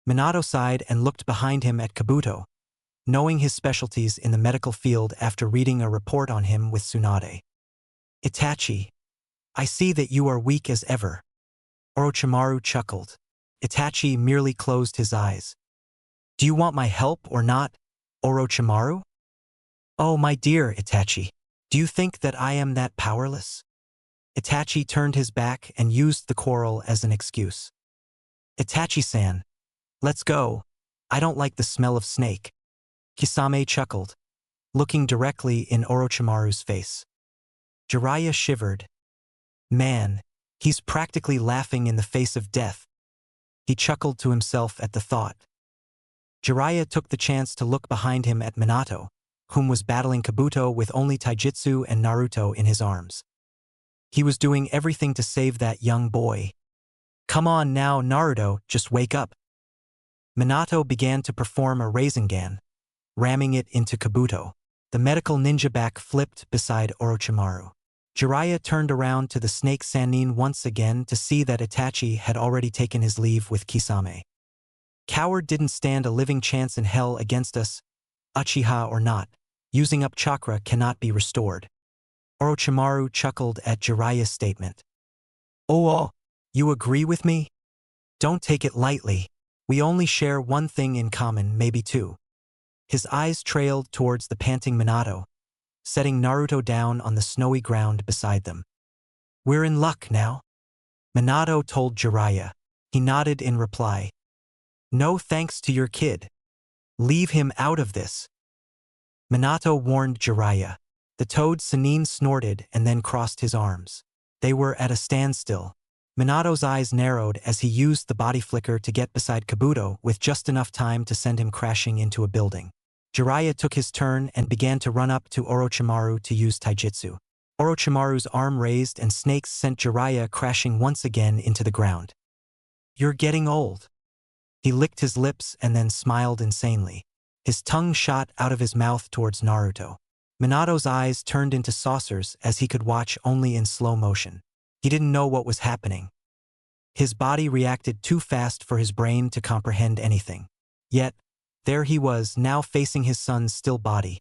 Minato sighed and looked behind him at Kabuto, knowing his specialties in the medical field after reading a report on him with Tsunade. Itachi, I see that you are weak as ever. Orochimaru chuckled. Itachi merely closed his eyes. Do you want my help or not, Orochimaru? Oh, my dear Itachi, do you think that I am that powerless? Itachi turned his back and used the quarrel as an excuse. Itachi-san, let's go. I don't like the smell of snake. Kisame chuckled, looking directly in Orochimaru's face. Jiraiya shivered. Man, he's practically laughing in the face of death. He chuckled to himself at the thought. Jiraiya took the chance to look behind him at Minato, whom was battling Kabuto with only Taijutsu and Naruto in his arms. He was doing everything to save that young boy. Come on now, Naruto, just wake up. Minato began to perform a Rasengan, ramming it into Kabuto. The medical ninja back flipped beside Orochimaru. Jiraiya turned around to the snake Sannin once again to see that Itachi had already taken his leave with Kisame. Coward didn't stand a living chance in hell against us, Uchiha or not. Using up chakra cannot be restored. Orochimaru chuckled at Jiraiya's statement. Oh, you agree with me? Don't take it lightly. We only share one thing in common, maybe two. His eyes trailed towards the panting Minato, setting Naruto down on the snowy ground beside them. We're in luck now. Minato told Jiraiya. He nodded in reply. No thanks to your kid. Leave him out of this. Minato warned Jiraiya. The toad Sannin snorted and then crossed his arms. They were at a standstill. Minato's eyes narrowed as he used the body flicker to get beside Kabuto with just enough time to send him crashing into a building. Jiraiya took his turn and began to run up to Orochimaru to use taijutsu. Orochimaru's arm raised and snakes sent Jiraiya crashing once again into the ground. You're getting old. He licked his lips and then smiled insanely. His tongue shot out of his mouth towards Naruto. Minato's eyes turned into saucers as he could watch only in slow motion. He didn't know what was happening. His body reacted too fast for his brain to comprehend anything. Yet, there he was, now facing his son's still body.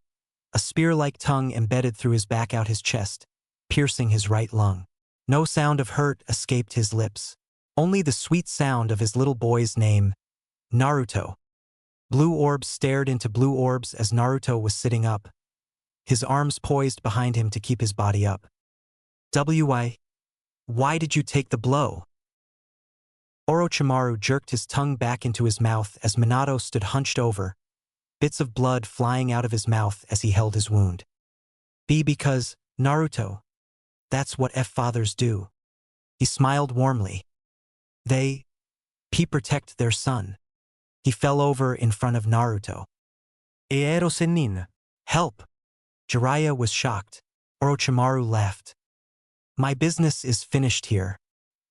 A spear-like tongue embedded through his back out his chest, piercing his right lung. No sound of hurt escaped his lips. Only the sweet sound of his little boy's name, Naruto. Blue orbs stared into blue orbs as Naruto was sitting up, his arms poised behind him to keep his body up. Why did you take the blow? Orochimaru jerked his tongue back into his mouth as Minato stood hunched over, bits of blood flying out of his mouth as he held his wound. Because, Naruto, that's what fathers do. He smiled warmly. They protect their son. He fell over in front of Naruto. Ero Sennin. Help! Jiraiya was shocked. Orochimaru laughed. My business is finished here.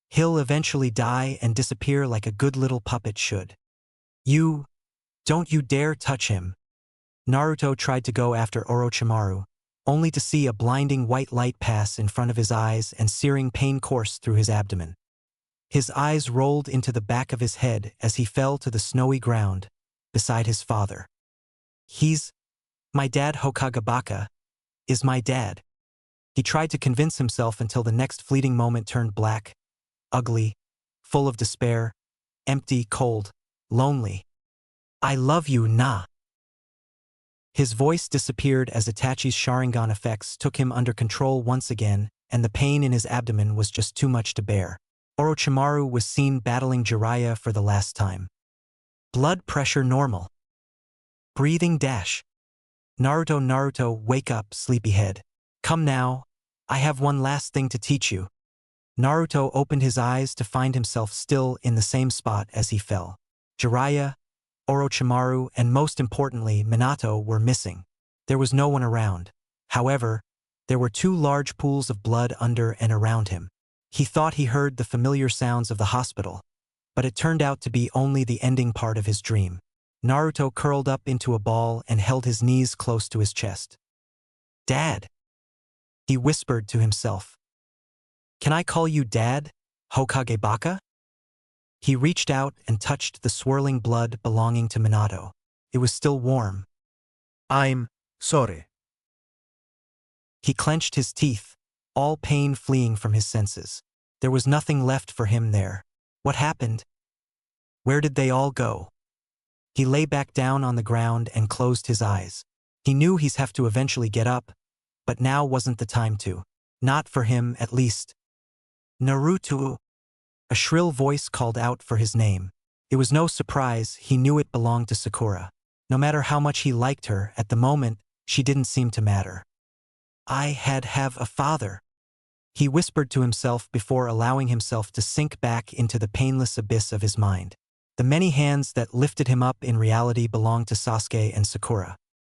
He'll eventually die and disappear like a good little puppet should. Don't you dare touch him. Naruto tried to go after Orochimaru, only to see a blinding white light pass in front of his eyes and searing pain course through his abdomen. His eyes rolled into the back of his head as he fell to the snowy ground, beside his father. He's my dad. Hokage Baka is my dad. He tried to convince himself until the next fleeting moment turned black, ugly, full of despair, empty, cold, lonely. I love you, Na. His voice disappeared as Itachi's Sharingan effects took him under control once again, and the pain in his abdomen was just too much to bear. Orochimaru was seen battling Jiraiya for the last time. Blood pressure normal. Breathing dash. Naruto, wake up, sleepyhead. Come now, I have one last thing to teach you. Naruto opened his eyes to find himself still in the same spot as he fell. Jiraiya, Orochimaru, and most importantly, Minato were missing. There was no one around. However, there were two large pools of blood under and around him. He thought he heard the familiar sounds of the hospital, but it turned out to be only the ending part of his dream. Naruto curled up into a ball and held his knees close to his chest. Dad! He whispered to himself. Can I call you Dad, Hokage Baka? He reached out and touched the swirling blood belonging to Minato. It was still warm. I'm sorry. He clenched his teeth, all pain fleeing from his senses. There was nothing left for him there. What happened? Where did they all go? He lay back down on the ground and closed his eyes. He knew he'd have to eventually get up, but now wasn't the time to. Not for him, at least. Naruto! A shrill voice called out for his name. It was no surprise, he knew it belonged to Sakura. No matter how much he liked her, at the moment, she didn't seem to matter. I have a father. He whispered to himself before allowing himself to sink back into the painless abyss of his mind. The many hands that lifted him up in reality belonged to Sasuke and Sakura.